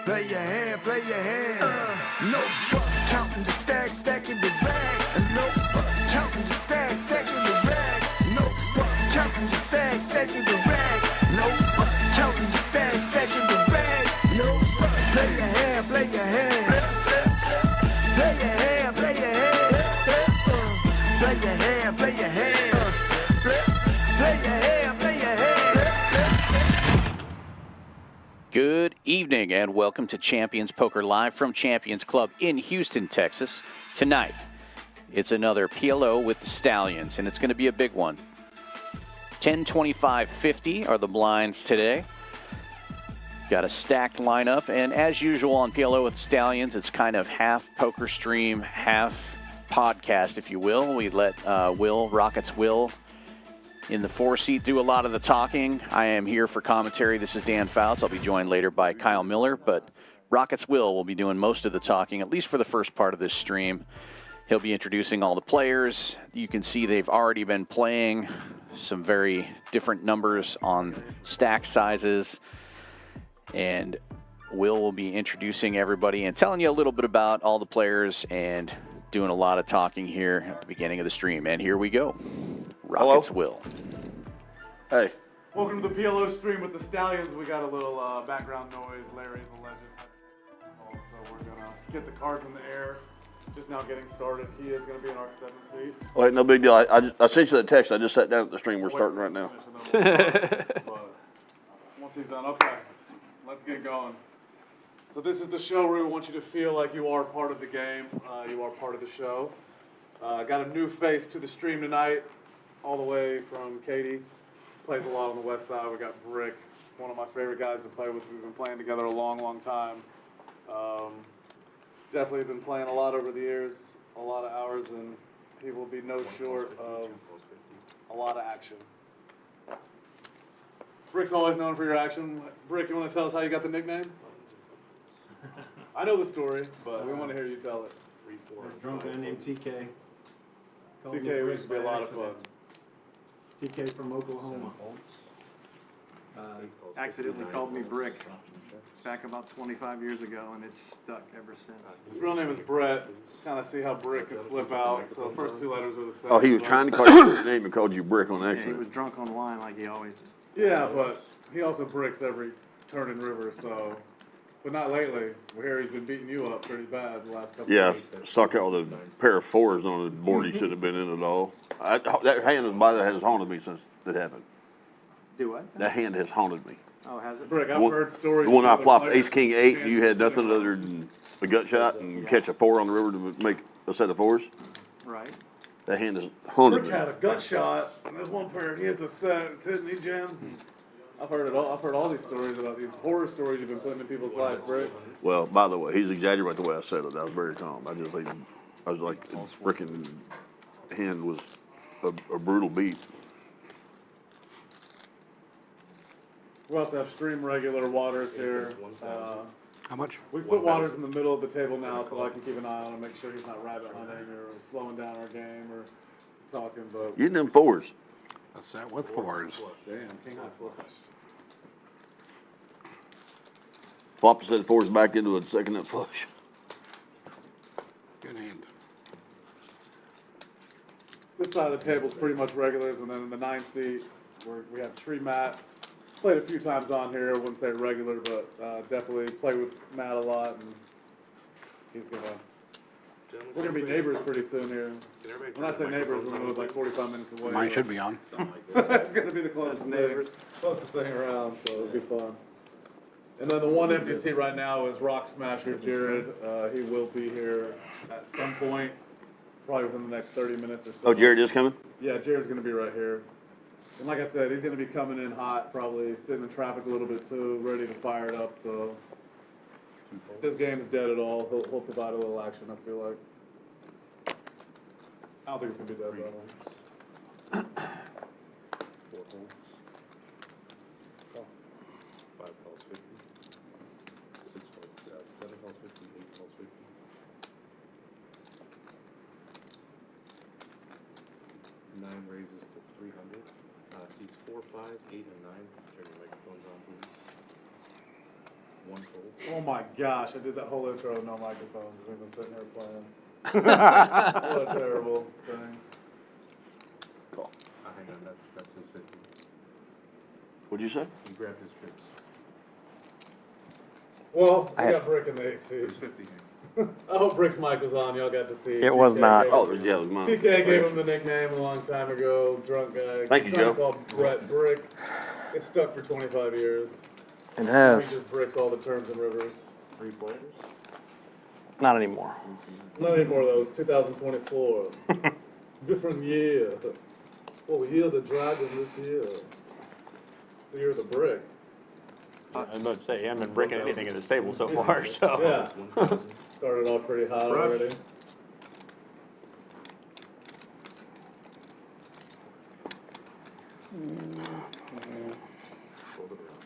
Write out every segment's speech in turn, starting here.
Play your hand, play your hand. No fuck, counting the stacks, stacking the bags. No fuck, counting the stacks, stacking the rags. No fuck, counting the stacks, stacking the rags. No fuck, counting the stacks, stacking the rags. No fuck, play your hand, play your hand. Play your hand, play your hand. Play your hand, play your hand. Play your hand, play your hand. Good evening and welcome to Champions Poker Live from Champions Club in Houston, Texas. Tonight, it's another PLO with the Stallions, and it's going to be a big one. 10, 25, 50 are the blinds today. Got a stacked lineup, and as usual on PLO with the Stallions, it's kind of half poker stream, half podcast, if you will. We let Rockets Will, in the 4-seat, do a lot of the talking. I am here for commentary. This is Dan Fouts. I'll be joined later by Kyle Miller, but Rockets will be doing most of the talking, at least for the first part of this stream. He'll be introducing all the players. You can see they've already been playing some very different numbers on stack sizes. And Will be introducing everybody and telling you a little bit about all the players and doing a lot of talking here at the beginning of the stream. And here we go. Rockets Will. Hey. Welcome to the PLO stream with the Stallions. We got a little background noise. Larry's a legend. So we're going to get the cards in the air. Just now getting started. He is going to be in our 7th seat. Wait, no big deal. I sent you that text. I just sat down at the stream. We're starting right now. But once he's done, okay. Let's get going. So this is the show where we want you to feel like you are part of the game. You are part of the show. Got a new face to the stream tonight, all the way from Katy. Plays a lot on the west side. We got Brick, one of my favorite guys to play with. We've been playing together a long, long time. Definitely been playing a lot over the years, a lot of hours, and he will be no short of a lot of action. Brick's always known for your action. Brick, you want to tell us how you got the nickname? I know the story, but we want to hear you tell it. A drunk guy named TK. TK used to be a lot of fun. TK from Oklahoma. Accidentally called me Brick back about 25 years ago, and it's stuck ever since. His real name is Brett. Kind of see how Brick can slip out. So the first 2 letters are the same. Oh, he was trying to call you your name and called you Brick on Yeah, he accident. was drunk on the line like he always is. Yeah, but he also bricks every turn and river, so. But not lately. We hear he's been beating you up pretty bad the last couple Yeah, of weeks. suck out the pair of 4s on the board he should have been in at all. That hand by the has haunted me since it happened. Do what? That hand has haunted me. Oh, has it? Brick, I've One- heard stories. The one I of other flopped players Ace King 8, who you had can't nothing other than a gut shot and catch a 4 on the river to make a set of 4s. Right. That hand has haunted Brick me. had a gut shot, and there's one pair he hits a set, it's hitting, he jams. I've heard it all. I've heard all these stories about these horror stories you've been putting in people's lives, Brick. Well, by the way, he's exaggerating the way I said it. I was very calm. I was like, his freaking hand was a brutal beat. We also have stream regular Waters here. How much? We put Waters in the middle of the table now so I can keep an eye on him, make sure he's not rabbit hunting or slowing down our game or talking. But Getting them 4s. That's that with 4s. damn, king high flush. Flop a set of 4s back into a second net flush. Good hand. This side of the table is pretty much regulars, and then in the 9th seat, we have Tree Matt. Played a few times on here. I wouldn't say regular, but definitely play with Matt a lot, and he's gonna. We're gonna be neighbors pretty soon here. When I say neighbors, we're gonna live like 45 minutes away. Mine should be on. That's gonna be the closest thing around, so it'll be fun. And then the one empty seat right now is Rock Smasher Jared. He will be here at some point, probably within the next 30 minutes or so. Oh, Jared is coming? Yeah, Jared's gonna be right here. And like I said, he's gonna be coming in hot, probably sitting in traffic a little bit too, ready to fire it up, so. If this game's dead at all, he'll provide a little action, I feel like. I don't think it's gonna be dead though. 4 holes. 5 calls 50. 6 calls, 7 calls 50, 8 calls 50. 9 raises to 300. Seats 4, 5, 8, and 9. Turn your microphones on, please. One fold. Oh my gosh, I did that whole intro with no microphones. We've been sitting here playing. What a terrible thing. Call. Hang on, that's his 50. What'd you say? He grabbed his chips. Well, we got Brick in the AC. There's 50 here. I hope Brick's mic was on. Y'all got to see. It was TK not. gave- Oh, yeah, it was mine. TK gave him the nickname a long time ago. Drunk guy. Thank you, Trying to Joe. call Brett Brick. It's stuck for 25 years. It He has. just bricks all the turns and rivers. 3 players. Not anymore. Not anymore though. It's 2024. Different year. Well, we healed the dragon this year. It's the year of the brick. I was about to say, I haven't been breaking anything at this table so far, so. Yeah. 1,000. Started off pretty hot already. Fold it around.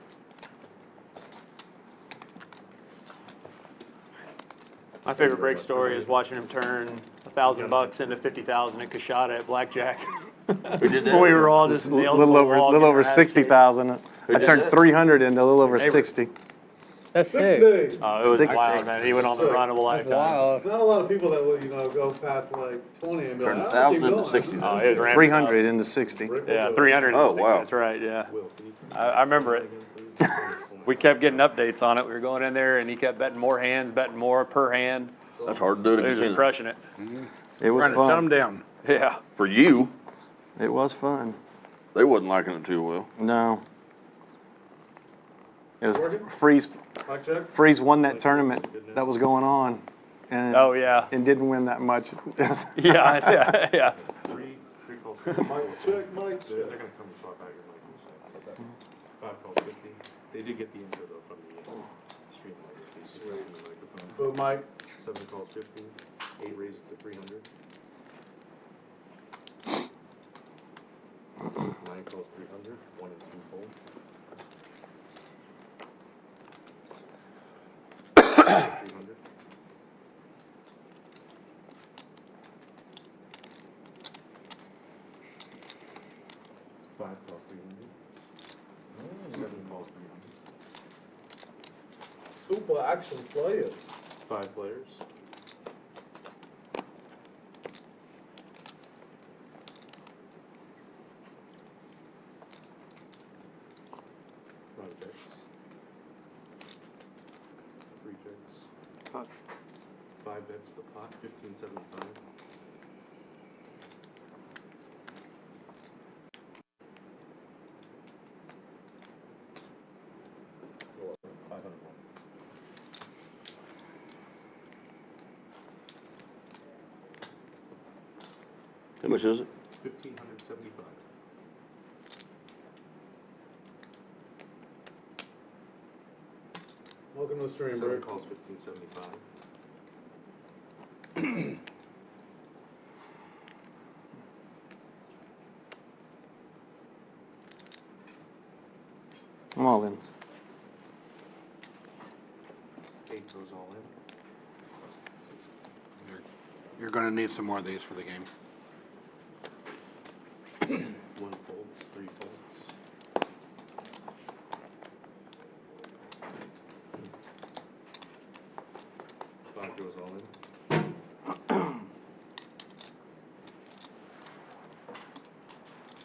My favorite break story is watching him turn $1,000 into 50,000 at Kashada at blackjack. Who did that? When we were all just A nailed little to the over, wall, little getting over our ass 60,000. I did turned that? 300 into a little over Neighbor. 60. That's Sick sick. day. kicked. Oh, it was 60. wild, man. He went on the run of a That's lifetime. wild. There's not a lot of people that would, go past like 20 and be like, Turned I'll 1,000 keep into going. 60. Oh, it was ramping 300 up. into 60. Brick will Yeah, do it. 300. Oh, wow. That's right, yeah. Will, can you I remember it. We kept getting updates on it. We were going in there and he kept betting more hands, betting more per hand. That's hard to do He to was just casino. crushing it. It was Trying to shut them fun. down. Yeah. For you, It was fun. they wasn't liking it too well. No. It was Working? Freeze. Mic check. Freeze won that tournament that was going on, and Oh, yeah. and didn't win that much. Yeah, yeah, yeah. 3 calls? Mic check, mic check. They're gonna come and swap out your mic in a second. How about that? 5 calls 50. They did get the intro though from the stream. The microphone. Boom mic. 7 calls 50. 8 raises to 300. 9 calls 300. 1 and 2 fold. 300. 5 calls 300. 7 calls 300. Super action player. 5 players. Five checks. 3 checks. Fuck. 5 bets the pot, 1575. How much is it? 1575. Welcome to the stream, 7 Brick. calls 1575. I'm all in. 8 goes all in. You're gonna need some more of these for the game. 1 folds, 3 folds. Five goes all in.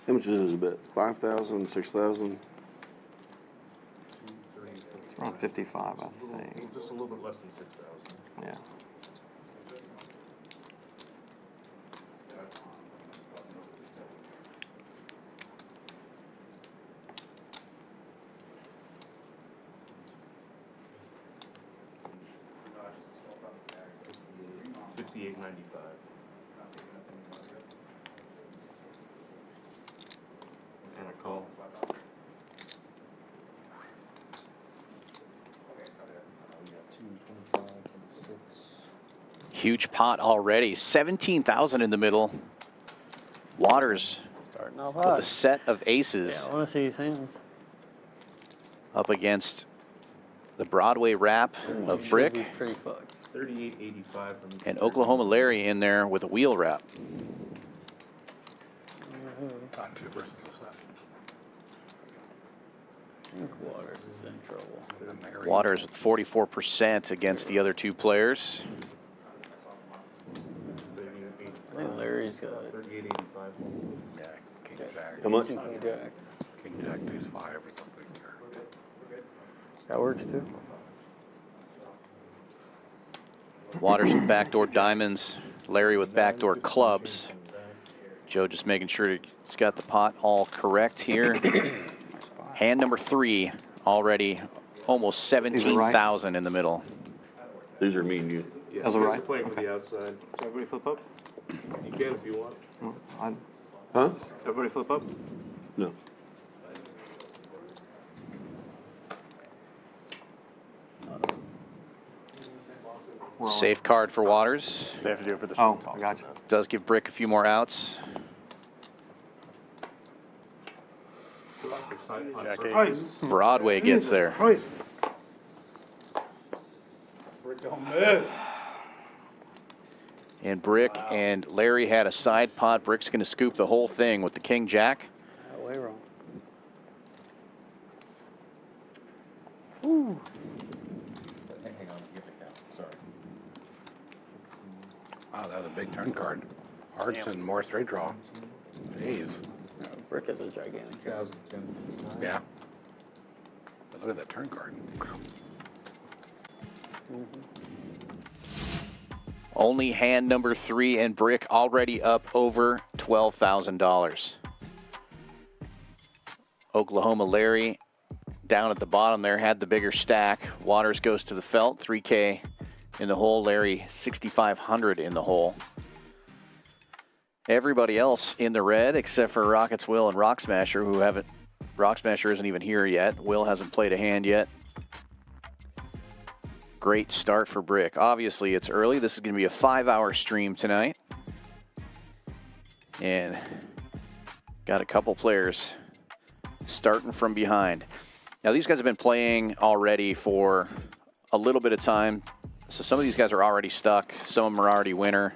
How much is this bet? 5,000, 6,000? 2, 3, 4, It's around 55, I think. just a little bit less than 6,000. Yeah. $58.95. And a call. We got 2, 25, 26. Huge pot already. 17,000 in the middle. Waters Starting off with a hot. set of aces Yeah, I want to see his hands. up against the Broadway wrap of Should Brick be pretty fucked. 38.85 from and Oklahoma Larry in there with a wheel wrap. On 2 versus the 7. Waters is in trouble. Waters with 44% against the other two players. I think Larry's got 38.85. Yeah, King Jack. How much? King Jack. King Jack takes 5 or something. That works too. Waters with backdoor diamonds. Larry with backdoor clubs. Joe just making sure he's got the pot all correct here. Hand number 3 already almost 17,000 in the middle. These are me and you. Yeah, That's you guys all right. are playing for the outside. Everybody flip up? You can if you want. Huh? Everybody flip up? No. Safe card for Waters. They have to do it for the Oh, I got you. Does give Brick a few more outs. Broadway gets there. Brick don't miss. And Brick and Larry had a side pot. Brick's going to scoop the whole thing with the King Jack. Way wrong. Wow, that was a big turn card. Hearts and more straight draw. Jeez. Brick is a gigantic. Yeah. But look at that turn card. Only hand number 3 and Brick already up over $12,000. Oklahoma Larry down at the bottom there had the bigger stack. Waters goes to the felt, 3K in the hole. Larry 6,500 in the hole. Everybody else in the red except for Rockets Will and Rock Smasher, who haven't. Rock Smasher isn't even here yet. Will hasn't played a hand yet. Great start for Brick. Obviously, it's early. This is going to be a 5-hour stream tonight. And got a couple players starting from behind. Now, these guys have been playing already for a little bit of time. So some of these guys are already stuck. Some of them are already winner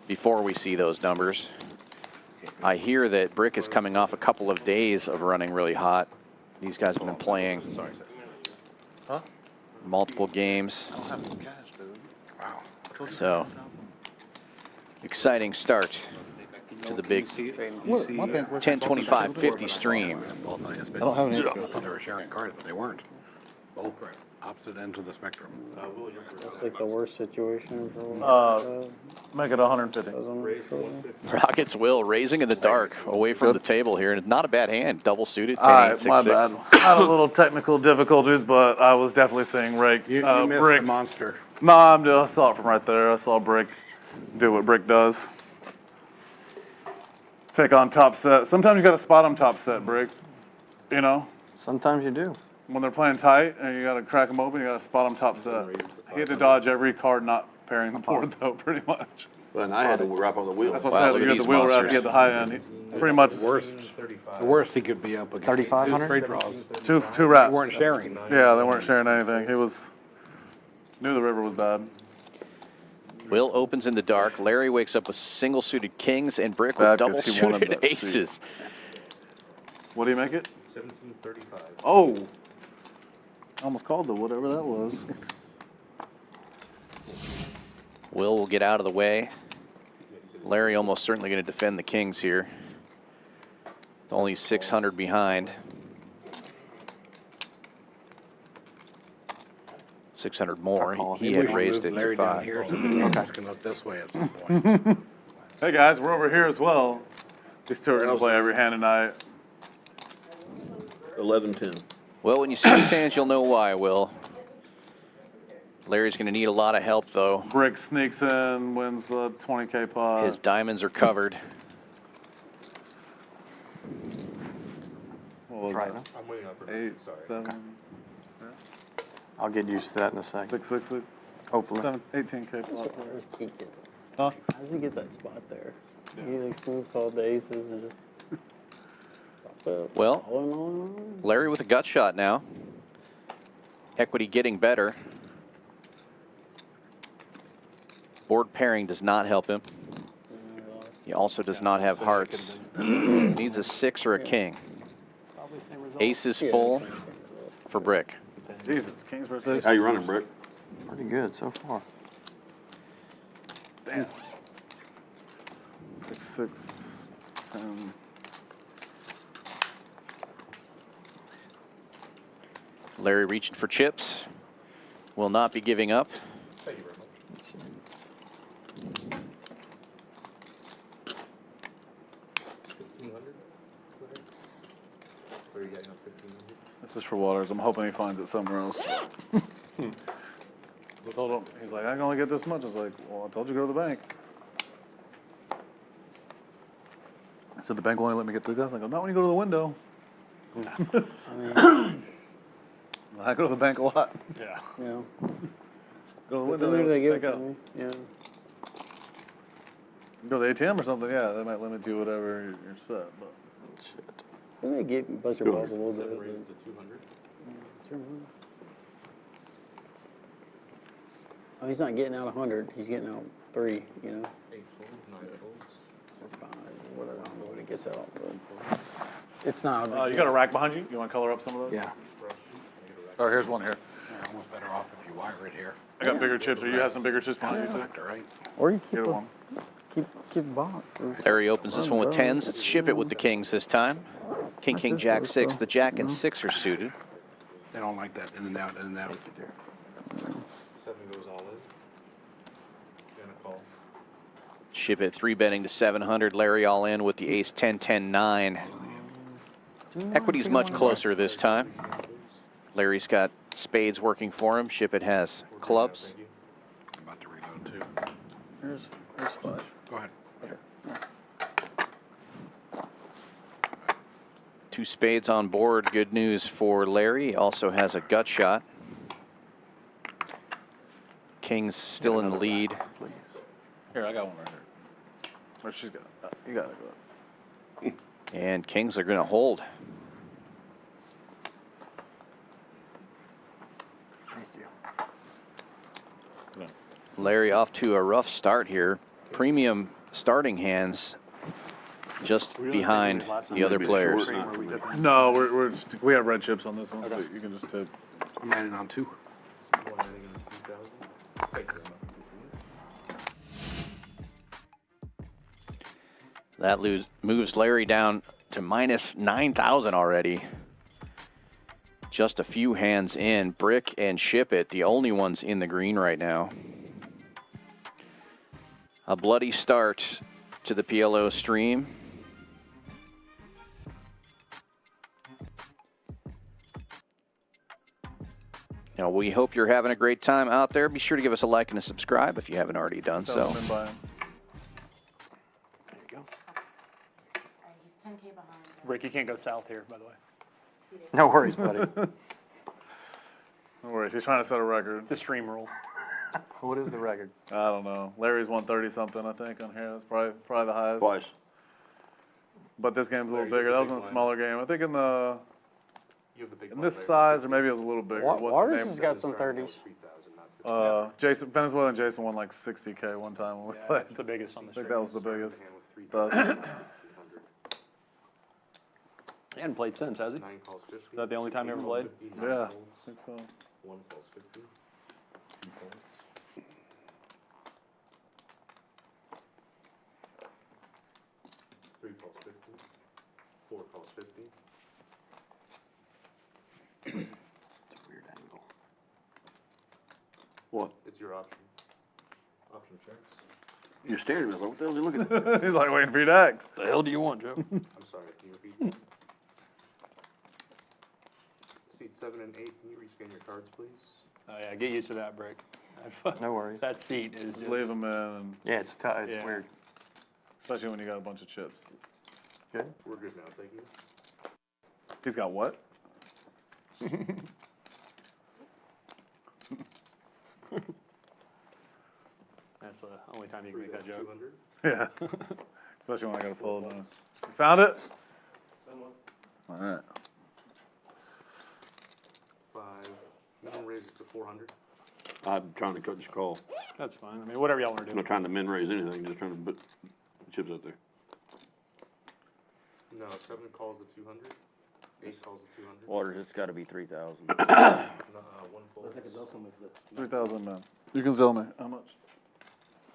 before we see those numbers. I hear that Brick is coming off a couple of days of running really hot. These guys have been playing multiple games. Wow. So, exciting start to the big 10-25-50 stream. Both I don't have any. I thought they were sharing cards, but they weren't. Both opposite ends of the spectrum. That's like the worst situation for Make it 150. Rockets Will raising in the dark away from the table here. And not a bad hand. Double suited. 10, All 8, right, 6, my 6. bad. I had a little technical difficulties, but I was definitely seeing Rake. You missed Brick. the monster. No, I saw it from right there. I saw Brick do what Brick does. Take on top set. Sometimes you got to spot them top set, Brick. You know, Sometimes you do. when they're playing tight and you got to crack them open, you got to spot them top set. He had to dodge every card not pairing the board, though, pretty much. Well, and I had to wrap on the wheel. That's what Wow, I said. look You at had the these wheel wrap, monsters. you had the high end. He pretty much The worst he could be up against. 3,500? Straight draws. two They wraps. weren't sharing. Yeah, they weren't sharing anything. He knew the river was bad. Will opens in the dark. Larry wakes up with single suited kings and Brick Bad with double 'cause he wanted suited that aces. What do you make it? 1735. Oh, almost called the whatever that was. Will get out of the way. Larry almost certainly going to defend the kings here. It's only 600 behind. 600 more. He had raised it to Larry down 5. here, so the cameras can look this way at some point. Hey guys, we're over here as well. These two are gonna play every hand tonight. 11-10. Well, when you see these hands, you'll know why, Will. Larry's going to need a lot of help, though. Brick sneaks in, wins the 20K pot. His diamonds are covered. What was Try that? it. I'm waiting on for 8, Sorry. 7, I'll get used to that in a second. 6, 6, 6, Hopefully. 7, 18K pot. Where's Keith get? Huh? How does he get that spot there? He like smooth called the aces and just. Well, All in all. Larry with a gut shot now. Equity getting better. Board pairing does not help him. He also does not have hearts. Needs a 6 or a king. Ace is full for Brick. Jesus, kings versus ace. How you running, Brick? Pretty good so far. Damn. 6, 6, 10. Larry reaching for chips. Will not be giving up. Thank you very much. 1,500? What are you getting on 1,500? This is for Waters. I'm hoping he finds it somewhere else. I told him, he's like, I can only get this much. I was like, well, I told you to go to the bank. I said, the bank will only let me get 3,000. I go, not when you go to the window. I go to the bank a lot. Yeah. Yeah. Go to the As window, soon as they give it take to out. me, yeah. You go to the ATM or something, yeah, they might limit you whatever you're set. But Shit. I think they gave Buster Balls a little bit. 7 raises to 200. Oh, he's not getting out 100. He's getting out 3, you know. 8 folds, 9 folds. Or 5, whatever. I don't know what he gets out, but it's not. you got a rack behind you? You want to color up some of those? Yeah. Oh, here's one here. You're almost better off if you wire it here. I got bigger chips, or you have some bigger chips behind you too? Factor, right? Or you keep Either a, one. keep a box. Larry opens this one with tens. Let's ship it with the kings this time. King, king, jack, 6. The jack and 6 are suited. They don't like that in and out, in and out. 7 goes all in. And a call. Ship it 3 betting to 700. Larry all in with the ace 10, 10, 9. Equity's much closer this time. Larry's got spades working for him. Ship it has clubs. Thank you. I'm about to reload too. Here's 5. Go ahead. 2 spades on board. Good news for Larry. He also has a gut shot. King's still in the lead. Here, I got one right here. Or she's got it. You got it. And kings are going to hold. Thank you. Larry off to a rough start here. Premium starting hands just behind the other players. No, we have red chips on this one, so you can just tip. I'm landing on 2. One ending in 2,000. Thank you very much. That moves Larry down to minus 9,000 already. Just a few hands in. Brick and Ship It, the only ones in the green right now. A bloody start to the PLO stream. Now, we hope you're having a great time out there. Be sure to give us a like and a subscribe if you haven't already done so. There you go. He's 10K behind. Rick, you can't go south here, by the way. No worries, buddy. No worries, he's trying to set a record. It's a stream rule. What is the record? I don't know. Larry's 130 something, I think, on here. That's probably the highest. Twice. But this game's a little Larry, bigger. you That have was the in a big smaller game. I think in the You have the big in one this there. size, or maybe it was a little bigger. What's the Waters name? has got some 30s. 3,000, not 50. Jason, Venezuela and Jason won like 60K one time when we Yeah, played. it's the biggest on the I think stream. that was the biggest. Hand with But 3,200. He hadn't played since, has he? 9 calls 50. Is that the only time you ever played? 50, 9 yeah, folds, I think so. 1 calls 50. 2 folds. 3 calls 50. 4 calls 50. It's a weird angle. What? It's your option. Option checks. You're staring at me. What the hell is he looking at? He's like waiting for you to act. The hell do you want, Joe? I'm sorry, can you repeat? Seat 7 and 8, can you rescan your cards, please? Oh yeah, get used to that, Brick. No worries. That seat is just. Leave him in, and Yeah, it's tough. It's Yeah. weird. especially when you got a bunch of chips. Good. We're good now, thank you. He's got what? That's the only time you can make that joke. 200. Yeah. Especially when I got a fold on. You found it? All right. 5. Minimum raises to 400. I'm trying to cut this call. That's fine. I mean, whatever y'all want to I'm do. not trying to min raise anything, just trying to put chips out there. No, 7 calls to 200. 8 calls to 200. Water, it's gotta be 3,000. One full. 3,000 men. You can sell me. How much?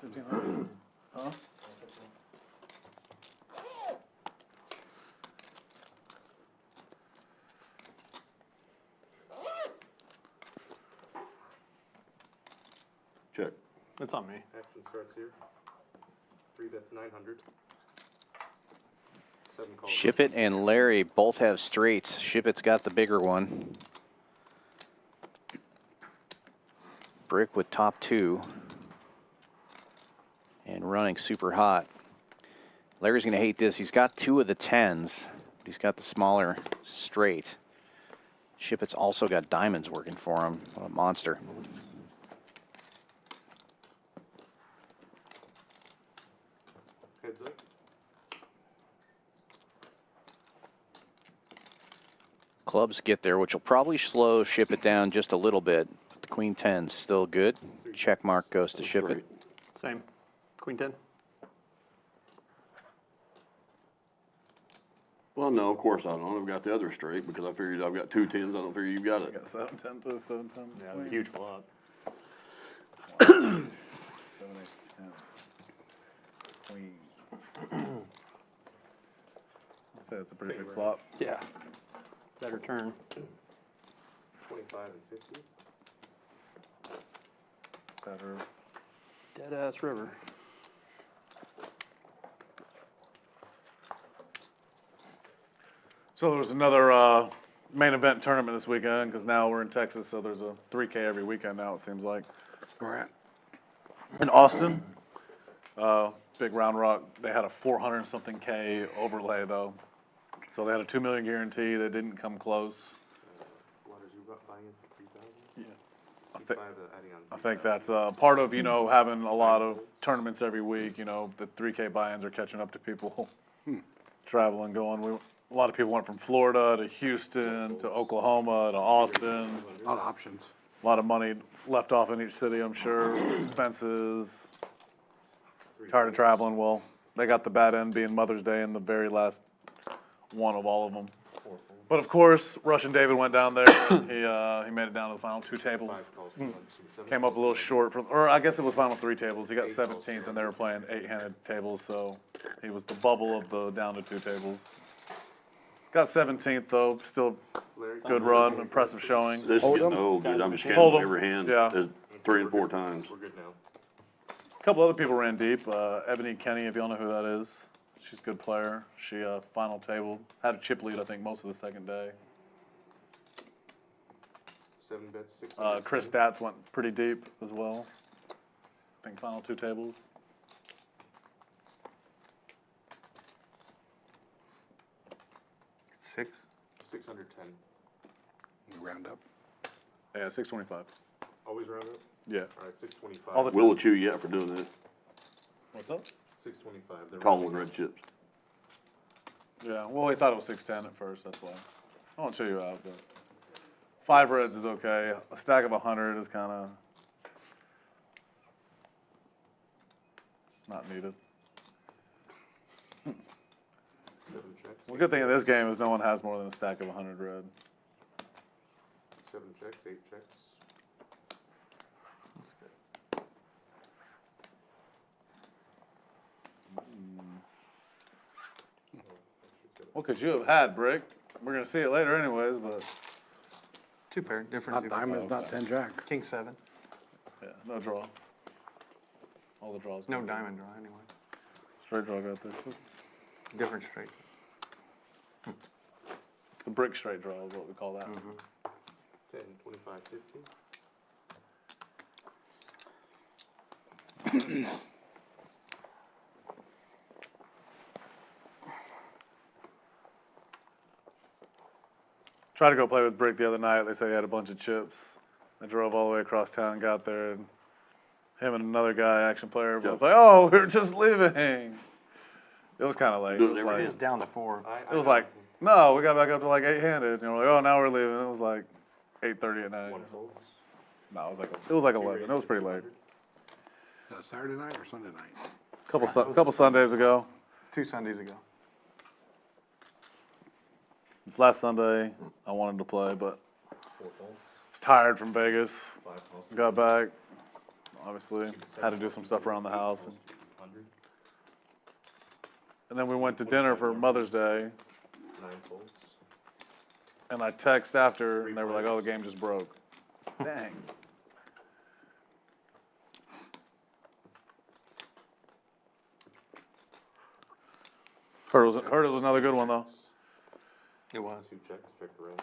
1,500. Huh? Check. It's on me. Action starts here. 3 bets 900. 7 calls. Shipp It and Larry both have straights. Shipp It's got the bigger one. Brick with top 2. And running super hot. Larry's going to hate this. He's got 2 of the 10s. But he's got the smaller straight. Shipp It's also got diamonds working for him. What a monster. Heads up. Clubs get there, which will probably slow Shipp It down just a little bit. The Queen 10's still good. Check mark goes to Shipp It. Same. Queen 10. Well, no, of course I don't. I've got the other straight because I figured I've got 2 10s. I don't figure you've got it. Got 7, 10, 2, 7, 10. Yeah, huge flop. 7, 8, 10. Queen. I'd say it's a pretty big flop. Yeah. Better turn. 25 and 50. Better. Dead ass river. So there's another main event tournament this weekend because now we're in Texas, so there's a 3K every weekend now, it seems like. Where at? In Austin, Big Round Rock, they had a 400-something K overlay, though. So they had a $2 million guarantee. They didn't come close. What did you buy in for 3,000? Yeah. 5 adding on. I think that's part of, having a lot of tournaments every week. The 3K buy-ins are catching up to people traveling, going. A lot of people went from Florida to Houston to Oklahoma to Austin. A lot of options. A lot of money left off in each city, I'm sure. Expenses. Tired of traveling. Well, they got the bad end being Mother's Day in the very last one of all of them. But of course, Russian David went down there. He made it down to the final 2 tables. 5 calls to 100. Came up a little short from, or I guess it was final 3 tables. He got 17th, and they were playing 8-handed tables, so he was the bubble of the down to 2 tables. Got 17th though, still Larry? good run, impressive showing. This is getting old, dude. I'm just Hold scanning 'em. every hand. Yeah. There's 3 and 4 times. We're good now. A couple other people ran deep. Ebony Kenny, if y'all know who that is, she's a good player. She final table, had a chip lead I think most of the second day. 7 bets, 6. Chris Stats went pretty deep as well. I think final 2 tables. Six. 610. You round up. Yeah, 625. Always round up. Yeah. All right, 625. All the Will chew you out for doing this. What's up? 625. They're Calling rounding red up. chips. Yeah, well, he thought it was 610 at first, that's why. I won't chew you out, but 5 reds is okay. A stack of 100 is kind of not needed. 7 checks. The good thing in this game is no one has more than a stack of 100 red. 7 checks, 8 checks. That's good. What could you have had, Brick? We're going to see it later anyways, but 2 pair, different. Not diamonds, not 10 jack. King 7. yeah, no draw. All the draws. No good. diamond draw anyway. Straight draw got there too. Different straight. The brick straight draw is what we call that. 10, 25, 50. Tried to go play with Brick the other night. They said he had a bunch of chips. I drove all the way across town and got there, and him and another guy, action player, both like, "Oh, we were just leaving." It was kind of late. Do it It was every like, It's down to 4. it was like, no, we got back up to like 8-handed. And we're like, oh, now we're leaving. It was like 8:30 at night. 1 folds. No, it was like 11. It was pretty late. Saturday night or Sunday night? Couple Sundays ago. 2 Sundays ago. last Sunday I wanted to play, but 4 folds. was tired from Vegas. 5 folds. Got back, obviously had to do some stuff around the house, 100. and then we went to dinner for Mother's Day. 9 folds. And I text after, and they were like, "Oh, the game just broke." Dang. Heard it was another good one though. It was. 2 checks, check around.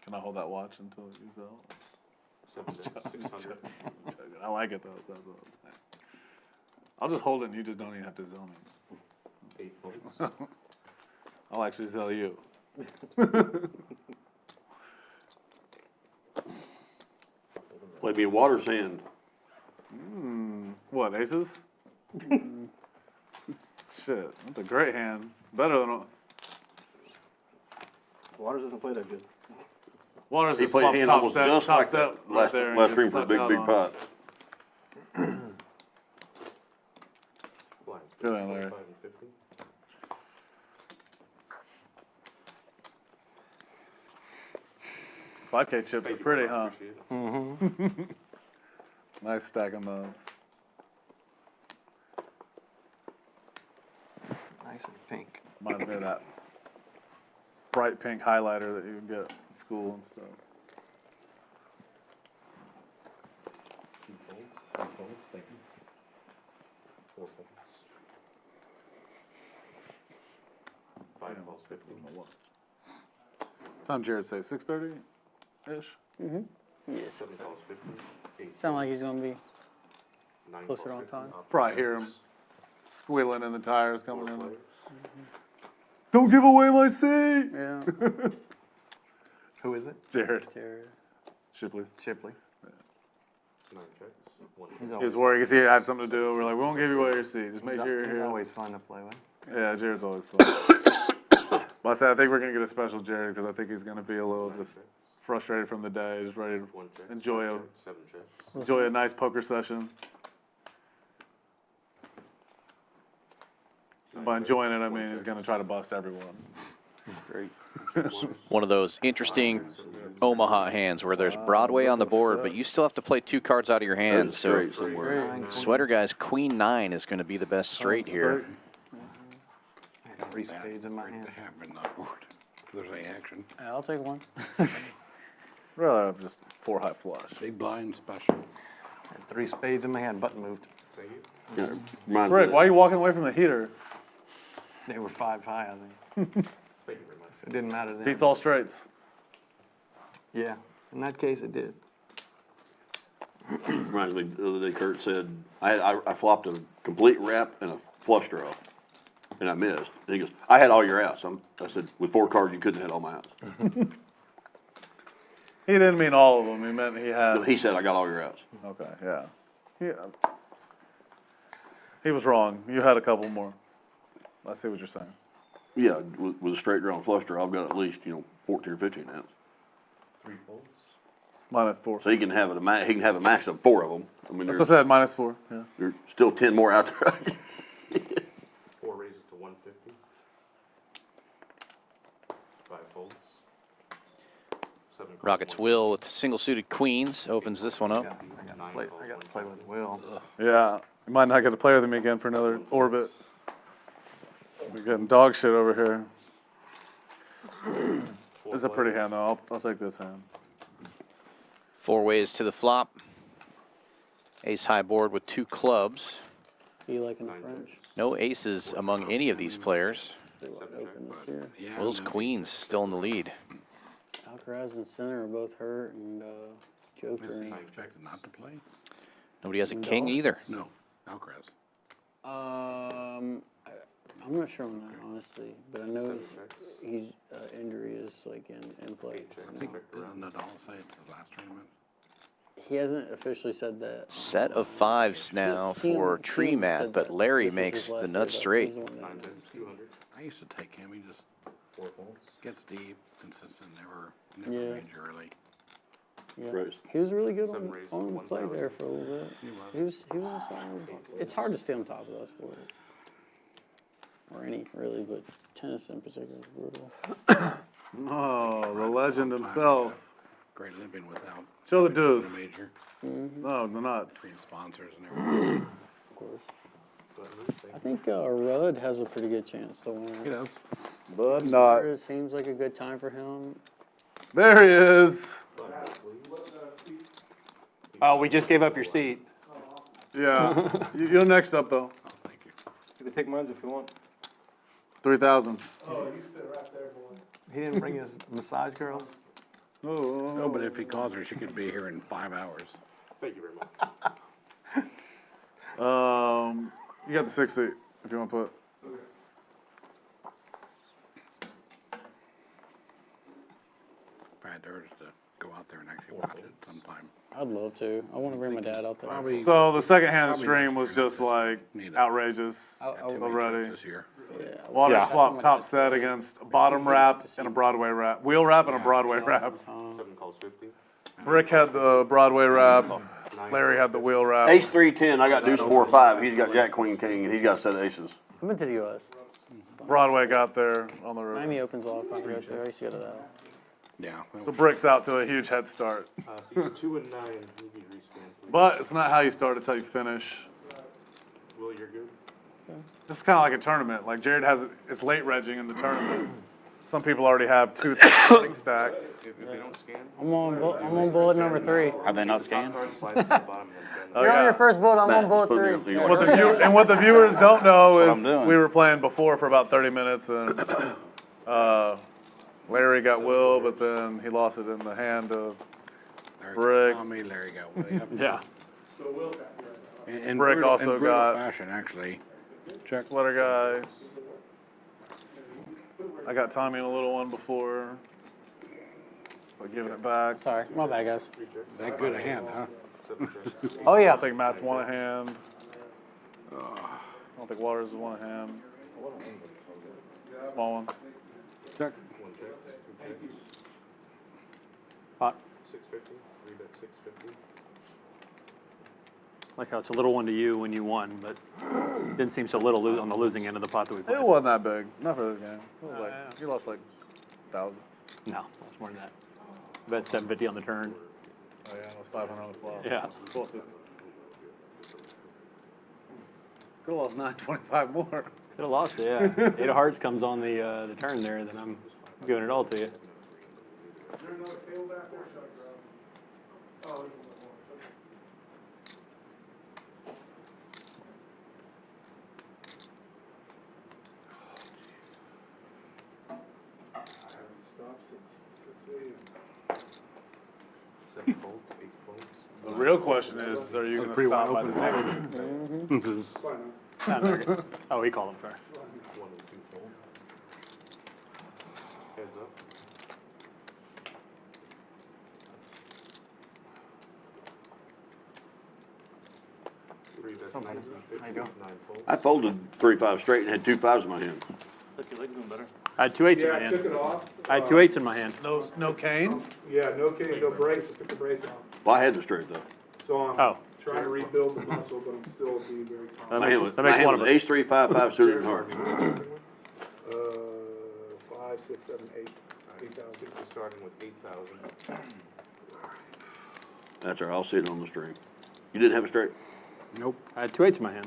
Can I hold that watch until it goes out? 7 checks, 600. I like it though. That's what I'm saying. I'll just hold it, and you just don't even have to zone me. 8 folds. I'll actually tell you. Played me a water sand. What, aces? Shit, that's a great hand. Better than Waters doesn't play that good. Waters. He Just played a top hand top almost set, just top like set that right there and last gets stream for a sucked big, out big on. pot. Blinds. Good on, Larry. 25 and 50. $5K chips are pretty, huh? Appreciate it. Nice stack on those. Nice and pink. Reminds me of that bright pink highlighter that you can get at school and stuff. 2 folds. 3 folds. Thank you. 4 folds. 5 folds. 50. Time Jared say 6:30-ish? Yeah, 7 folds. 50. 8 sound like he's gonna be 9 closer folds, on 50. time. Probably hear him squealing in the tires coming 4 in. players. Don't give away my seat! Yeah. Who is it? Jared Jared. Shipley. Chipley. 9 checks. 1 He's He always, was worried because he had something to do. We're like, we won't give you away your seat. Just make sure you're he's here. always fun to play with. Yeah, Jared's always fun. But I said, I think we're going to get a special Jared because I think he's going to be a little just frustrated from the day, just ready to 1 check. enjoy 5 a checks, 7 checks. enjoy a nice poker session. By enjoying it, I mean he's going to try to bust everyone. Great. One of those interesting Omaha hands where there's Broadway on the board, but you still have to play 2 cards out of your hand. There's a So straight somewhere. Sweater guy's Queen 9 is going to be the best straight here. I had 3 spades in my Great hand. to have in the board. If there's any action. I'll take one. Rather have just 4 high flush. Big blind special. I had 3 spades in my hand, button moved. Thank you. Yeah, reminds me Rick, of why are you walking away from the heater? They were 5 high, I think. Thank you very much. It didn't matter then. Beats all straights. Yeah, in that case it did. Reminds me, the other day Kurt said, I flopped a complete wrap and a flush draw, and I missed. And he goes, I had all your outs. I said, with 4 cards, you couldn't have had all my outs. He didn't mean all of them. He meant he had. He said, I got all your outs. Okay, yeah. He was wrong. You had a couple more. I see what you're saying. Yeah, with a straight draw and flush draw, I've got at least, 14 or 15 outs. 3 folds. -4. So he can have he can have a max of 4 of them. I mean, That's what I said, -4. Yeah. there's still 10 more out there. 4 raises to 150. 5 folds. 7 calls, Rockets 150. Will with single suited queens opens this one up. I got to play with Will. Yeah. You might not get to play with him again for another orbit. We're getting dog shit over here. 4 This is a pretty players. hand, though. I'll take this hand. 4 ways to the flop. Ace high board with 2 clubs. You like in the 9 French? checks. No aces among any of these players. They want to open this year. Yeah. Will's queens still in the lead. Alcaraz and Center are both hurt, and Joker. Is he And, expected not to play? Nobody has a king either. No. Alcaraz. I'm not sure on that, honestly, but I know he's injury is like in play. I think didn't Nadal say it to the last tournament? He hasn't officially said that. Set of 5s now for tree Team math, said but that Larry this is makes his the last nuts year, but straight. he's the one that 9 knows. times 200. I used to take him. He just 4 folds. gets deep, consistent, never Yeah. range early. Yeah. Raised. He was really good Seven raised, on the play 1,000. there for a little bit. He was a solid. It's hard to stay on top of that sport. Or any, really, but tennis in particular is brutal. Oh, the legend himself. Great living without. Show the doing dues. a major. No, the nuts. Free sponsors and everything. Of course. I think Rudd has a pretty good chance to win. He does. Bud It nuts. seems like a good time for him. There he is. Oh, we just gave up your seat. Yeah. You're next up, though. Oh, thank you. You can take mine if you want. 3,000. He didn't bring his massage girls? No, but if he calls her, she could be here in 5 hours. Thank you very much. You got the 6 seat if you want to put. If I had the urge to go out there and actually watch it sometime. I'd love to. I want to bring my dad out there. Probably So the second hand stream was just like Need it. outrageous I- I- two already. matchups this year. Yeah, Waters Yeah. flop top set against a bottom wrap and a Broadway wrap. Wheel wrap and a Broadway wrap. 7 calls 50. Brick had the Broadway wrap. Larry had the wheel wrap. Ace 3-10, I got deuce 4-5, he's got jack, queen, king, and he's got a set of aces. I've been to the U.S. Broadway got there on the road. Miami Opens a lot of fun to go to. I used to go to that. Yeah. well, So Brick's out to a huge head start. Seats 2 and 9, you need rescan, please. But it's not how you start, it's how you finish. Will, you're good? This is kind of like a tournament. Like Jared has, it's late regging in the tournament. Some people already have 2 starting stacks. If they don't scan, I'm on bullet number 3. Are they not scanned? slide to the bottom and then Oh, You're on yeah. your first bullet. I'm on Matt, bullet just put 3. me on- What the what the viewers don't know That's is what I'm doing. we were playing before for about 30 minutes and Larry got Will, but then he lost it in the hand of Larry Brick. got Tommy, Larry got William. Yeah. In Brick brutal- also in brutal got- fashion, actually. Check. sweater guy. I got Tommy in a little one before, but giving it back. Sorry, my bad, guys. That good a hand, huh? 7 checks. Oh I yeah. don't think Matt's won a hand. I don't think Waters has won a hand. Small one. Check. 1 check, 2 checks. Pot. 650, 3 bet 650. Like how it's a little one to you when you won, but didn't seem so little on the losing end of the pot that we It played. wasn't that big. Not for this game. It was yeah. like, he lost like 1,000. No, it's more than that. Bet 750 on the turn. Oh yeah, it was 500 on the flop. Yeah. Could have lost 925 more. Could have lost it, yeah. 8 of hearts comes on the turn there, then I'm giving it all to you. Stop 7 folds, 8 folds. The real question is are you going to pretty stop wide by open the next? Oh, he called him, sorry. 1 and 2 fold. Heads up. Three bets 950, 9 folds. I folded 3-5 straight and had 2 5s in my hand. I had 2 8s in my hand. I had 2 8s in my hand. No canes? Yeah, no cane, no brace, I took the brace off. Well, I had the straight though. So I'm Oh. trying to rebuild the muscle, but I'm still being very That confident. My makes, hand was, that my makes hand one of was us. ace 3, 5, 5 suited and heart. 5, 6, 7, 8, 8,000. Six is starting with 8,000. That's all right, I'll see it on the stream. You didn't have a straight? Nope. I had 2 8s in my hand.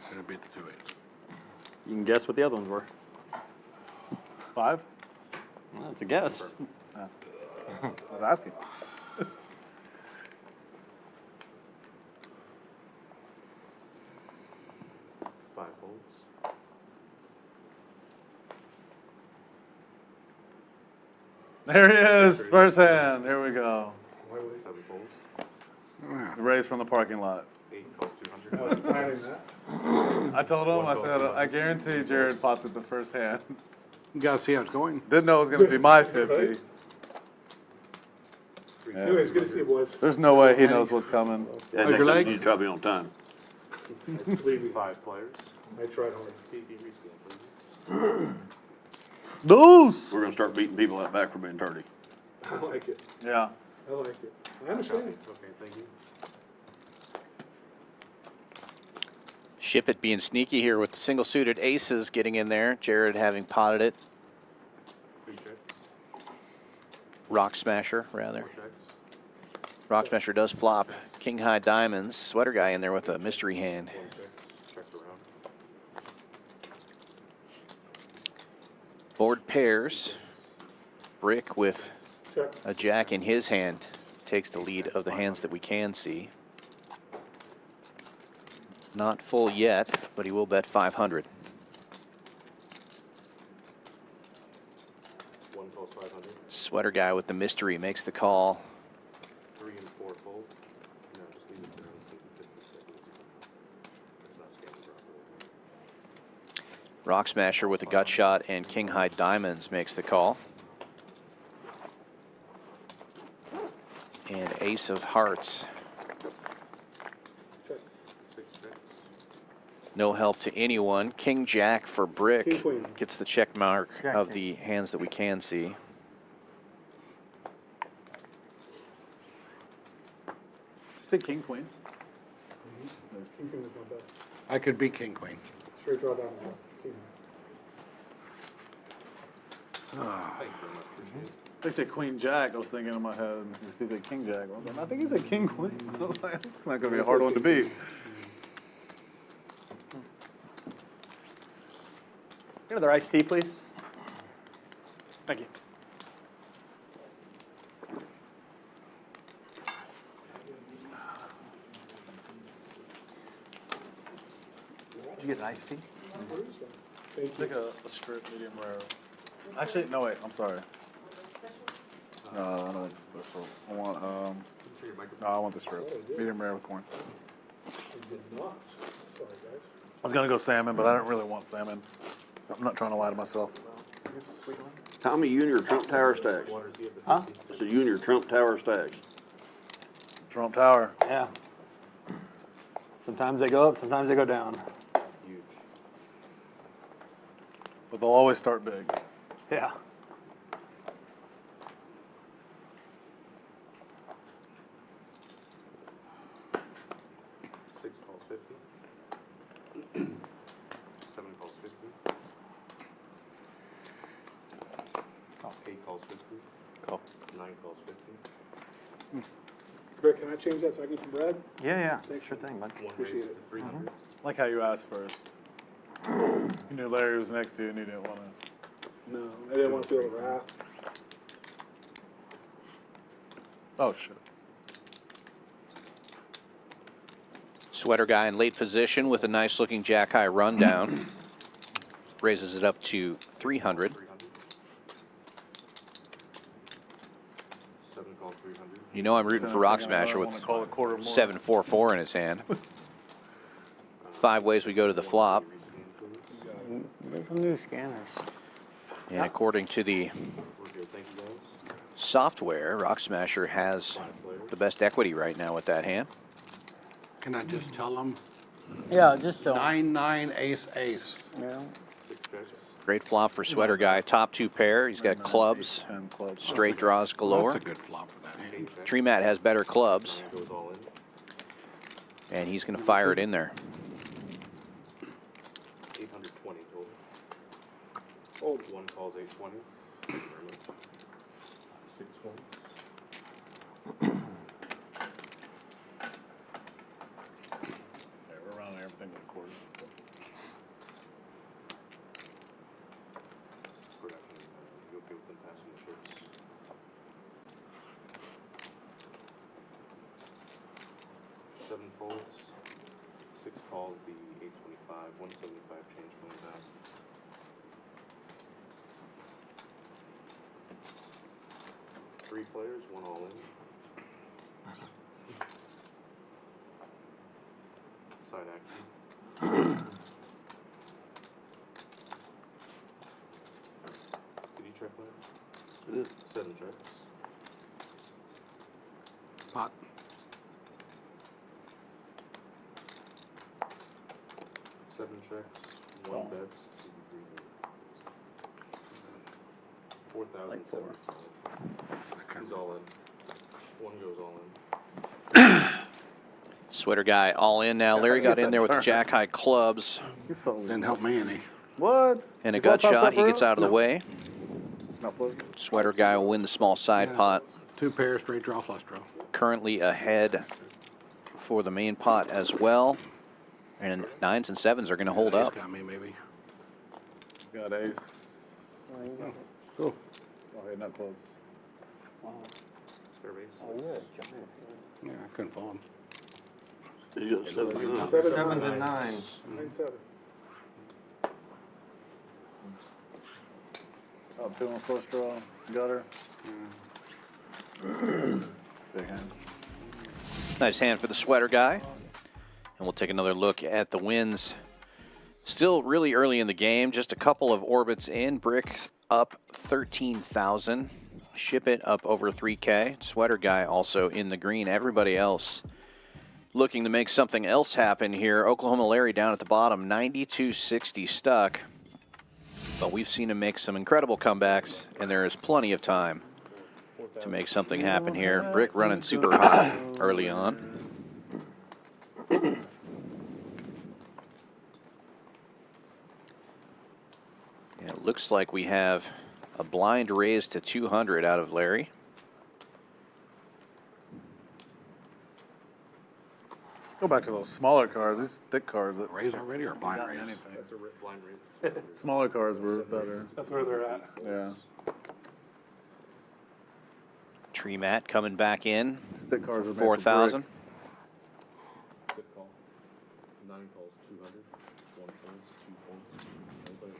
Gonna beat the 2 8s. You can guess what the other ones were. 5? Well, that's a guess. I was asking. 5 folds. There he is, first hand. Here we go. 7 folds. The raise from the parking lot. 8 calls 200. I told him, I said, I guarantee Jared pots it the first hand. You gotta see how it's going. Didn't know it was going to be my 50. Anyways, good to see you, boys. There's no way he knows what's coming. Yeah, your next time leg? you need to try to be on time. Believe me, 5 players. I tried hard. TV rescan, please. Deuce! We're gonna start beating people out back for being tardy. I like it. Yeah. I like it. I understand. Okay, thank you. Shipp It being sneaky here with the single suited aces getting in there. Jared having potted it. 2 checks, Rock Smasher, rather. 4 checks, Rock Smasher does flop. King High Diamonds. Sweater guy in there with a mystery hand. 1 check, checks around. Board pairs. Brick with Check. a jack in his hand takes the lead of the hands that we can see. Not full yet, but he will bet 500. 1 calls 500, Sweater guy with the mystery makes the call. 3 and 4 fold. No, just leave it there and see if it fits the seconds. It's not scanning properly. Rock Smasher with a gut shot and King High Diamonds makes the call. And Ace of Hearts. 6 checks, No help to anyone. King Jack for Brick King Queen. gets the check mark Jack, of King. the hands that we can see. Say king, queen. King Queen is my best. I could be king queen. Straight draw down. King. thank you very much, appreciate it. They said queen jack. I was thinking in my head. He said king jack. I think he said king queen. I was like, it's not gonna be a hard one to beat. Another iced tea, please. Thank you. Did you get an iced tea? Thank you. Take a strip medium rare. Actually, no wait. I'm sorry. No, I don't want the special. I want no, I want the strip medium rare with corn. I did not. Sorry, guys. I was gonna go salmon, but I don't really want salmon. I'm not trying to lie to myself. Tommy, you and your Trump Tower stacks. Huh? So you and your Trump Tower stacks. Trump Tower. Yeah. Sometimes they go up, sometimes they go down. Huge. But they'll always start big. Yeah. Six calls 50. 7 calls 50. Oh. 8 calls 50. Call. 9 calls 50. Rick, can I change that so I can get some bread? Yeah, sure thing, bud. 1 Appreciate raise it. to 300. Like how you asked first. You knew Larry was next to you and you didn't want to. No, I didn't want to feel the wrath. Oh shit. Sweater guy in late position with a nice looking jack high rundown. Raises it up to 300. 300. 7 calls 300. You know I'm rooting for Rock Smasher with I call a quarter more. 7-4-4 in his hand. 5 ways we go to the flop. There's some new scanners. And according to the We're good, thank you guys. software, Rock Smasher has the best equity right now with that hand. Can I just tell them? Yeah, just so. 9-9 ace ace. Yeah. 6 checks. Great flop for Sweater guy. Top 2 pair. He's got clubs, 10 clubs. straight draws galore. That's a good flop for that hand. 8 checks. Tree Mat has better clubs, Goes all in. and he's going to fire it in there. 820 total. Oh, 1 calls 820. Thank you very much. 6 folds. Yeah, we're around everything with a quarter. Production. You okay with them passing the chips? Seven folds. 6 calls, the 825. 175 change going back. Three players, 1 all in. Side action. Did you check that? 7 checks. Pot. 7 checks. 1 bets. 4,000. He's all in. One goes all in. Sweater guy all in now. Larry got in there with the jack high clubs Didn't help me any. What? and a You felt gut tough shot. He for gets it? out of the way. Not flush. Sweater guy will win the small side pot. 2 pairs, straight draw, flush draw. Currently ahead for the main pot as well. And 9s and 7s are going to hold Ace up. got me, maybe. Got ace. Cool. Oh, hey, not close. Third base. Oh, you're a giant. Yeah, I couldn't fall him. He's got 7. Sevens and nines. 9-7. Top 2 on flush draw. Gutter. Big hand. Nice hand for the sweater guy. And we'll take another look at the wins. Still really early in the game, just a couple of orbits in. Brick up 13,000. Ship It up over 3K. Sweater guy also in the green. Everybody else looking to make something else happen here. Oklahoma Larry down at the bottom, 92.60 stuck. But we've seen him make some incredible comebacks, and there is plenty of time to make something happen here. Brick running super hot early on. Yeah, it looks like we have a blind raise to 200 out of Larry. Go back to those smaller cards. These thick cards. That Raise already or blind raise? That's a blind raise. smaller cards were better. That's where they're at. Yeah. Tree mat coming back in These thick cards for were made for 4,000. Good call. 9 calls, 200. 1 folds, 2 folds. Nobody.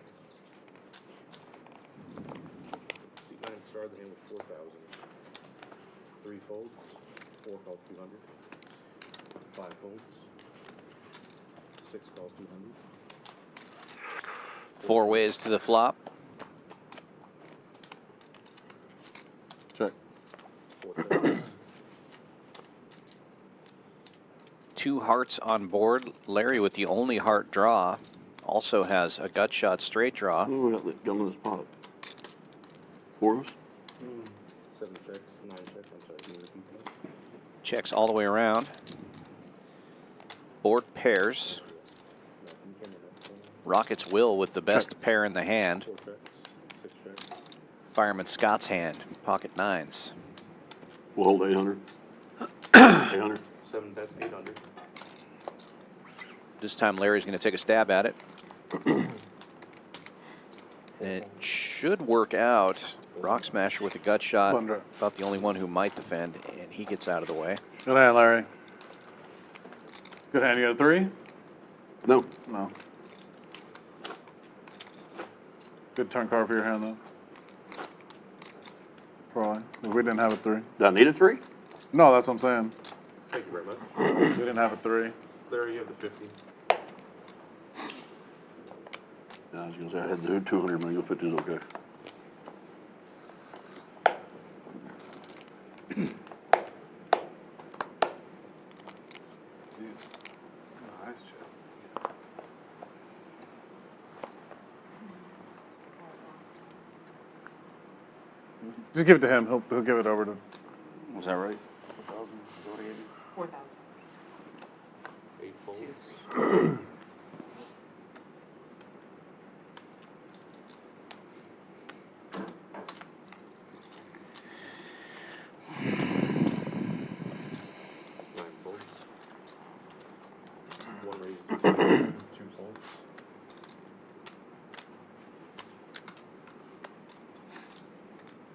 See, 9 started the hand with 4,000. 3 folds. 4 calls, 200. 5 folds. 6 calls, 200. 4 ways to the flop. Check. 4 folds. 2 hearts on board. Larry with the only heart draw also has a gut shot straight draw. Oh, we got that gun in his pot. 4s? 7 checks, 9 checks. I'm sorry, can you repeat that? Checks all the way around. Board pairs. Nothing came in that. Rockets Will with the best pair in the hand. 4 checks, 6 checks. Fireman Scott's hand, pocket 9s. We'll hold 800. 800. 7 bets, 800. This time Larry's going to take a stab at it. It should work out. Rock Smasher with a gut shot. Blunder. About the only one who might defend, and he gets out of the way. Good hand, Larry. Good hand. You got a 3? No. No. Good turn card for your hand, though. Probably. If we didn't have a 3. Do I need a 3? No, that's what I'm saying. Thank you very much. We didn't have a 3. Larry, you have the 50. I was going to say I had to do 200, but I go 50 is okay. Nice check. Just give it to him. He'll give it over to. Was that right? 4,000. 8 folds. Nine folds. 1 raise, 2 folds.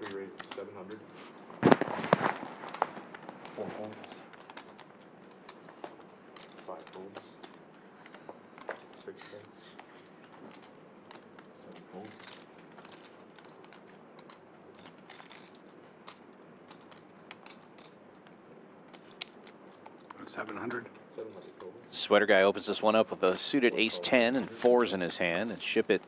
3 raises, 700. 4 folds. 5 folds. 6 folds. 7 folds. That's 700. 700 total. Sweater guy opens this one up with a suited ace-10 and 4s in his hand, and Ship It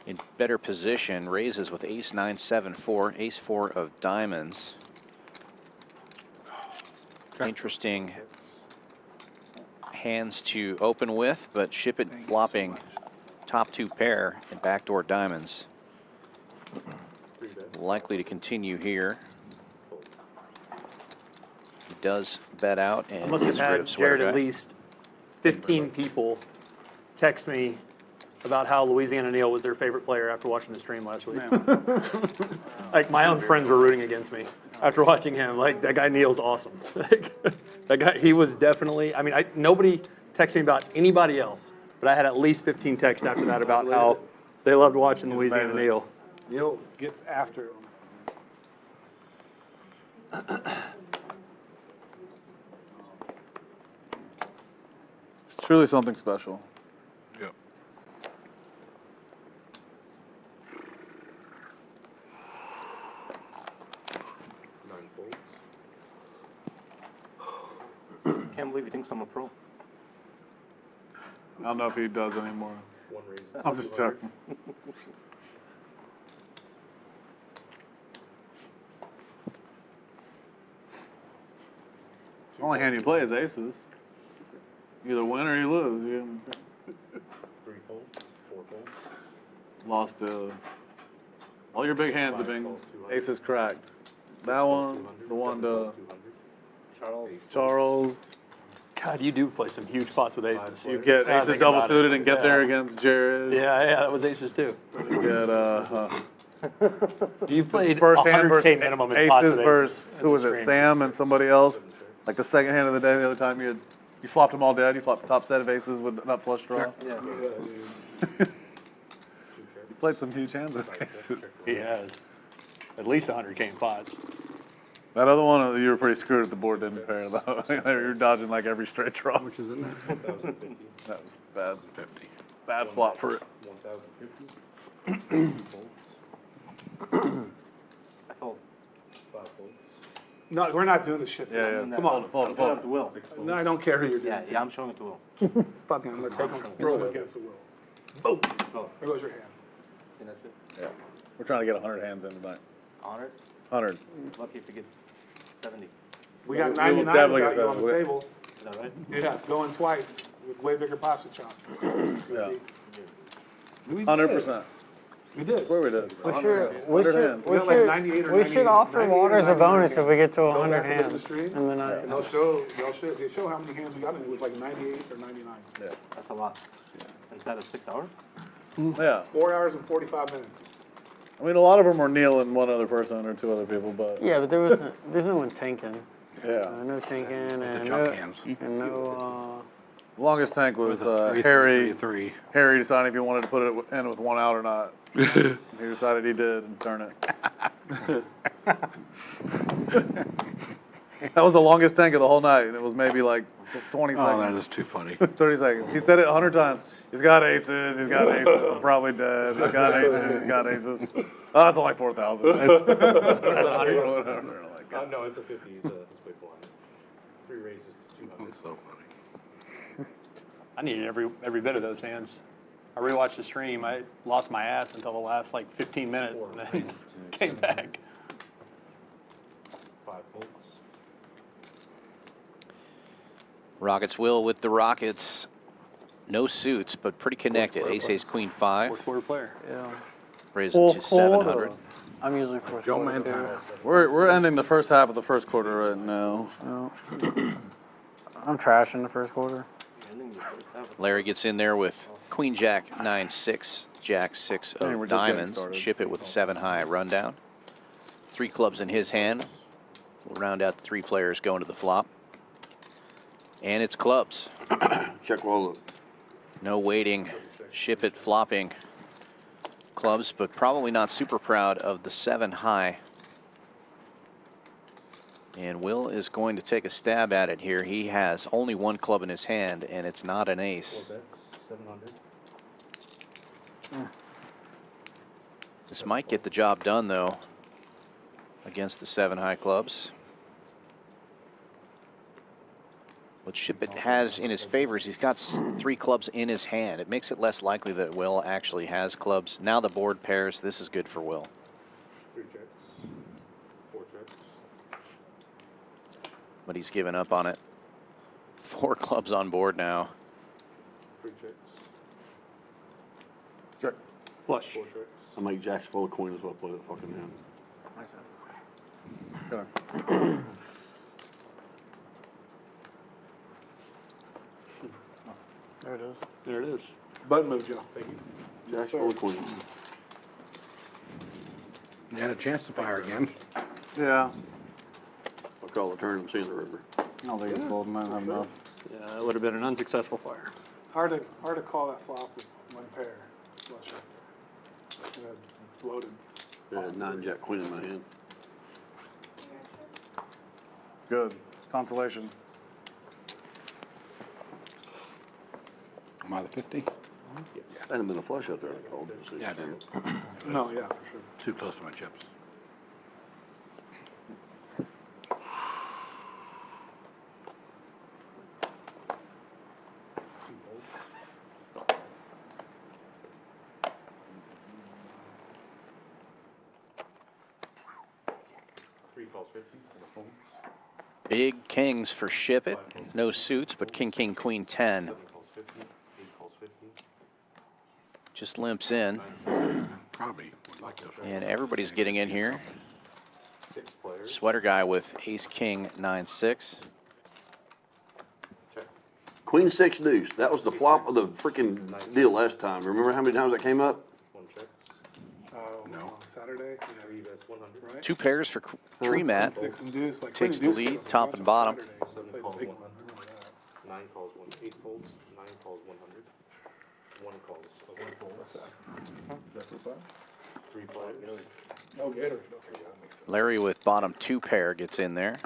in better position. Raises with ace-9, 7, 4, ace-4 of diamonds. Interesting hands to open with, but Ship It flopping top 2 pair and backdoor diamonds. 3 bets. Likely to continue here. does bet out, I and must have his had rib swear Jared at guy. least 15 people text me about how Louisiana Neal was their favorite player after watching the stream last week. Like, my own friends were rooting against me after watching him. Like, that guy Neal's awesome. That guy, he was definitely, I mean, nobody texted me about anybody else, but I had at least 15 texts after that about how they loved watching Louisiana Neal. Neil gets after him. It's truly something special. Yep. Nine folds. Can't believe he thinks I'm a pro. I don't know if he does anymore. One raise. I'm just joking. The only hand you play is aces. You either win or you lose. You 3 folds. 4 folds. lost all your big hands have been aces cracked. That one, the one to 200. Charles. God, you do play some huge spots with aces. You get Now I aces think double about it. suited and get there Yeah. against Jared. Yeah, that was aces too. You get You played first hand 100K versus minimum in spots aces with versus who was it? Stream. Sam and somebody else. Like the second hand of the day, the other time you flopped them all dead. You flopped the top set of aces with nut flush draw. Yeah. You played some huge hands with aces. He has at least 100K in spots. That other one, you were pretty screwed if the board didn't pair though. You're dodging like every straight draw. Which is in there? 1,050. That was bad. 50. Bad flop for it. 1,050. 2 folds. I fold. 5 folds. No, we're not doing this shit. Yeah, tonight. yeah. Come on. Fold, I'm fold, showing it to Will. No, I don't care who you're doing. Yeah, I'm showing it to Will. Fucking, I'm gonna take him, throw him against the will. Boom. Oh. There goes your hand. And that's it. Yeah. We're trying to get 100 hands in tonight. 100. 100. Lucky if you get 70. We got We will 99 definitely without get you on the 70. table. Is that right? Yeah, going twice with way bigger pasta chop. Yeah. We 100%. We did. Where we did. We 100 hands. We got like 98 or 98 offer 98 or Waters a 99 bonus if we get to Go 100 back and look at hands the stream, in the night. And they show how many hands we got, and it was like 98 or 99. That's a lot. Is that a 6 hour? Yeah. 4 hours and 45 minutes. I mean, a lot of them were Neil and one other person or 2 other people, but Yeah, but there's no one tanking. yeah. No tanking and junk no, hands. and no, The longest tank was Three, Harry. 3. Harry deciding if he wanted to put it in with 1 out or not. He decided he did and turn it. That was the longest tank of the whole night, and it was maybe like 20 Oh, that seconds. is too funny. 30 seconds. He said it 100 times. He's got aces, he's got aces, I'm probably dead. He's got aces, he's got aces. Oh, that's only 4,000. Whatever. Like, No, it's a 50. It's a big blind. 3 raises to 200. That's so funny. I needed every bit of those hands. I rewatched the stream. I lost my ass until the last like 15 minutes, and then came back. 5 folds. Rockets will with the Rockets. No suits, but pretty connected. Ace, ace, queen, 5. Fourth quarter player. yeah. Raising to 700. I'm usually fourth Joe quarter, Montana. We're ending the first half of the first quarter right now. No. I'm trashing the first quarter. Ending the first half. Larry gets in there with queen, jack, 9, 6, jack, 6 Hey, of we're just getting diamonds. started. Ship it with a 7 high rundown. 3 clubs in his hand. We'll round out the 3 players going to the flop. And it's clubs. Check wallet. No waiting. Ship it flopping. Clubs, but probably not super proud of the 7 high. And Will is going to take a stab at it here. He has only 1 club in his hand, and it's not an ace. 4 bets. 700. This might get the job done, though, against the 7 high clubs. What Shipp It has in his favor is he's got 3 clubs in his hand. It makes it less likely that Will actually has clubs. Now the board pairs. This is good for Will. 3 checks. 4 checks. But he's given up on it. 4 clubs on board now. 3 checks. Check. Flush. 4 checks. I make jacks full of coin as well. Play that fucking hand. There it is. There it is. Button move, Joe. Jack full of queens. You had a chance to fire again. Yeah. I'll call the turn and see in the river. I don't think it's folding. I don't have enough. Yeah, it would have been an unsuccessful fire. Hard to call that flop with one pair. Flush out there. Loaded. Yeah, 9 Jack queen in my hand. Good. Consolation. Am I the 50? Hadn't been a flush out there, I called. So Yeah, I did. No, yeah, for sure. Too close to my chips. Three calls 50. Folds. Big kings for Shipp It. No suits, but king, king, queen, 10. 7 calls 50. 8 calls 50. Just limps in, Probably would like to fold. and everybody's getting in here. 6 players. Sweater guy with ace, king, 9-6. Check. Queen 6 deuce. That was the flop of the freaking deal last time. Remember how many times that came up? 1 checks. Oh, No. on Saturday, 3 bets 100. right? Two pairs for Tree Mat. 6 and deuce, like Takes queen the deuce lead, goes a top bunch and on bottom. Saturday, so 7 play the calls big 100. one. Remember that. 9 calls 8 folds. 9 calls 100. 1 calls 1 folds. 3 players. No Gatorade. Okay, yeah, that makes sense. Larry with bottom 2 pair gets in there.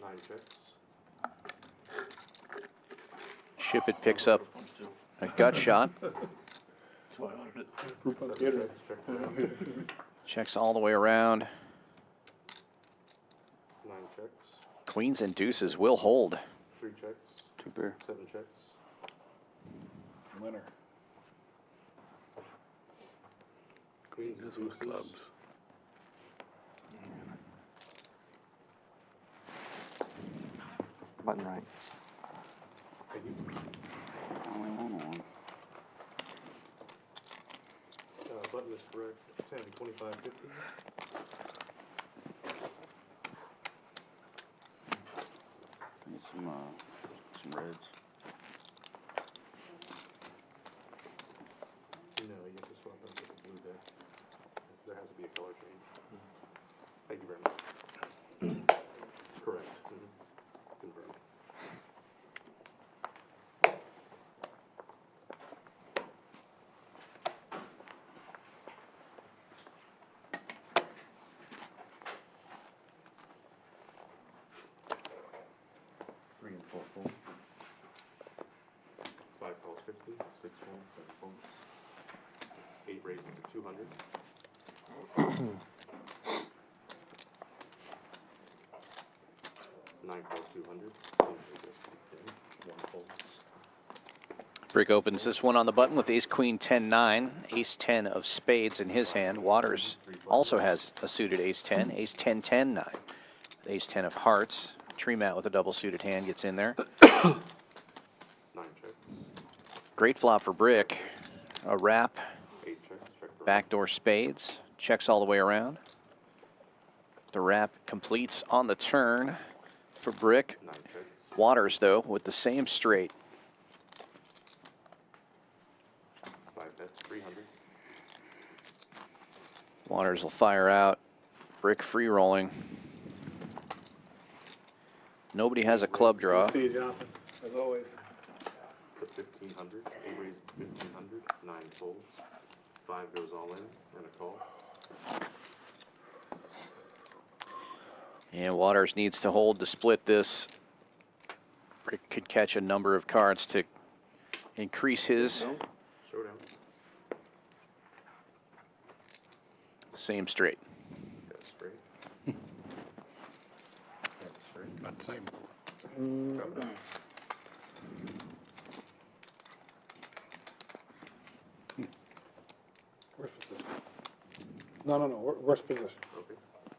9 checks. Shipp It picks up a gut shot. Group on Gatorade. Check player. Checks all the way around. 9 checks. Queens and deuces will hold. 3 checks. 2 pair. 7 checks. Winner. Queens and This with deuces. clubs. Button right. Only one. Button is correct. 10, 25, 50. Need some reds. No, you have to swap out with the blue there. There has to be a color change. Thank you very much. Correct. Confirmed. Three and 4 folds. 5 calls 50. 6 folds. 7 folds. 8 raises to 200. 9 calls 200. 10 raises to 10. 1 folds. Brick opens this one on the button with ace, queen, 10-9. Ace 10 of spades in his hand. Waters also has a suited ace 10. Ace 10, 10, 9. Ace 10 of hearts. Tree Mat with a double suited hand gets in there. 9 checks. Great flop for Brick. A wrap. 8 checks. Check the Backdoor spades. Checks all the way around. The wrap completes on the turn for Brick. 9 checks. Waters, though, with the same straight. 5 bets 300. Waters will fire out. Brick free rolling. Nobody has a club draw. See you, Jonathan, as always. To 1500. 8 raises to 1500. 9 folds. 5 goes all in and a call. And Waters needs to hold to split this. Brick could catch a number of cards to increase his Showdown. same straight. Got straight. Got straight. About the same. Worst position. No, worst position. Okay.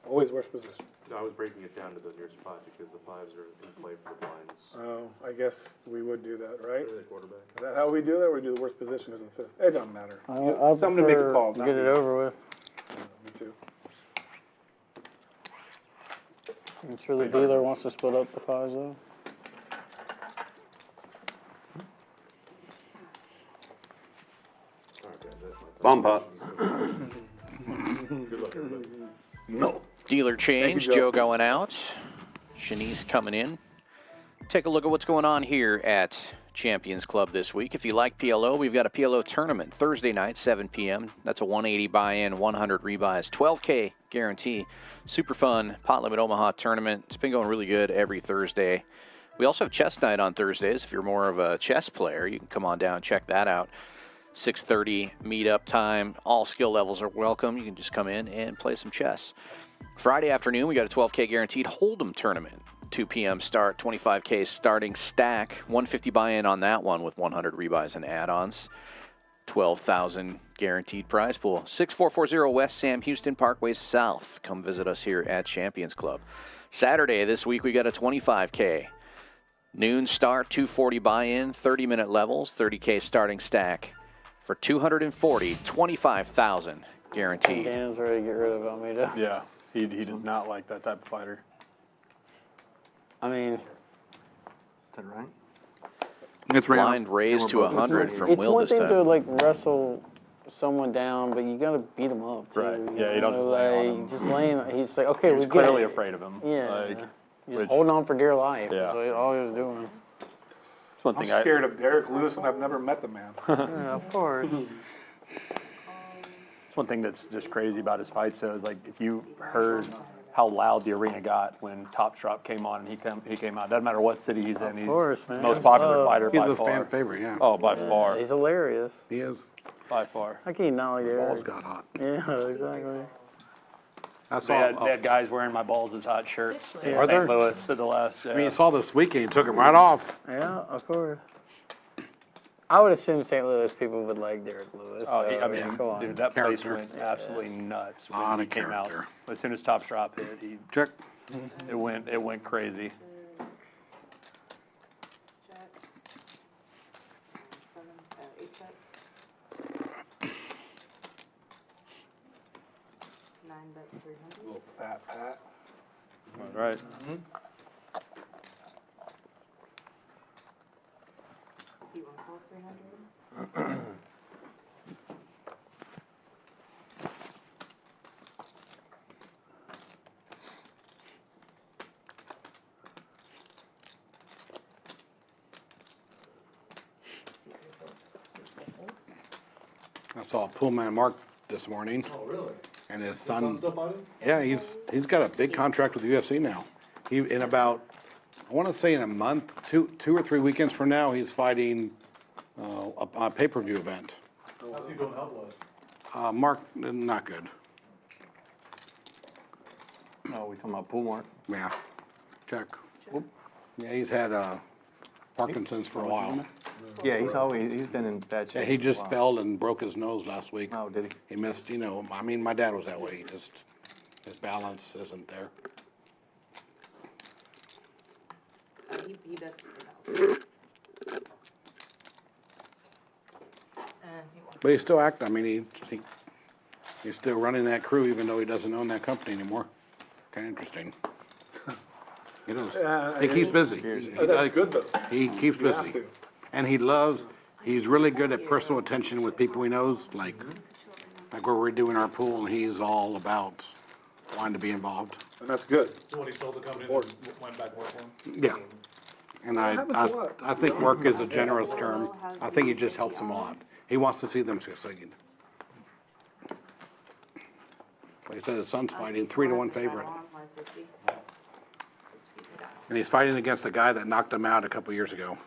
Always worst position. No, I was breaking it down to the nearest 5 because the 5s are in play for the blinds. Oh, I guess we would do that, right? They're the quarterback. Is that how we do that, or we do the worst position as the fifth? It doesn't matter. I Something to make a prefer call. to not get me. it over with. Me too. I'm sure the dealer wants to split up the fives though. Bomb pot. No. Dealer change, Joe. Joe going out. Shanice coming in. Take a look at what's going on here at Champions Club this week. If you like PLO, we've got a PLO tournament Thursday night, 7 p.m. That's a 180 buy-in, 100 rebuys, 12K guarantee. Super fun Pot Limit Omaha tournament. It's been going really good every Thursday. We also have chess night on Thursdays. If you're more of a chess player, you can come on down and check that out. 6:30 meetup time. All skill levels are welcome. You can just come in and play some chess. Friday afternoon, we got a 12K guaranteed Hold'em tournament. 2 p.m. start, 25K starting stack. 150 buy-in on that one with 100 rebuys and add-ons. 12,000 guaranteed prize pool. 6440 West Sam Houston Parkway South. Come visit us here at Champions Club. Saturday this week, we got a 25K. Noon start, 240 buy-in, 30-minute levels, 30K starting stack. For 240, 25,000 guaranteed. Dan's ready to get rid of Almeida. Yeah, he does not like that type of fighter. I mean, Is that right? It's Line raised to 100 from it's Will one this thing to time. like wrestle someone down, but you gotta beat him up too. Right. you Yeah, you know, don't just lay on like, him. just laying. He's like, okay, we He's get clearly it. afraid of him. Yeah, Like, just which- holding on for dear life. Yeah. That's all he was doing. It's one I'm thing scared of Derek Lewis, and I've never met the man. Yeah, of course. It's one thing that's just crazy about his fights, though, is like if you heard how loud the arena got when Top Drop came on and he came out. Doesn't matter what city he's in. He's course, man. the most popular fighter He's by a far. fan favorite, yeah. Oh, by far. He's hilarious. He is. By far. How can you not like Balls Derek? got hot. Yeah, exactly. I They saw. had guys wearing my balls as hot shirts in Are St. there? Louis to the last. I mean, you saw this weekend. He took him right off. Yeah, of course. I would assume St. Louis people would like Derek Lewis. Oh, so, I mean, come on. dude, that place Character. went absolutely nuts when Lot he of came out. character. As soon as Top Drop hit, Check. it went crazy. Little fat Pat. All right. I saw Pullman Mark this morning, Oh, really? and his Son son. still fighting? Yeah, he's got a big contract with the UFC now. He in about, I want to say in a month, two or 3 weekends from now, he's fighting a pay-per-view event. How's he doing health-wise? Mark, not good. Oh, we talking about pool mark? Yeah, check. Yeah, he's had Parkinson's for a while. Yeah, he's been in bad shape. Yeah, he for a just while. fell and broke his nose last week. Oh, did he? He missed, I mean, my dad was that way. His balance isn't there. He does. But he's still active. I mean, he's still running that crew even though he doesn't own that company anymore. Kind of interesting. He does. He keeps busy. That's good, though. He keeps You have busy. to. And he's really good at personal attention with people he knows, like where we're doing our pool, and he's all about wanting to be involved. And that's good. So when he sold the company, then went back work for him? Yeah. And happens a lot. I think work is a generous term. I think it just helps him a lot. He wants to see them succeed. Like I said, his son's fighting 3-1 favorite. And he's fighting against the guy that knocked him out a couple years ago.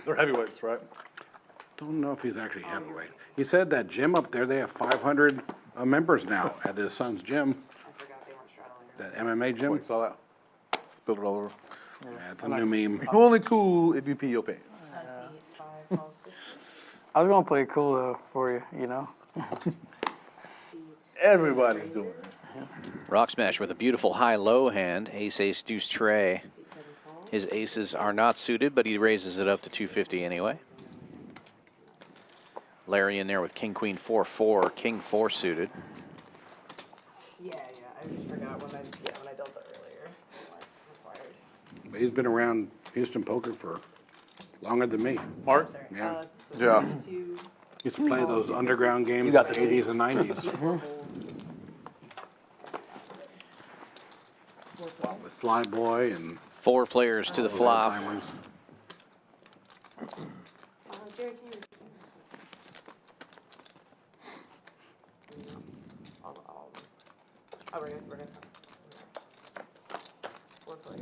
They're heavyweights, right? Don't know if he's actually heavyweight. He said that gym up there, they have 500 members now at his son's gym. That MMA gym. Saw that. Spilled it all over. Yeah, it's a new meme. You're only cool if you pee your pants. I was gonna play it cool though for you, you know. Everybody's doing it. Rock Smash with a beautiful high-low hand. Ace, ace, deuce, tray. His aces are not suited, but he raises it up to 250 anyway. Larry in there with king, queen, 4-4, king 4 suited. Yeah, I just forgot when I dealt that earlier. But he's been around Houston poker for Longer than me. Mark? Yeah. Yeah. Used to play those underground games in got the the 80s and 90s. With Flyboy and 4 players to the flop. timers. Oh, we're good. 4 players.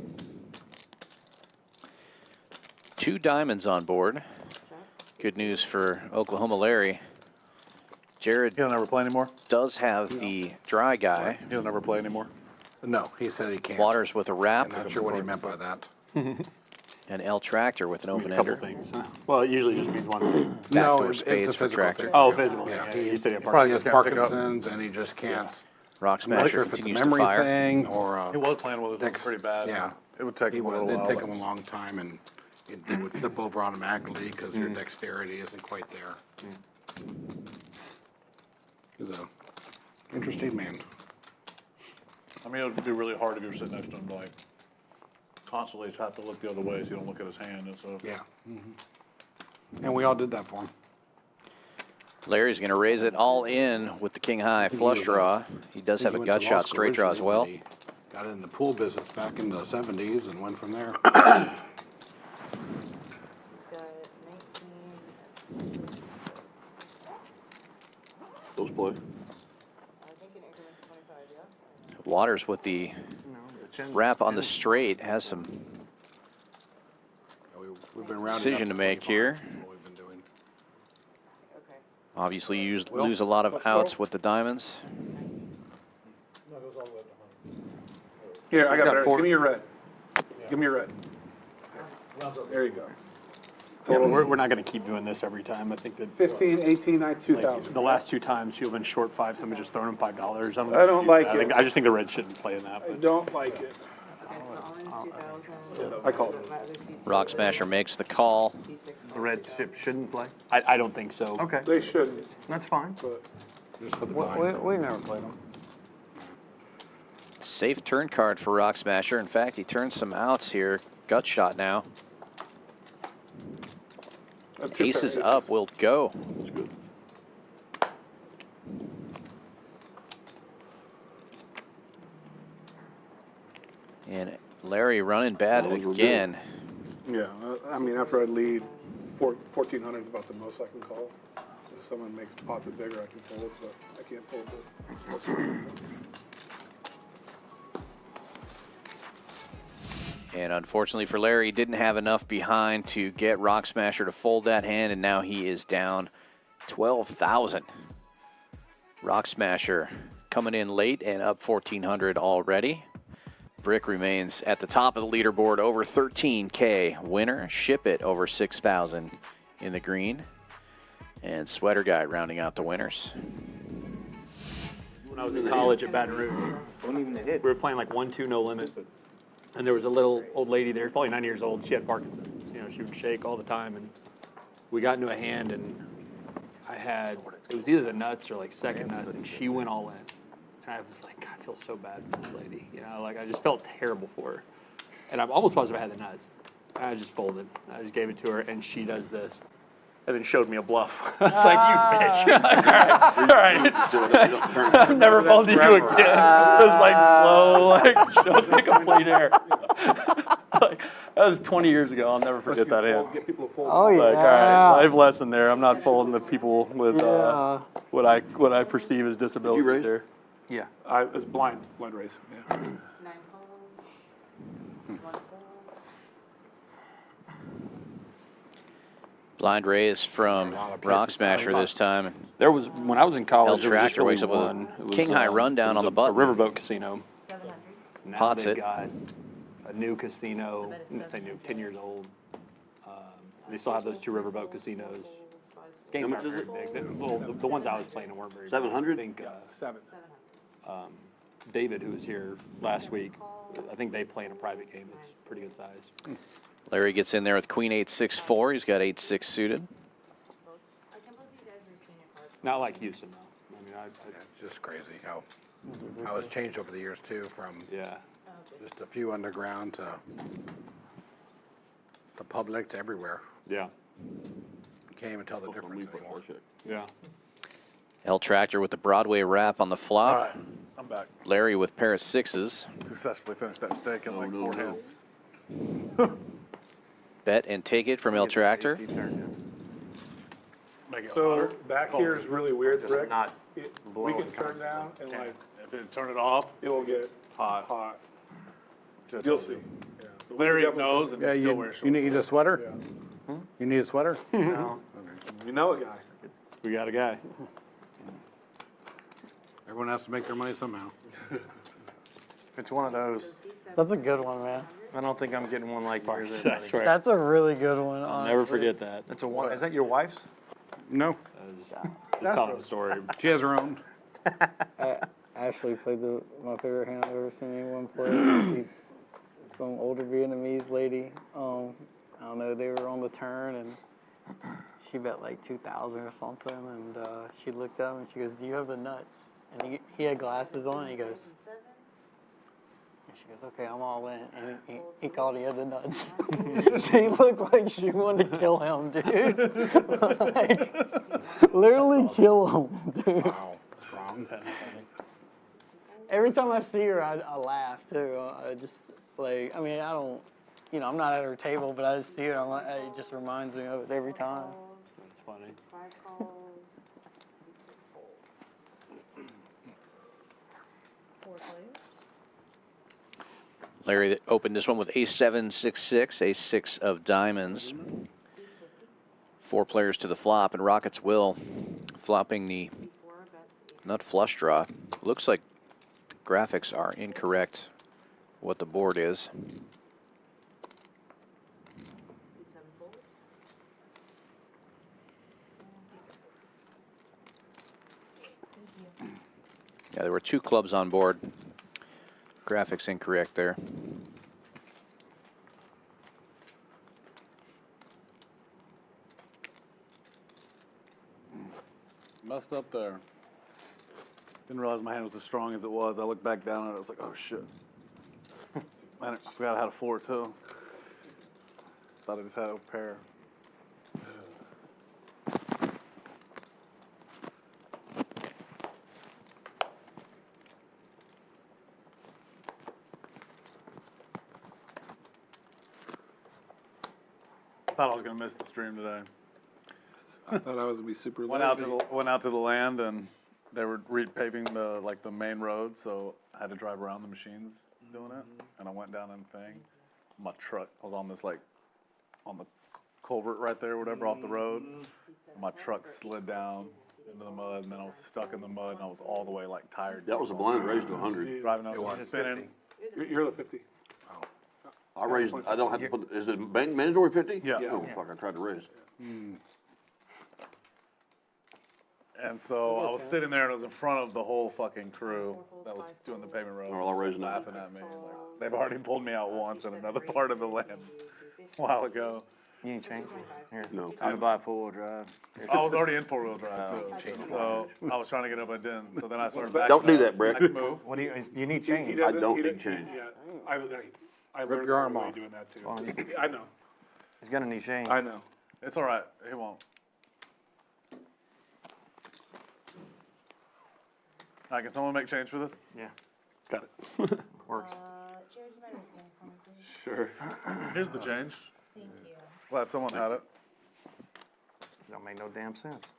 2 diamonds on board. Good news for Oklahoma Larry. Jared He'll never play anymore? does have the dry guy. He'll never play anymore? No, he said he can't. Waters with a wrap. I'm not sure what he meant by that. And L Tractor with an open A couple ender. things. Well, it usually just means one thing. Backdoor it's a spades for physical Tractor. thing. Oh, physical. Yeah, Yeah, he said he had Probably has Can't pick up. Parkinson's and he just can't. Rock I'm not Smasher sure if it's a continues to memory fire. thing or He was playing with it pretty bad. Yeah. It would take He him a was, little it'd while. take him a long time and it would flip over automatically because your dexterity isn't quite there. He's a interesting man. I mean, it would be really hard if you were sitting next to him, like, constantly have to look the other way so you don't look at his hand and stuff. Yeah. And we all did that for him. Larry's going to raise it all in with the king high flush draw. He does have a gut shot straight draw as well. He got in the pool business back in the 70s and went from there. He's got 19. Those play. I think in increments of 25, yeah? Waters with the wrap on the straight has some We've been rounding decision up to make 25. here. That's what we've been doing. Okay. Obviously, you lose a lot of outs with the diamonds. No, it goes all the way to 100. Here, I got got it. four. Give me your red. Give me your red. There you go. Yeah, we're not going to keep doing this every time. I think that 15, 18, 9, 2,000. like, the last 2 times you've been short 5, somebody just throwing them $5. I don't like it. I just think the Reds shouldn't play in that. I But don't like it. Okay, so the orange 2,000. I called it. Rock Smasher makes the call. The red ship shouldn't play? I don't think so. Okay, They shouldn't, that's fine. but Just for the blind. We never played them. Safe turn card for Rock Smasher. In fact, he turns some outs here. Gut shot now. Aces up, will go. And Larry running bad again. yeah, I mean, after I lead, 1,400 is about the most I can call. If someone makes pots it bigger, I can fold, but I can't fold it. And unfortunately for Larry, he didn't have enough behind to get Rock Smasher to fold that hand, and now he is down 12,000. Rock Smasher coming in late and up 1,400 already. Brick remains at the top of the leaderboard, over 13K winner. Ship It over 6,000 in the green. And Sweater Guy rounding out the winners. When I was in college at Baton Rouge, we were playing like 1-2 no limit. And there was a little old lady there, probably 90 years old. She had Parkinson's. You know, she would shake all the time. And we got into a hand, and it was either the nuts or like second nuts, and she went all in. And I was like, God, I feel so bad for this lady. You know, like I just felt terrible for her. And I'm almost positive I had the nuts. And I just folded. I just gave it to her, and she does this. And then showed me a bluff. I was like, you bitch. all right. I've never folded you again. It was like slow, like shows me complete air. Like, that was 20 years ago. I'll never forget that hand. Get people to fold. Oh, yeah. Like, all right, life lesson there. I'm not folding the people with what I perceive as disabilities raise? there. Yeah. It's blind race, yeah. 9 folds. 1 fold. Blind raise from Rock Smasher this time. There was, when I was in college, El there was just Tractor only wakes up with one. a It was, king high rundown it was on the button. A riverboat casino. 700. Now Pots they've it. got a new casino, I bet it's say new, 10 years old. They still have those 2 riverboat casinos. Games How much aren't is very big. Well, the ones I was playing weren't very big. 700? I think 7. David, who was here last week, I think they play in a private game that's pretty good size. Larry gets in there with Queen 8-6-4. He's got 8-6 suited. I can't believe you guys are seeing it hard. Not like Houston, though. I mean, It's just crazy how it's changed over the years too, from yeah. just a few underground to to Publix, everywhere. Yeah. Can't even tell the difference anymore. Yeah. L Tractor with the Broadway wrap on the flop. All right, I'm back. Larry with pair of sixes. Successfully finished that steak in like 4 hands. Bet and take it from L Tractor. Make it So hotter. back here is really weird, Just Rick. not We can turn down and like, If it turn it off, it will get hot. You'll see. Yeah. But we Larry definitely- knows and Yeah, he still you wears shorts. need a sweater? Yeah. You need a sweater? No, You know a guy. We got a guy. Everyone has to make their money somehow. it's one of those. That's a good one, man. I don't think I'm getting one like yours. That's right. That's a really good one. I'll never honestly. forget that. That's a one. Is that your wife's? No, Just telling the story. she has her own. I actually played my favorite hand I've ever seen anyone play. Some older Vietnamese lady. I don't know. They were on the turn and she bet like 2,000 or something. And she looked up and she goes, "Do you have the nuts?" And he had glasses on. And he goes. And she goes, "Okay, I'm all in." And he called. He had the nuts. She looked like she wanted to kill him, dude. Like, literally kill him, dude. Wow, strong. Every time I see her, I laugh too. I just like, I mean, I don't, I'm not at her table, but I just see her. I'm like, it just reminds me of it every time. That's funny. 5 calls, 6 folds. 4 plays. Larry that opened this one with ace-7, 6-6, ace-6 of diamonds. 4 players to the flop, and Rockets will flopping the nut flush draw. Looks like graphics are incorrect what the board is. 7 folds. Yeah, there were 2 clubs on board. Graphics incorrect there. Messed up there. Didn't realize my hand was as strong as it was. I looked back down at it. I was like, oh shit. I forgot I had a 4 too. Thought I just had a pair. Thought I was gonna miss the stream today. I thought I was gonna be super Went out to the land and they were repaving the main road, so I had to drive around the machines doing it. And I went down in Fang. My truck was on this on the culvert right there, whatever, off the road. My truck slid down into the mud, and then I was stuck in the mud, and I was all the way tired. That was a blind raise to 100. Driving out, spinning. You're the 50. I raised, I don't have to put, is it mandatory 50? Yeah. Oh, fuck, I tried to raise. And so I was sitting there, and it was in front of the whole fucking crew that was doing the pavement road. They're all raising up. laughing at me. They've already pulled me out once in another part of the land a while ago. You ain't changed here. No. I'm gonna buy a 4-wheel drive. I was already in 4-wheel drive too, so I was trying to get up, I didn't. So then I started backing Don't do up. that, Brick. I could move. What do you need change? I don't need change. Yeah, I Rip learned your arm the way off. doing that too. Well, I know. He's gonna need change. I know. It's all right. He won't. All right, can someone make change for this? Yeah, Got it. works. Jared, you better stand for me, please. Sure. Here's the change. Thank you. Glad someone had it. Don't make no damn sense.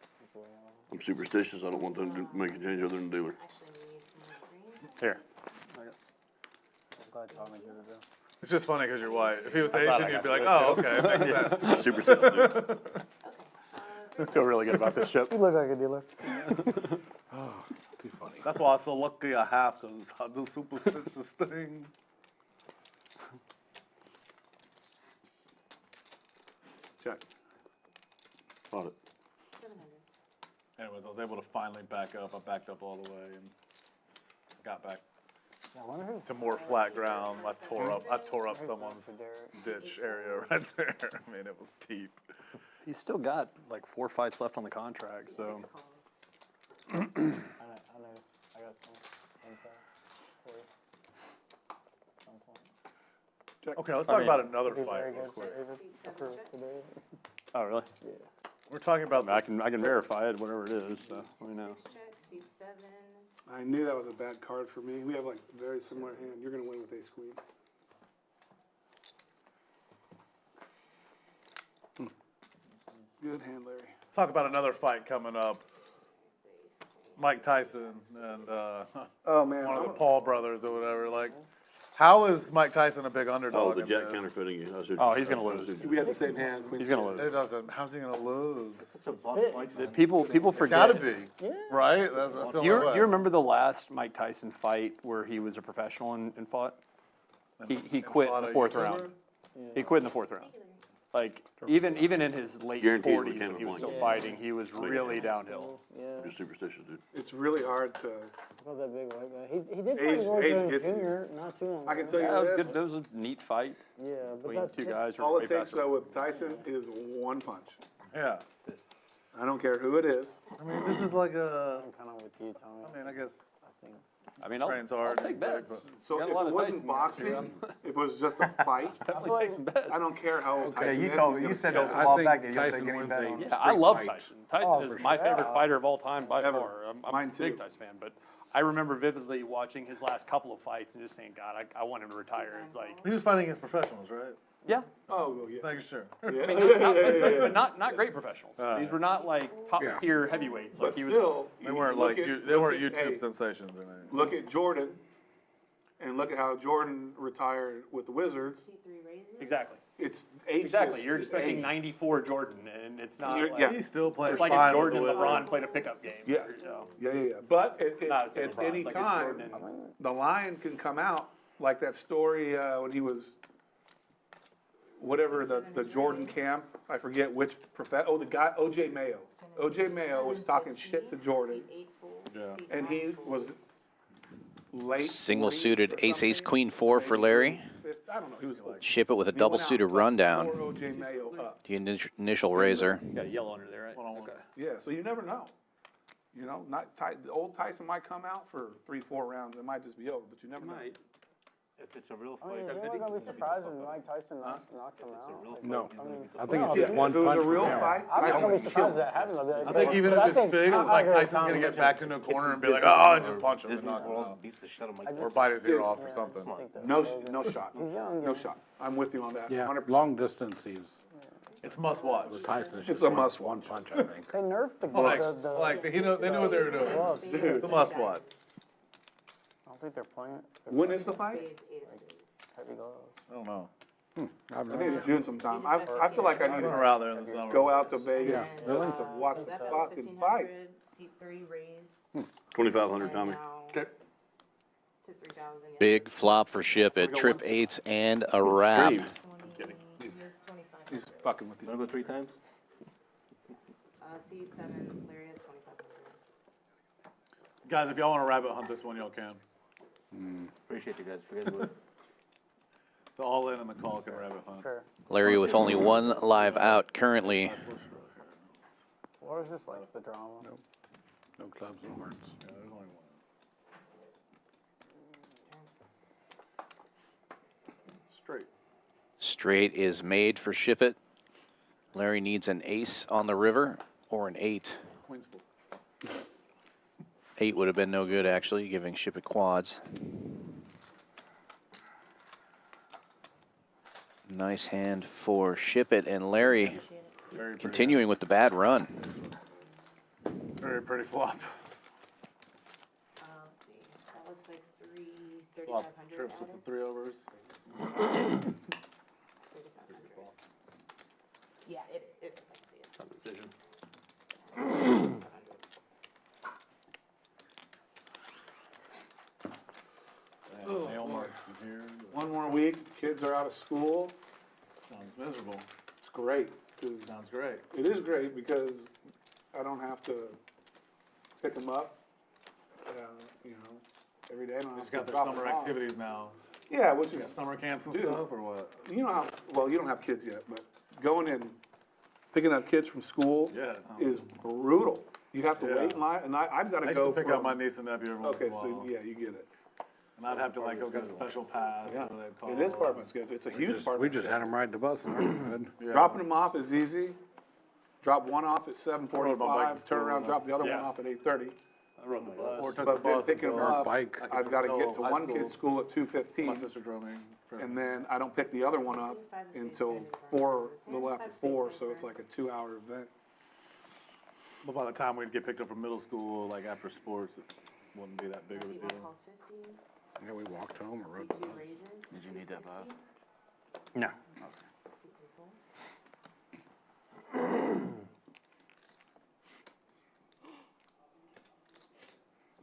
I'm superstitious. I don't want them to make a change other than dealer. Actually, need some more greens. Here. I'm glad Tommy did it though. It's just funny because you're white. If he was Asian, you'd be like, oh, okay, makes sense. Superstitious, dude. I feel really good about this ship. You look like a dealer. Too funny. That's why I'm so lucky I have, because I do superstitious thing. Check. Got it. 700. Anyways, I was able to finally back up. I backed up all the way and got back to more flat ground. I tore up someone's ditch area right there. I mean, it was deep. He's still got like 4 fights left on the contract, so. I know. I got some info for you. At some point. check. Okay, let's talk about another Be fight very real good quick. for today. Oh, really? We're talking about I can verify it, whatever it is, so let me know. Check, seat 7. I knew that was a bad card for me. We have like very similar hand. You're gonna win with ace queen. Good hand, Larry. talk about another fight coming up. Mike Tyson and Oh man, one of the Paul brothers or whatever. Like, how is Mike Tyson a big Oh, underdog? the in jack this? counterfeiting you. Oh, he's gonna lose. we had the same hand. He's gonna lose. It doesn't. How's he gonna lose? People forget. Gotta be. Right? That's the Do only you, way. do you remember the last Mike Tyson fight where he was a professional and fought? He quit in fought the a fourth YouTuber? round. He quit in the fourth round. Like, even in his late Guaranteed 40s we when can't he was still avoid fighting, he was really downhill. Yeah. You're superstitious, dude. It's really hard to. About that big white guy. He did Age- fight Roy age Jones gets you. Jr. not too long I can ago. tell you Yeah, that was this. good. That was a neat fight Yeah, but between that's two guys who All were it way takes faster. though with Tyson is one punch. Yeah. I don't care who it is. I mean, this is like a. I'm kind of with you, Tommy. I mean, I guess I think. I mean, I'll trains hard. take bets. but- So Got if a lot it of wasn't Tyson boxing, if it was just a fight, Definitely take some bets. I don't care how old Tyson is. you he's told me, gonna you said kill this a him. while I back think that you don't Tyson think any wins bet a on Yeah, I love Tyson. Tyson Oh, is for my sure. favorite fighter of all time by Ever. far. I'm Mine a big too. Tyson fan, but I remember vividly watching his last couple of fights and just saying, God, I want him to retire. It's like, He was fighting against professionals, right? yeah. Oh, well, yeah. Making sure. I mean, but not great professionals. These were not like top Yeah. tier heavyweights. Like But he was. still, They weren't look like at- they weren't look at- YouTube hey, sensations or anything. Look at Jordan, and look at how Jordan retired with the Wizards. Seat 3 raises. Exactly. It's age. Exactly. is- You're is expecting age. 94 Jordan, and it's not. You're- Like, yeah. He still played It's like fine if with Jordan the and LeBron Wizards. played a pickup game. Yeah. You know. Yeah. But Not at LeBron, any like a time, Jordan and- the line can come out like that story when he was. Whatever the Jordan camp, I forget which the guy O.J. Mayo. O.J. Mayo was talking shit to Jordan, Seat 8 full. Yeah. Seat and 9 he full. was late. Single 40s suited or ace something, 4 for maybe Larry. I don't know. He was like. Ship it with a he double went out suited and rundown. tore O.J. Mayo up. The initial razor. You got a yellow under there, right? Okay. Yeah, so you never know. You know, the old Tyson might come out for 3-4 rounds. It might just be over, but you never know. If it's a real I mean, fight. is anyone gonna be surprised if Mike Tyson knocks him out? Like, No. I mean, I think no, it's just Yeah, one if it was punch a real from him. fight, I'm not Tyson gonna be would kill surprised him. that happens. I think even if it's big, like Tyson's gonna get backed into a corner and be like, oh, and just punch him and knock him out. Beats the shit out of Mike. Or bite his ear off or something. No shot. He's young. No shot. I'm with you on that. Yeah, 100%. long distance, he's, It's must watch. Tyson. It's a must one punch, I think. They nerfed the Like they knew what they were doing. gloves. It's the must watch. I don't think they're playing. When is the fight? Spades, 8 of spades. Heavy gloves. I don't know. I think it's June sometime. I feel like I need We're to out there in the summer. go out to Vegas Yeah. to watch So the that was fucking fight. 1,500. Seat 3 raised. 2,500, Tommy. And now Okay. to 3,000. yeah. Big flop for Ship It. Trip eights and a wrap. 20, he was 25. He's fucking with you. Wanna go 3 times? Seat 7, Larry has 2,500. Guys, if y'all want to rabbit hunt this one, y'all can. Appreciate you guys. Forget it. The all in and the call can rabbit hunt. Sure. Larry with only one live out currently. Or is this like the drama? No clubs and hearts. Yeah, there's only one. Straight. Straight is made for Ship It. Larry needs an ace on the river or an 8. Queen's full. 8 would have been no good, actually, giving Ship It quads. Nice hand for Ship It, and Larry Very pretty. continuing with the bad run. Very pretty flop. Let's see. That looks like 3, Flop 3,500. trips with the 3 overs. 3,500. Yeah, it is. I see it. Tough decision. 3,500. Nail marks from here. One more week, kids are out of school. Sounds miserable. It's great. 'Cause Sounds great. it is great because I don't have to pick them up, you know, every day. I don't have Just to got their drop summer them off. activities now. Yeah, which You got is, summer camps and Dude. stuff, or what? you know how, well, you don't have kids yet, but going in, picking up kids from school Yeah. is brutal. You have to Yeah. wait in line, and I've got I to used go to pick from. up my niece and nephew every once Okay, in a while. so yeah, you get it. And I'd have to like go get a special pass. Yeah, or they'd call. it is apartment schedule. It's a huge apartment. We just had them ride the bus in our neighborhood. Yeah. Dropping them off is easy. Drop one off at 7:45, turn around, drop the other one Yeah. off at 8:30. I rode the bus. Or took the But then bus. picking them until- up, bike. I've got to get to High one school. kid's school at 2:15. My sister drove me. And then I don't pick the other one up until 4, a little after 4, so it's like a 2-hour event. But by the time we'd get picked up from middle school, like after sports, it wouldn't be that big of a deal. Yeah, we walked home or rode the bus. Did you need that vibe? No.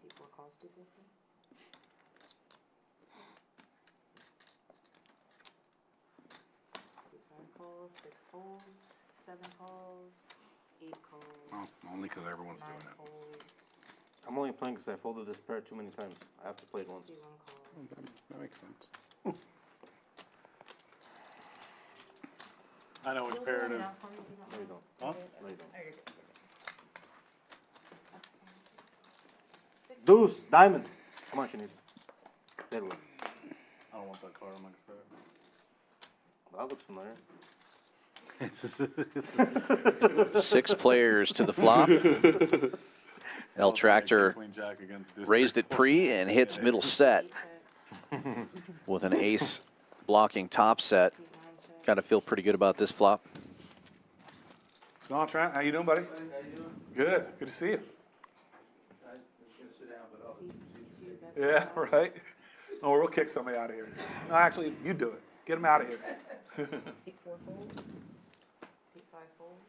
C4 calls 250. C5 calls, 6 folds, 7 calls, 8 calls, Well, only because everyone's 9 doing it. folds, I'm only playing because I folded this pair too many times. I have to play it once. 51 calls. That makes sense. I know which pair it is. No, you don't. Huh? No, you don't. Oh, you're good. Deuce, diamond. How much you need? Dead one. I don't want that card. I'm not gonna say it. That looks familiar. 6 players to the flop. El Tractor Queen Jack against District. raised it pre and hits middle set with an ace blocking top set. Got to feel pretty good about this flop. What's going on, Trent? How you doing, buddy? Good. Good to see you. Yeah, right. Oh, we'll kick somebody out of here. No, actually, you do it. Get them out of here. C4 folds, C5 folds,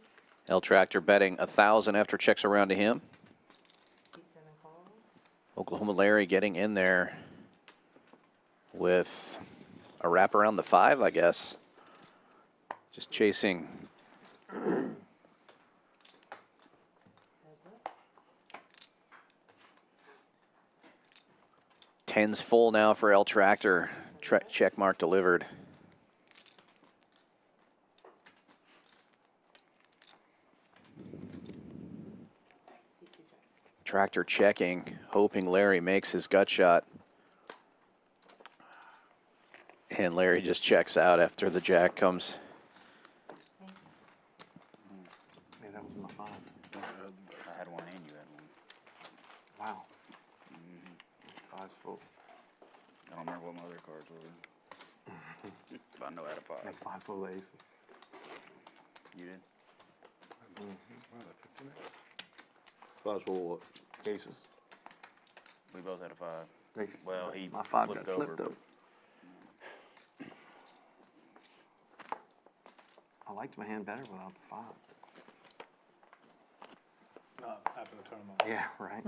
El Tractor betting 1,000 after checks around to him. C7 calls, Oklahoma Larry getting in there with a wrap around the 5, I guess. Just chasing. heads up, 10's full now for El Tractor. Check mark delivered. C2 check. Tractor checking, hoping Larry makes his gut shot. And Larry just checks out after the jack comes. Hey, that was my 5. I had one and you had one. Wow. 5's full. I don't remember what my other cards were. But I know I had a 5. Like 5 full aces. You did? 5's full what? Aces. We both had a 5. Aces. Well, he My 5 flipped got flipped over. up. I liked my hand better without the 5. Not after the tournament. Yeah, right.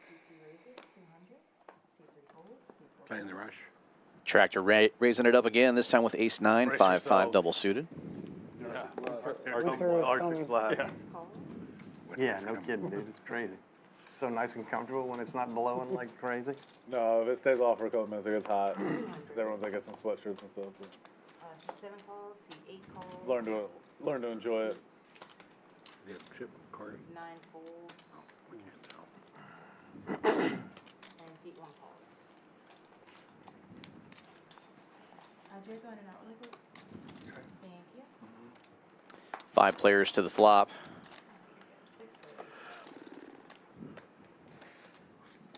C2 raises, 200, C3 folds, C4 Playing the rush. Tractor raising it up again, this time with ace 9, Brace 5-5 yourselves. double suited. Arctic blast. calls, Yeah, no kidding, dude. It's crazy. So nice and comfortable when it's not blowing like crazy. No, if it stays off for a couple minutes, it gets hot. Because everyone's like, got some sweatshirts and stuff. But C7 calls, C8 calls, learn to enjoy it. Yeah, chip card. 9 folds, We can't tell. and C1 calls. Jay, go in and out really quick. Thank you. 5 players to the flop. 6 players.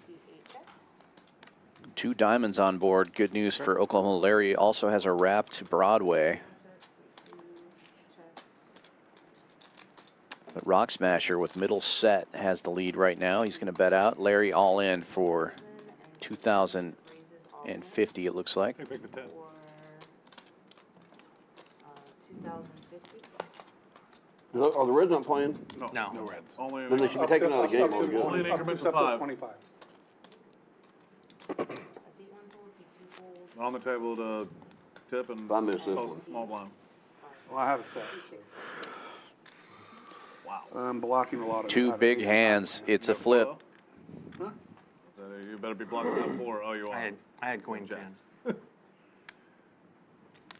C8 checks. 2 diamonds on board. Good news for Oklahoma Larry. Also has a wrap to Broadway. But Rock Smasher with middle set has the lead right now. He's going to bet out. Larry all in for 2,050, it looks like. Pick the 10. 2,050. Are the Reds not playing? No. No reds. Only, Then they should be taking out a game on good. Only in increments of Up to 5. 25. C1 fold, C2 fold. On the table to tip and If I miss this post one. a small blind. Well, I have a set. Wow. I'm blocking a lot of. 2 big hands. It's a flip. You better be blocking that 4. Oh, you are. I had queen jacks.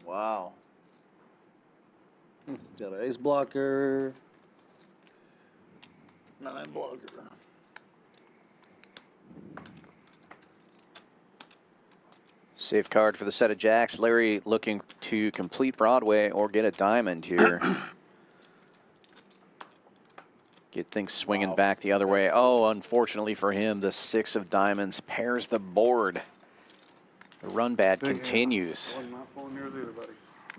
Wow. Got an ace blocker. 9 blocker. Safe card for the set of jacks. Larry looking to complete Broadway or get a diamond here. Get things swinging back the other way. Oh, unfortunately for him, the 6 of diamonds pairs the board. The run bad continues. I'm not falling near either, buddy.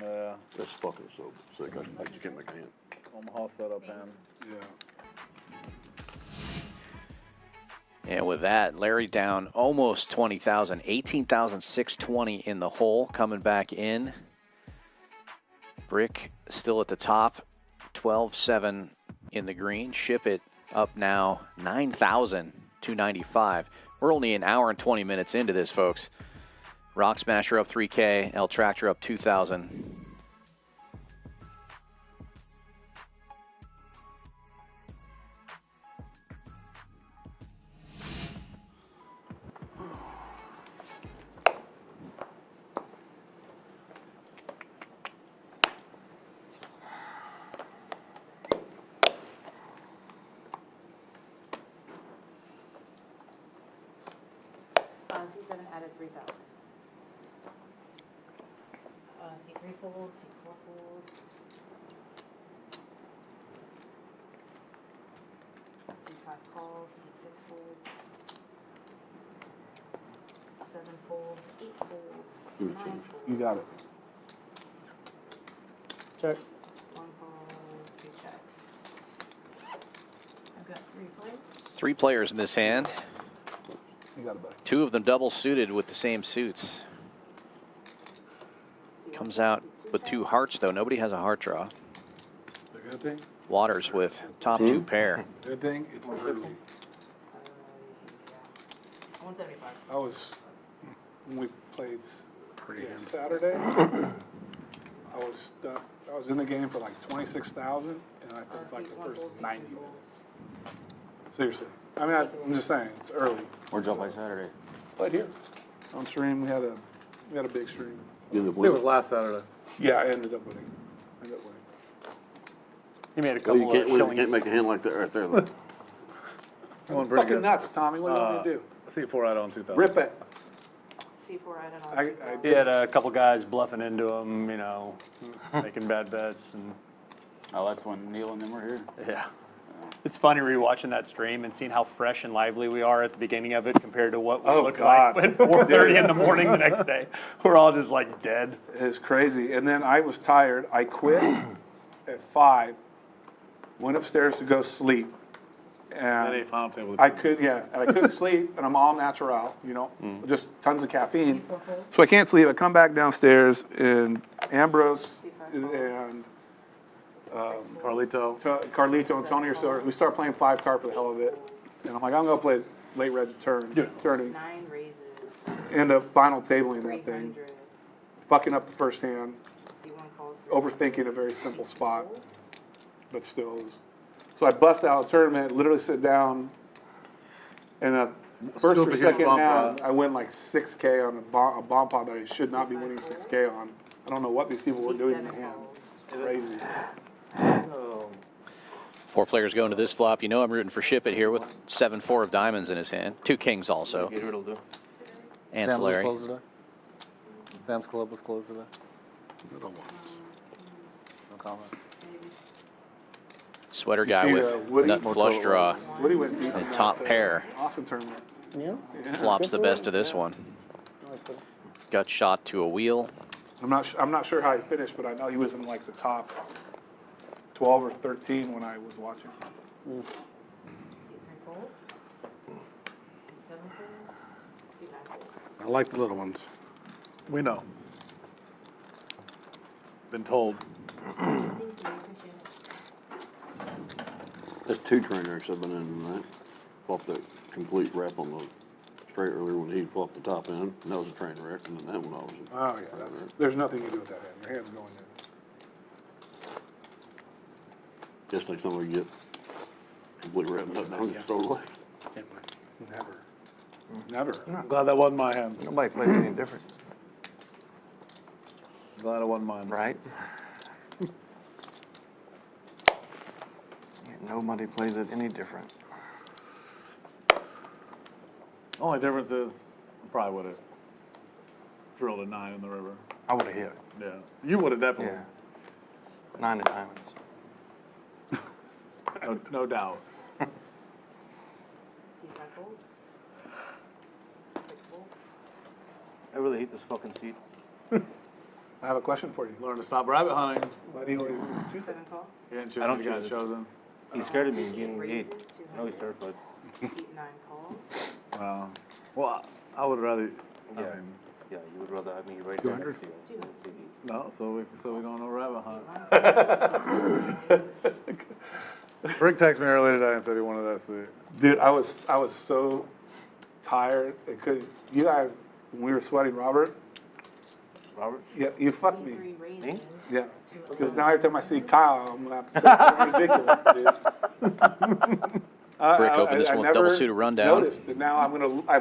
Yeah. That's fucking so sick. I just can't make a hand. Omaha setup hand. Yeah. And with that, Larry down almost 20,000, 18,620 in the hole, coming back in. Brick still at the top, 12-7 in the green. Ship It up now 9,295. We're only an hour and 20 minutes into this, folks. Rock Smasher up 3K, L Tractor up 2,000. C7 added 3,000. C3 folds, C4 folds. C5 calls, C6 folds. 7 folds, 8 folds, 9 folds. You got it. Check. 1 call, 2 checks. I've got 3 plays. 3 players in this hand. You got it, buddy. 2 of them double suited with the same suits. Comes out with 2 hearts, though. Nobody has a heart draw. The good thing? Waters with top 2 pair. Good thing, it's early. 175. I was, when we played Pretty hand. Saturday, I was in the game for like 26,000, and I think like the first 90 minutes. Seriously. I mean, I'm just saying, it's early. Where'd y'all play Saturday? Played here. On stream, we had a big stream. You It was last Saturday. Yeah, I ended up winning. He made a Well, couple you can't of win. You shillings. can't make a hand like that right there. Though. Going pretty Fucking good. nuts, Tommy. What do you want me to do? C4 out on 2,000. Rip it. C4 added on. I He had a couple guys bluffing into him, you know, making bad bets, and Oh, that's when Neil and them were here. yeah. It's funny rewatching that stream and seeing how fresh and lively we are at the beginning of it compared to what we Oh, look God. like at 4:30 in the morning the next day. We're all just like dead. It's crazy. And then I was tired. I quit at 5, went upstairs to go sleep. That And ain't final table. I couldn't sleep, and I'm all natural, you know, just tons of caffeine. So I can't sleep. I come back downstairs, and Ambrose and Carlito. Carlito and Tony are still, we start playing 5 card for the hell of it. And I'm like, I'm gonna play late red turning. 9 raises. End up final tabling that thing, 300. fucking up the first hand, C1 calls. overthinking a very simple spot, but still. So I bust out a tournament, literally sit down, and first or Stupid huge second bomb hand, pot. I win like 6K on a bomb pot that I should not be winning 6K on. I don't know what these people were doing in the hand. Crazy. 4 players going to this flop. You know I'm rooting for Ship It here with 7-4 of diamonds in his hand. 2 kings also. It'll do. Ancillary. Sam's was closed today? Sam's Club was closed today? No comment. Sweater guy see, with Woody- nut flush draw. Woody went deep And in top that, pair. Austin tournament. Yeah. Flops the best of this one. Gut shot to a wheel. I'm not sure how he finished, but I know he was in like the top 12 or 13 when I was watching. C3 folds. C7 folds. C9 folds. I like the little ones. We know. Been told. Thank you, appreciate it. There's 2 train wrecks I've been in tonight. Flopped that complete wrap on the straight earlier when he flopped the top end. And that was a train wreck. And then that one I was. Oh yeah, there's nothing you do with that hand. Your hand's going in. Just like somebody get completely wrapped up down and just throw it away. Never. Glad that wasn't my hand. Nobody plays any different, Glad it wasn't mine. right? Yeah, nobody plays it any different. Only difference is I probably would have drilled a 9 in the river. I would have hit. Yeah. You would have definitely. Yeah. 9 of diamonds. No doubt. See if I fold. 6 folds. I really hate this fucking seat. I have a question for you. Learn to stop rabbit hunting. Why do you always choose it? 7 call. You didn't choose I don't the guy choose it. chosen. He scared of me Eight getting raises, eight. 200. No, he's terrified. 8, 9 calls. Well, I would rather. I Yeah. mean, Yeah, you would rather have me right there next to you. 200. no, so we don't know rabbit hunt. See Rick texted me earlier today and said he wanted that suit. Dude, I was so tired. You guys, when we were sweating Robert, Robert? yeah, you fucked me. 3 raises. Yeah. Because now every time I see Kyle, I'm gonna have to say something ridiculous, dude. Brick opened this one with double suited rundown. Noticed, and now I'm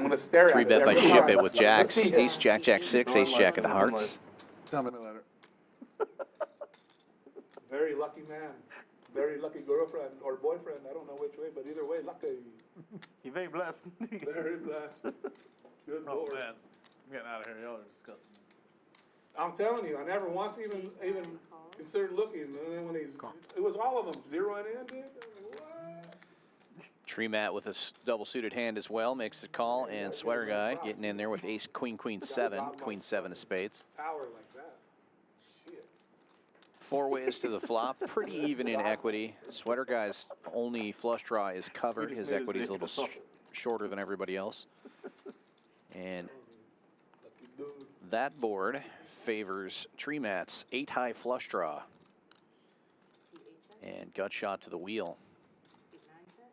gonna stare at it. 3-bet by every Shipp time. It with jacks, Let's see ace, jack, jack, 6, ace, jack of the hearts. Tell me later. Very lucky man. Very lucky girlfriend or boyfriend. I don't know which way, but either way, lucky. You're very blessed. Very blessed. Good Oh Lord. man, I'm getting out of here. Y'all are disgusting. I'm telling you, I never once even considered looking. And then when it was all of them zeroing in, dude. I was like, what? Tree Mat with a double suited hand as well makes the call, and Sweater Guy getting in there with ace, queen, queen 7, queen 7 of spades. Power like that. Shit. 4 ways to the flop, pretty even in equity. Sweater Guy's only flush draw is covered. His equity is a little shorter than everybody else. And that board favors Tree Mat's 8 high flush draw. And gut shot to the wheel. 8, 9 check.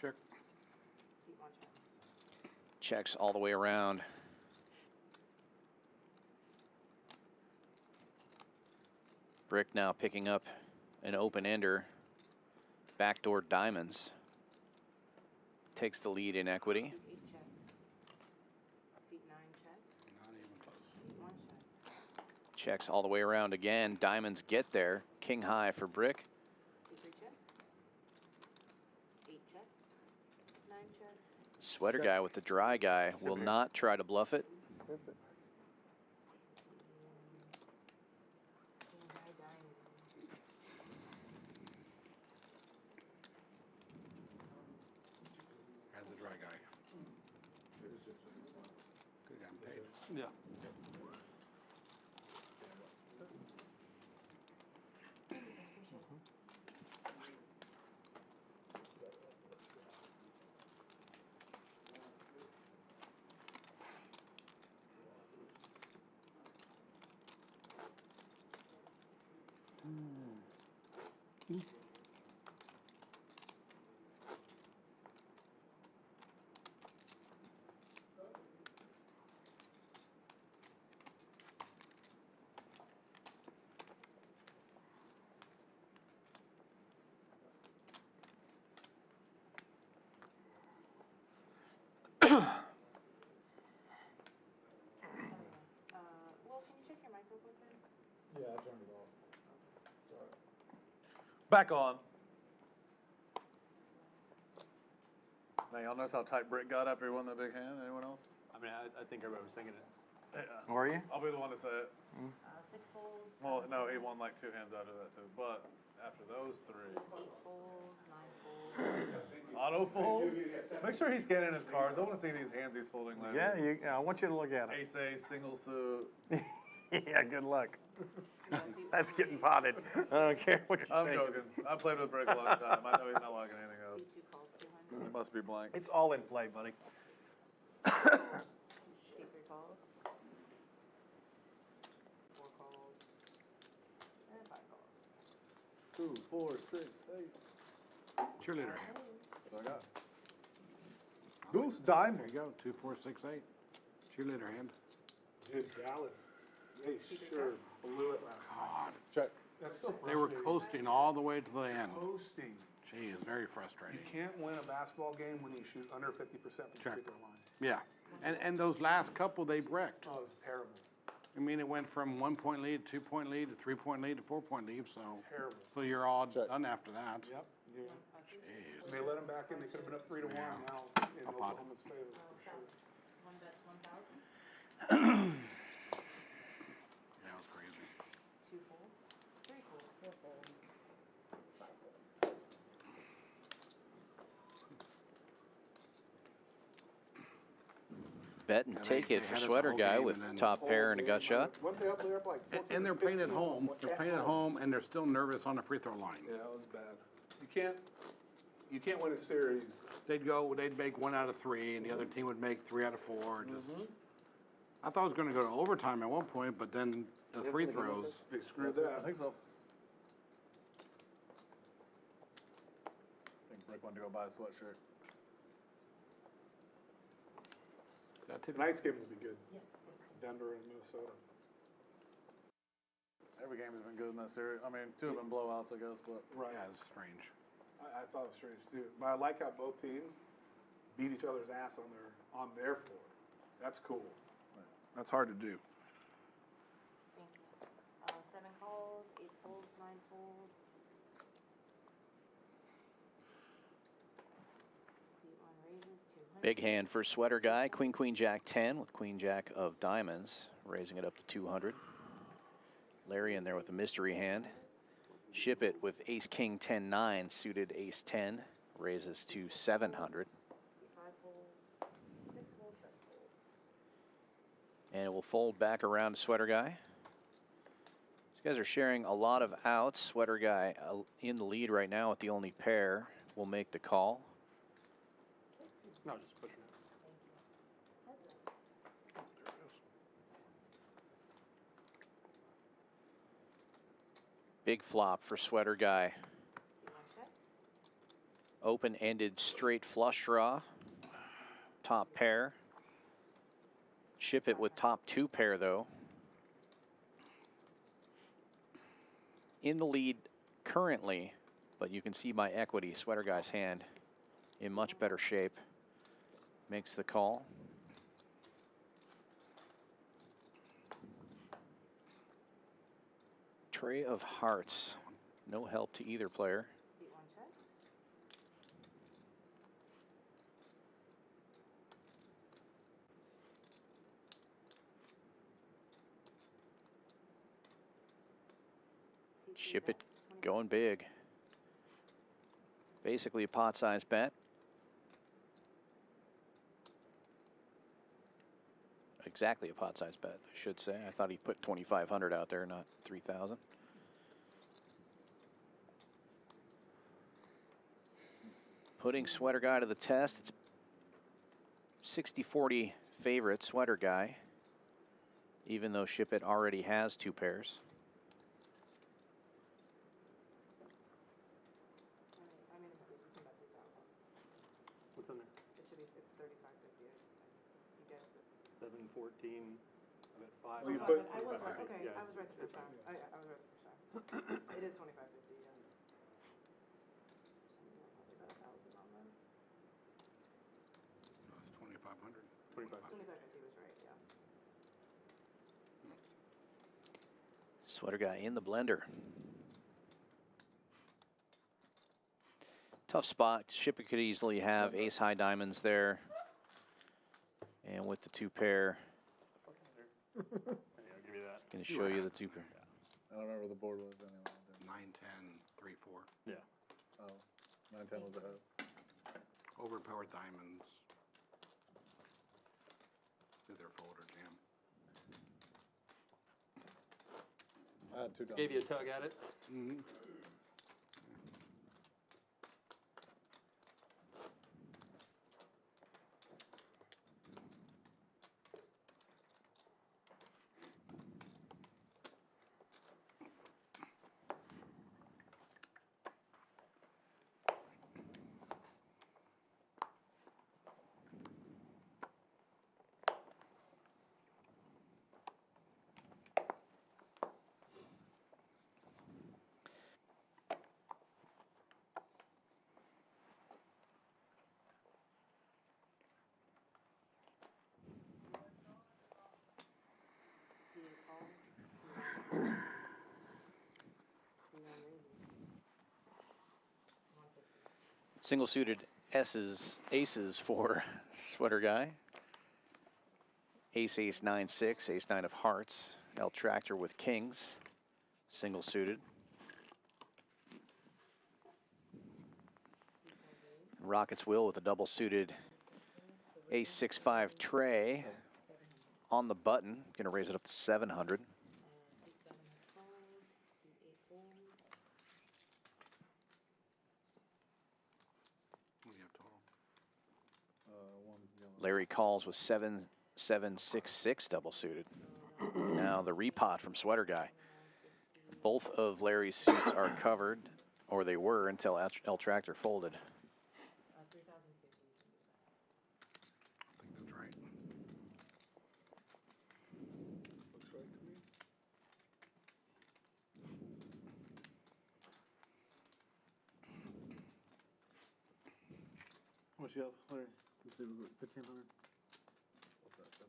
Check. See 1 check. Checks all the way around. Brick now picking up an open ender. Backdoor diamonds. Takes the lead in equity. 8 check. See 9 check. Not even close. See 1 check. Checks all the way around again. Diamonds get there. King high for Brick. See 3 check. 8 check. 9 check. Sweater Guy with the dry guy will not try to bluff it. King high diamond. As the dry guy. Good guy, I'm paid. Yeah. Well, can you check your mic real quick then? Yeah, I turned it off. Back on. Now y'all notice how tight Brick got after he won that big hand? Anyone else? I mean, I think everybody was thinking it. Yeah. Were you? I'll be the one to say it. 6 folds. Well, 7 no, he folds, won like 2 hands after that too. But after those 3, 8 folds, 9 folds. auto fold. Make sure he's scanning his cards. I want to see these hands he's folding later. Yeah, I want you to look at it. Ace, ace, single suit. Yeah, good luck. That's getting potted. I don't care what you I'm think. joking. I played with Brick a long time. I know he's not locking anything up. See 2 calls, 200. It must be blanks. It's all in play, buddy. See 3 calls. 4 calls. And 5 calls. 2, 4, 6, 8. Cheerleader hand. That's what I got. Goose diamond. There you go. 2, 4, 6, 8. Cheerleader hand. Dude, Dallas, they sure blew it last night. God. Check. That's so They were frustrating. coasting all the way to the end. Hosting. Gee, it's very You frustrating. can't win a basketball game when you shoot under 50% from the Check. free throw line. Yeah, and those last couple, they wrecked. Oh, it's terrible. I mean, it went from 1-point lead, 2-point lead, to 3-point lead, to 4-point lead, so. Terrible. So you're all done after that. Yep. Yeah. Jeez. When they let them back in, they could have been up 3-1 Yeah. now in Up on it. Oklahoma's favor. For sure. One bet's 1,000. Yeah, it was crazy. 2 folds. 3 folds. 4 folds. 5 folds. Bet and Yeah, take they it for had it the Sweater whole guy game with and then- top pair and a gut shot. Weren't they up there up like 14 And they're playing at 15? home, they're playing at home, and they're still nervous on the free throw line. Yeah, it was bad. You can't win a series. They'd make 1 out of 3, and the other team would make 3 out of 4, just. I thought it was gonna go to overtime at one point, but then the free throws. They screwed I that. think so. I think Brick wanted to go buy a sweatshirt. Tonight's game will be good. Yes. Denver and Minnesota. Every game has been good in that series. I mean, 2 have been blowouts, I guess, but. Right. Yeah, it's strange. I thought it was strange too. But I like how both teams beat each other's ass on their floor. That's cool. That's hard to do. Thank you. 7 calls, 8 folds, 9 folds. C1 raises 200. Big hand for Sweater guy. Queen, queen, jack 10 with queen, jack of diamonds, raising it up to 200. Larry in there with a mystery hand. Ship It with ace, king, 10, 9, suited ace 10, raises to 700. C5 folds, 6 folds, 7 folds. And it will fold back around to Sweater guy. These guys are sharing a lot of outs. Sweater guy in the lead right now with the only pair. Will make the call. No, just pushing it. Heads up. Big flop for Sweater guy. C1 check. Open-ended straight flush draw. Top pair. Ship It with top 2 pair though. In the lead currently, but you can see my equity, Sweater guy's hand, in much better shape. Makes the call. Tray of hearts. No help to either player. C1 check. C3 Ship It bets, 25. going big. Basically a pot-sized bet. Exactly a pot-sized bet, I should say. I thought he put 2,500 out there, not 3,000. Putting Sweater guy to the test. It's 60-40 favorite Sweater guy, even though Ship It already has 2 pairs. I'm in a position to bet 2,000. What's in there? It's 35.50. You guys. 714. I bet 5. Well, you Oh, put- I was right. Okay, Yeah, I was right the first time. I was right the first time. It is 25.50. Yeah. Probably about 1,000 on them. It's 2,500. 25. 25.50 was right. Yeah. Sweater guy in the blender. Tough spot. Ship It could easily have ace high diamonds there. And with the 2 pair, Yeah, I'll give you that. going to show you the 2 pair. I don't remember what the board was anyway. 9, 10, 3, 4. Yeah. Oh, 9-10 was ahead. Overpowered diamonds. Either fold or jam. I had 2 Gave you a tug at it. Single suited aces for Sweater Guy. Ace, ace, 9, 6, ace, 9 of hearts. L Tractor with kings, single suited. Rockets Will with a double suited ace, 6, 5 tray on the button. Going to raise it up to 700. Larry calls with 7, 7, 6, 6 double suited. Now the repot from Sweater Guy. Both of Larry's suits are covered, or they were until L Tractor folded. I think that's right. Looks right to me. What's you have, Larry? 1,500? What's that, 700?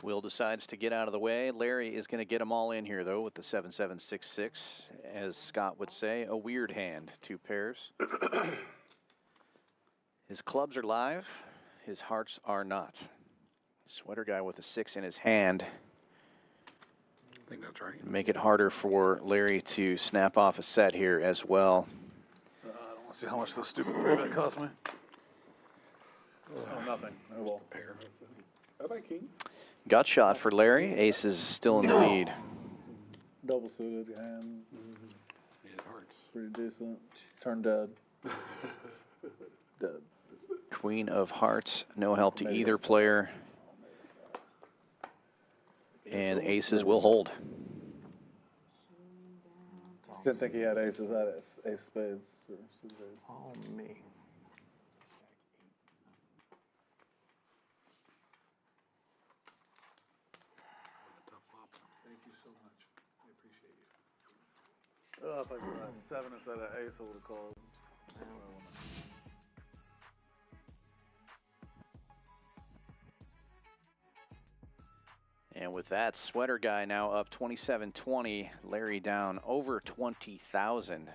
Will decides to get out of the way. Larry is going to get them all in here, though, with the 7, 7, 6, 6. As Scott would say, a weird hand, 2 pairs. His clubs are live. His hearts are not. Sweater Guy with a 6 in his hand. I think that's right. Make it harder for Larry to snap off a set here as well. I don't want to see how much this stupid private cost me. Oh, nothing. Oh, well. Pair. Are they kings? Gut shot for Larry. Ace is still in the lead. Double suited hand. It hearts. Pretty decent. Turn dead. Dead. Queen of hearts. No help to either player. And aces will hold. Didn't think he had aces. I had ace spades. Or suited ace. Oh, me. Thank you so much. I appreciate you. Oh, if I got 7 instead of ace, I would have called. And with that, Sweater Guy now up 27-20. Larry down over 20,000.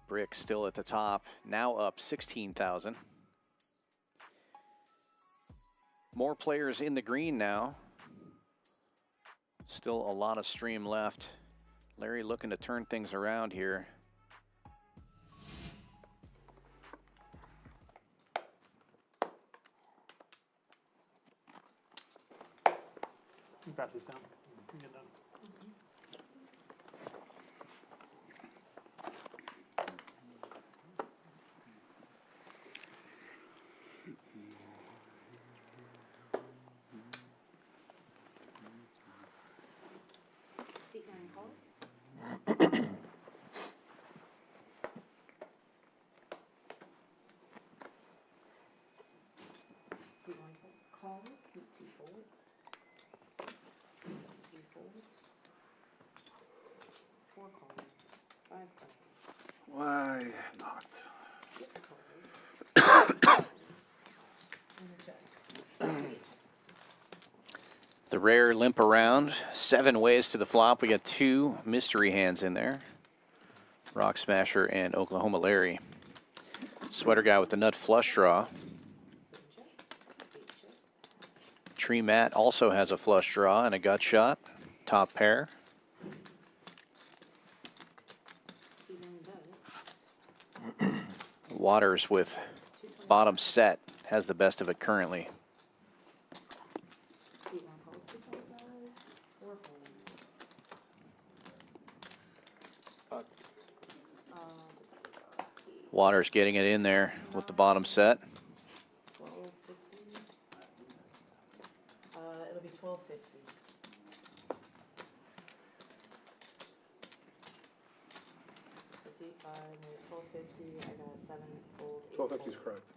Brick still at the top, now up 16,000. More players in the green now. Still a lot of stream left. Larry looking to turn things around here. You pass this down. You get done. Seat 9 calls. Seat 1 calls. Seat 2 folds. 3 folds. 4 calls. 5 calls. Why not? 6 calls. And a check. 8 calls. The rare limp around. 7 ways to the flop. We got 2 mystery hands in there. Rock Smasher and Oklahoma Larry. Sweater Guy with the nut flush draw. 7 check. 8 check. Tree Matt also has a flush draw and a gut shot. Top pair. Seat 9 does. Waters with bottom set has the best of it currently. Seat 1 calls 225. 4 folds. Waters getting it in there with the bottom set. 1250. It'll be 1250. So seat 5 made it 1250. I got 7 fold. 1250 is correct.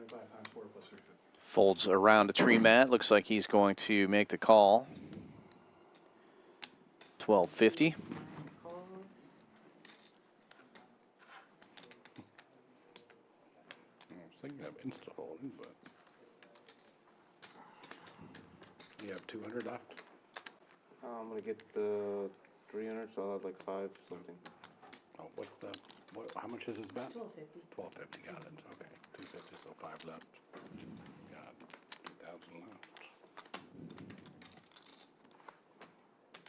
25 times 4 plus 350. Folds around a tree mat. Looks like he's going to make the call. 1250. Calls. I was thinking of insta holding, but you have 200 left. I'm gonna get the 300, so I'll have like 5 something. Oh, what's the, how much is his bet? 1250. 1250, got it, okay. 250, so 5 left. Got 2,000 left.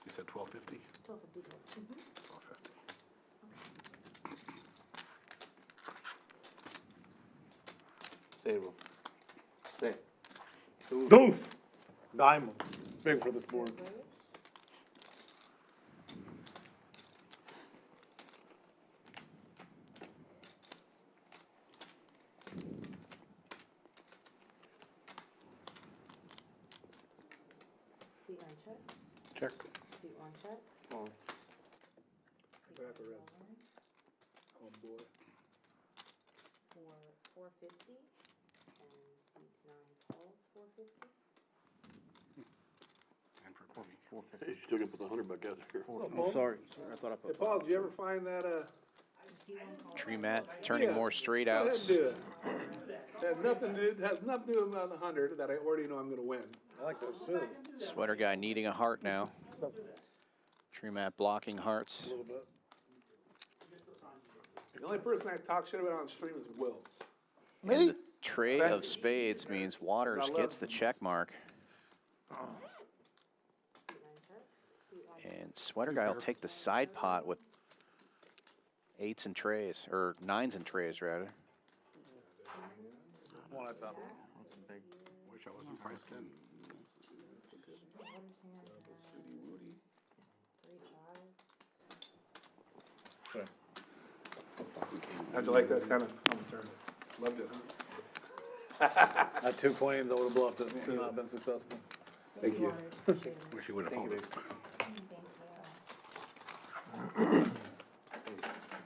You said 1250? 1250. 1250. Zero. Say. Doof! Diamond. Big for this board. Seat 9 check. Check. Seat 1 check. Oh, Seat 1 Oh, boy. for 450. And seats 9 calls 450. And for Pkwy. Hey, you still gonna put the 100 back out there. Oh, sorry. I thought I Hey, Paul, did you ever find that, Tree mat turning Yeah. more straight go ahead and outs. do it. It has nothing to do about the 100 that I already know I'm gonna win. I like those too. Sweater guy needing a heart now. Tree mat blocking hearts. A little bit. The only person I talk shit about on stream is Will. And the tray of spades means Waters gets the check mark. Seat 9 checks. Seat 1 And Sweater guy will take the side pot with 8s and trays, or 9s and trays rather. One at a time. That's a big. Wish I wasn't priced in. Okay. How'd you like that tennis on the turn? Loved it, huh? At 2 queens, I would have bluffed it. Not been successful. Thank you. Wish you would have folded.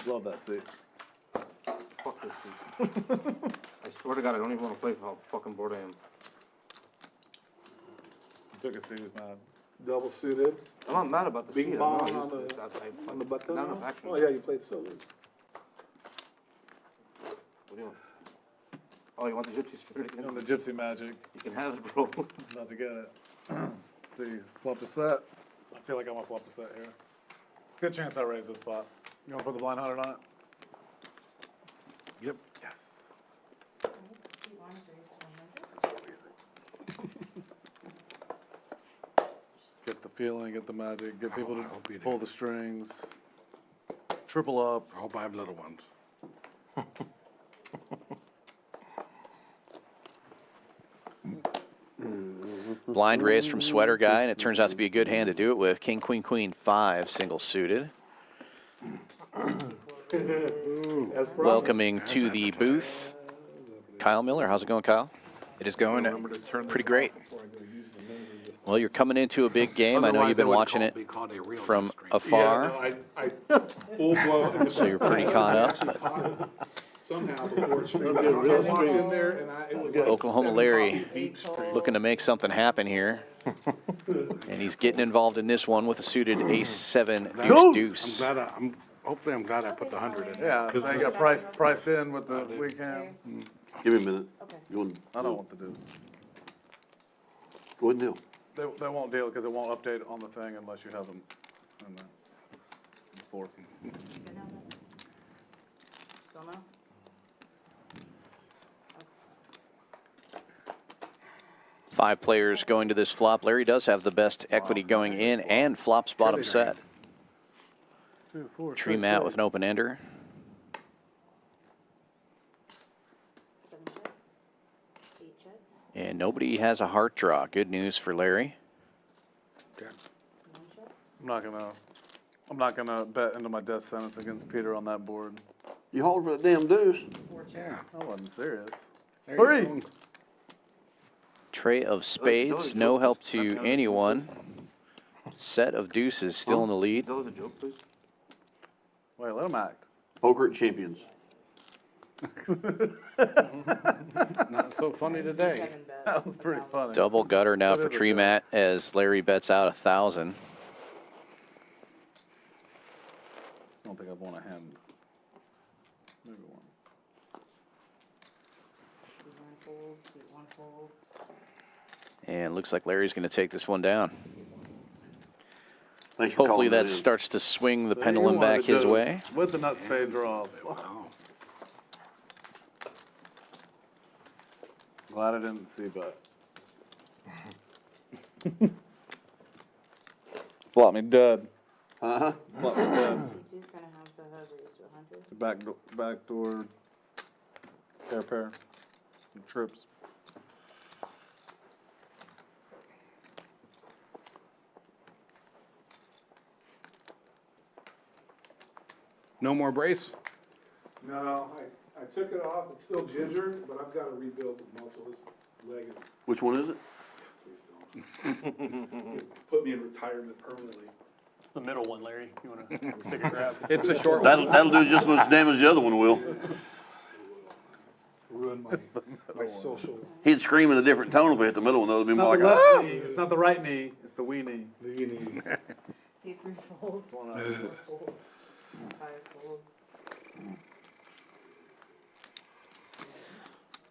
Love that seat. Fuck this shit. I swear to God, I don't even wanna play for how fucking bored I am. Took a seat, he was mad. Double suited. I'm not mad about the Bing seat. bong I'm on not used to this. on the button. Not enough action. Oh, yeah, you played silver. What do you want? Oh, you want the gypsy spirit again? Doing the gypsy magic. You can have it, bro. About to get it. See, flop a set. I feel like I want to flop a set here. Good chance I raise this pot. You want to put the blind 100 on it? Yep. Yes. Seat 1 is raised to 100. Get the feeling, get the magic, get people I to hope you do. pull the strings. Triple up. I hope I have little ones. Blind raise from Sweater guy, and it turns out to be a good hand to do it with. King, queen, queen, 5, single suited. Welcoming to the booth, Kyle Miller. How's it going, Kyle? It is going pretty great. Well, you're coming into a big game. I know you've been watching it from afar, I full blown. so you're pretty caught up. Somehow before it streamed. I walked in there and it was like Oklahoma 7 Larry copies deep straight. looking to make something happen here. And he's getting involved in this one with a suited ace-7 deuce-deuce. Hopefully I'm glad I put the 100 in. Yeah, because they got priced in with the weekend. Give me a minute. Okay. You want, I don't want to do. go ahead and deal. They won't deal because it won't update on the thing unless you have them in there. Before. Good now? Still no? 5 players going to this flop. Larry does have the best equity going in and flops bottom set. 2, 4, Tree 6, mat 8. with an open ender. 7 checks. 8 checks. And nobody has a heart draw. Good news for Larry. Okay. 9 checks. I'm not gonna bet into my death sentence against Peter on that board. You hauled for that damn deuce. 4 checks. Yeah. I wasn't serious. There you 3. go. Tray of spades, no help to anyone. Set of deuces still in the lead. That was a joke, please. Wait, let him act. Poker at Champions. Not so funny today. 7 bet. That was pretty funny. Double gutter now That for is a Tree joke. Matt as Larry bets out 1,000. I don't think I've won a hand. Maybe one. One folds, 1 folds. And looks like Larry's going to take this one down. Thanks for Hopefully calling that in. starts to swing the So pendulum you wanted back to his do way. this With the nut spade draw. Wow. Glad I didn't see bet. Flop me dead. Uh-huh. Flop me dead. C2's gonna have the HUD raised to 100. Backdoor. Pair. Trips. No more brace? No, I took it off, it's still ginger, but I've gotta rebuild the muscle, this leg is, Which one is it? please don't. Put me in retirement permanently. It's the middle one, Larry. You want to take a grab? It's a short one. That'll do just as much damage as the other one will. Ruin my social, He'd scream in a different tone if we hit the middle one, though. It'd be It's more not like, the ah! left knee. It's not the right knee. It's the wee knee. See 3 folds, 4 folds, 5 folds.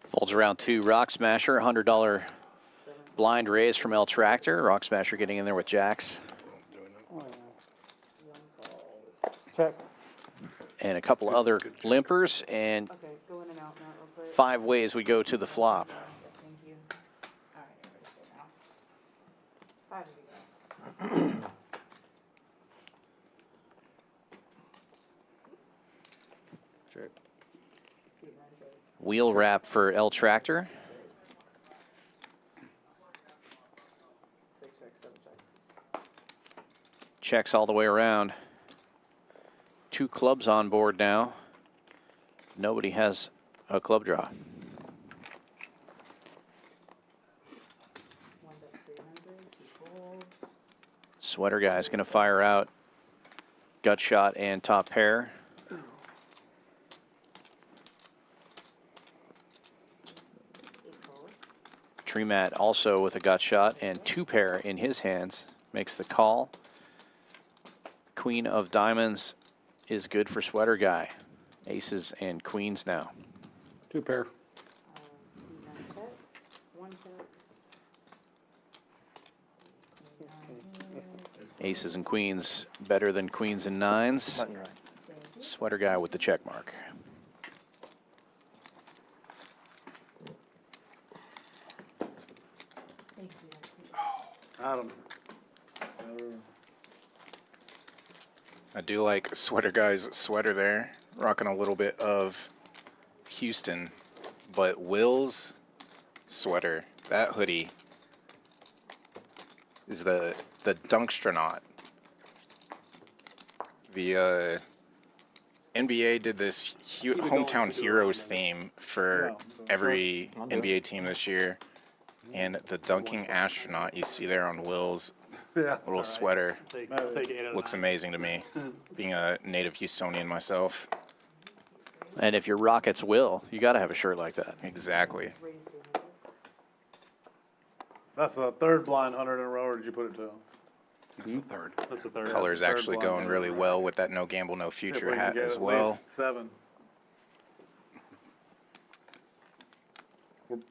Folds around 2. Rock Smasher, $100 blind raise from El Tractor. Rock Smasher getting in there with jacks. Check. And a couple other limpers, and Okay, go in and out now real quick. 5 ways we go to the flop. Thank you. Alright, everybody's good now. 5 of you guys. Check. See, run check. Wheel wrap for El Tractor. 6 checks, 7 checks. Checks all the way around. 2 clubs on board now. Nobody has a club draw. 1 bet 300, 2 folds. Sweater guy's going to fire out gut shot and top pair. 8 folds. Tree Matt also with a gut shot and 2 pair in his hands. Makes the call. Queen of diamonds is good for Sweater guy. Aces and queens now. 2 pair. C9 checks, 1 checks. Aces and queens better than queens and nines. Button right. Sweater guy with the check mark. Thank you. Adam. I do like Sweater Guy's sweater there, rocking a little bit of Houston, but Will's sweater, that hoodie, is the Dunkstronaut. The NBA did this hometown heroes theme for every NBA team this year, and the dunking astronaut you see there on Will's Yeah. little sweater I'll take 8 out of looks 9. amazing to me, being a native Houstonian myself. And if you're Rockets Will, you got to have a shirt like that. Exactly. Raised to 100. That's the third blind 100 in a row, or did you put it to? Third. That's the third. Color's third actually blind going in a really row. well with that no gamble, no See if future we can hat get as at well. least 7. This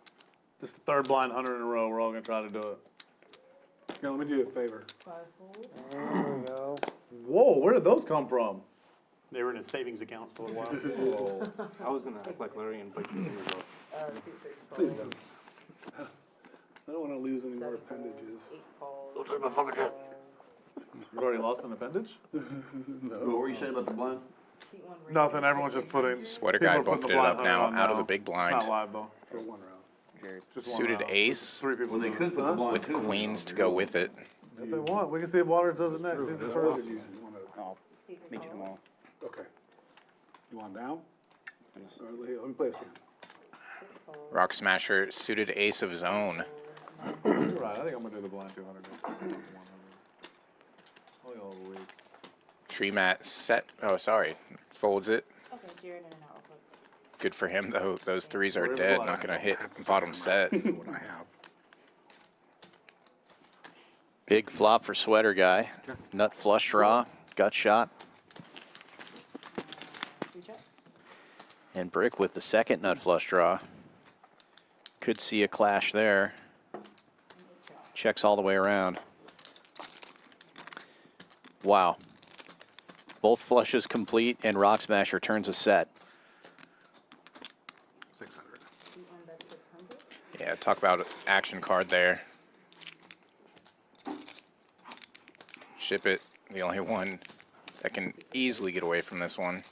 is the third blind 100 in a row. We're all going to try to do it. Yeah, let me do you a favor. 5 folds. There we go. Whoa, where did those come from? They were in his savings account for a while. I was gonna act like Larry and bite your fingers off. 2 6 Please folds. don't. I don't wanna lose any more 7 folds, appendages. 8 folds. Don't touch my fucking shit. You already lost an appendage? What were you saying about the blind? C1 raised Nothing, to everyone's just putting. 600. Sweater People guy are putting bumped the it blind up 100 now on out of now. the big It's blind not live though. For 1 round. Just one Suited round. ace 3 people Well, they do could it. put the blind with too. queens to go with it. If they want, we can see if Water does it next. He's the first. You wanna, I'll C3 meet you folds. tomorrow. okay. You want down? All right, let me play this game. 6 folds. Rock Smasher suited ace of his own. You're right, I think I'm going to do the blind 200 next time. 100. Only all the week. Tree Matt set, oh sorry, folds it. Okay, Jared in and out real quick. Good for him, though. Those threes are dead, not going to hit bottom set. What I have. Big flop for Sweater Guy. Nut flush draw, gut shot. And Brick with the second nut flush draw. Could see a clash there. Checks all the way around. Wow. Both flushes complete, and Rock Smasher turns a set. 600. Yeah, talk about action card there. Ship It, the only one that can easily get away from this one.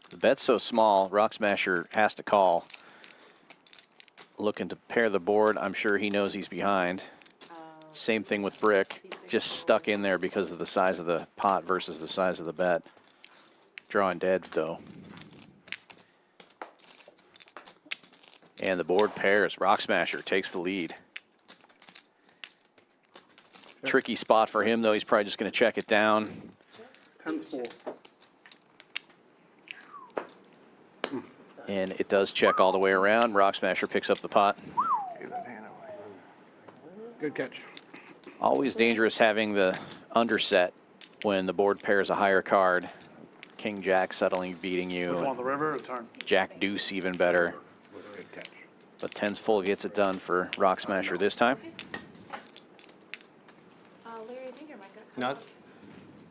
The bet's so small, Rock Smasher has to call. Looking to pair the board. I'm sure he knows he's behind. Same thing with Brick. Just stuck in there because of the size of the pot versus the size of the bet. Drawing dead, though. And the board pairs. Rock Smasher takes the lead. Tricky spot for him, though. He's probably just going to check it down. 10's full. And it does check all the way around. Rock Smasher picks up the pot. Good catch. Always dangerous having the underset when the board pairs a higher card. King Jack suddenly beating you. Which one, the river or turn? Jack Deuce even better. Good catch. But 10's full gets it done for Rock Smasher this time. Larry, I think your mic got cut Nuts? off.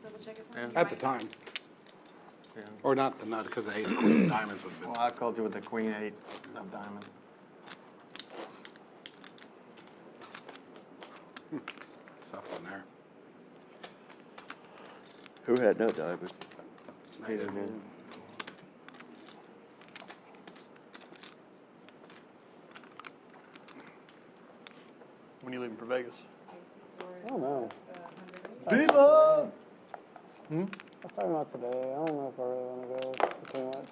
Double check it for me. At the time. Or not the nut, because the ace queen diamonds would have been. Well, I called you with the queen 8 of diamond. Tough one there. Who had no diamonds? He didn't. When you leaving for Vegas? I don't know. Viva! I was talking about today. I don't know if I really want to go for too much.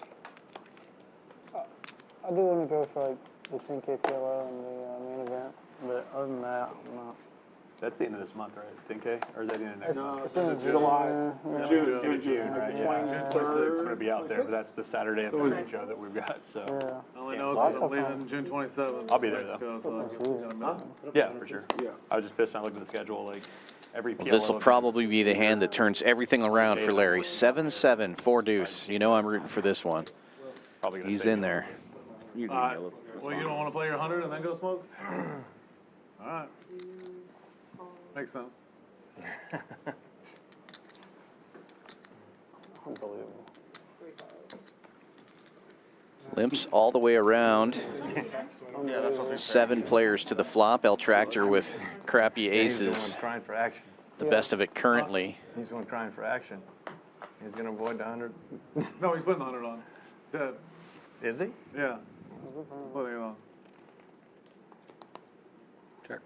I do want to go for like the 10K PLO and the main event, but other than that, I'm not. That's the end of this month, right? 10K? Or is that the end of next month? It's in July. June, right? Yeah. 26th, going to be out there, but that's the Saturday of the main show that we've got, so. Yeah. I only know because I'm leaving June 27th. I'll be there, Mexico, though. so I'm gonna miss it. Yeah, for sure. I was just pissed when I looked at the schedule, like, every PLO. This will probably be the hand that turns everything around for Larry. 7-7, 4 deuce. You know I'm rooting for this one. Probably gonna He's stay in there. Well, you don't want to play your 100 and then go smoke? All right. Makes sense. Unbelievable. Limps all the way around. 7 players to the flop. El Tractor with crappy He's the aces. one crying for action. The best of it currently. He's the one crying for action. He's gonna avoid the 100. No, he's putting the 100 on. Dead. Is he? Yeah. Putting it on. Check.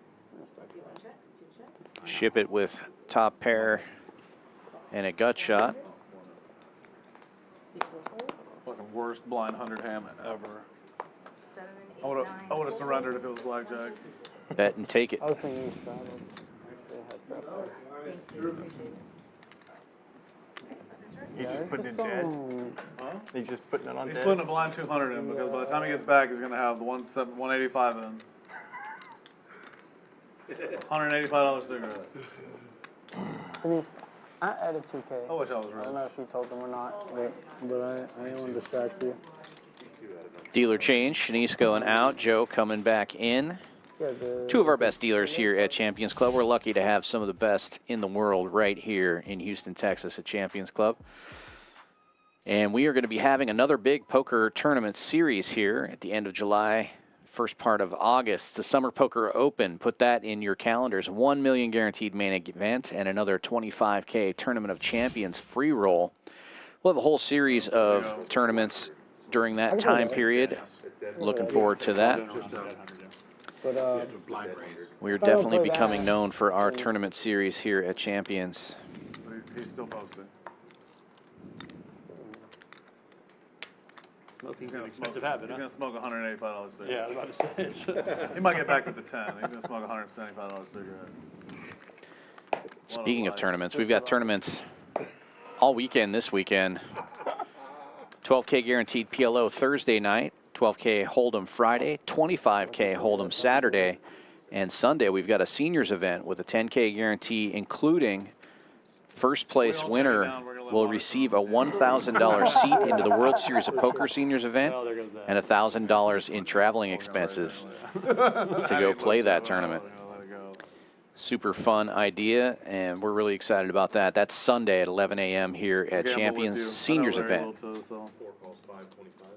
Ship It with top pair and a gut shot. Fucking worst blind 100 ham ever. 7, 8, I would 9, have surrendered if it was blackjack. Bet and take it. I was thinking you started. He's just putting it dead. He's just putting it on He's dead. putting a blind 200 in because by the time he gets back, he's going to have the 185 in. $185 cigarette. Denise, I added 2K. I wish I was I don't rich. know if you told them or not, but I didn't want to distract you. Dealer change. Shanice going out. Joe coming back in. Yeah, 2 of our best dealers here at Champions Club. We're lucky to have some of the best in the world right here in Houston, Texas at Champions Club. And we are going to be having another big poker tournament series here at the end of July, first part of August. The Summer Poker Open. Put that in your calendars. 1 million guaranteed main event and another 25K Tournament of Champions free roll. We'll have a whole series of tournaments during that time period. Looking forward to that. But We're definitely becoming known for our tournament series here at Champions. He's still posting. Smoking's an expensive habit, He's huh? going to smoke $185 cigarette. Yeah, I was about to say. He might get back to the 10. He's going to smoke $175 cigarette. Speaking of tournaments, we've got tournaments all weekend this weekend. 12K guaranteed PLO Thursday night, 12K Hold'em Friday, 25K Hold'em Saturday, and Sunday we've got a seniors event with a 10K guarantee, including first place winner will receive a $1,000 seat into the World Series of Poker seniors event and $1,000 in traveling expenses to go play that tournament. Super fun idea, and we're really excited about that. That's Sunday at 11 a.m. here at Champions Seniors event.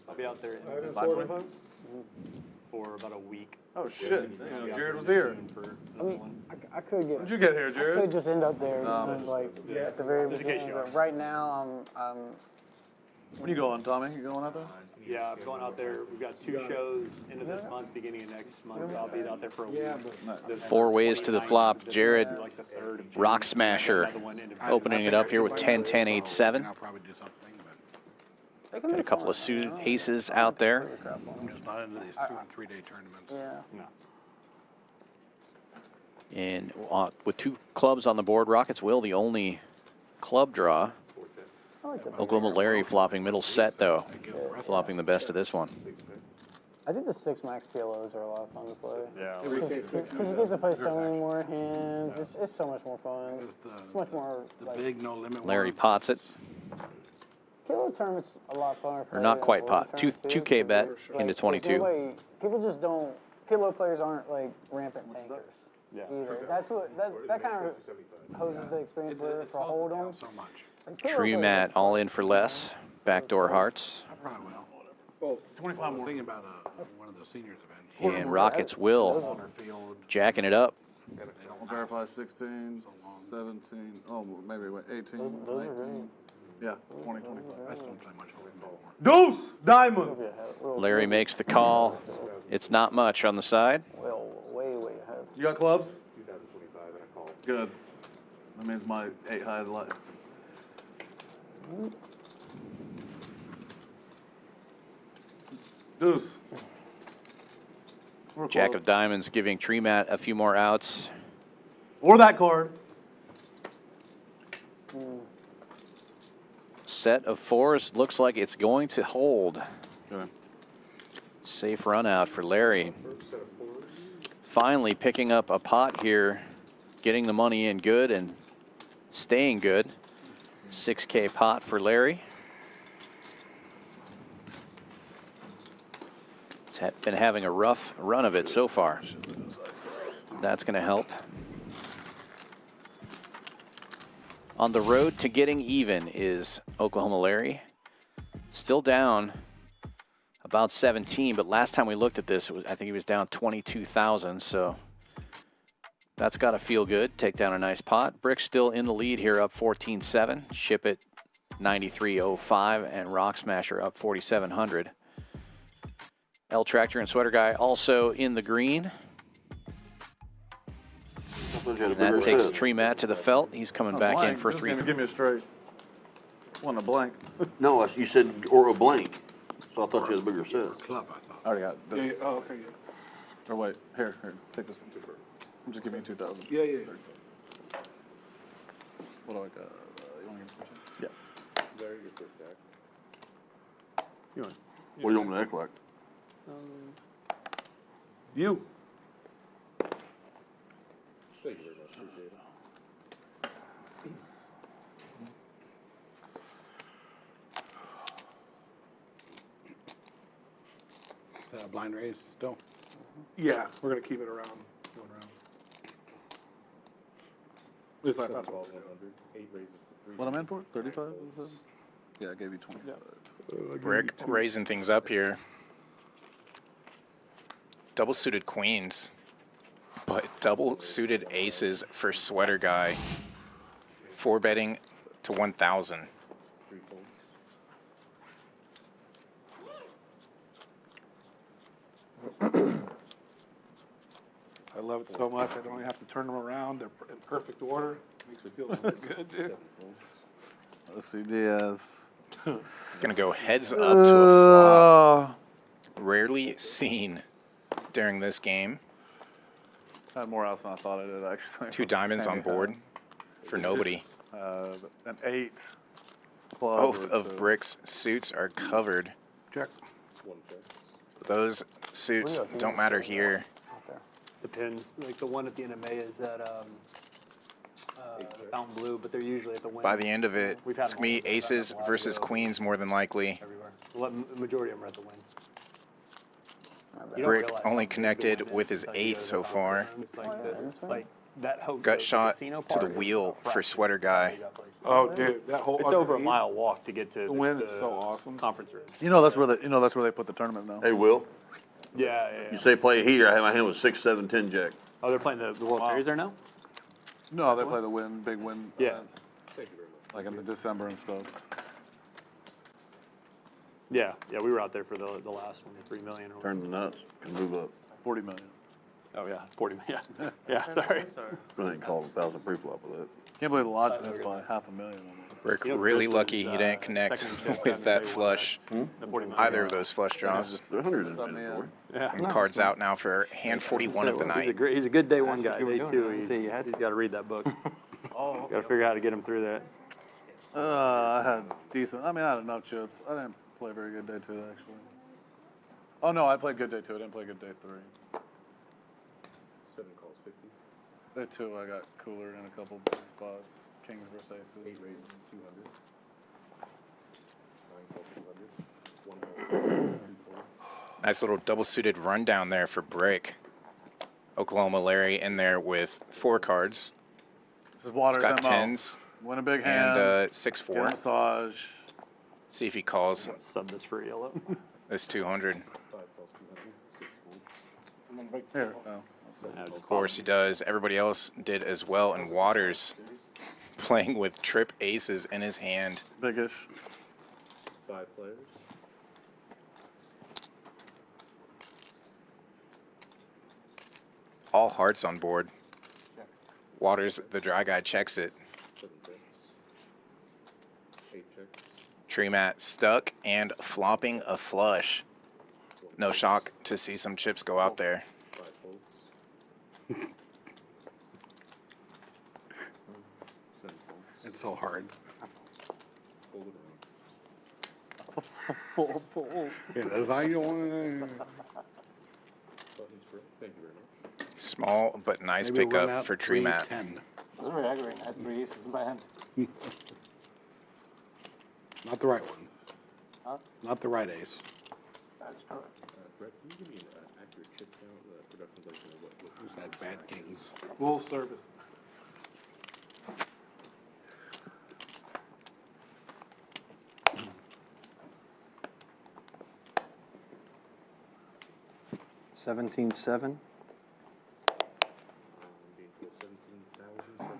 I'll be out there in 5:45 for about a week. Oh shit! Jared was here. I mean, I could get. When'd you get here, Jared? I could just end up there, like at the very beginning. But right now, I'm. When you going, Tommy? You going out there? Yeah, I'm going out there. We've got 2 shows into this month, beginning of next month. I'll be out there for a week. 4 ways to the flop. Jared, Rock Smasher, opening it up here with 10-10-8-7. I'll probably do something, but Got a couple of suited aces out there. I'm just not into these 2- and 3-day tournaments. Yeah. And with 2 clubs on the board, Rockets will the only club draw. Oklahoma Larry flopping middle set, though. Flopping the best of this one. I think the 6 max PLOs are a lot of fun to play. Yeah. Because you get to play so many more hands. It's so much more fun. It's much more The big no limit. Larry pots it. PLO tournaments a lot of fun. Or not quite pot. 2K bet into 22. People just don't. PLO players aren't like rampant tankers. Yeah. Either. That's what that kind of hoses the experience for Hold'em. So much. True Matt all in for less. Backdoor hearts. I probably will. Well, 25 I'm more. thinking about one of the seniors events. And Rockets will jacking it up. Verify 16, 17, oh, maybe wait, 18, 19. Yeah, 20, 25. I just don't play much Hold'em anymore. Deuce! Diamond! Larry makes the call. It's not much on the side. Well, way ahead. You got clubs? Good. That means my 8 high life. Deuce. Jack of diamonds giving Tree Matt a few more outs. Or that card. Set of 4s looks like it's going to hold. Good. Safe run out for Larry. Finally picking up a pot here, getting the money in good and staying good. 6K pot for Larry. He's been having a rough run of it so far. That's going to help. On the road to getting even is Oklahoma Larry. Still down about 17, but last time we looked at this, I think he was down 22,000, so that's got to feel good. Take down a nice pot. Brick still in the lead here, up 14-7. Shipp It 93.05, and Rock Smasher up 4,700. L Tractor and Sweater Guy also in the green. And that takes Tree Matt to the felt. He's coming back in for 3. Give me a straight. Want a blank. No, you said or a blank, so I thought you had a bigger set. Club, I thought. I already got this. Yeah, oh, okay, yeah. Or wait, here, take this one too. I'm just giving you 2,000. Yeah. What do I got? You want to give me Yeah. There you go, Jack. You want? What do you want me to act like? You. Thank you very much. Appreciate it. Is that a blind raise still? Yeah, we're gonna keep it around, going around. At least I thought so. 1,200, 8 raises to 3. What I'm in for? 35? Yeah, I gave you 25. Brick raising things up here. Double suited queens, but double suited aces for Sweater Guy. 4 betting to 1,000. 3 folds. I love it so much, I don't even have to turn them around, they're in perfect order. Makes me feel so good, dude. Let's see, Diaz. Gonna go heads up to a flop. Rarely seen during this game. I had more outs than I thought I did, actually. 2 diamonds on board. for nobody. An 8 club. Both or of two. Brick's suits are covered. Check. Those suits don't matter here. Depends. Like the one at the end of May is at Fountain Blue, but they're usually at the win. By the end of it, We've had it's them going all to be aces over. versus queens more than likely. Everywhere. The majority of them are at the win. You don't Brick realize only how big the connected win is with his until you go 8 to so the far. Like that Gut shot to the wheel for Sweater Guy. Oh, dude, that whole. It's over a mile walk to get to The win is so awesome. conference room. You know that's where they put the tournament now. Hey, Will, Yeah. you say play heater, I have my hand with 6, 7, 10 jack. Oh, they're playing the World Series there now? No, they play the big win Yeah. events. Like in the December and stuff. Yeah, we were out there for the last one, the 3 million. Or Turn the nuts, can move up. 40 million. Oh yeah, 40 million. Yeah, sorry. Go ahead and call it 1,000 pre-flop with it. Can't believe the lodge missed by $500,000. Brick really lucky he didn't connect with that flush. Either of those flush draws. They're 100 in inventory. Yeah. And cards out now for hand 41 of the night. He's a good day one guy. Day two, he's got to read that book. Got to figure out how to get him through that. I had decent. I mean, I had enough chips. I didn't play very good day 2 actually. Oh no, I played good day 2. I didn't play good day 3. 7 calls 50. Day 2, I got cooler in a couple big spots. Kings versus aces. 8 raises 200. 9 calls 200. 1 call 240. Nice little double suited rundown there for Brick. Oklahoma Larry in there with 4 cards. This is Waters He's got MO. 10s Win a big and hand. 6-4. Get a massage. See if he calls Sub this for yellow. this 200. 5 calls 200. 6 folds. Here. Oh. Of course he does. Everybody else did as well. And Waters playing with trip aces in his hand. Biggish. 5 players. All hearts on board. Waters, the dry guy, checks it. 7 checks. 8 checks. Tree mat stuck and flopping a flush. No shock to see some chips go out there. 5 folds. 7 folds. It's so hard. Fold it around. Yeah, that's how you want. Buttons for. Thank you very much. Small but nice Maybe we'll run pickup out for Tree mat. 310. Sorry, I had 3 aces in my hand. Not the right one. Huh? Not the right ace. That's correct. Brett, can you give me an accurate chip count, production like what Who's that bad kings? Full service. $17,700. being told 17,000.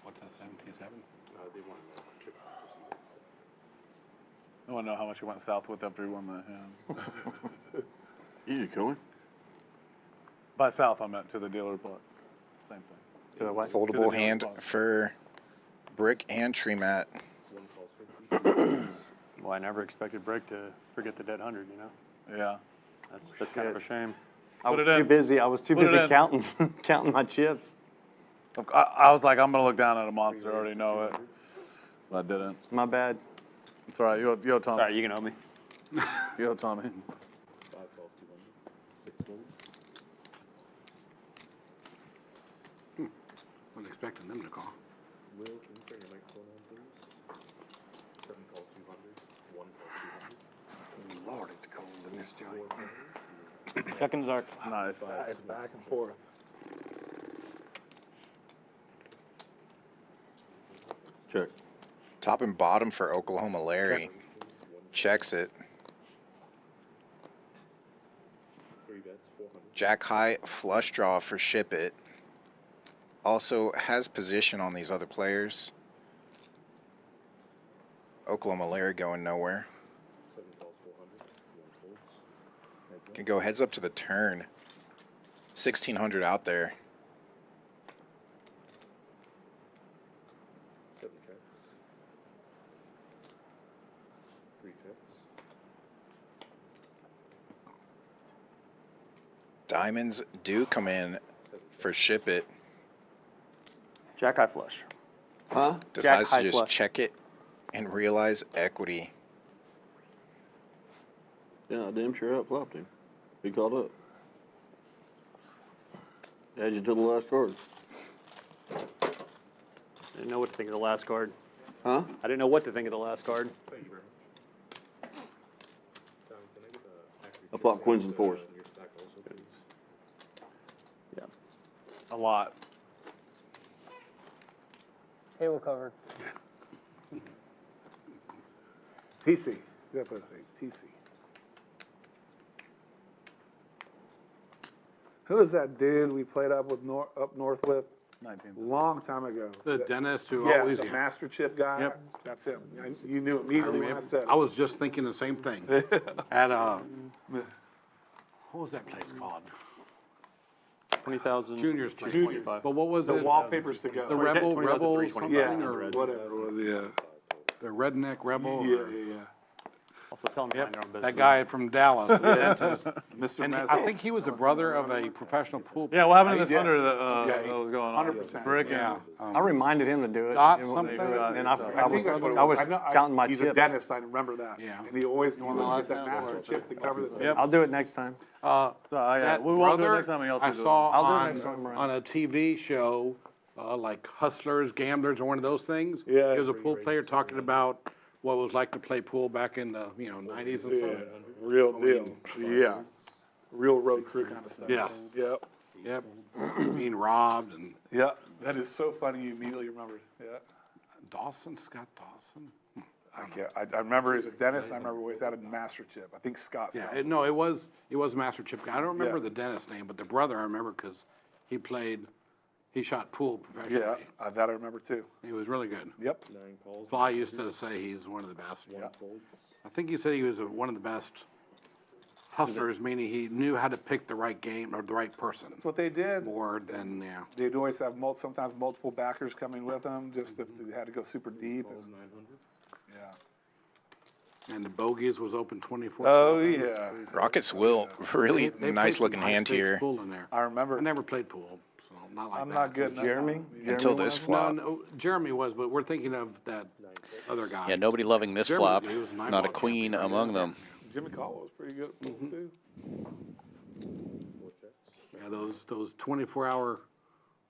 What's that, 17-7? They want to know chip proceeds. I want to know how much he went south with after he won that hand. Easy killing. By south, I meant to the dealer block. Same thing. To the what? Foldable hand for Brick and Tree mat. 1 calls 50. Well, I never expected Brick to forget the dead 100. You know, Yeah. that's kind of a shame. I was Put it too in. busy. I was too Put it busy in. counting my chips. I was like, I'm going to look down at a monster. I already know it. But I didn't. My bad. It's all right. You owe Tommy. Sorry, you can owe me. You owe Tommy. 5 calls 200. 6 folds. Wasn't expecting them to call. Will, can you turn your microphone on, please? 7 calls 200. 1 calls 200. Lord, it's cold in this joint. Check in the dark. Nice. It's back and forth. Check. Top and bottom for Oklahoma Larry. Checks it. 3 bets, 400. Jack high flush draw for Shipp It. Also has position on these other players. Oklahoma Larry going nowhere. 7 calls 400. 1 folds. Can go heads up to the turn. 1,600 out there. 7 checks. 3 checks. Diamonds do come in for Shipp It. Jack high flush. Huh? Decides high to just flush. check it and realize equity. Yeah, I damn sure outflopped him. He caught up. Edge it to the last card. I didn't know what to think of the last card. Huh? I didn't know what to think of the last card. Thank you very much. Tom, can I get the actually I flopped queens and fours. your stack also, please? Yeah. A lot. Table covered. TC. You gotta put a TC. Who is that dude we played up north with? 19. Long time ago. The dentist who Yeah, always, the master chip guy. Yep. That's him. You knew immediately when I said it. I was just thinking the same thing. At, what was that place called? 20,000. Junior's place. Junior's. But what was The it? wallpapers to go. The Rebel 20,325 something, Yeah, or whatever it was, yeah. the Redneck Rebel? Yeah, or- yeah, yeah. Also tell them Yep, your own business. that guy from Dallas. the dentist. Mr. And I Messi. think he was a brother of a professional pool Yeah, what happened to this Yes. under that, Yeah, that was going on? 100%. Brick Yeah. and I reminded him to do it. Scott and something? And I think that's what it I was know- counting my He's chips. a dentist, I remember that. Yeah. And he always gets that master chip to cover the. Yep. I'll do it next time. So, yeah, That we won't do it brother next time. Y'all I two do it. saw I'll do it on, next time around. on a TV show, like Hustlers, Gamblers, or one of those things. Yeah. He was a pool player talking about what it was like to play pool back in the 90s and Yeah, stuff. real deal. Yeah. Real road crew kind of stuff. Yes. Yep. Yep. Being robbed and Yep. That is so funny you immediately remembered. Yeah. Scott Dawson. I remember he was a dentist, and I remember he always had a master chip. I think Scott Yeah, said. no, it was Master Chip guy. I don't remember Yeah. the dentist name, but the brother I remember because he shot pool professionally. Yeah, that I remember too. He was really good. Yep. 9 calls. Fly used to say he's one of the best. Yeah. Folds. I think he said he was one of the best hustlers, meaning he knew how to pick the right game or the right person That's what they did. more than, yeah. They'd always have sometimes multiple backers coming with them, just if they had to go super deep. Calls 900. Yeah. And the bogeys was open 24. Oh, yeah. Rockets will really They played nice some looking high hand stakes here Pool in there. I remember. I never played pool, so not like I'm that. not good enough. Jeremy? until this was? flop. No, Jeremy was, but we're thinking of that other guy. Yeah, nobody loving this Jeremy, flop. he was an Not a eyeball queen champion. among them. Jimmy Caldwell was pretty good at pool too. Yeah, those 24-hour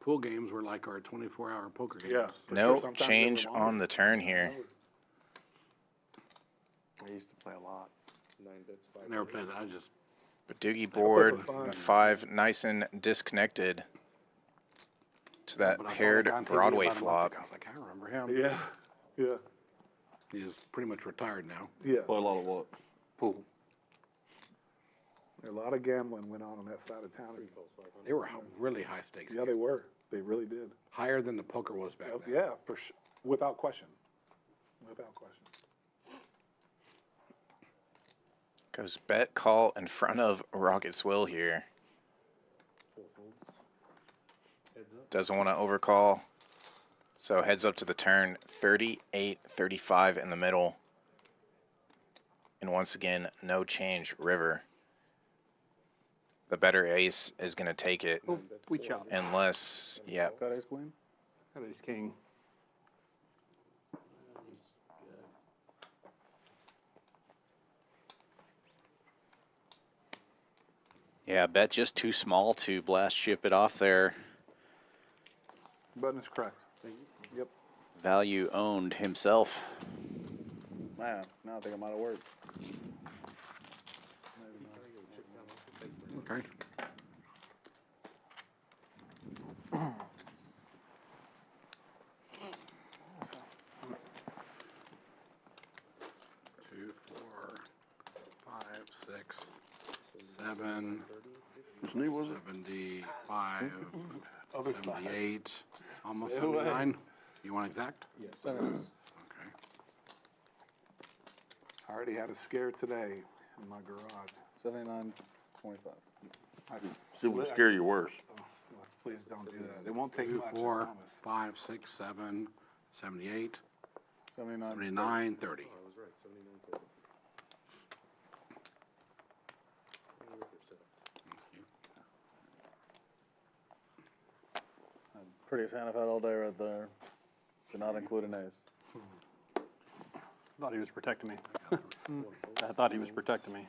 pool games were like our 24-hour poker games. Yeah. for No sure. Sometimes they change were longer. on the turn here. I used to play a lot. 9 bits, 5. I never played that. I just But Doogie board, fun. the 5 nice and disconnected to that but I saw paired guy on TV Broadway about a month flop. ago. I was like, I remember him. Yeah. Yeah. He's pretty much retired now. Yeah. Play a lot of what? Pool. A lot of gambling went on that side of town. They were really high stakes. Yeah, they were. They really did. Higher than the poker was back then. Yeah, for sure. Without question. Without question. Goes bet call in front of Rockets Will here. 4 folds. Heads up. Doesn't want to overcall. So heads up to the turn, 38-35 in the middle. And once again, no change, river. The better ace is going to take it We chop. unless, yeah, Got ace queen? Got ace king. Yeah, bet just too small to blast Ship It off there. Button is correct. Yep. Value owned himself. Man, now I think I might have worked. Okay. Two, 4, 5, 6, 7, Whose knee was it? 75, Other side. 78, almost Stay away. 79. You want exact? Yes. Okay. I already had a scare today in my garage. 79.25. I See what would scare you worse. Please don't do that. It won't take 2, much. I 4, promise. 5, 6, 7, 78, 79. 79, 30. I was right. 79. Prettiest hand I've had all day right there. Did not include an ace. Thought he was protecting me. I thought he was protecting me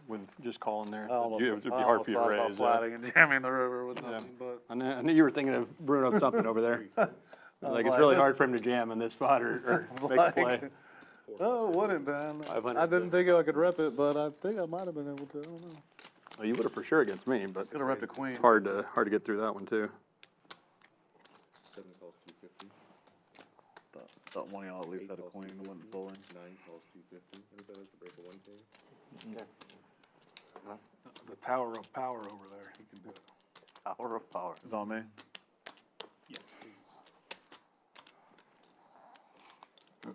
with just calling there. It would be hard for you to raise. Flatting and jamming the river with nothing, but I knew you were thinking of brewing up something over there. Like it's really hard for him to jam in this spot or make a play. Oh, it wouldn't been. 500. I didn't think I could rep it, but I think I might have been able to. I don't know. Well, you would have for sure against me, but Could have repped a queen. it's hard to get through that one too. 7 calls 250. Thought one of y'all at least had a queen and wasn't pulling. 9 calls 250. Anybody like to break a 1K? The tower of power over there, he can do it. Power of power. It's on me.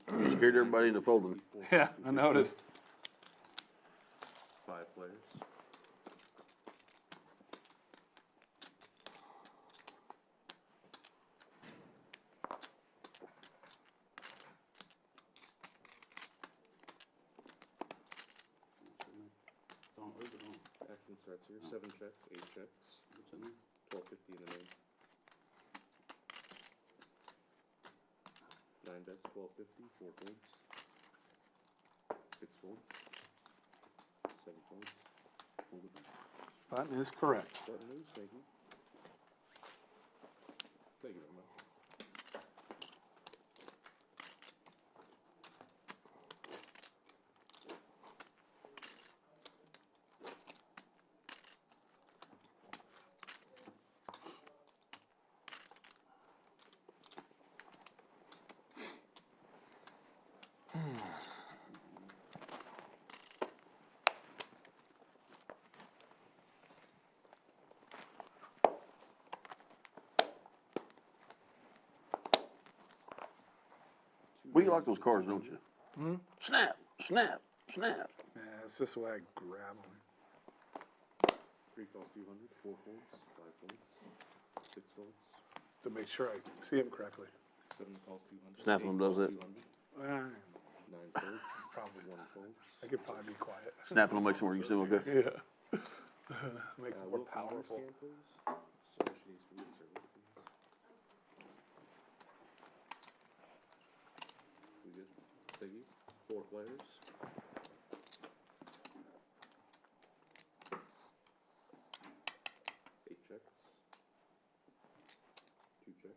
Scared everybody into folding. Yeah, I noticed. 5 players. Action starts here. 7 checks, 8 checks. 1250 in a name. 9 bets, 1250, 4 folds. 6 folds. 7 folds. Folded. Button is correct. Button moves, thank you. Thank you very much. Well, you like those cards, don't you? Snap, snap, snap. Yeah, it's just the way I grab them. 3 calls 200, 4 folds, 5 folds, 6 folds, To make sure I see them correctly. 7 calls 200. Snapping 8 them does calls it. 200, Uh, 9 folds, Probably. 1 fold. I could probably be quiet. Snapping them makes them where you can see them okay. Yeah. Makes it more Will Connor's powerful. hand, please. Sorry, she needs to be served, please. We good? Piggy, 4 players. 8 checks. 2 checks.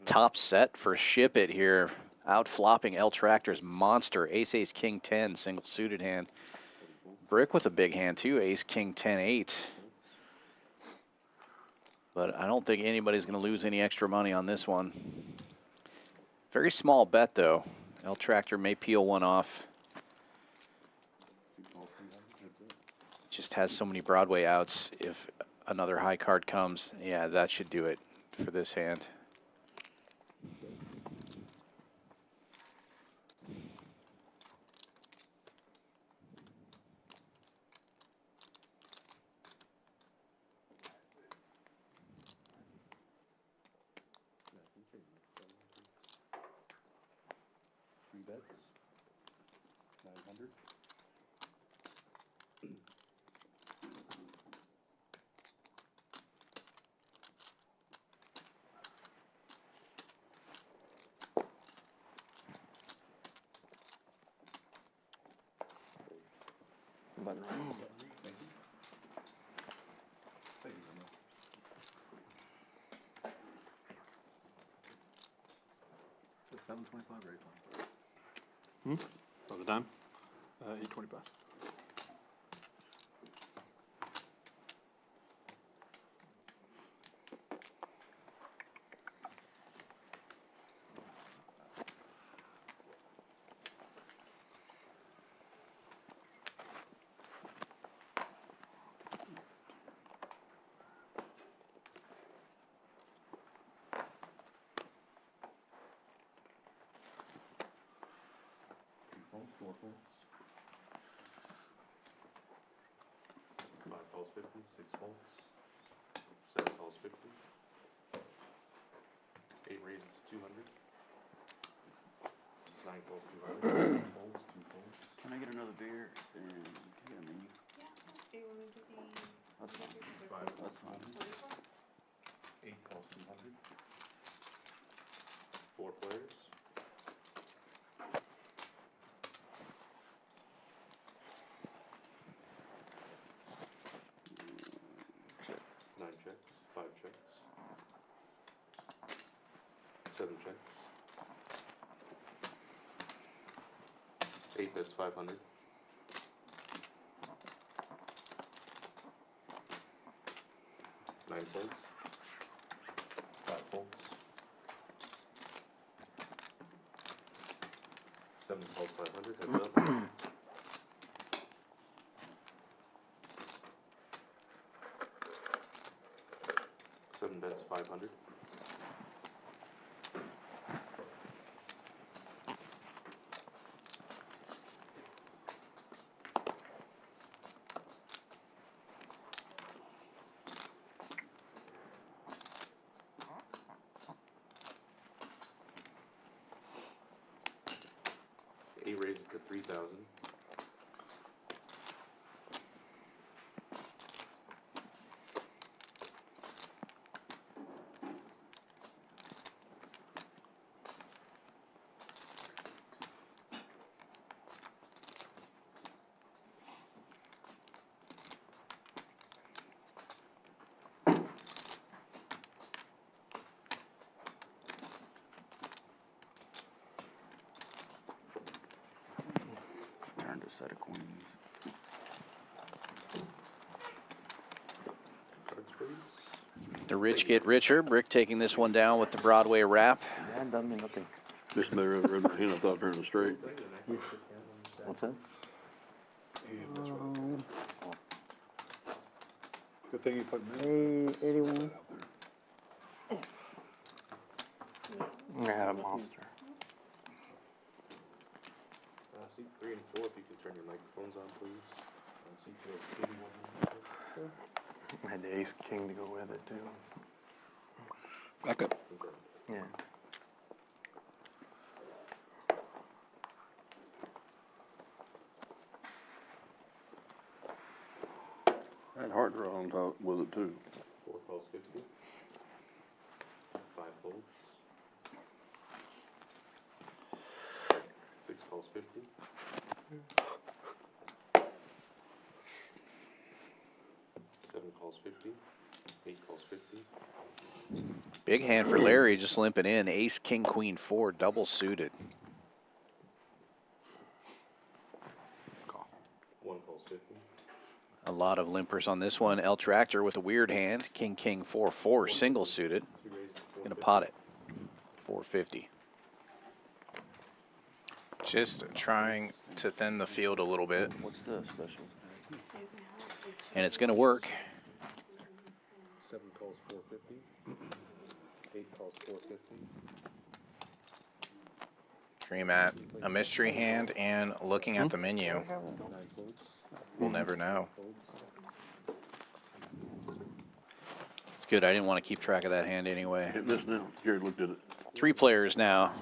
Top set for Ship It here. Out flopping L Tractor's monster. Ace, ace, king, 10, single suited hand. Brick with a big hand too. Ace, king, 10, 8. But I don't think anybody's going to lose any extra money on this one. Very small bet though. L Tractor may peel one off. Just has so many Broadway outs. If another high card comes, yeah, that should do it for this hand. Bets. 900. Button. Thank you. Thank you very much. It's 725 rate line. All the time? 825. Folds, 4 folds. 5 calls 50, 6 folds. 7 calls 50. 8 raises to 200. 9 calls 200. 2 folds, 2 folds. Can I get another beer and get a menu? do you want me to be? That's fine. That's fine. 8 calls 200. 4 players. Check. 9 checks, 5 checks. 7 checks. 8 bets 500. 9 folds. 5 folds. 7 calls 500. Heads up. 7 bets 500. He raised it to 3,000. Turned a set of queens. Cards, please. The rich get richer. Brick taking this one down with the Broadway wrap. That done me nothing. Just better have read my hand, I thought turning straight. What's that? Good thing you put them in. 81. I had a monster. Seat 3 and 4, if you could turn your microphones on, please. Seat 4, 81. I had the ace king to go with it too. Back up. Okay. Yeah. I had hard draw on top with it too. 4 calls 50. 5 folds. 6 calls 50. 7 calls 50. 8 calls 50. Big hand for Larry, just limping in. Ace, king, queen, 4, double suited. 1 calls 50. A lot of limpers on this one. El Tractor with a weird hand. King, king, 4, 4, single suited. Gonna pot it. 450. Just trying to thin the field a little bit. What's the special? And it's gonna work. 7 calls 450. 8 calls 450. Dream at a mystery hand and looking at the menu. 9 folds. We'll never know. It's good. I didn't want to keep track of that hand anyway. Hit this now. Jared looked at it. 3 players now.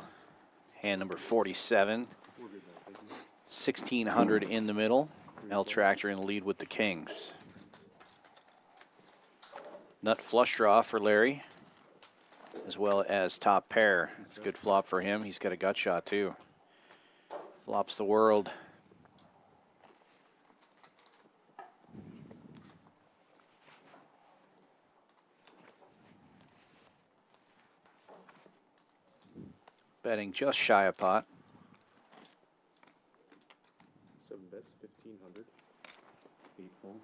Hand number 47. 1600 in the middle. El Tractor in the lead with the kings. Nut flush draw for Larry, as well as top pair. It's a good flop for him. He's got a gut shot too. Flops the world. Betting just shy of pot. 7 bets 1500. 8 folds.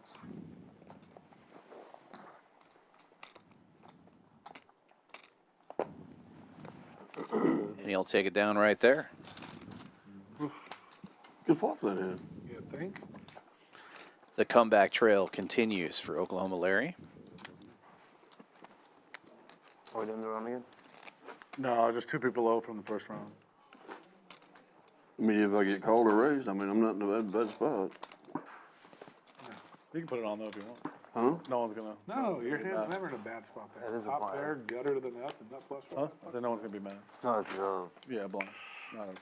And he'll take it down right there. Good flop for that hand. You think? The comeback trail continues for Oklahoma Larry. Are we doing the run again? No, just 2 people low from the first round. I mean, if I get called or raised, I mean, I'm not in a bad spot. You can put it on though if you want. Huh? No one's gonna. No, your hand's never in a bad spot there. That is a Top blind. pair, gutter to the nuts, and nut flush. Huh? I said no one's gonna be mad. No, it's Yeah, blind. Not a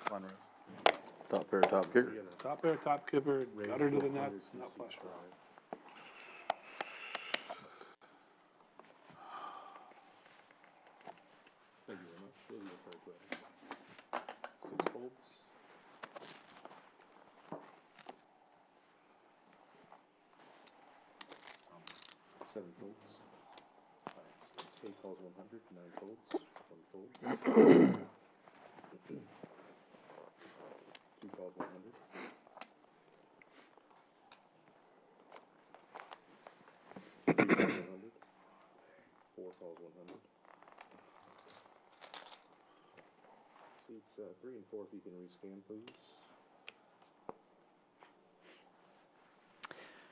blind raise. Top pair, top kicker. Top pair, top kipper, gutter to the nuts, nut flush draw. Thank you very much. Those are your card questions. 6 folds. 7 folds. 8 calls 100, 9 folds, 1 fold. 2 calls 100. 3 calls 100. 4 calls 100. Seats 3 and 4 if you can rescan, please.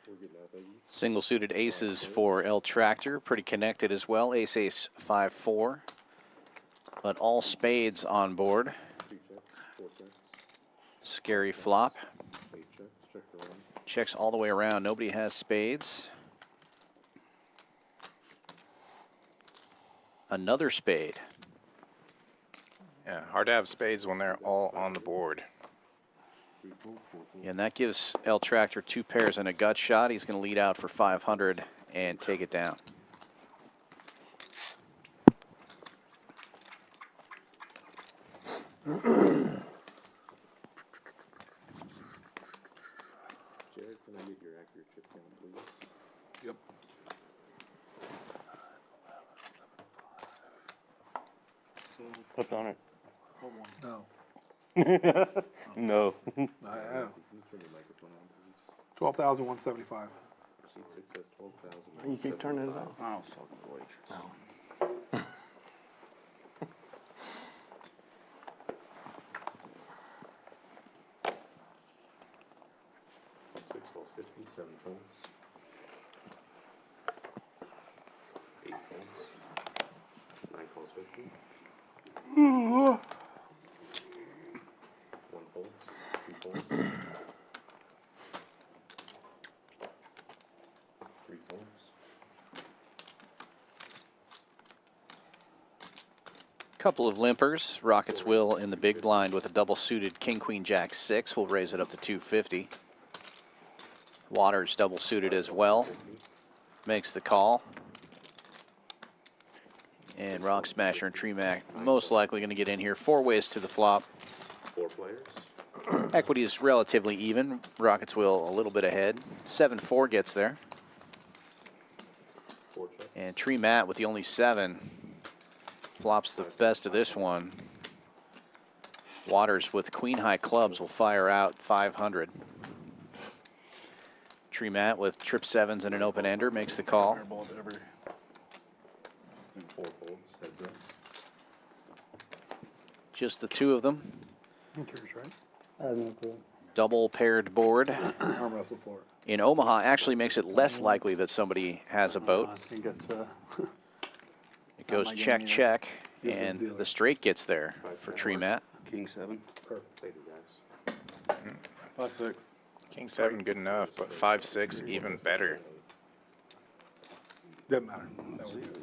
We're good now, thank you. Single suited aces for El Tractor, pretty connected as well. Ace, ace, 5-4. But all spades on board. 3 checks, 4 checks, Scary flop. 8 checks, check the round. Checks all the way around. Nobody has spades. Another spade. Yeah, hard to have spades when they're all on the board. 3 fold, 4 fold. And that gives El Tractor 2 pairs and a gut shot. He's going to lead out for 500 and take it down. Jared, can I get your accurate chip count, please? Yep. Clipped on it. No. No. I am. Can you turn your microphone on, please? 12,175. Seat 6 has 12,000. You keep turning it off. I was talking to Blake. Six calls 50, 7 folds. 8 folds. 9 calls 50. 1 folds. 2 folds. 3 folds. Couple of limpers. Rockets will in the big blind with a double suited king, queen, jack, 6. We'll raise it up to 250. Waters double suited as well. Makes the call. And Rock Smasher and Tree Mac most likely going to get in here. 4 ways to the flop. 4 players. Equity is relatively even. Rockets will a little bit ahead. 7-4 gets there. 4 checks. And Tree Matt with the only 7 flops the best of this one. Waters with queen high clubs will fire out 500. Tree Matt with trip 7s and an open ender makes the call. Airballs every. 4 folds. Heads up. Just the 2 of them. Yours, right? I have no clue. Double paired board. Arm wrestle for it. In Omaha actually makes it less likely that somebody has a boat. I think it's It goes my check, game, check, Here's the and dealer. the straight gets there for Tree Matt. King 7. Perfect. Thank you, guys. 5-6. King 7 good enough, but 5-6 even better. Doesn't matter. That was it.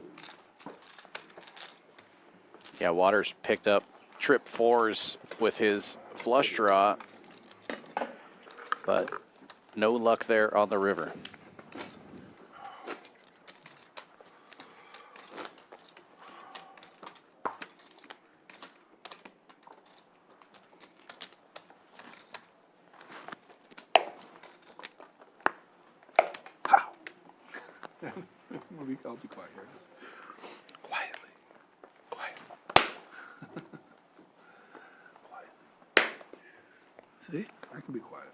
Yeah, Waters picked up trip 4s with his flush draw, but no luck there on the river. I'll be quiet here. Quietly. Quiet. See? I can be quiet.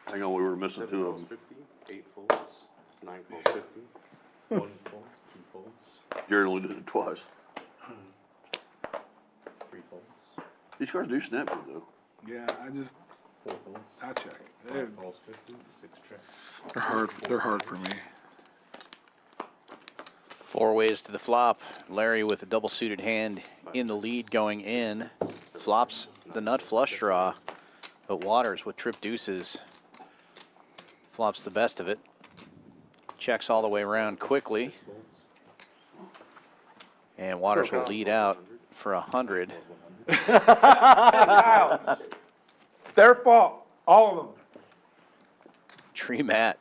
Hang on, we were missing 7 2 of calls them. 50. 8 folds. 9 calls 50. 1 fold. 2 folds. Jared only did it twice. 3 folds. These cards do snap good though. Yeah, I just, 4 folds. I check. 5 calls 50. 6 checks. They're hard for me. 4 ways to the flop. Larry with a double suited hand in the lead going in. Flops the nut flush draw, but Waters with trip deuces flops the best of it. Checks all the way around quickly. And Waters will lead out for 100. Their fault, all of them. Tree Matt.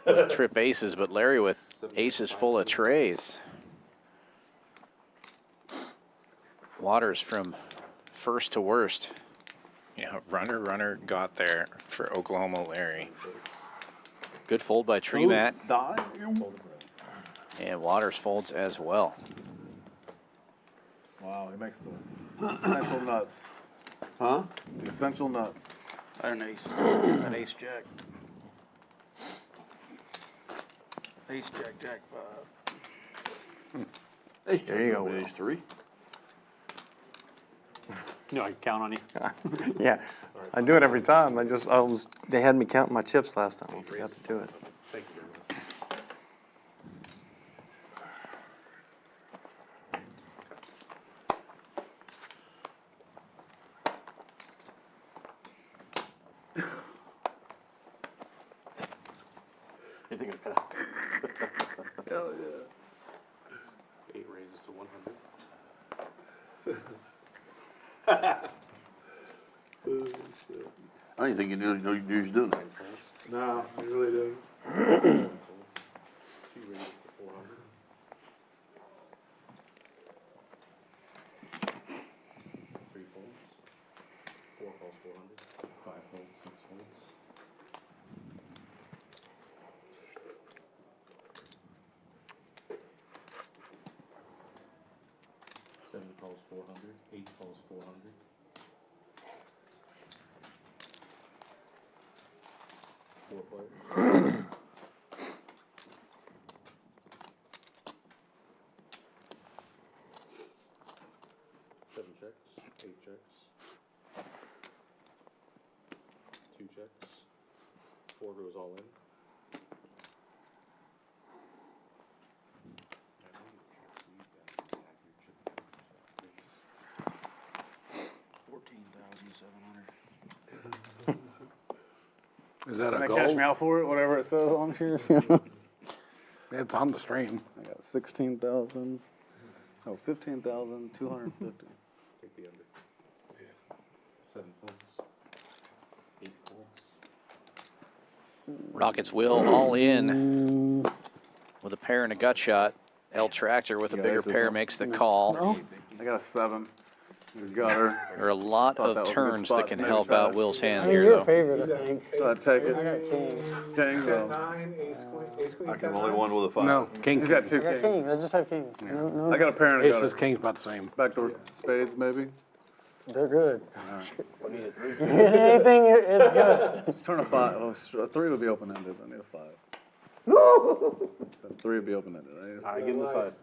With trip aces, but Larry with aces full of trays. Waters from first to worst. Yeah, runner got there for Oklahoma Larry. Good fold by Tree Matt. Die. And Waters folds as well. Wow, he makes the essential nuts. Huh? The essential nuts. An ace. An ace jack. Ace jack, jack 5. There you go. Ace 3. No, I can count on you. Yeah, I do it every time. They had me counting my chips last time. I forgot to do it. Thank you very much. You think I got Hell yeah. 8 raises to 100. I didn't think you knew you was doing that. No, I really do. 2 raises to 400. 3 folds. 4 calls 400. 5 folds, 6 folds. 7 calls 400. 8 calls 400. 4 players. 7 checks, 8 checks, 2 checks, 4 goes all in. Is that a Can they cash me goal? out for it, whatever it says on here? It's on the stream. I got 16,000. No, 15,250. Take the under. Yeah. 7 folds. 8 folds. Rockets will all in with a pair and a gut shot. L Tractor with a bigger pair makes the call. I got a 7. You got her. There are a lot Thought of that was a good turns spot that to can maybe help try out to- Will's hand I mean, here, you're a though. favorite, I think. So I take it. I got kings. King, though. 9, ace queen, ace queen. I can only one with a 5. No, king. He's got 2 I got kings. kings. I just have kings. No, no, I got a pair and a Aces, gutter. kings about the same. Backdoor spades, maybe. they're good. Anything is good. Just turn a 5. Oh, a 3 would be open-ended. I need a 5. So 3 would be open-ended. All right, give him his 5.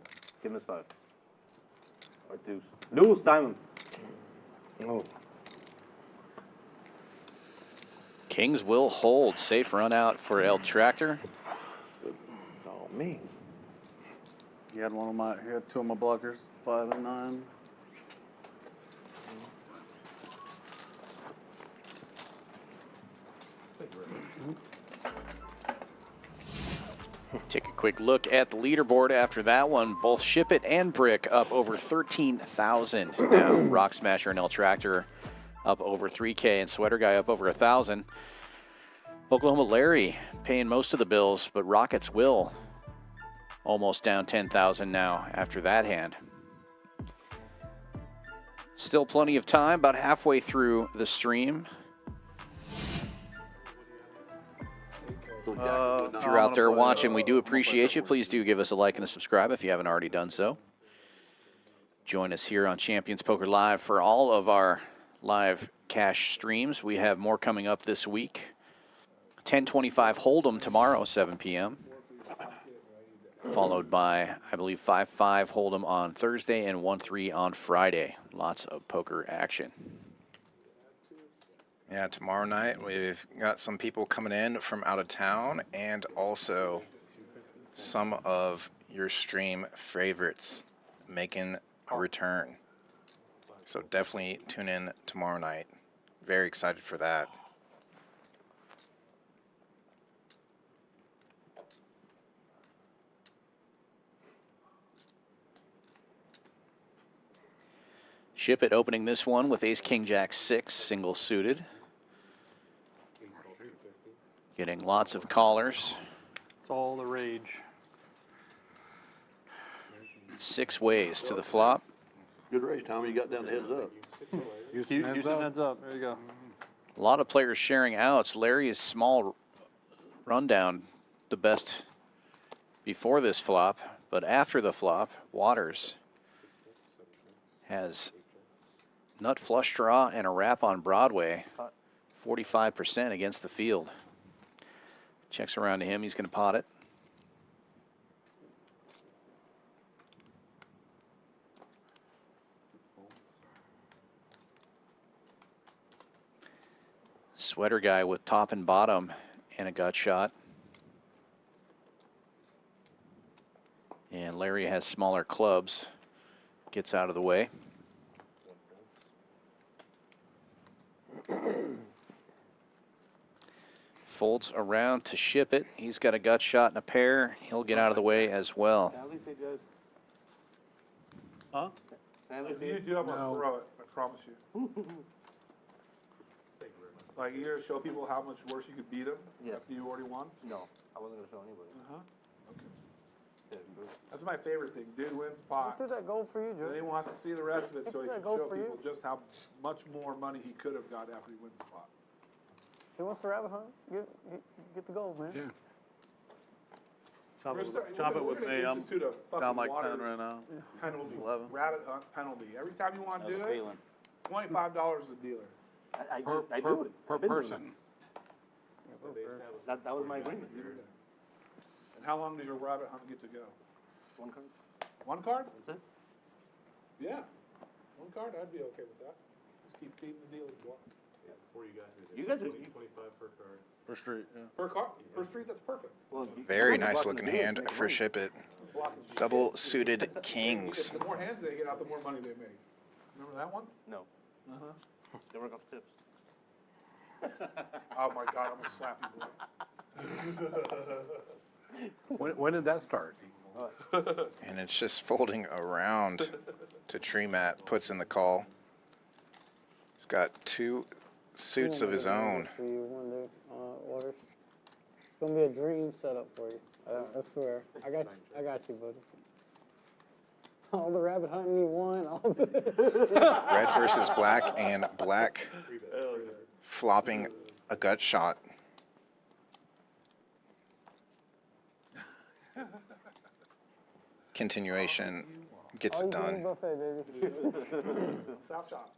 Give him his 5. Or deuce. Deuce, diamond. Oh, Kings will hold. Safe run out for El Tractor. it's all me. He had 2 of my blockers, 5 and 9. Take a quick look at the leaderboard after that one. Both Shipp It and Brick up over 13,000 now. Rock Smasher and El Tractor up over 3K, and Sweater Guy up over 1,000. Oklahoma Larry paying most of the bills, but Rockets will almost down 10,000 now after that hand. Still plenty of time, about halfway through the stream. If you're out there watching, we do appreciate you. Please do give us a like and a subscribe if you haven't already done so. Join us here on Champions Poker Live for all of our live cash streams. We have more coming up this week. 10:25 Hold'em tomorrow, 7 p.m. Followed by, I believe, 5-5 Hold'em on Thursday and 1-3 on Friday. Lots of poker action. Yeah, tomorrow night we've got some people coming in from out of town and also some of your stream favorites making a return. So definitely tune in tomorrow night. Very excited for that. Shipp It opening this one with ace, king, jack, 6, single suited. Getting lots of callers. It's all the rage. 6 ways to the flop. Good race, Tommy. You got down the heads up. Houston heads up. There you go. A lot of players sharing outs. Larry's small rundown, the best before this flop, but after the flop, Waters has nut flush draw and a wrap on Broadway, 45% against the field. Checks around to him. He's going to pot it. Sweater guy with top and bottom and a gut shot. And Larry has smaller clubs. Gets out of the way. Folds around to Shipp It. He's got a gut shot and a pair. He'll get out of the way as well. Huh? If you do, I'm gonna throw it, I promise you. Like, you're gonna show people how much worse you could beat them after you already won? No, I wasn't gonna show anybody. Okay. That's my favorite thing. Dude wins pot. Who threw that goal for you, Joe? Then he wants to see the rest of it so he That can goal show for you? people just how much more money he could have got after he wins the pot. He wants to rabbit hunt. Get the goal, man. Yeah. Chop it with me. I'm down like 10 Waters right now. Penalty, 11. rabbit hunt penalty. Every time you want to do it, $25 a dealer. I Per do it. per I've been doing person. it. That was my agreement. And how long does your rabbit hunt get to go? One card. One card? That's it. Yeah. One card, I'd be okay with that. Just keep feeding the dealers. Before you got here, You guys are. 25 per card. Per street, yeah. Per car, per street, that's perfect. Well, Very nice looking hand for Shipp It. Double suited kings. The more hands they get out, the more money they make. Remember that one? No. They work off tips. Oh my God, I'm gonna slap you, boy. When did that start? And it's just folding around to tree mat, puts in the call. He's got 2 suits of his own. For you one day, Waters. It's gonna be a dream setup for you. I swear. I got you, buddy. All the rabbit hunting you won. All the Red versus black, and black flopping a gut shot. Continuation gets it done. Buffet, baby. South shop.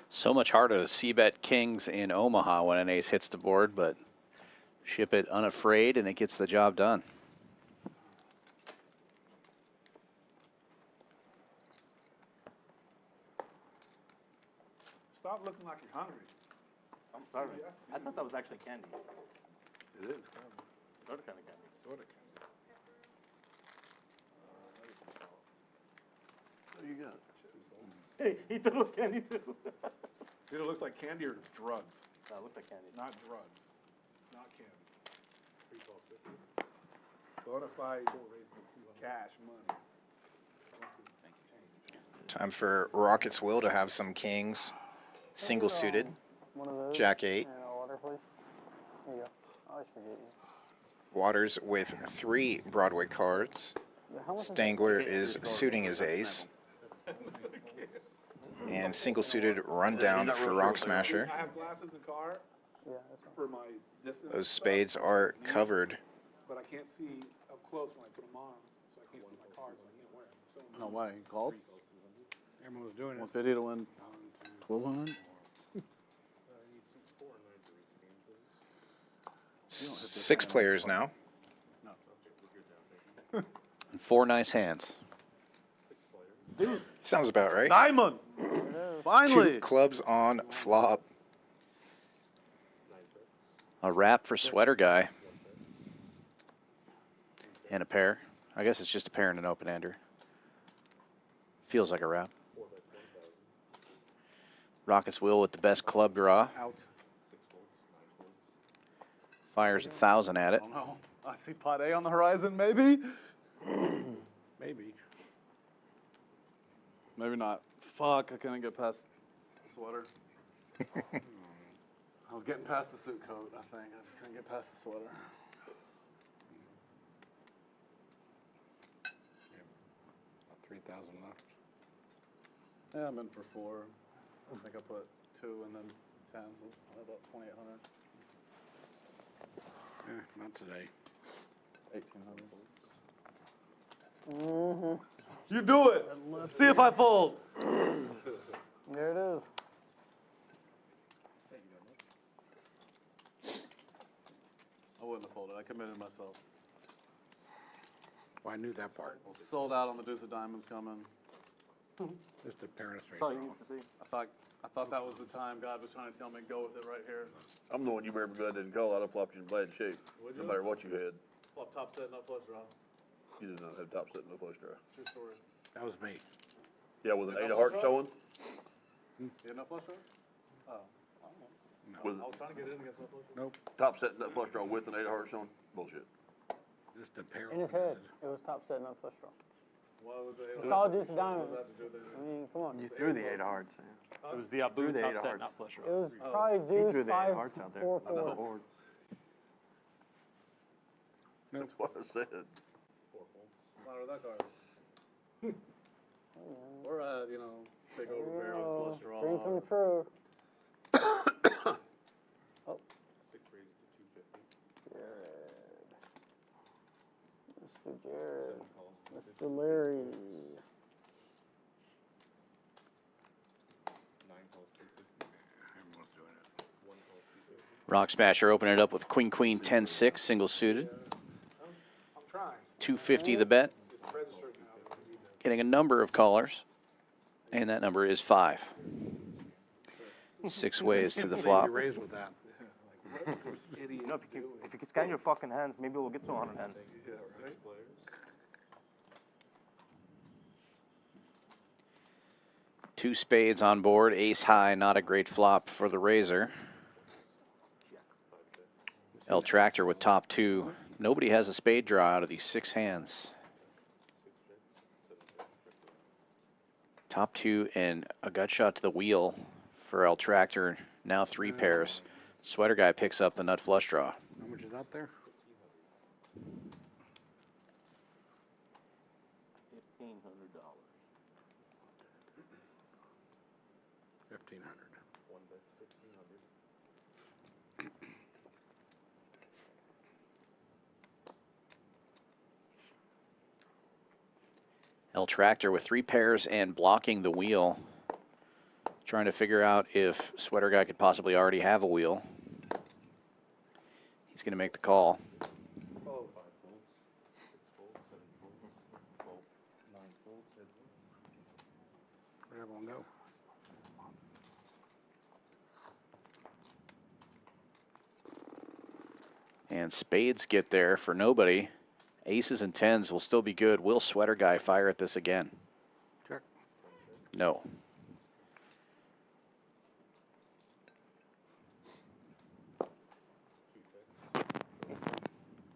So much harder to c-bet kings in Omaha when an ace hits the board, but Shipp It unafraid and it gets the job done. Stop looking like you're hungry. I'm sorry. I thought that was actually candy. It is kind of. Sort of kind of candy. Sort of candy. What do you got? Hey, he thought it was candy too. Either looks like candy or drugs. No, it looked like candy. Not drugs. Not candy. Bonafide cash money. Time for Rocket's Will to have some kings. Single suited. One of those. Jack 8. And a water, please. There you go. I always forget you. Waters with 3 Broadway cards. How much is Stangler is suiting his ace. And single suited rundown for Rock Smasher. I have glasses in the car Yeah, that's fine. for my distance. Those spades are covered. But I can't see up close when I put them on, so I can't see my cards, so I can't wear them. So No way. You called? Everyone was doing it. 150 to win 1,200? 6 players now. And 4 nice hands. Sounds about right. Diamond! 2 Finally! clubs on flop. A wrap for Sweater guy. And a pair. I guess it's just a pair and an open-ender. Feels like a wrap. Rocket's Will with the best club draw. out. Fires 1,000 at it. Oh no. I see pot A on the horizon, maybe? Maybe. Maybe not. Fuck, I couldn't get past the sweater. I was getting past the suit coat, I think. I just couldn't get past the sweater. 3,000 left. Yeah, I'm in for 4. I think I put 2 and then 10, so about 2,800. Not today. 1,800. You do it! See if I fold! There it is. I wouldn't have folded. I committed myself. Well, I knew that part. Sold out on the deuce of diamonds coming. Just a pair of straight That's all you draw. need to see. I thought that was the time God was trying to tell me go with it right here. I'm the one you remember glad didn't call. I'd have flopped you in bad shape, no matter what you had. Flop top set, not flush draw. You did not have top set, no flush draw. True story. That was me. Yeah, with an Yeah, 8 of flush hearts draw? showing. You had no flush draw? Oh, I don't know. With I was trying to get in against no flush draw. Nope. top set, nut flush draw with an 8 of hearts showing. Bullshit. Just a pair. In his head, it was top set, no flush draw. Why was it? It's all just diamonds. What does that have to do with I it? mean, come on. You threw the 8 of hearts. Yeah. It was the Abu Threw the top 8 of set, hearts. not flush It draw. was probably He deuce threw the 8 5, of hearts out there. 4, on the 4. board. That's what I said. What's the matter with that card? We're at, big overbearing flush draw. Dream come true. Oh. Jared. Mr. Jared. Mr. Larry. Everyone's doing it. Rock Smasher opening it up with Queen Queen 10-6 single suited. I'm trying. 250 the bet. It's registered now. Getting a number of callers, and that number is 5. 6 ways to the flop. You raised with that. You know, if you can scan your fucking hands, maybe we'll get to 100 hands. Two spades on board, ace high, not a great flop for the Razor. El Tractor with top 2. Nobody has a spade draw out of these 6 hands. Top 2 and a gut shot to the wheel for El Tractor. Now 3 pairs. Sweater Guy picks up the nut flush draw. How much is out there? $1,500. 1,500. One bet's 1,500. El Tractor with 3 pairs and blocking the wheel. Trying to figure out if Sweater Guy could possibly already have a wheel. He's going to make the call. Oh, 5 folds, 6 folds, 7 folds, 12, 9 folds, heads up. Where'd everyone go? And spades get there for nobody. Aces and 10s will still be good. Will Sweater Guy fire at this again? Check. No.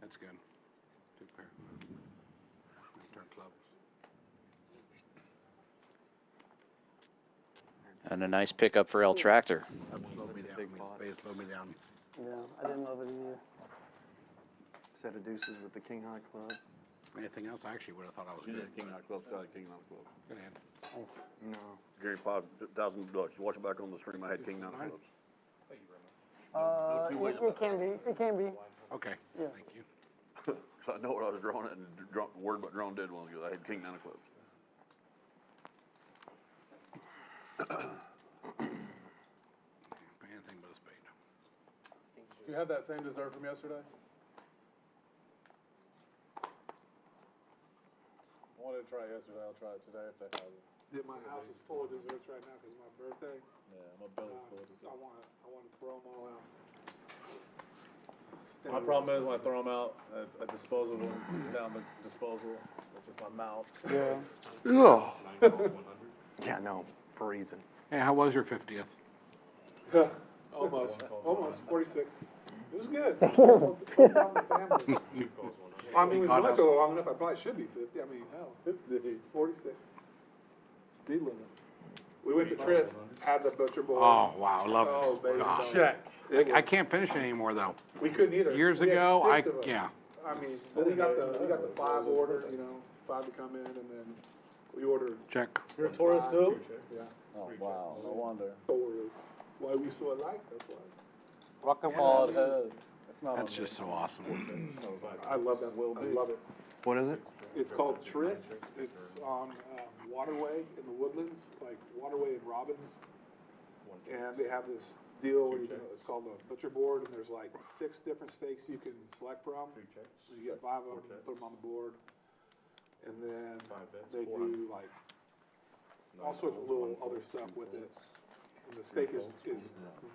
That's good. 2 pair. Turn clubs. And a nice pickup for El Tractor. That slowed me down. Spades slowed me down. Yeah, I didn't love it either. Set of deuces with the king high club. Anything else? I actually would have thought I was You good. did king high club, Scotty, king nine club. Good hand. No. Gary, $5,000. You watch it back on the stream. I had king nine clubs. It can be. It can be. Okay. Yeah. Thank you. So I know what I was drawing it and word about drawing dead one ago. I had king nine of clubs. Anything but a spade. You had that same dessert from yesterday? I wanted to try it yesterday. I'll try it today if they have it. Yeah, my house is full of desserts right now because of my birthday. Yeah, my belly's full of I dessert. want to throw them all out. My problem is when I throw them out, I dispose of them down the disposal, which is my mouth. Yeah. Yeah, no, freezing. Hey, how was your 50th? Almost 46. It was good. Two calls, 100. I mean, we've caught been up. so long enough, I probably should be 50. I mean, hell, 50, 46. Speed limit. We went to Tris, had the butcher board. Oh, wow, love it. Oh, baby. God. Check. I can't finish it anymore, though. We couldn't either. Years We had ago, 6 of us. yeah. I mean, but we got the 5 order, you know, 5 to come in, and then we ordered. Check. You're a tourist too? Yeah. Oh, wow, no wonder. Why we so alike, that's why. Rock and ball head. That's just so awesome. I love that. I love it. What is it? It's called Tris. It's on Waterway in the Woodlands, like Waterway and Robbins. And they have this deal where it's called a butcher board, and there's like 6 different steaks you can select from. So you get 5 of them, put them on the board, and then they do like all sorts of little other stuff with it. And the steak is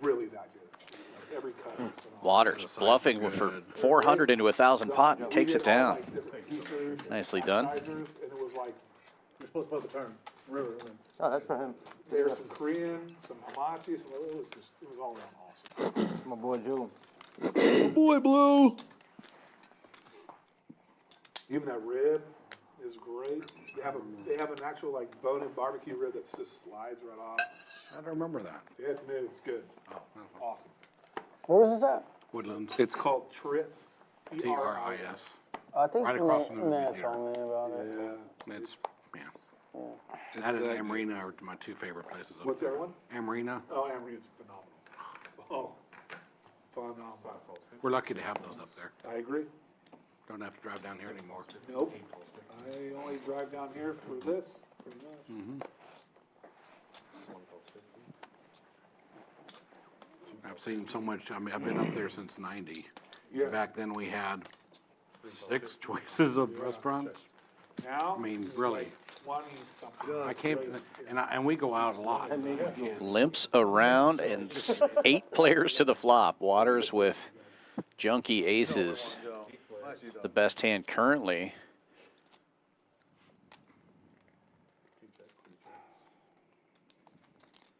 really that good. Like every cut is phenomenal. Waters bluffing for 400 into 1,000 pot and takes it down. Nicely done. And it was like, You're supposed to put the turn. River. Oh, that's for him. there's some Korean, some hamachi, it was all around awesome. My boy Joe. Boy, Blue. Even that rib is great. They have an actual like bone-in barbecue rib that just slides right off. I don't remember that. Yeah, it's new. It's good. Oh, Awesome. Where was this at? Woodlands. It's called Tris. T-R-I-S. I think Right across from the movie Matt theater. told me about it. Yeah. It's, yeah. That and Amarina are my 2 favorite places up What's the there. other one? Amarina. Oh, Amory is phenomenal. Oh, phenomenal. We're lucky to have those up there. I agree. Don't have to drive down here anymore. Nope. I only drive down here for this, pretty much. I've seen so much, I mean, I've been up there since 90. Yeah. Back then we had 6 choices of restaurants. Now. I mean, it's really. like 20-something. I came, and we go out a lot. Limps around and 8 players to the flop. Waters with junky aces. The best hand currently.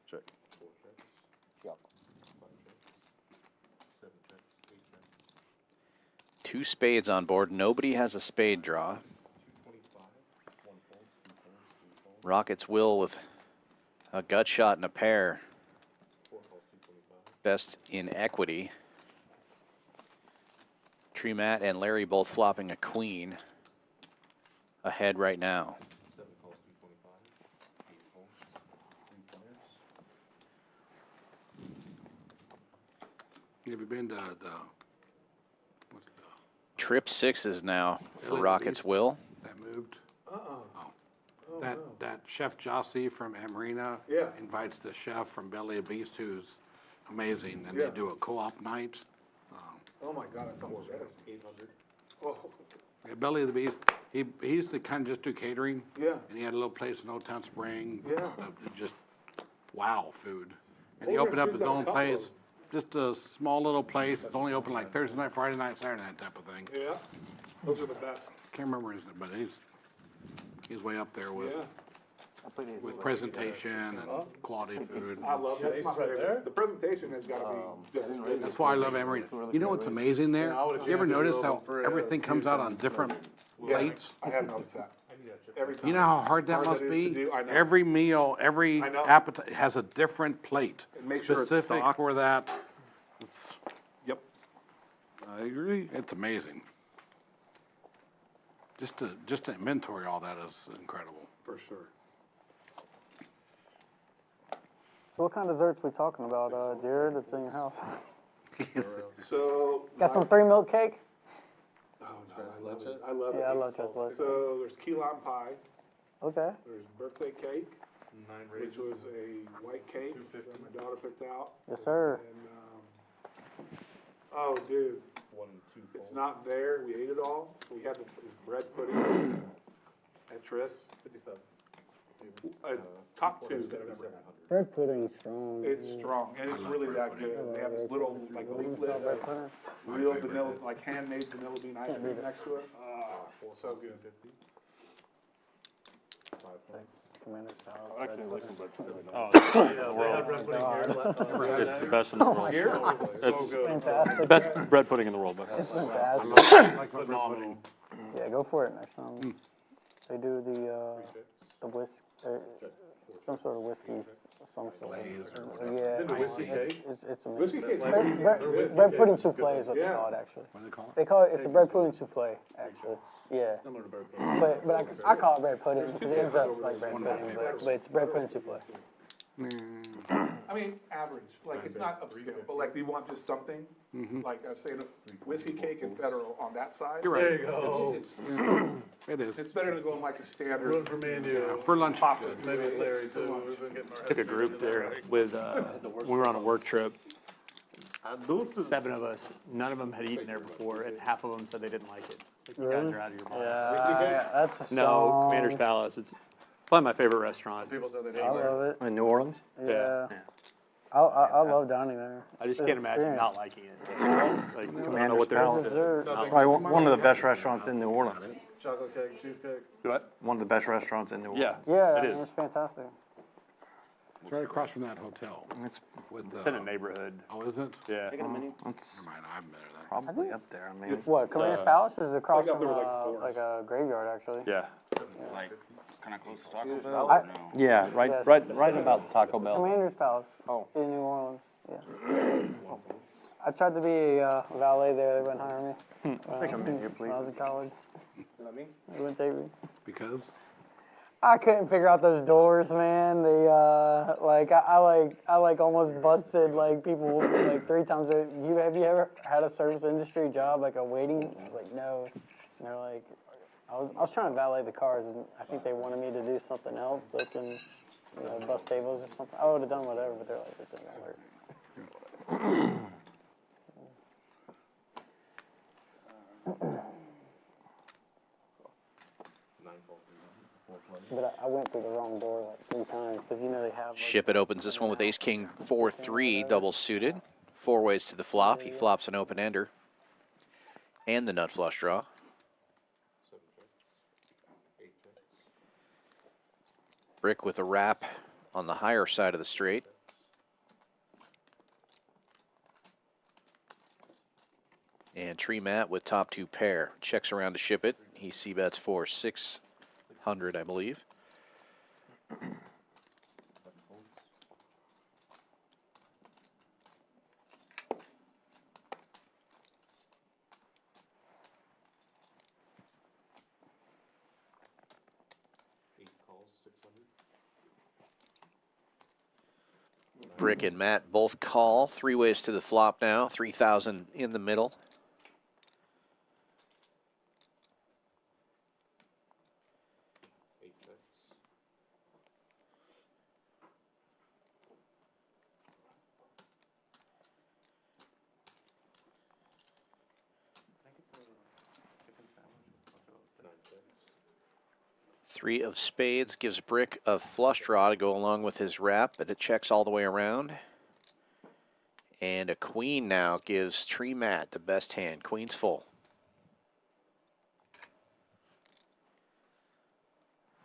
Check. Yep. 2 spades on board. Nobody has a spade draw. Rockets will with a gut shot and a pair. Best in equity. Tree Matt and Larry both flopping a queen ahead right now. Have you been to the, Trip 6s now for Really? Rockets will. that moved? Oh. That Chef Jossie from Amarina Yeah. invites the chef from Belly of Beast, who's amazing, and Yeah. they do a co-op night. Oh my God, that's almost 800. Oh, Yeah, Belly of the Beast, he used to kind of just do catering. yeah. And he had a little place in Old Town Spring. Yeah. Just wow food. And he Well, opened up there's his got a own couple place, just a small little place. It's only open like Thursday night, Friday night, Saturday night type of thing. Yeah. Those are the best. Can't remember his name, but he's way up there with, Yeah. with presentation and quality food. I love it. It's my favorite. The presentation has got to be just as good. That's why I love Amarina. You know what's amazing there? You ever notice how everything comes out on different plates? I have noticed that. Every time. You know how hard that must is to be? do? I know. Every meal, every I know. appetite has a different plate. And make sure it's Specific stocked. for that. Yep. I agree. It's amazing. Just to inventory all that is incredible. For sure. So what kind of desserts we talking about, Jared, that's in your house? So. Got some 3 milk cake? Oh, no, I love it. Yeah, I love tres leches. So there's key lime pie. Okay. There's birthday cake, which was a white cake that my daughter picked out. Yes, sir. And, oh, dude, it's not there. We ate it all. We had this bread pudding at Tris. 57. Top 2 that I've ever had. Bread pudding's strong. It's strong, and it's really that good. They have this little, like, leaflet, bread pudding? real vanilla, like handmade vanilla bean ice cream next to it. So good. Commander style. Oh, yeah, they have bread pudding here left on. It's the best in the world. Here? So It's good. Fantastic. the best bread pudding in the world. But It's fantastic. Like my bread pudding. Yeah, go for it next time. They do the whiskey, some sort of whiskey, some sort of. Yeah, The whiskey cake? it's amazing. Whiskey cake. Bread pudding souffle is what they Yeah. call it, actually. What do they call it? They call it, it's a bread pudding souffle, actually. Yeah. Similar to bird pudding. But I call it bread pudding because it ends up like bread pudding, but it's bread pudding souffle. I mean, average, like, it's not upscale, but like, we want just something, like, say, the whiskey cake and federal on that side. You're right. There you go. It is. It's better than going like a standard. Room for me and you. For lunch. Papa's. Maybe Larry too. We've been getting our Took a group there with, when we were on a work trip. 7 of us, none of them had eaten there before, and half of them said they didn't like it. Like, you guys are out of your mind. Yeah, that's a No, strong. Commander's Palace. It's probably my favorite restaurant. people said they I love it. In New Orleans? Yeah. I love dining there. I just It's can't imagine experience. not liking it. Like, I don't know what they're Palace. Dessert. Probably one of the best restaurants in New Orleans. chocolate cake, cheesecake. What? One of the best restaurants in New Orleans. Yeah, Yeah, it is. it's fantastic. It's right across from that hotel. It's With It's in a neighborhood. Oh, is it? Yeah. it's Never mind, I've been there. probably up there. I mean, What, Commander's Palace is across like up from there with, like, like a graveyard, actually. Yeah. like kind of close to Taco Bell. I- Yeah, right, Yes. right about Taco Bell. Commander's Palace in New Orleans. Yeah. I tried to be a valet there. They wouldn't hire me. Take a menu, When I was in college. They wouldn't take me. Because? I couldn't figure out those doors, man. They I almost busted like people like 3 times. Have you ever had a service industry job, like a waiting? I was like, no. And they're like, I was trying to valet the cars, and I think they wanted me to do something else, like bus tables or something. I would have done whatever, but they're like, this ain't gonna work. But I went through the wrong door like 3 times because they have. Like, Shipp It opens this one with ace king 4-3 double suited. 4 ways to the flop. He flops an open ender and the nut flush draw. Brick with a wrap on the higher side of the straight. And Tree Matt with top 2 pair. Checks around to Shipp It. He c-bets for 600, I believe. Brick and Matt both call. 3 ways to the flop now. 3,000 in the middle. Three of spades gives Brick a flush draw to go along with his wrap, but it checks all the way around. And a queen now gives Tree Matt the best hand. Queen's full.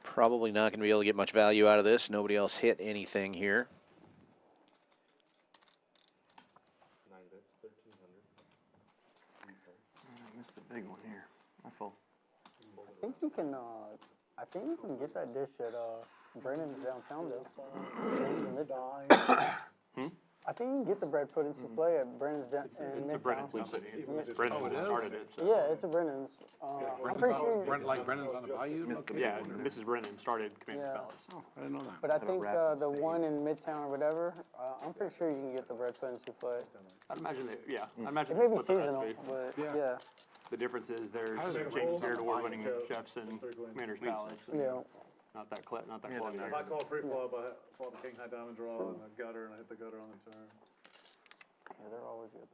Probably not going to be able to get much value out of this. Nobody else hit anything here. I missed a big one here. I full. I think you can get that dish at Brennan's downtown though. I think you can get the bread pudding souffle at Brennan's in It's a Brennan's Midtown. company. Yeah. Brennan started it. So. Yeah, it's a Brennan's. I'm pretty sure. Like Brennan's on the Bayou? Yeah, Mrs. Brennan started Commander's Yeah. Palace. Oh, I didn't know that. But I think the one in Midtown or whatever, I'm pretty sure you can get the bread pudding souffle. I'd imagine that, yeah. I imagine It may be that's what the seasonal, recipe. but Yeah. yeah. The difference is there's How does it James roll? Beard award-winning chefs in Commander's Palace. Yeah. Not that not that Yeah, close. If I call pre-flop, I flop a king high diamond draw and a gutter, and I hit the gutter on the turn. Yeah, they're always good.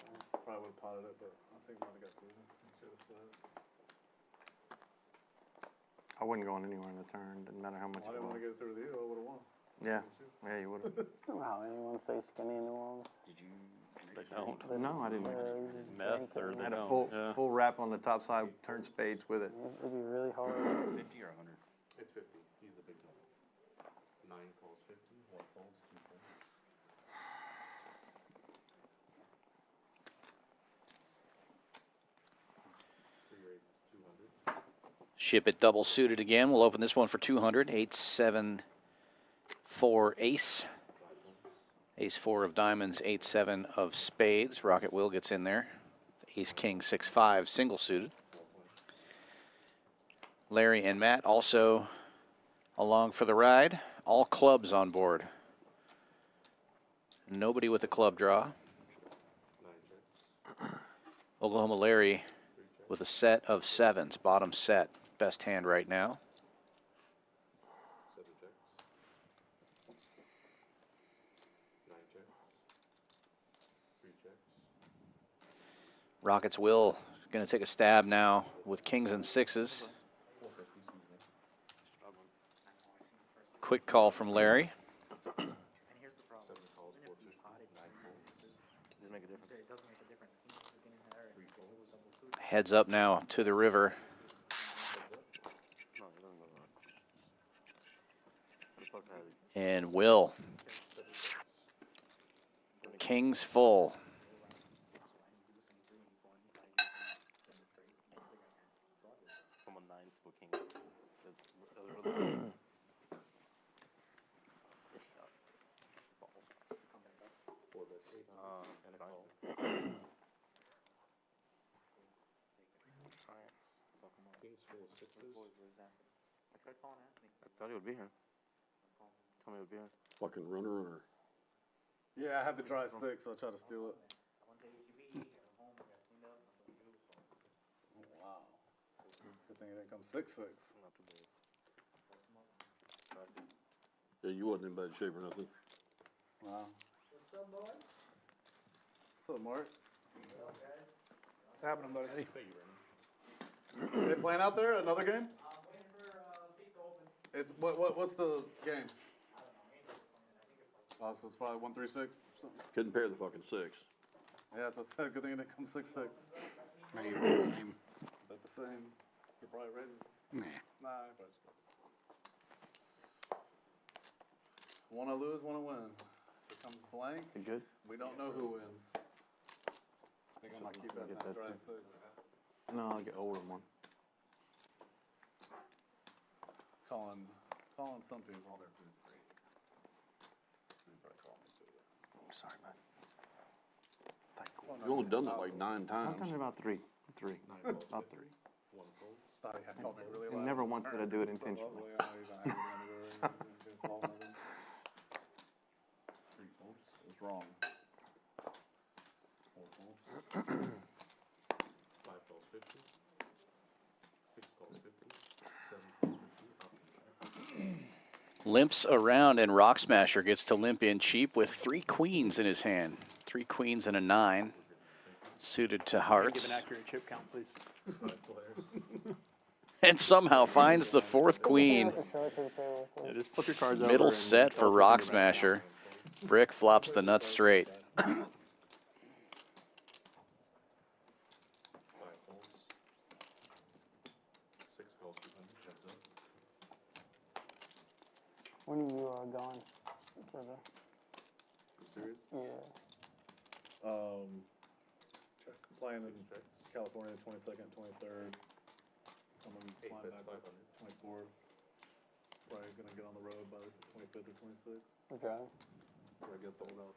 Probably would have potted it, but I think I might have got through. Should've slid. I wouldn't go on anywhere in the turn. Didn't matter how much I it didn't want to was. get it through to you. I would have won. Yeah, yeah, you would have. I don't know how anyone stays skinny in New Orleans. They don't. No, I didn't. You just Meth or drink I had they a don't. Yeah. full wrap on the top side, turn spades with it. It'd be really hard. 50 or 100? It's 50. He's the big number. 9 calls 50, 1 folds, 2 folds. Three raises 200. Ship It double suited again. We'll open this one for 200. 8-7 for ace. Ace-4 of diamonds, 8-7 of spades. Rocket Will gets in there. Ace-King, 6-5, single suited. Larry and Matt also along for the ride. All clubs on board. Nobody with a club draw. Oklahoma Larry with a set of sevens, bottom set. Best hand right now. Rockets Will going to take a stab now with kings and sixes. Quick call from Larry. Heads up now to the river. And Will. Kings full. I thought he would be here. Tell me he would be here. Fucking runner. Yeah, I had the dry 6, so I tried to steal it. Wow. Good thing it didn't come 6-6. Yeah, you wasn't in bad shape or nothing. Wow. What's up, boy? What's up, Mark? What's happening, buddy? They playing out there? Another game? It's what's the game? Oh, so it's probably 1-3-6 or something. Couldn't pair the fucking 6. Yeah, that's what I said. Good thing it didn't come 6-6. Maybe the same. About the same. You're probably raising. Nah. Nah, I probably just. Wanna lose, wanna win. If it comes blank, You good? we don't know who wins. I think I might keep that Get that dry too. 6. No, I'll get older one. Calling some people. Sorry, man. You only done that like 9 I've times. done it about three. About 3. Thought he had called me really And loud. never once did I do it intentionally. It's wrong. Limps around, and Rock Smasher gets to limp in cheap with 3 queens in his hand. 3 queens and a 9, suited to Give hearts. an accurate chip count, please. And somehow finds the 4th queen. Yeah, just flip your cards over Middle and set for tell us what Rock you think about it. Smasher. Brick flops the nuts straight. When are you going for the? Serious? Yeah. Playing in California, 22nd, 23rd. Coming flying back 24th. Probably gonna get on the road by the 25th or 26th. Okay. Or get sold out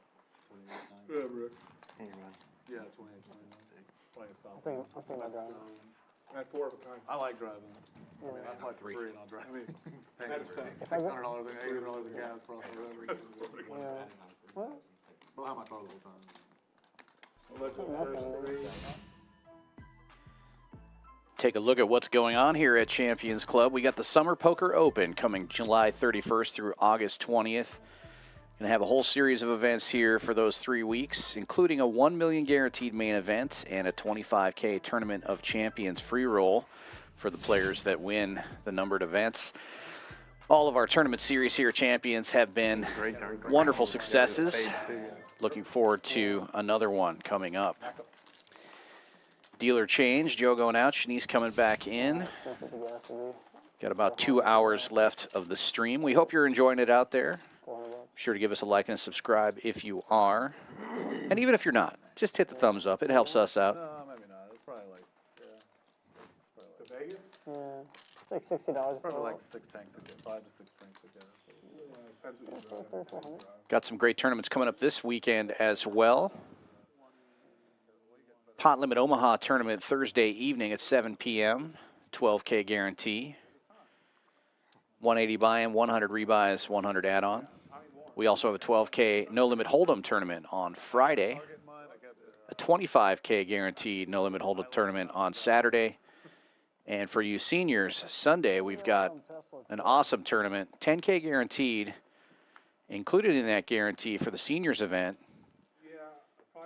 28th. Yeah, Rick. Hey, man. Yeah, 28th, 29th. Probably stop. I'm thinking about driving. I had 4 of a kind. I like driving. I mean, I fly for free and I'll drive. I mean, paying $600 and $800 in gas across the road. Yeah. What? Well, how much all the time? Take a look at what's going on here at Champions Club. We got the Summer Poker Open coming July 31st through August 20th. Going to have a whole series of events here for those 3 weeks, including a $1 million guaranteed main event and a $25K Tournament of Champions free roll for the players that win the numbered events. All of our tournament series here at Champions have been wonderful successes. Looking forward to another one coming up. Dealer change, Joe going out, Shanice coming back in. Got about 2 hours left of the stream. We hope you're enjoying it out there. Be sure to give us a like and a subscribe if you are. And even if you're not, just hit the thumbs up. It helps us out. No, maybe not. It's probably like, To Vegas? Yeah. Like $60 per Probably roll. like 6 tanks to get, 5 to 6 tanks to get. Got some great tournaments coming up this weekend as well. Pot Limit Omaha tournament Thursday evening at 7 p.m. 12K guarantee. 180 buy-in, 100 rebuys, 100 add-on. We also have a 12K No Limit Hold'em tournament on Friday. A 25K guaranteed No Limit Hold'em tournament on Saturday. And for you seniors, Sunday we've got an awesome tournament, 10K guaranteed. Included in that guarantee for the seniors event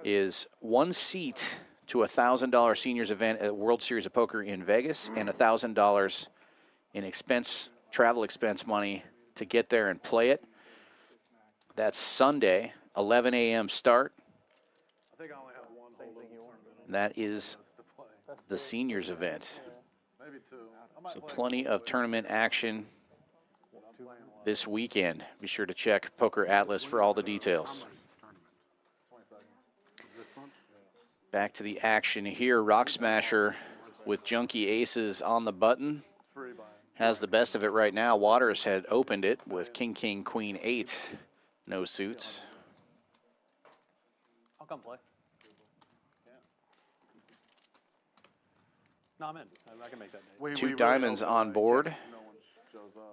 is 1 seat to a $1,000 seniors event at World Series of Poker in Vegas and $1,000 in travel expense money to get there and play it. That's Sunday, 11 a.m. start. I think I only have one hold'em tournament. That is the seniors event. Maybe 2. So plenty of tournament action this weekend. Be sure to check Poker Atlas for all the details. Back to the action here. Rock Smasher with Junkie Aces on the button. Has the best of it right now. Waters had opened it with King, King, Queen, 8. No suits. I'll come play. No, I'm in. I can make that day. Two diamonds on board.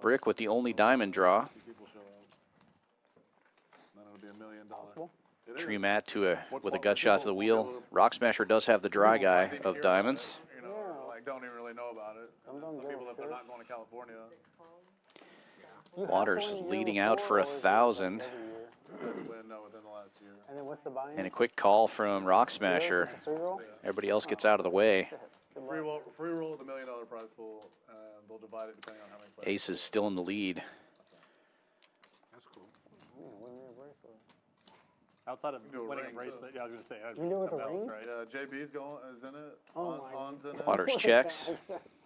Brick with the only diamond draw. Tree Matt with a gut shot to the wheel. Rock Smasher does have the dry guy of diamonds. You know, like don't even really know about it. Some people, if they're not going to California. Waters leading out for 1,000. And then what's the buy-in? And a quick call from Rock Smasher. Everybody else gets out of the way. Free roll of the $1 million prize pool, and they'll divide it depending on how many players. Ace is still in the lead. That's cool. Outside of Do a winning a ring, bracelet, yeah, I was gonna say. You do it with a something else, ring? right? Yeah, JB's is in it. Oh my Han's in it. Waters checks.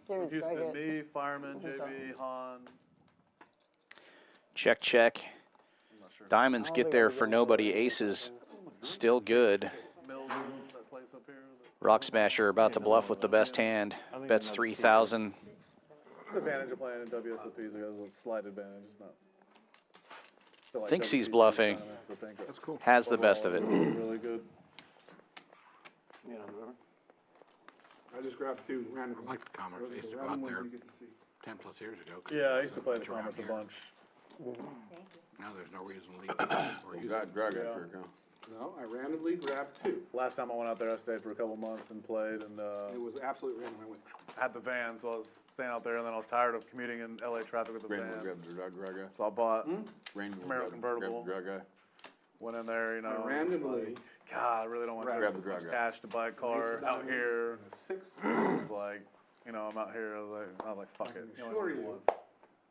Give me a Houston, second. me, Fireman, JB, Han. Check, check. Diamonds get there for nobody. Aces still good. Mills, that place up here. Rock Smasher about to bluff with the best hand. Bets 3,000. The advantage of playing in WSOP is it has a slight advantage. It's not. Still like Thinks he's WTC bluffing. tournaments, I think That's cool. Has the best of it. Really good. I just grabbed 2 randomly. I like the Commerce. I used to go Random out ones there you get to see. 10 plus years ago. Yeah, I used to play the Commerce a bunch. Now there's no reason to leave. Or use it. Drag that trick, huh? No, I randomly grabbed 2. Last time I went out there, I stayed for a couple months and played, and It was absolutely random. I went, had the van, so I was staying out there, and then I was tired of commuting in LA traffic with the Randomly van. grab the drag guy. So I bought Randomly Camaro grab the convertible. drag guy. Went in there, you know. I randomly like, God, I really don't want to Grab have the as much drug guy. cash to buy a car out here. and a 6. It was like, you know, I'm out here. I was like, fuck it. You Sure only you live did. once.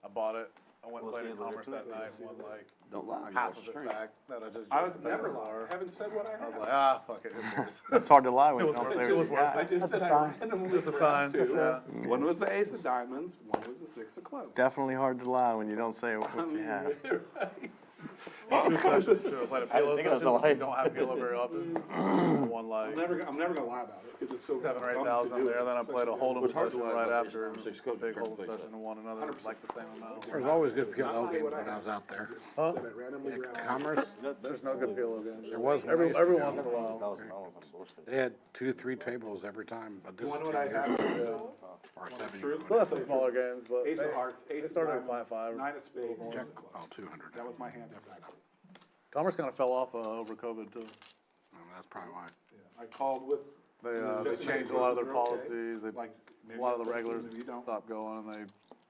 I bought it. I went and played in Commerce that night and won like Don't lie. half of it back that I just I used would to pay never the lie. car. I haven't said what I I was had. like, fuck it. It's hard to lie when It you was don't worth say it. what It was you worth got. I just said I randomly It's a grabbed sign. 2. Yeah. One was the ace of diamonds, one was the 6 of clubs. Definitely hard to lie when you don't say what you have. Two sessions to play a PLO think it was session. a lie. You don't have PLO very often. One like I'm never gonna lie about it, because it's so 7,000 or dumb 8,000 to up do there. it, Then I played a especially- hold'em It's hard to session lie right about after, this. and Six a coaches big trying to hold'em play session and won another like the same amount. There's always good PLO games when I was out there. Huh? Said I randomly grabbed Commerce, There's no good PLO game. there was one I Every used to every go. once in a while. They had 2, 3 tables every time, but this You is wanna know what I 10 had? years or 7 years. Still have some smaller games, but Ace of hearts, ace they of started at diamonds, 5-5. 9 of spades. Check, 200. That was my hand. Commerce kind of fell off over COVID too. That's probably why. I called with. They changed a lot of their policies. They, Like, a lot of the regulars if you don't. stopped going, and they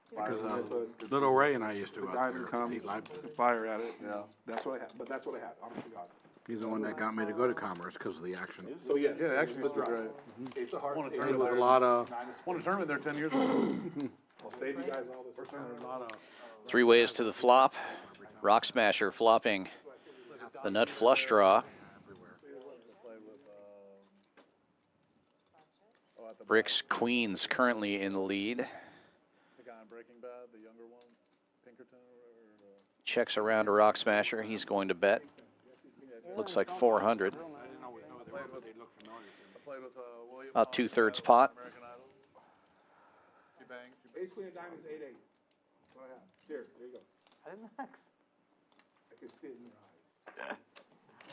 Because Little Ray and I used to The go out diamond there. comes, He liked- fire at it. Yeah. That's what I had, but that's what I had, honest to God. He's the one that got me to go to Commerce because of the action. So yes. Yeah, they actually the used to be drop. great. Ace of hearts, Won a ace of tournament With a there. lot of, nine of spades. Won a tournament there 10 years ago. I'll save you guys all this. Three ways to the flop. Rock Smasher flopping the nut flush draw. Bricks Queens currently in the lead. The guy in Breaking Bad, the younger one, Pinkerton. Checks around to Rock Smasher. He's going to bet. Looks like 400. I played with William. About 2/3 pot. American Idol. She banged. Ace, queen of diamonds, 8-8. What I have. Here you go. I didn't max. I can see it in your eyes.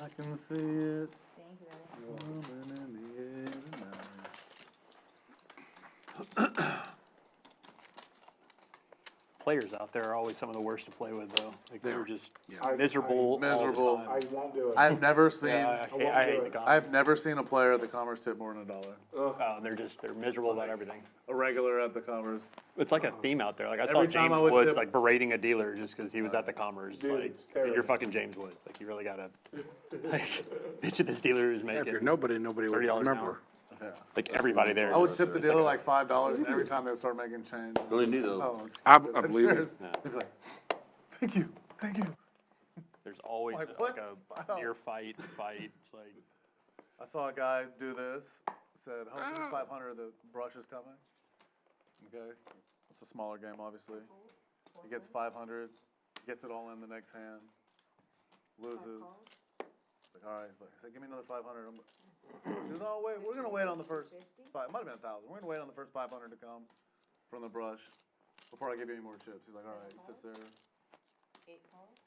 I can see it. Thank you, Daddy. Moving in the air tonight. Players out there are always some of the worst to play with, though. Like they're just Yeah. miserable. all the Miserable. time. I won't do it. I've never seen. Yeah, I hate the comments. I've never seen a player at the Commerce tip more than $1. Oh, they're miserable about everything. A regular at the Commerce. It's like a theme out there. Like I saw Every time James I would Woods tip- like berating a dealer just because he was at the Commerce. Dude, Like it's terrible. you're fucking James Woods. Like you really gotta like bitch at this dealer who's If making you're nobody would $30 an remember. hour. Like everybody there. I would tip the dealer like $5, and every time they would start making change. Really need those. Oh, it's I it's believe it. yours. They'd be like, thank you, thank you. There's always Like, like what? a near fight. It's like I saw a guy do this, said, "Oh, give me 500, the brush is coming." Okay, it's a smaller game, obviously. He gets 500, gets it all in the next hand, loses. Like, all right, but he said, "Give me another 500." He said, "No, wait, we're gonna wait on the first five. It might have been 1,000. We're gonna wait on the first 500 to come from the brush before I give you any more chips." He's like, "All right." He sits there, 8 calls.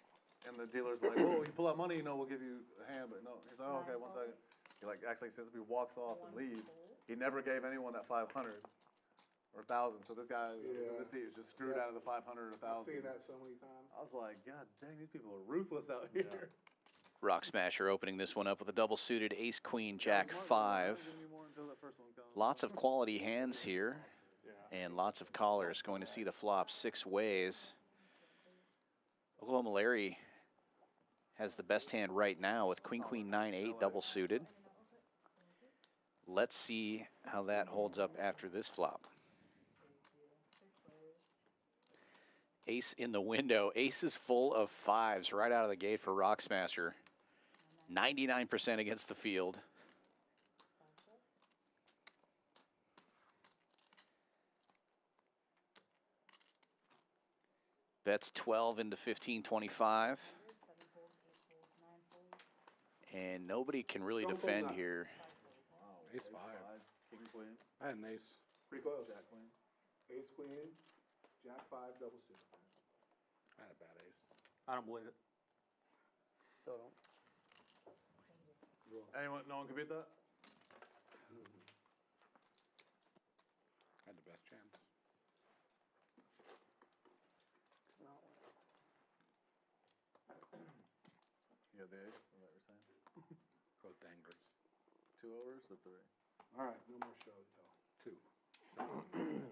and the dealer's like, "Whoa, you pull out money, we'll give you a hand." But no, he's like, "Oh, okay, 1 second." He like acts like he walks off and leaves. He never gave anyone that 500 or 1,000. So this guy, this seat is just screwed out of the 500 or I've 1,000. seen that so many times. I was like, God dang, these people are ruthless out here. Rock Smasher opening this one up with a double suited ace, queen, jack, 5. Lots of quality hands here, and lots of callers going to see the flop 6 ways. Oklahoma Larry has the best hand right now with queen, queen, 9, 8 double suited. Let's see how that holds up after this flop. Ace in the window. Ace is full of 5s right out of the gate for Rock Smasher. 99% against the field. Bets 12 into 15-25. And nobody can really defend here. Ace 5. King, queen. I had an ace. Pretty close. Jack, queen. Ace, queen, jack 5, double suit. I had a bad ace. I don't believe it. Still don't. Anyone, no one can beat that? I had the best chance. You have the ace, is that what you're saying? Both angers. 2 overs or 3? All right, no more show and tell. 2. So, I think.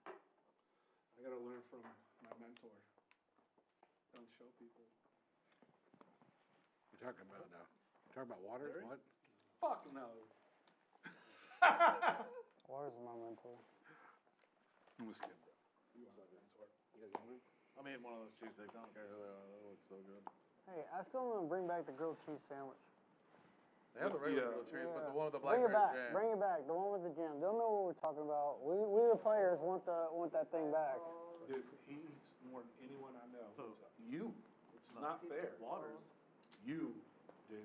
I gotta learn from my mentor. Don't show people. You're talking about waters? Larry? What? Fuck no. Where's my mentor? I'm just kidding. You are my mentor. You guys want me? I'm eating one of those cheesesteaks. I don't care who they are. They look so good. Hey, ask them to bring back the grilled cheese sandwich. They have the regular grilled cheese, but the one with the Bring it blackberry back. jam. Bring it back. The one with the jam. They'll know what we're talking about. We the players want that thing back. Dude, he eats more than anyone I know. You. It's not fair. Waters. You, dude.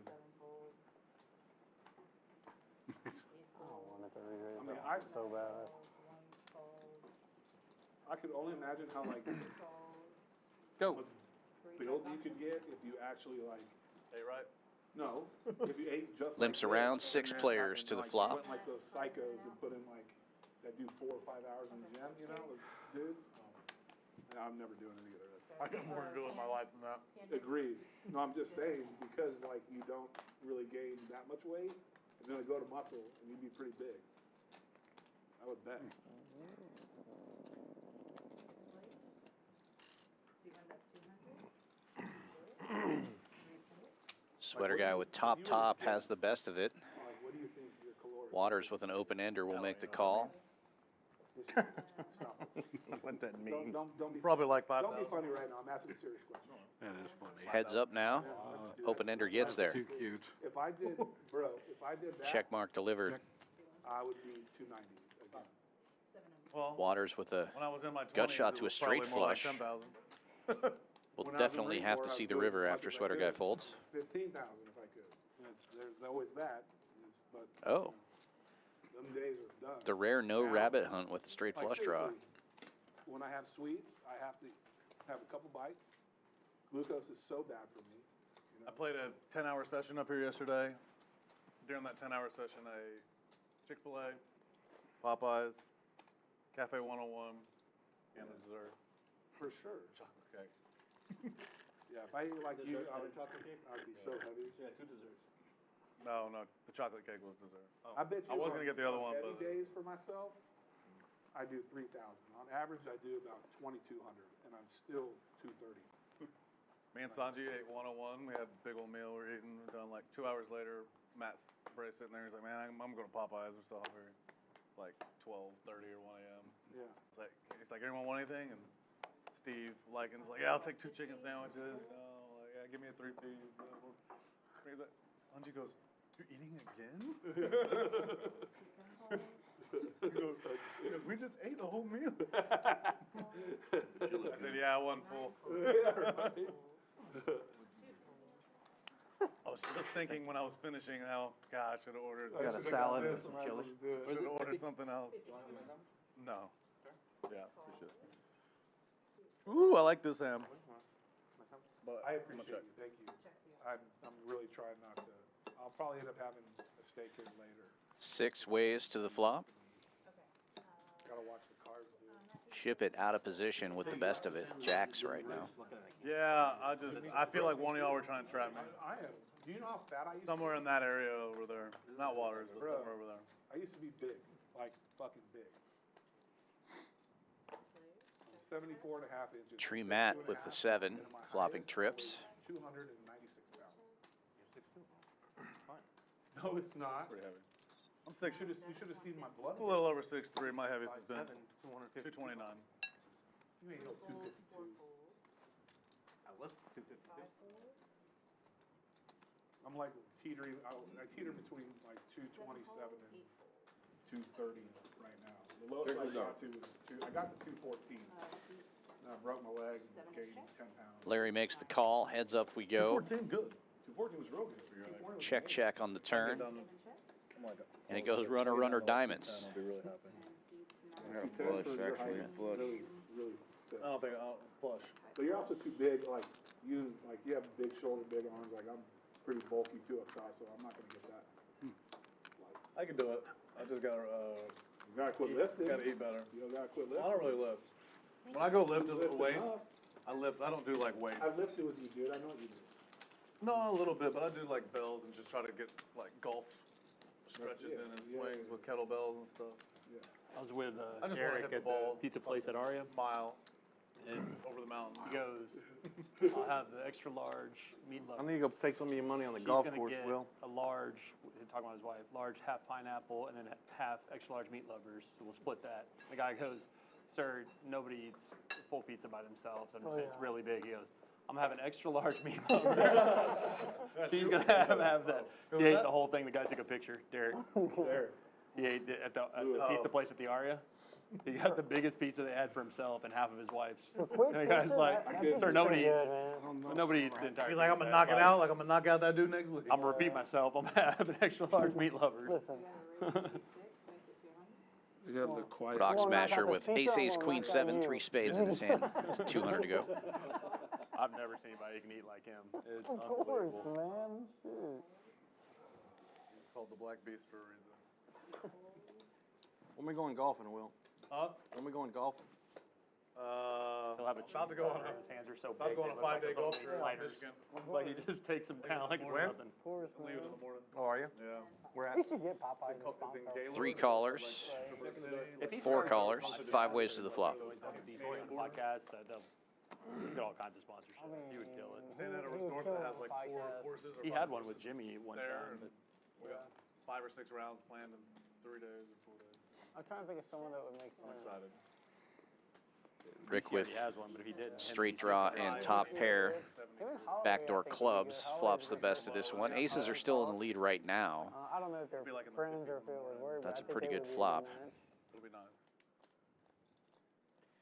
I don't want it to regrade I mean, that so bad. I could only imagine how like Go. build you could get if you actually like. Hey, right? No, if you ate just Limps like around, this, 6 and then players and, to the like, flop. Went like those psychos and put in like that do 4 or 5 hours in the gym, you know, those dudes. Oh, I'm never doing any of this. I got more to do with my life than that. Agreed. No, I'm just saying because like you don't really gain that much weight, it's gonna go to muscle and you'd be pretty big. I would bet. Sweater guy with top has the best of it. Like, what do you think your caloric? Waters with an open ender will make the call. What that means? Don't be Probably like Don't be 5,000. funny right now. I'm asking a serious question. That is funny. Heads up now. Open ender gets there. Too cute. If I did, bro, if I did that, Check mark delivered. I would be 290 again. Well, Waters with a when I was in my 20s, gut shot it to a was straight probably more like flush. 10,000. We'll When I was in definitely Marine have Corps, to I see was the doing river as after much as I Sweater could. guy folds. 15,000 if I could. There's always that. But Oh, them days are done. the rare no Now, rabbit hunt with the straight like, flush draw. seriously, when I have sweets, I have to have a couple bites. Glucose is so bad for me. You know? I played a 10-hour session up here yesterday. During that 10-hour session, I ate Chick-fil-A, Popeyes, Cafe 101, and a dessert. For sure. Chocolate cake. Yeah, if I ate like you, I'd be so heavy. Yeah, 2 desserts. No, the chocolate cake was dessert. I bet you. I was gonna get the other one, heavy but days for myself, I do 3,000. On average, I do about 2,200, and I'm still 230. me and Sanji ate 101. We had a big old meal. We were eating. We're done like 2 hours later. Matt's sitting there. He's like, man, I'm gonna go to Popeyes. We're so hungry. It's like 12:30 or 1 a.m. Yeah. It's like, anyone want anything? And Steve Likens like, yeah, I'll take 2 chicken sandwiches. Yeah, give me a 3-piece. Sanji goes, you're eating again? he goes, we just ate the whole meal. I said, yeah, I wasn't full. I was just thinking when I was finishing how, God, I should have ordered. I got a salad and some chili. I should have ordered something else. No. Yeah, appreciate it. Ooh, I like this ham. But I appreciate you. Thank you. I'm really trying not to. I'll probably end up having a steak in later. 6 ways to the flop. Gotta watch the cards, dude. Ship It out of position with the best of it. Jacks right now. Yeah, I feel like one of y'all were trying to trap me. I am. Do you know how fat I used Somewhere in that area over there. Not Waters, but Bro. somewhere over there. I used to be big, like fucking big. 74.5 inches. Tree 6'2" Matt and a with half, the 7, and my flopping highest trips. was 296 pounds. No, it's not. Pretty heavy. I'm You 6. should have seen my blood. A little over 6'3". My heaviest has been 229. You ain't no 252. I was 250. I'm like teetering. I teeter between like 227 and 230 right now. The lowest I got to was I got to 214. And I broke my leg and gained 10 pounds. Larry makes the call. Heads up we go. 214, good. 214 was real good for you. Like, Check, check on the turn. I'm like, And it goes runner, runner, diamonds. I'll be really happy. I got a flush, actually, a flush. Really, really I don't think I'll flush. But you're also too big. Like you have big shoulder, big arms. Like I'm pretty bulky too up top, so I'm not gonna get that. I can do it. I just gotta, You gotta quit lifting. gotta eat better. You gotta quit I lifting. don't really lift. When I go lift Lift weights, enough. I lift. I don't do like weights. I lifted with you, dude. I know what you do. No, a little bit, but I do like bells and just try to get like golf stretches Yeah, in and yeah, swings yeah. with kettlebells and stuff. Yeah. I was with I just wanna Eric hit the at ball. the pizza place at Aria, Mile and over the mountain. he goes, I'll have the extra large meat I loaf. need to go take some of your money on the He's golf gonna course, get Will. a large, he's talking about his wife, large half pineapple and then half extra large meat lovers. So we'll split that. The guy goes, sir, nobody eats full pizza by themselves. And it's really big. He goes, I'm having extra large meat lovers. He's gonna have that. He ate the whole thing. The guy took a picture. Derek. He ate it at the pizza place at the Aria. He got the biggest pizza they had for himself and half of his wife's. And the guy's like, sir, nobody eats the entire. He's like, I'm gonna pizza." knock it Like, out. Like I'm gonna knock out that dude next week. I'm gonna repeat myself. I'm having extra large meat lovers. Listen. You gotta look quiet. Rock Smasher with ace, ace, queen, 7, 3 spades in his hand. It's 200 to go. I've never seen anybody who can eat like him. It's Of course, unbelievable. man. Shoot. He's called the Black Beast for a reason. When we going golfing, Will? Huh? When we going golfing? He'll have a About to go on a- his hands are so about to big. go on they a look like 5-day those golf old trip in sliders. Michigan. Like he just takes them down like it's When? nothing. Of course, Leave it in the man. morning. Oh, are you? Yeah. Where We at? should get Popeyes to sponsor. 3 callers, If he's 4 callers, 5 ways to the flop. These podcasts, they'll get all kinds of sponsorship. I mean, He would kill it. Staying at a He would resort kill that has the like 4 podcast. courses. Or He 5 had one with courses Jimmy one there, time. and But we got 5 or 6 rounds planned in 3 days or 4 days. I'm trying to think of someone that would make I'm sense. excited. Rick he with has one, but if he didn't, straight draw and top pair. Him and Holloway, Backdoor I think, would be clubs, good. Holloway's flops the really best good. of this one. Aces are still in the lead right now. I don't know if they're Be like in the friends or 50s if it would work. but That's I a think pretty they good would be a flop. match. It'll be nice.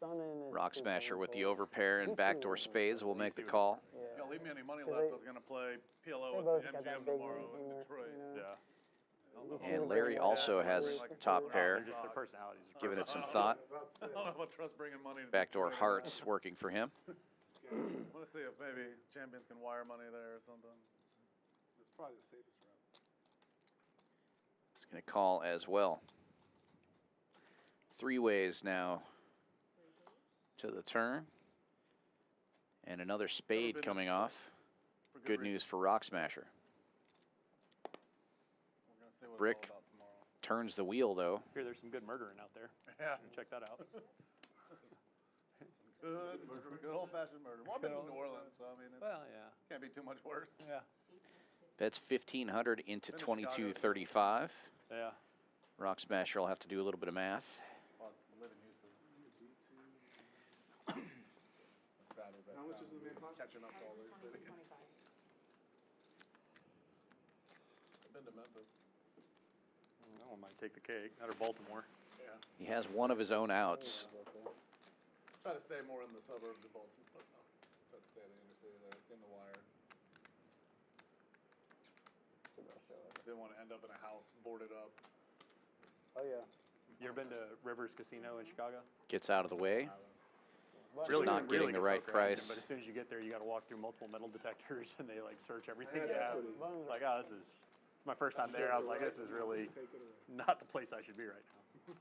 Sunnin is Rock too Smasher with the painful. overpair and He's backdoor too- spades will make the call. Yeah. If y'all leave me any money 'Cause left, they- I was gonna play They PLO both at got the that MGM big tomorrow in humor, Detroit. you know? yeah. And Larry also has top pair, They're just their personalities. giving it some thought. I don't know what trust bringing money. Backdoor hearts working for him. Let's see if maybe champions can wire money there or something. It's probably the safest route. He's going to call as well. 3 ways now to the turn. And another spade coming off. Good news for Rock Smasher. We're gonna see what Brick it's all about tomorrow. turns the wheel, though. Here, there's some good murdering out there. Yeah. Check that out. Good murder, good old-fashioned murder. Well, I've been to New Orleans, so I mean, it Well, yeah. can't be too much worse. Yeah. That's 1,500 into Been to Chicago. 22.35. Yeah. Rock Smasher will have to do a little bit of math. Well, I live in Houston. As sad as that How much sounds, is the main pot? catching up to all these cities. 25. I've been to Memphis. That one might take the cake. That or Baltimore. Yeah. He has one of his own outs. Try to stay more in the suburbs of Baltimore. But no, try to stay in the inner city there. It's in the wire. Didn't want to end up in a house boarded up. Oh, yeah. You ever been to Rivers Casino in Chicago? Gets out of the way. Just Really not good- getting really the good right poker action, price. But as soon as you get there, you got to walk through multiple metal detectors, and they like search everything Yeah, you have. that's Like, oh, this is my first time there. I was like, this is really not the place I should be right now.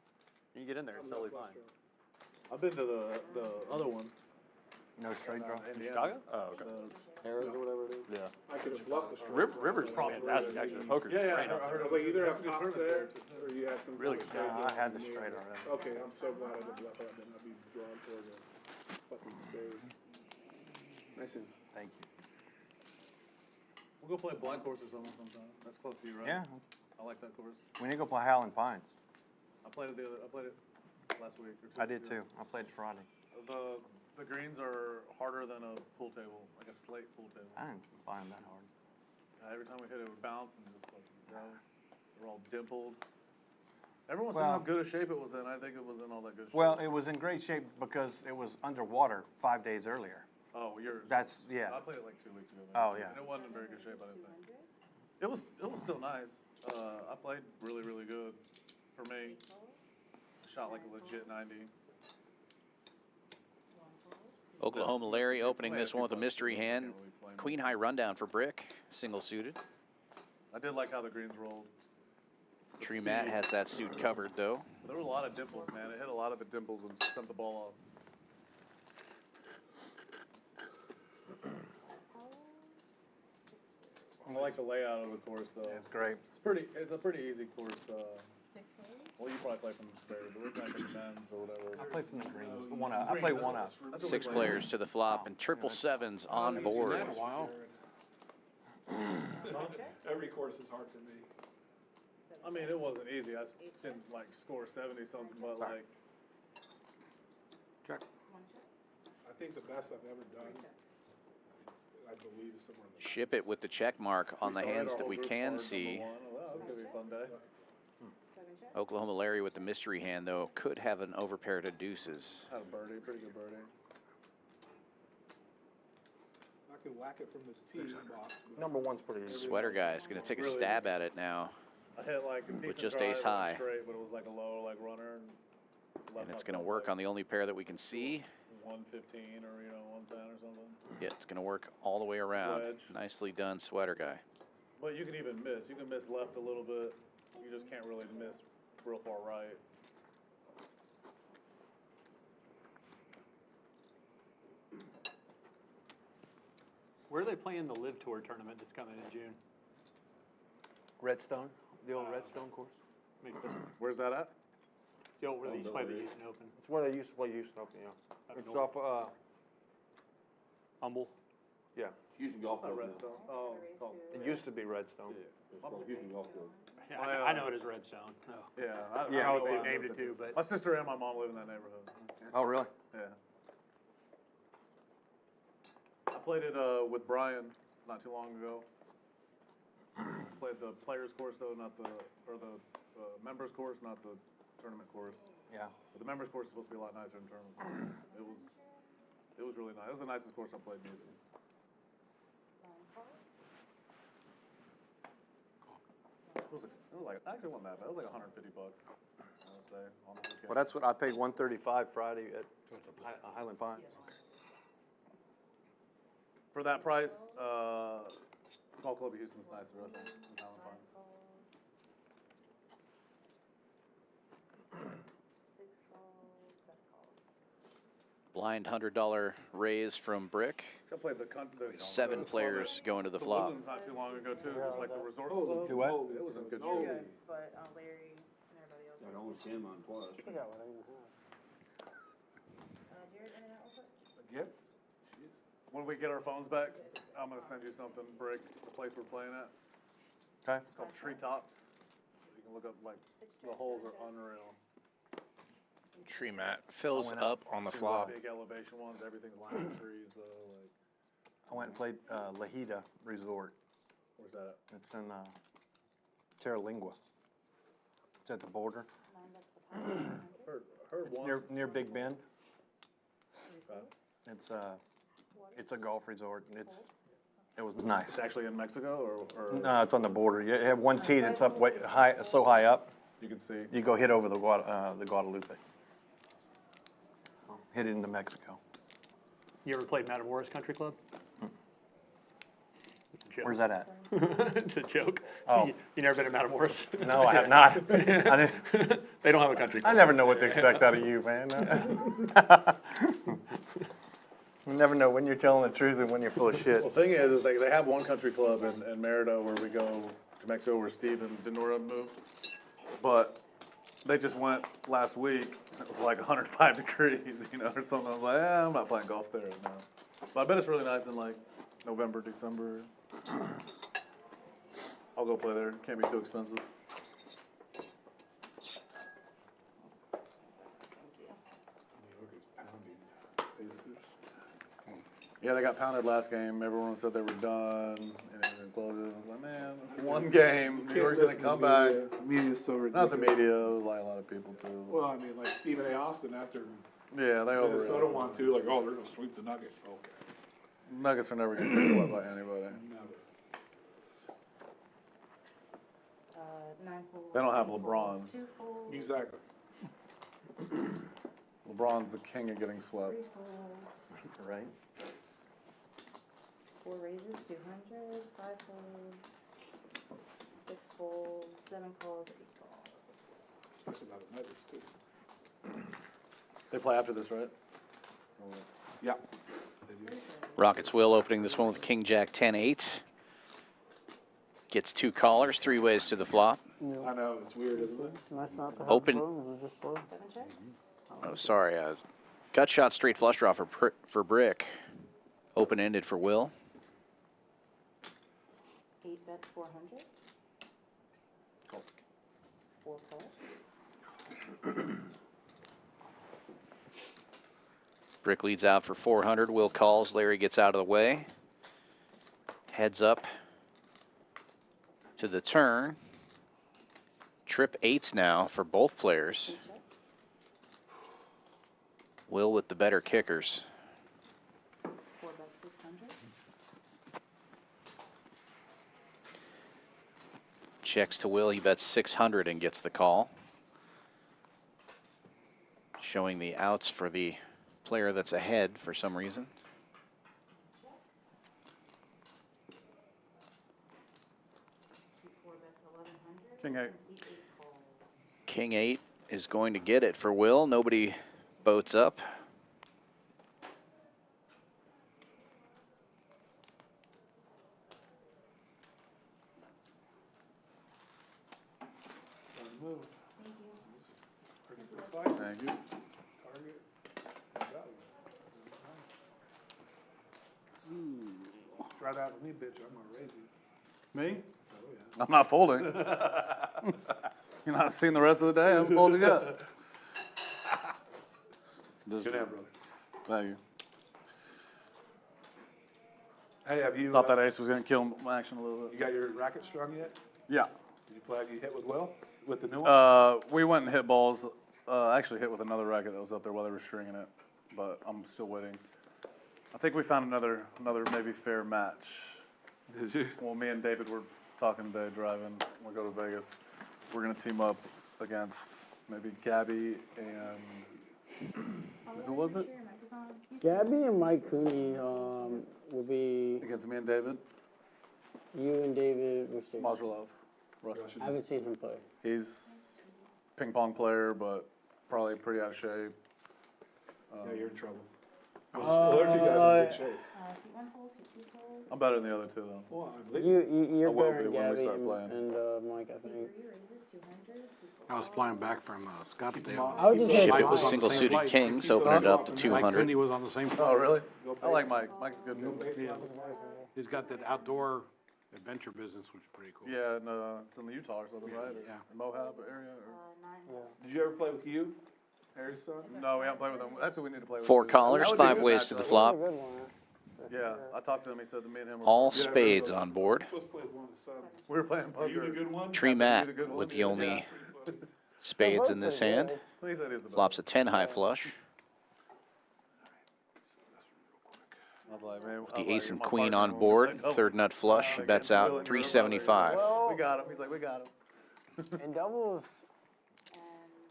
You get in there, it's totally fine. I've been to the other one. No straight draw. Indiana. Chicago? Oh, okay. The Harris or whatever it is. Yeah. I could have bluffed the straight. Rivers is fantastic, actually. The poker's Yeah, yeah, great I up heard there. I was like, either have tops there, or you had some. Really kind of good. Nah, I had the draw. straight already. Okay, I'm so glad I didn't bluff that, then I'd be drawn toward the fucking spade. Nice and. Thank you. We'll go play Black Horse or something sometime. That's close to you, right? Yeah. I like that course. We need to go play Howland Pines. I played it last week or 2 I did weeks too. ago. I played Friday. The greens are harder than a pool table, like a slate pool table. I didn't find that hard. Every time we hit it, it would bounce and just like go. They're all dimpled. Everyone said how Well- good a shape it was in. I think it was in all that good shape. Well, it was in great shape because it was underwater 5 days earlier. Oh, yours. That's, yeah. I played it like 2 weeks ago. Oh, yeah. And it wasn't in very good shape, I didn't think. It was still nice. I played really, really good. For me, shot like a legit 90. Oklahoma Larry opening this one with a mystery hand. Queen high rundown for Brick, single suited. I did like how the greens rolled. The Tree speed. Matt has that suit covered, though. There were a lot of dimples, man. It hit a lot of the dimples and sent the ball off. I like the layout of the course, though. It's great. It's a pretty easy course. 6 ways? Well, you probably play from the straight, but we're playing from the bends or whatever. I played from the greens. One up. I played one up. That's what 6 we play. players to the flop and triple sevens on Seen that board. in a while. Every course is hard for me. I mean, it wasn't easy. I didn't like score 70 something, but like Check. One check. I think the best I've ever done, I believe, is somewhere in the. Ship it with the check mark on the started hands our that whole we group can card, see. number 1. Well, that was gonna be a fun day. 7 check. Oklahoma Larry with the mystery hand, though, could have an overpair to deuces. Had a birdie, pretty good birdie. I could whack it from the tee box. but- Number one's pretty easy. Sweater guy's going to take a Really? stab at it now, I hit like a decent just drive ace on high. straight, but it was like a low like runner. And and it's going to work on the only pair that we can see. 115 or 110 or something. Yeah, it's going to work all the way around. Wedge. Nicely done, Sweater guy. But you can even miss. You can miss left a little bit. You just can't really miss real far right. Where are they playing the Live Tour tournament that's coming in June? Redstone, the old Redstone course. Makes sense. Where's that at? The old where they used to play the Houston Open. It's where they used to play Houston Open, yeah. That's It's north. off, Humble. yeah. Houston Golf Not Club. Redstone. Oh, it's called. It used to be Redstone. It's called Houston Golf Club. Yeah, I know it is Redstone. Oh. Yeah. Yeah. I I know know what why. they named it to, but My sister and my mom live in that neighborhood. Oh, really? Yeah. I played it with Brian not too long ago. Played the players course though, not the members course, not the tournament course. Yeah. But the members course is supposed to be a lot nicer than tournament. It was really nice. It was the nicest course I played in Houston. Line 4. Actually, it wasn't that bad. It was like $150, I would say, on the weekend. Well, that's what I paid $135 Friday at Highland Pines. For that price, Golf Club of Houston's nicer, I think, than Highland Pines. Blind $100 raise from Brick. I played the 7 players going to the flop. Woodlands not too long ago, too. Just like the resort club. Do what? It was in good shape. But Larry and everybody else. Got almost came on twice. Jared, in and out real quick? Yep. When we get our phones back, I'm gonna send you something, Brick, the place we're playing at. Okay. It's called Treetops. You can look up, like, the holes are unreal. Tree mat fills up on the flop. Big elevation ones, everything's lined with trees, though, like. I went and played Lahida Resort. Where's that at? It's in Terralingua. It's at the border. Heard It's one. near Big Bend. Okay. It's a golf resort, and it was nice. It's actually in Mexico, or No, it's on the border. You have one tee that's up way high, so high up. you can see. You go hit over the Guadalupe. Hit it into Mexico. You ever played Matamoros Country Club? Where's that at? It's a joke. Oh. You never been to Matamoros? No, I have not. I They don't have a country club. I never know what to expect out of you, man. You never know when you're telling the truth and when you're full of shit. Well, the thing is they have one country club in Merida where we go to Mexico where Steve and Denora moved. But they just went last week. It was like 105 degrees, or something. I was like, I'm not playing golf there now. But I bet it's really nice in like November, December. I'll go play there. Can't be too expensive. Yeah, they got pounded last game. Everyone said they were done, and it closed. I was like, man, that's one game. New York's gonna come back. Media's so ridiculous. Not the media, like a lot of people too. Well, I mean, like Stephen A. Austin after Yeah, they Minnesota overreact. won too, like, oh, they're gonna sweep the Nuggets. Okay. Nuggets are never gonna get swept by anybody. Never. 9 holes. They don't have three LeBron. folds, 2 folds, Exactly. LeBron's the king of getting swept. 3 folds, Right? 4 raises, 200, 5 folds, 6 folds, 7 calls, 8 calls. Especially about the Nuggets too. They play after this, right? Yeah. Rockets will opening this one with King Jack 10-8. Gets 2 callers, 3 ways to the flop. I know, it's weird, isn't it? That's not the Open. just blow. 7 checks, Oh, sorry. Gut shot straight flush draw for Brick. Open-ended for Will. 8 bets, 400. Call. 4 calls. Brick leads out for 400. Will calls. Larry gets out of the way. Heads up to the turn. Trip 8s now for both players. Will with the better kickers. 4 bets, 600. Checks to Will. He bets 600 and gets the call. Showing the outs for the player that's ahead for some reason. See 4 bets, 1100. King 8. And see 8 calls. King 8 is going to get it for Will. Nobody boats up. Move. Thank you. Pretty precise. Thank you. Target. Try that with me, bitch. I'm gonna raise you. Me? Oh, yeah. I'm not folding. You're not seeing the rest of the day. I haven't folded yet. Good hand, brother. Thank you. Hey, have you, Thought that ace was gonna kill my action a little you bit. got your racket strung yet? Yeah. Did you play, you hit with Will? With the new one? We went and hit balls. Actually hit with another racket that was up there while they were stringing it, but I'm still waiting. I think we found another maybe fair match. Did you? Well, me and David were talking today, driving. We'll go to Vegas. We're gonna team up against maybe Gabby and who was it? Gabby and Mike Cooney will be Against me and David you and David. Which David? Mazurlov, Russian. I haven't seen him play. He's ping pong player, but probably pretty out of shape. Yeah, you're in trouble. Uh, Those two guys are in good shape. Seat 1 full, seat 2 full. I'm better than the other two though. Well, I believe You're I will better be than when we Gabby start playing. and Mike, I think. 3 raises, 200, seat 4 I was flying back from Scottsdale. I would just Shipp say It was Mike. single suited kings, opening it up to Mike 200. Cooney was on the same flight. Oh, really? I like Mike. Mike's a good. Yeah. He's got that outdoor adventure business, which is pretty cool. Yeah, and, it's in the Utah or something, right? Or Yeah. Moab area? Or? 9. Did you ever play with Hugh, Harry's son? No, we haven't played with him. That's what we need to play with. 4 too. callers, That would be a 5 good ways to matchup. the flop. Good one. Yeah, I talked to him. He said that me and him were, All spades on board. Supposed to play with one of the sons. we were playing poker. Are you the good one? Tree I said, Matt "You the good one?" with the Yeah. only spades in this hand. He said he was the best. Flops a 10 high flush. I was like, man, The ace and queen on board. Third nut flush. Bets out 375. We got him. He's like, we got him. And doubles.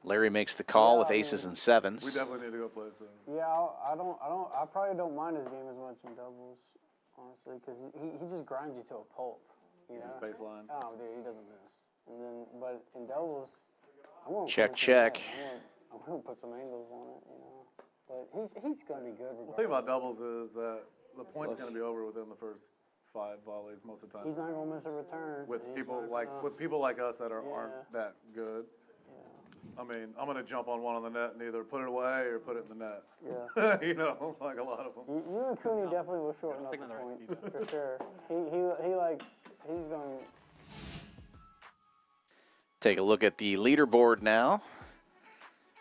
Larry makes the call with aces and sevens. We definitely need to go play soon. Yeah, I probably don't mind his game as much in doubles, honestly, because he just grinds you to a pulp. You know? Just baseline. Oh, dude, he doesn't miss. And then, but in doubles, I'm gonna Check, put some check. angles. I'm gonna put some angles on it, you know. But he's gonna be good. The thing about doubles is that the point's going to be over within the first 5 volleys most of the time. He's not gonna miss a return. With and he's people not like gonna- us that aren't that good. I mean, I'm gonna jump on one on the net and either put it away or put it in the net. Yeah. You know, like a lot of them. You and Cooney definitely will shorten up the points for sure. He's going. Take a look at the leaderboard now.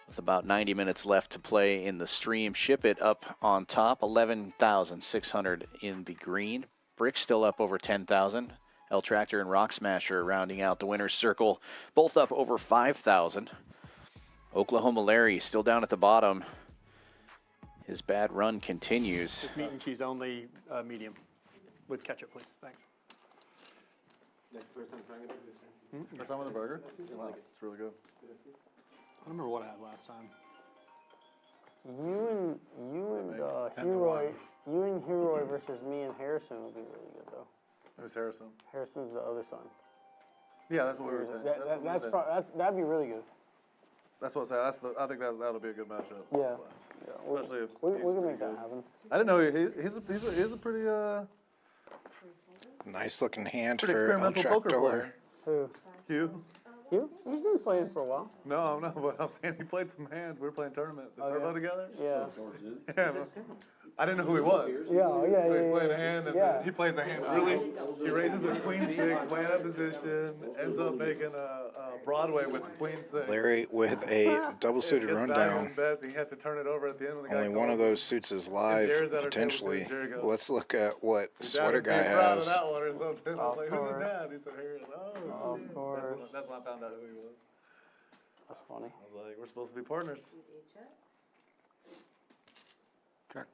With about 90 minutes left to play in the stream. Shipp It up on top, 11,600 in the green. Brick still up over 10,000. El Tractor and Rock Smasher rounding out the winner's circle, both up over 5,000. Oklahoma Larry still down at the bottom. His bad run continues. Just meat and cheese only, medium, with ketchup, please. Thanks. First time with a burger? Wow, it's really good. I don't remember what I had last time. You and Heroy versus me and Harrison will be really good though. Who's Harrison? Harrison's the other son. Yeah, that's what we were saying. That'd be really good. That's what I said. I think that'll be a good matchup. Yeah. Especially if We he's can pretty make that good. happen. I didn't know he's a pretty Nice looking hand pretty for El experimental poker Tractor. player. Who? Hugh? You? He's been playing for a while. No, but I'm saying he played some hands. We were playing tournament, the turbo together. Yeah. Yeah, I didn't know who he was. Yeah. So he's playing a hand, and then he plays a hand really. He raises a queen six, way out of position, ends up making a Broadway with queen six. Larry with a double suited Gets rundown. diamond bets, he has to turn it over at the end when the guy Only one calls of it. those suits is live, Jared's at our table, potentially. too. Jared goes, Let's look at what "Your Sweater dad Guy would be proud of has. that one or something." I was like, "Who's course. his dad?" He said, "Harry." Oh, Of course. That's when I found out who he was. That's funny. I was like, "We're supposed to be partners." Check.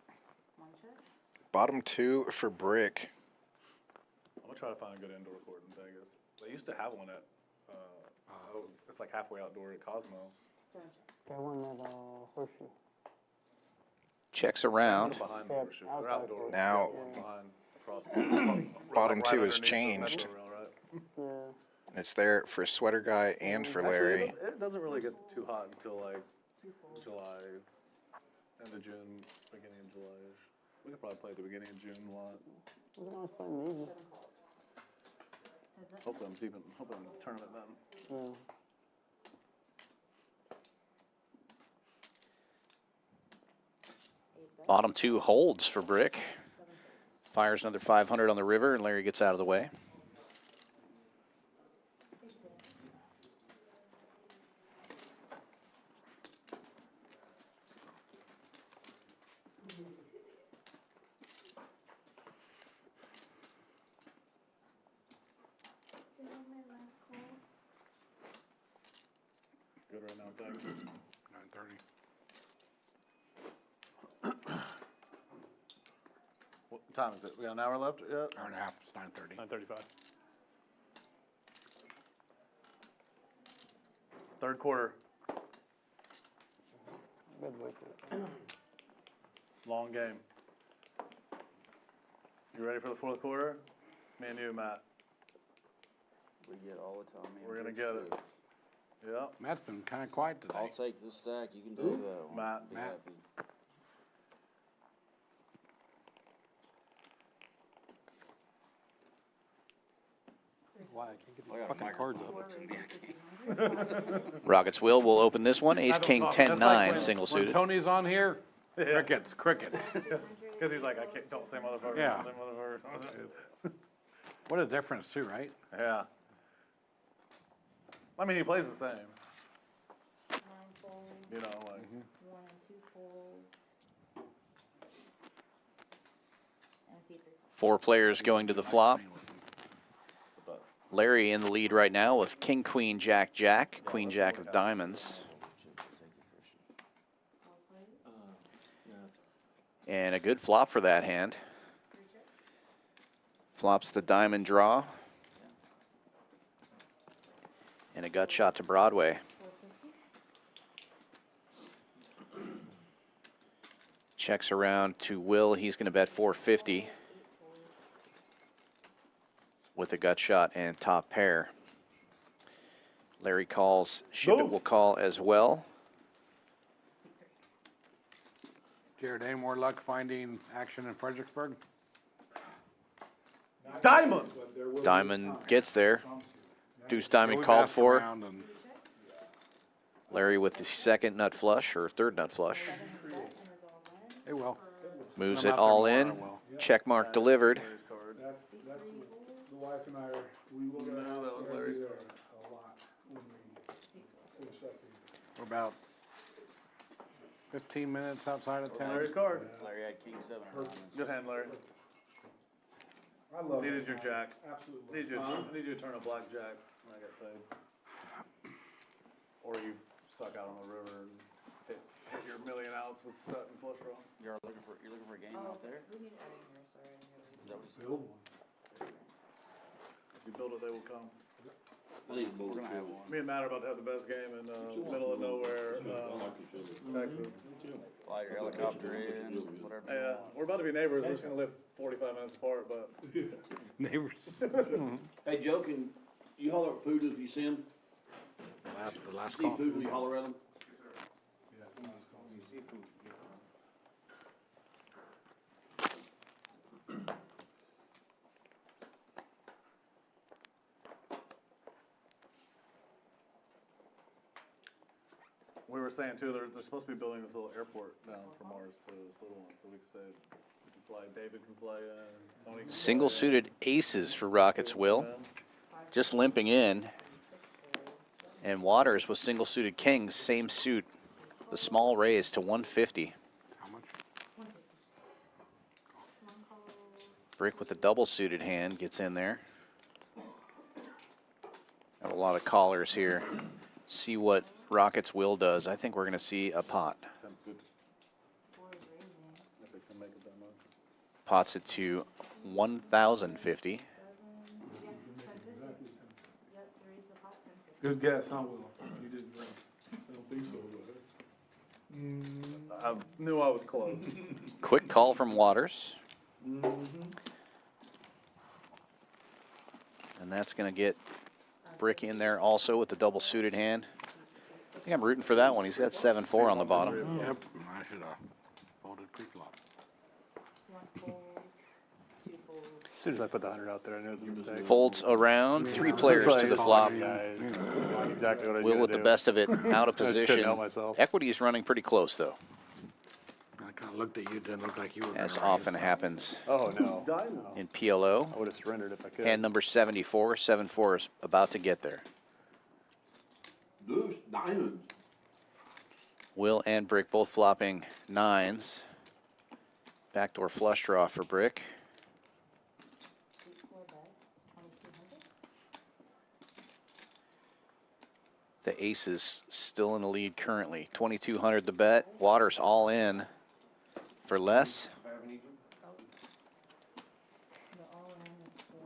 Bottom 2 for Brick. I'm gonna try to find a good indoor court in Vegas. They used to have one at, it's like halfway outdoor at Cosmo. They won that horseshoe. Checks around. They're behind the Yeah, horseshoe. They're outside outdoor. court. Now, Behind, across. Bottom right two is underneath the changed. metro rail, right? Yeah. It's there for Sweater Guy and for Actually, Larry. it doesn't really get too hot until like July, end of June, beginning of July-ish. We could probably play at the beginning of June a lot. We can always play Navy. Hopefully I'm turning it then. Yeah. Bottom 2 holds for Brick. Fires another 500 on the river, and Larry gets out of the way. Good right now, thanks. 9:30. What time is it? We got an hour left yet? Hour and a half. It's 9:30. 9:35. Third quarter. Good wait for it. Long game. You ready for the fourth quarter? It's me and you, Matt. We get all the time. We're gonna get it. Yep. Matt's been kinda quiet today. I'll take this stack. You can do that one. Matt. Be Matt. happy. Why, I can't get I got a fucking cards up. Rockets will open this one. Ace, king, talk. 10, That's 9, like single When suited. Tony's on here, crickets. Because he's like, I can't, don't say motherfucker. Yeah. Don't say motherfucker. What a difference too, right? Yeah. I mean, he plays the same. 9 folds, You know, like. 1 and 2 folds, and C3 folds. 4 players going to the flop. The best. Larry in the lead right now with king, queen, jack, jack, queen, jack of diamonds. And a good flop for that hand. Flops the diamond draw. And a gut shot to Broadway. Checks around to Will. He's going to bet 450 with a gut shot and top pair. Larry calls. Shipp It will call as well. Jared, any more luck finding action in Fredericksburg? Diamond! Diamond gets there. Deuce diamond Always called ask for. around and- Larry with the second nut flush or third nut flush. They will. Moves I'm it out there all tomorrow, in. Will. Check mark delivered. Larry's card. That's what the wife and I are, we will get No, that was Larry's card. a lot when we finish up here. We're about 15 minutes outside of town. Larry's card. Larry had king 7 of diamonds. Good hand, Larry. I love Needed it. your jack. Absolutely. Need you to turn a black jack when I get paid. Or you stuck out on the river and hit your million outs with set and flush draw. You're looking for a game out there? We need to add in here, sorry. I didn't Is that what you Build one. If you build it, they will come. I need a We're bullet gonna have too. one. Me and Matt are about to have the best game in middle of nowhere, Texas. Fly your helicopter in, whatever you Yeah, want. we're about to be neighbors. We're just gonna live 45 minutes apart, but Neighbors. Hey, Joe, can you holler at food if you see him? The last See call. food when you holler at him? we were saying too, they're supposed to be building this little airport down from ours to this little one, so we could say we can fly. David can fly in. Tony can fly Single in. suited aces for Rockets Will. Just limping in. And Waters with single suited kings, same suit. The small raise to 150. How much? Brick with a double suited hand gets in there. Got a lot of callers here. See what Rockets Will does. I think we're going to see a pot. If they can make it that much. Pots it to 1,050. Yep, 3's the pot, 10. Good guess, huh, Will? You didn't drink. I don't think so, but. I knew I was close. Quick call from Waters. And that's going to get Brick in there also with the double suited hand. I think I'm rooting for that one. He's got 7-4 on the bottom. Yep, I should have folded pre-flop. 1 folds, 2 folds. As soon as I put the 100 out there, I knew it was a mistake. Folds around. 3 players to the flop. Exactly what I Will with the best of it, out of I just couldn't position. help myself. Equity is running pretty close, though, I kind of looked at you, didn't look like you were. as gonna often raise. happens Oh, no. in PLO. I would have surrendered if I could. Hand number 74. 7-4 is about to get there. Deuce, diamond. Will and Brick both flopping 9s. Backdoor flush draw for Brick. 4 bets, 2,200. The aces still in the lead currently. 2,200 the bet. Waters all in for less. The all-in is for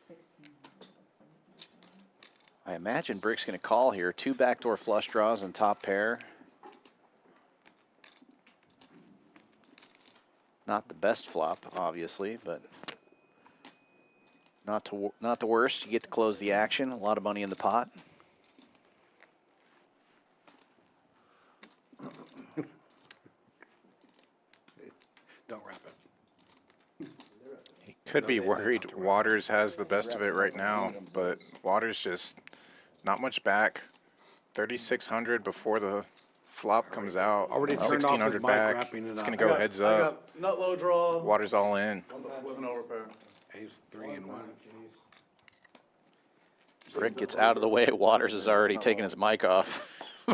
1,600. I I imagine Brick's going to call here. 2 backdoor flush draws and top pair. Not the best flop, obviously, but not the worst. You get to close the action. A lot of money in the pot. Don't wrap it. He could be worried Waters has the best of it right now, but Waters just not much back. 3,600 before the flop comes out. Already turned off his 1,600 mic, back. wrapping it It's up. gonna go heads up. Nut low draw. Waters all in. With an overpair. Ace 3 and 1. Brick gets out of the way. Waters is already taking his mic off,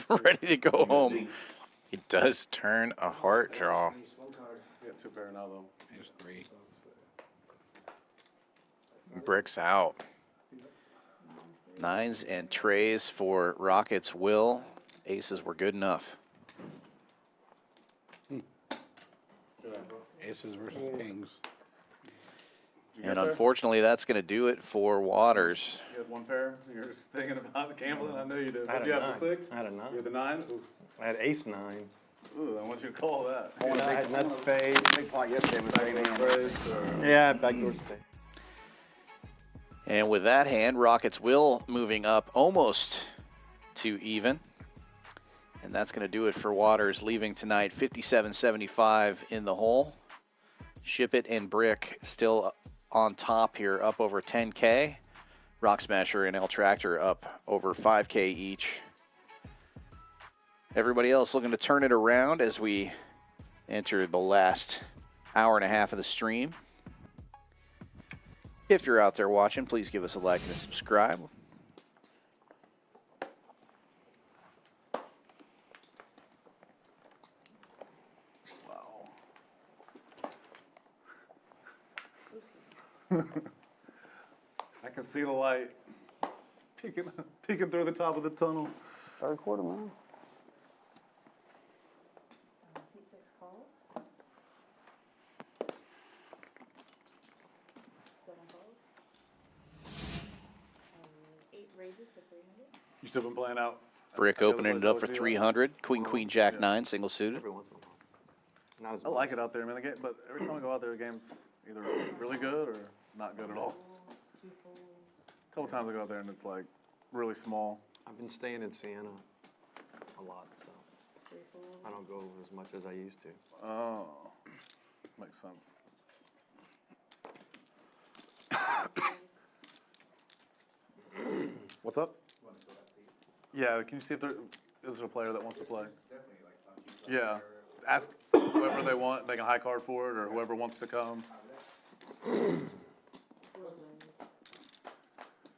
ready to go home. He does turn a heart draw. You got 2 pair now though. Ace 3. Brick's out. 9s and trays for Rockets Will. Aces were good enough. Aces versus kings. And unfortunately, that's going to do it for Waters. You had 1 pair. You're just thinking about gambling. I know you did. I had Did you a have the 9. 6? I had a 9. You had the 9. Ooh. I had ace 9. Ooh, I want you to call that. I had nut spade. Big pot yesterday with 8 hands. Yeah, backdoor spade. And with that hand, Rockets Will moving up almost to even. And that's going to do it for Waters, leaving tonight 57.75 in the hole. Shipp It and Brick still on top here, up over 10K. Rock Smasher and El Tractor up over 5K each. Everybody else looking to turn it around as we enter the last hour and a half of the stream. If you're out there watching, please give us a like and a subscribe. I can see the light peeking through the top of the tunnel. 3rd quarter, man. Seat 6 calls. 7 calls. 8 raises to 300. You still been playing out? Brick opening it up for 300. Queen, queen, jack, 9, single suited. Every once in a while. Not as I like it out there, man. The game, but every time I go out there, the game's either really good or not good at all. A couple times I go out there and it's like really small. I've been staying in Siena a lot, so I don't go as much as I used to. Oh, makes sense. What's up? Yeah, can you see if there is a player that wants to play? Yeah, ask whoever they want. They can high card for it, or whoever wants to come.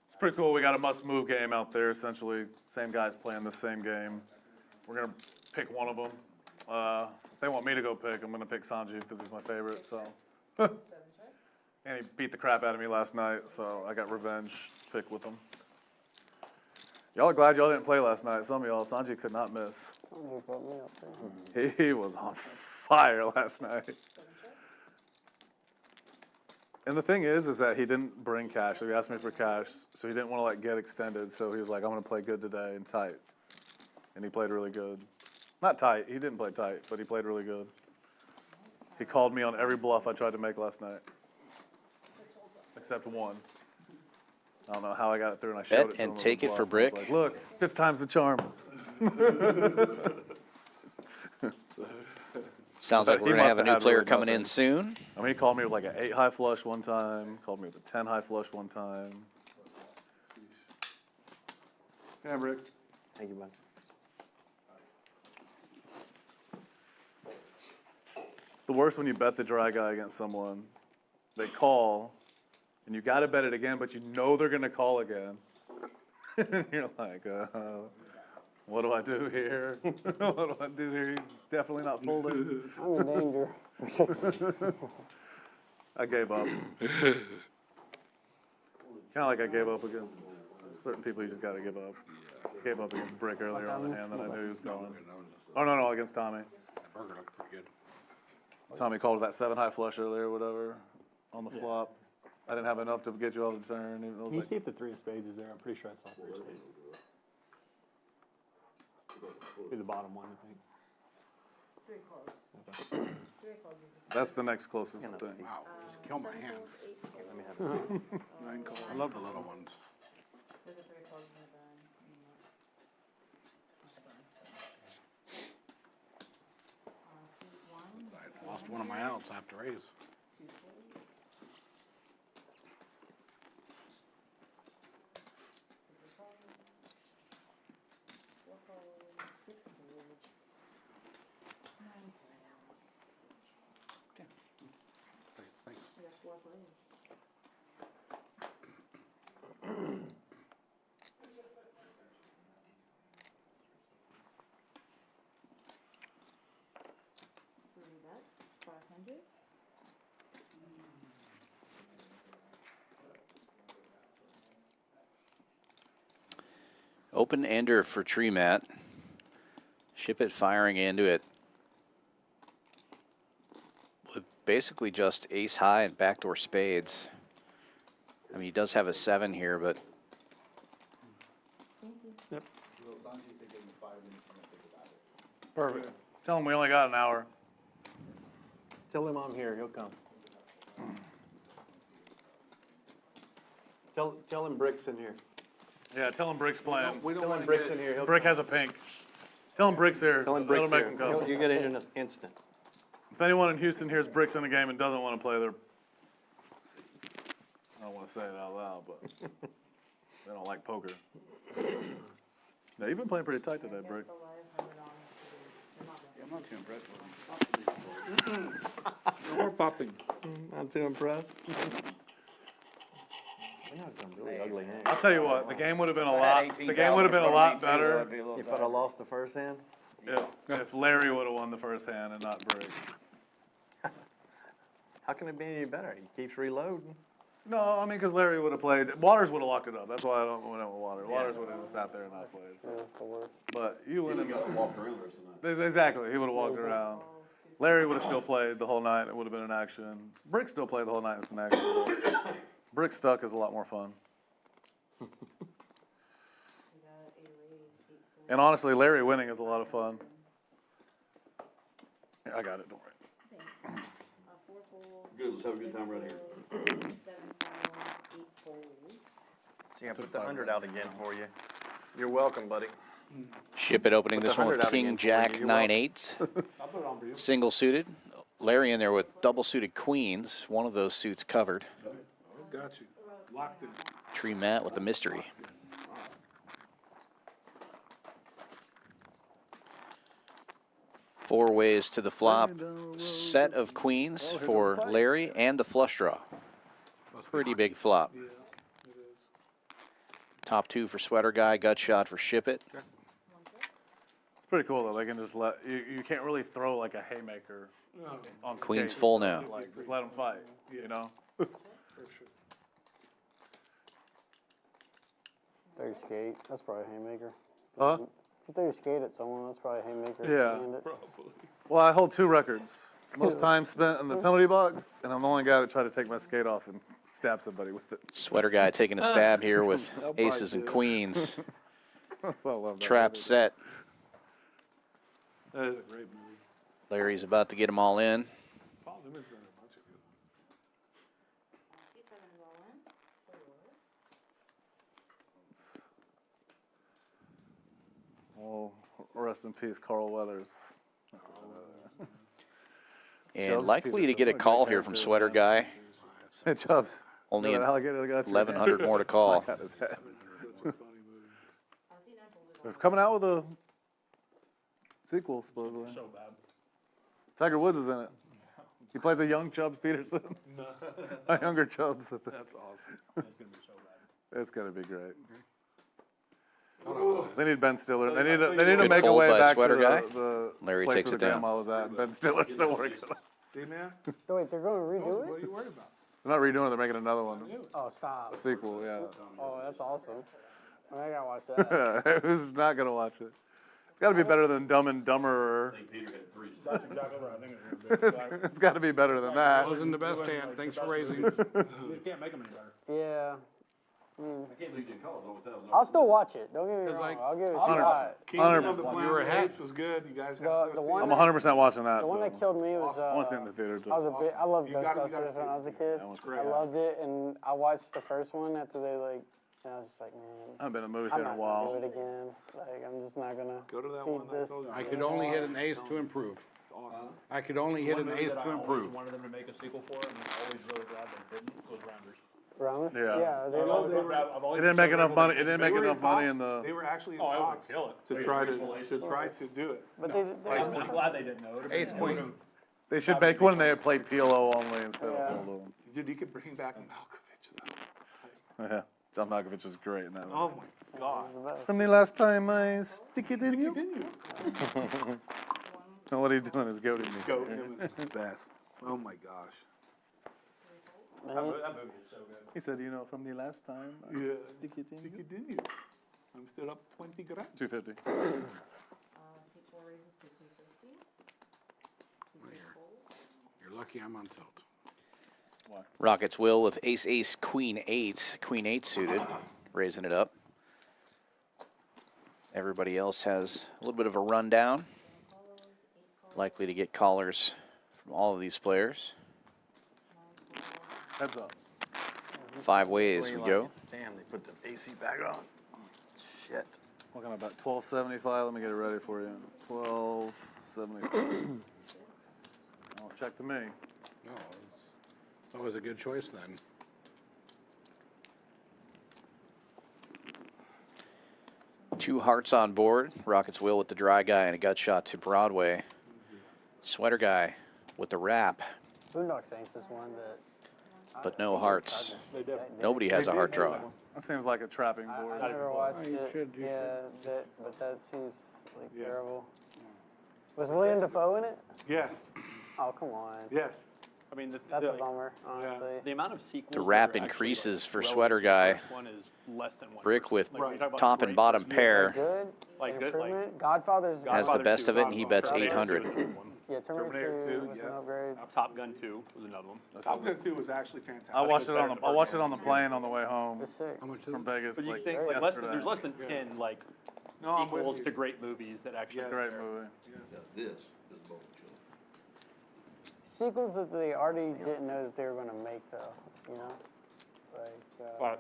It's pretty cool. We got a must-move game out there. Essentially, same guys playing the same game. We're gonna pick one of them. If they want me to go pick, I'm gonna pick Sanjeev because he's my favorite. So, and he beat the crap out of me last night, so I got revenge pick with him. Y'all are glad y'all didn't play last night. Some of y'all, Sanjay could not miss. He was on fire last night. And the thing is that he didn't bring cash. So he asked me for cash, so he didn't want to like get extended. So he was like, "I'm going to play good today and tight," and he played really good. Not tight. He didn't play tight, but he played really good. He called me on every bluff I tried to make last night, except one. I don't know how I got it through, and I showed it to him. And take it for I was Brick. like, look, 5th time's the charm. Sounds like He we're going to must have a new had player really coming in nothing. soon. I mean, he called me with like an 8 high flush one time, called me with a 10 high flush one time. Yeah, Brick. Thank you, bud. It's the worst when you bet the dry guy against someone. They call, and you got to bet it again, but you know they're going to call again. And you're like, what do I do here? What do I do here? He's definitely not folding. I'm in danger. I gave up. Kind of like I gave up against certain people. You just got to give up. Gave up against Brick earlier on the hand that I knew he was going. Oh no, against Tommy. Burger looked pretty good. Tommy called that 7 high flush earlier, or whatever, on the flop. I didn't have enough to get you all the turn. Even though it was Can you like, see if the 3 of spades is there? I'm pretty sure I saw 3 of spades. Be the bottom one, I think. 3 close. 3 close. that's the next closest thing. Wow, just kill my hand. 9 I love the little ones. There's a 3 close in the gun. I lost one of my outs. I have to raise. 2 spades. 6 of clubs. 4 cards. 6 spades. 9 cards. Thanks. We got 4 plays. Three bets, 500. Open ender for Tree Mat. Ship It firing into it with basically just ace high and backdoor spades. I mean, he does have a 7 here, but Yep. Perfect. Tell him we only got an hour. Tell him I'm here, he'll come. Tell him Brick's in here. Yeah, tell him Brick's playing. Tell him Brick's in here, he'll Brick come. has a pink. Tell him Brick's here. Tell him That'll Brick's make here. him come. You get it in an instant. If anyone in Houston hears Brick's in the game and doesn't want to play, they're. I don't want to say it out loud, but they don't like poker. Now, you've been playing pretty tight today, Brick. I'm not too impressed with him. No more popping. Not too impressed. We have some really ugly hands. I'll tell you what, the game would have been a lot. The game would have been a lot better If I'd have lost the first hand? if Larry would have won the first hand and not Brick. How can it be any better? He keeps reloading. No, I mean, because Larry would have played. Waters would have locked it up. That's why I don't went with Waters. Waters would have sat there and not played. So. But you wouldn't have walked around the rest of the night. Exactly. He would have walked around. Larry would have still played the whole night. It would have been an action. Brick still played the whole night. It's an action. Brick stuck is a lot more fun. And honestly, Larry winning is a lot of fun. Yeah, I got it. Don't worry. Good, let's have a good time right here. 7 cards, 8 folds. See, I put the 100 out again for you. You're welcome, buddy. Ship It opening Put the this one with 100 out King again for Jack you. You're 9/8. I'll put it on for you. Single suited. Larry in there with double suited queens. One of those suits covered. Got you. Locked in. Tree Mat with the mystery. Four ways to the flop. Set of queens for Larry and the flush draw. Pretty big flop. Yeah, it is. Top 2 for Sweater Guy. Gut shot for Ship It. It's pretty cool though. They can just let you can't really throw like a haymaker on Queen's skates. full now. Like just let them fight. You know. For sure. Throw your skate, that's probably a haymaker. Huh? If you throw your skate at someone, that's probably a haymaker. Yeah. Hand it. Well, I hold 2 records. Most time spent in the penalty box, and I'm the only guy that tried to take my skate off and stab somebody with it. Sweater Guy taking a stab here with aces and queens. I love that. Trap set. That is a great movie. Larry's about to get them all in. Paul Newman's been in a bunch of good ones. Oh, rest in peace, Carl Weathers. And Chubbs likely to Peterson, get a what a call great here from character. Sweater Guy. Hey, Chubbs. Only You know that alligator guy from 1,100 more to call. Got his head. They're coming out with a sequel, supposedly. So bad. Tiger Woods is in it. He plays a young Chubbs Peterson. A younger Chubbs. That's awesome. It's gonna be so bad. It's gonna be great. They need Ben Stiller. They need to Good make a fold way by back Sweater to Guy. the Larry place takes where it the down. grandma was at. And Ben Stiller's still working. See, man? Oh, wait, they're going to redo What are it? you worried about? They're not redoing it. They're making another one. Oh, stop. A sequel, yeah. Oh, that's awesome. I gotta watch that. Who's not gonna watch it? It's got to be better than Dumb and Dumber. That's exactly what I think it's gonna be. It's got to be better than that. Was in the best hand. Thanks for raising. You can't make them any better. Yeah. I can't believe you called over $1,000. I'll still watch it. Don't get me wrong. like, I'll give it a 100%. shot. Kingdom of the 100%. You were Planet of the ahead. Apes was good. You guys have The to go one see I'm it. 100% watching that. The one so. that killed me was. I want to see it in the theater too. I was a bit. I loved You gotta Ghostbusters see when I was a kid. That was great. I loved it, and I watched the first one after they like. And I was just like, man. I haven't been in a movie I'm theater in a not gonna while. do it again. Like, I'm just not gonna Go to that feed one that I this. told you. I could only hit an ace to improve. Awesome. I could only hit One an movie ace that to I improve. always wanted them to make a sequel for, and I'm always really glad they didn't, was Rounders. Rounders? Yeah. Yeah, they I've love always it. loved that. I've It always didn't been make so enough grateful money. they It didn't They make were enough money in talks. the. They were actually in Oh, I would talks kill it. to They try were to do it. But I'm glad they didn't know. It Ace queen. They should make one and they play PLO only instead Yeah. of PLO. Dude, you could bring back Malkovich though. Yeah. John Malkovich was great in that one. Oh my God. From the last time I stick it in you. And what he's doing is goading me. Go, it was the best. Oh my gosh. That movie is so good. He said, you know, from the last time I Yeah. stick it in Stick you. it in you. I'm still up 20 grand. 250. C4 raises to 250. You're lucky I'm on tilt. Rockets will with ace, ace, queen, eight suited, raising it up. Everybody else has a little bit of a rundown. Likely to get callers from all of these players. Heads up. 5 ways we go. Damn, they put the AC back on. Shit. Looking at about 1275. Let me get it ready for you. 1275. Oh, check to me. No, that was a good choice then. Two hearts on board. Rockets will with the dry guy and a gut shot to Broadway. Sweater guy with the wrap, Boondock Saints is one that. but no hearts. They did. Nobody has a heart draw. That seems like a trapping I board. never watched you it. should. Yeah, but that seems like terrible. Was William Dafoe in it? Yes. Oh, come on. Yes. I mean, That's a bummer, honestly. the amount of sequels. The wrap that are actually, increases like, for relative Sweater to the guy. first one is less than 1%. Brick with Like, when you talk about top great and bottom movies, pair Good. Like good, like Improvement. Godfather's. has the Godfather best 2, of it, and he bets Terminator 2 800. was another one. Yeah, Terminator 2 was yes. an upgrade. Top Gun 2 was another one. Top Gun 2 was actually fantastic. I watched it better on than the the I first watched it one. on the plane on the way home It's sick. How much is from it? Vegas. But you like think like less than, yesterday. there's less than 10 like No, I'm with sequels you. to great movies that actually. Yes. Great movie. This is both Sequels that they already didn't know that they were going to make, though. You know, like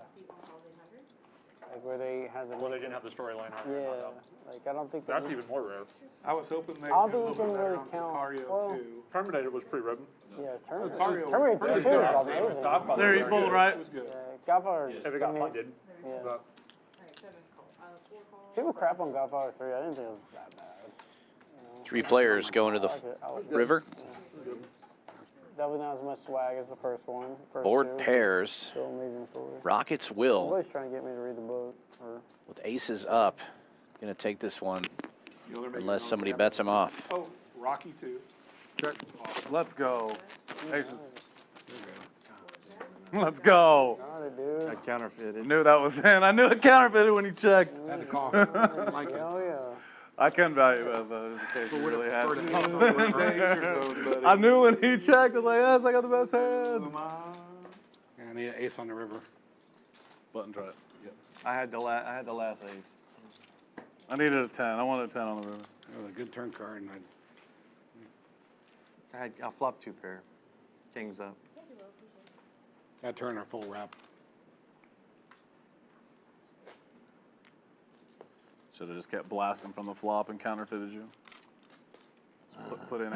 like where they had the. Well, they didn't have the storyline on Yeah, it. like I don't think. That's even more rare. I was hoping they I would don't do a think you little can bit better really on count. Sicario Well, 2. Terminator was pre-written. Yeah, Terminator. Sicario- Terminator 2 is Sicario- amazing. Godfather There, was you very pulled good. right. It was good. Yeah, Godfather. If it got I mean, funded. Yeah. But People crap on Godfather 3. I didn't think it was that bad. 3 players going to the I like it. river. Definitely not as much swag as the first one. First Board two. pairs. Still amazing story. Rockets will Somebody's trying to get me to read the book. Or with aces up. Gonna take this one you know, they're making unless another somebody one. bets him off. Oh, Rocky 2. Let's go. Aces. Let's go. got it, dude. I counterfeited. Knew that was in. I knew it counterfeited when you checked. Had to call. Like it. Oh yeah. I couldn't value it, but in case you really had First to. house on the danger zone, buddy. I knew when he checked. I was like, yes, I got the best hand. Yeah, I need an ace on the river. Button try it. I had the last ace. I needed a 10. I wanted a 10 on the river. That was a good turn card, and I flopped 2 pair. Kings up. I turned our full wrap. Should have just kept blasting from the flop and counterfeited you. Put in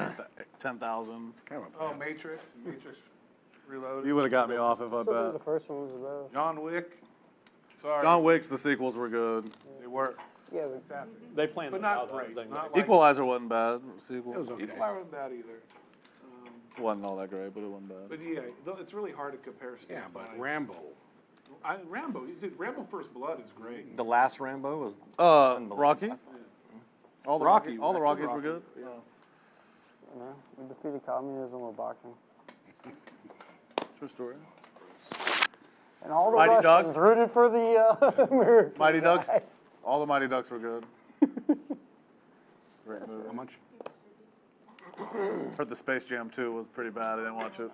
10,000. Kind of a Oh, Matrix Reloaded. You would have got me off if I Still think bet. the first one was the best. John Wick. Sorry. John Wick's, the sequels were good. They were. Yeah, but Fantastic. They planned But them not out, though. great. Things Not like- like- Equalizer wasn't bad. Sequel. It was okay. Equalizer wasn't bad either. Wasn't all that great, but it wasn't bad. But yeah, though it's really hard to compare stuff. Yeah, but like- Rambo. Rambo, dude, Rambo First Blood is great. The last Rambo was Rocky? All the Rocky, all the that's Rockies Rocky. were good. you know, we defeated communism with boxing. True story. And all the Mighty Russians Ducks. rooted for the American Mighty Ducks. guy. All the Mighty Ducks were good. Great movie. How much? Heard the Space Jam 2 was pretty bad. I didn't watch it.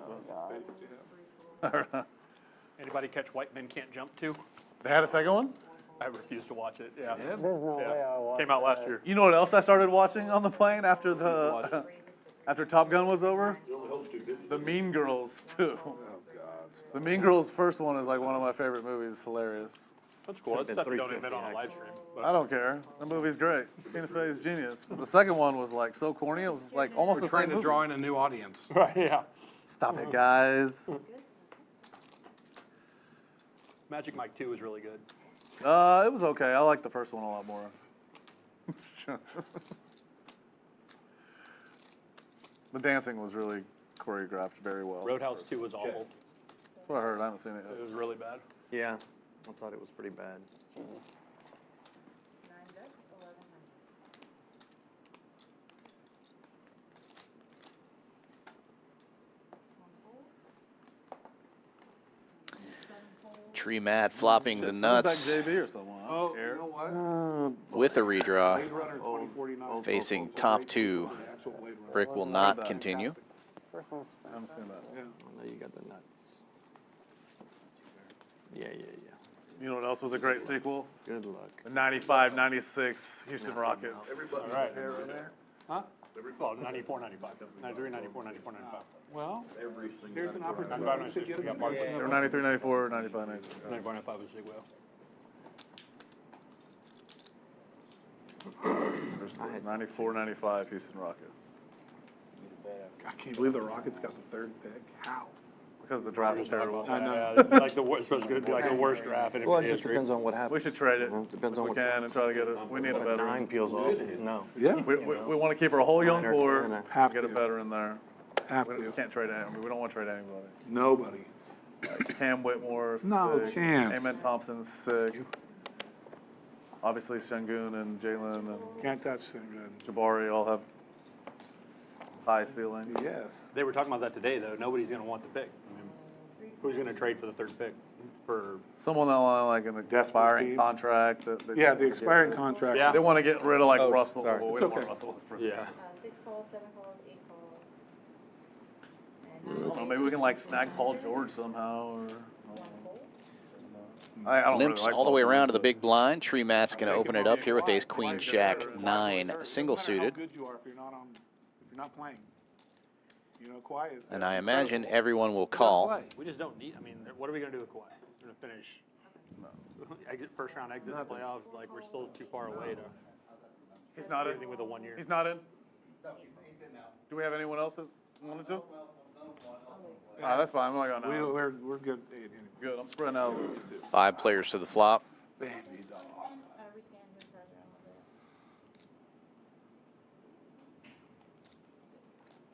Anybody catch White Men Can't Jump too? They had a second one? I refuse to watch it. Yeah. There's no way I watched Came out last that. year. You know what else I started watching on the plane after the after Top Gun was over? The Mean Girls 2. The Mean Girls first one is like one of my favorite movies. It's hilarious. That's cool. That's stuff you don't admit on a live stream. I don't care. The movie's great. Tina Fey's genius. But the second one was like so corny. It was like almost We're the same trying to movie. draw in a new audience. Right, yeah. Stop it, guys. Magic Mike 2 is really good. It was okay. I like the first one a lot more. The dancing was really choreographed very well. Roadhouse 2 was awful. That's what I heard. I haven't seen it yet. It was really bad. Yeah, I thought it was pretty bad. 9 bets, 11 hundred. Tree Matt flopping the nuts Send it back JB or someone. I don't care. You know what? with a redraw. Blade Runner 2049. Facing top two. Actual Blade Runner. Brick will not continue. First one's I haven't seen that. Yeah. I know you got the nuts. Yeah. You know what else was a great sequel? Good luck. The 95-96 Houston Rockets. All right. Huh? Well, 94, 95. 93, 94, 94, 95. Well, here's an opportunity 95, to get we got them. Mark They were 93, 94, 95, 96. 94, 95 was big well. There's 94, 95 Houston Rockets. I can't believe the Rockets got the 3rd pick. How? Because the draft's terrible. I know. Yeah, this is like the worst, supposed to be like the worst draft in Well, NBA it just history. depends on what We happens. should trade it Depends if on we what can and try to get it. We need a If a 9 veteran. peels off, no. Yeah. We want to keep our whole young 9 or core. 10. Have Get a to. veteran there. Have We to. can't trade any. We don't want to trade anybody. Nobody. Like Cam Whitmore's No sick. chance. Amen Thompson's sick. Obviously Sengun and Jalen and Can't touch them good. Jabari all have high ceiling. Yes. They were talking about that today, though. Nobody's going to want the pick. I mean, who's going to trade for the 3rd pick? For Someone that want like an expiring team. contract. That Yeah, the expiring contract. Yeah. They want to get rid of like Oh, Russell. sorry. Well, we It's don't want okay. Russell Westbrook. yeah. 6 calls, 7 calls, 8 calls. I don't know, maybe we can like snag Paul George somehow or. And I don't Limps really like all the Paul way George, around to the but- big blind. Tree Matt's going to open it up here with ace, queen, jack, 9, single Doesn't matter suited. how good you are if you're not playing. You know, Kawhi is. And I imagine incredible. everyone will You gotta call. play. We just don't need, I mean, what are we going to do with Kawhi? We're going to finish exit, first round exit in the playoffs. Like, we're still too far away to He's not do in. anything with a 1 year. He's not in. Do we have anyone else that wanted to? That's fine. I'm not going now. We're good. Good. I'm spreading out. 5 players to the flop. Baby doll. rescan his pressure a little bit.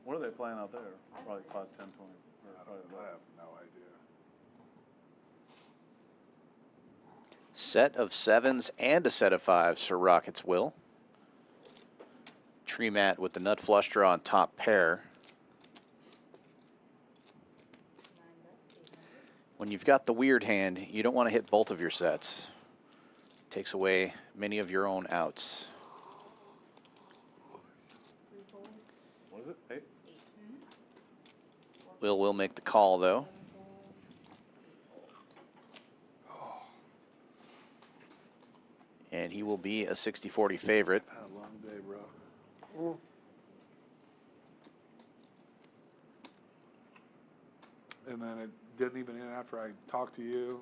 What are they playing out there? Probably 5, 10, 20. I have no idea. Set of 7s and a set of 5s for Rockets will. Tree Matt with the nut flush draw on top pair. 9 bets, 800. When you've got the weird hand, you don't want to hit both of your sets. Takes away many of your own outs. 3 folds, What is it? 8? 8. Will make the call, though. 7 folds, And he will be a 60-40 favorite. Had a long day, bro. And then it didn't even end after I talked to you.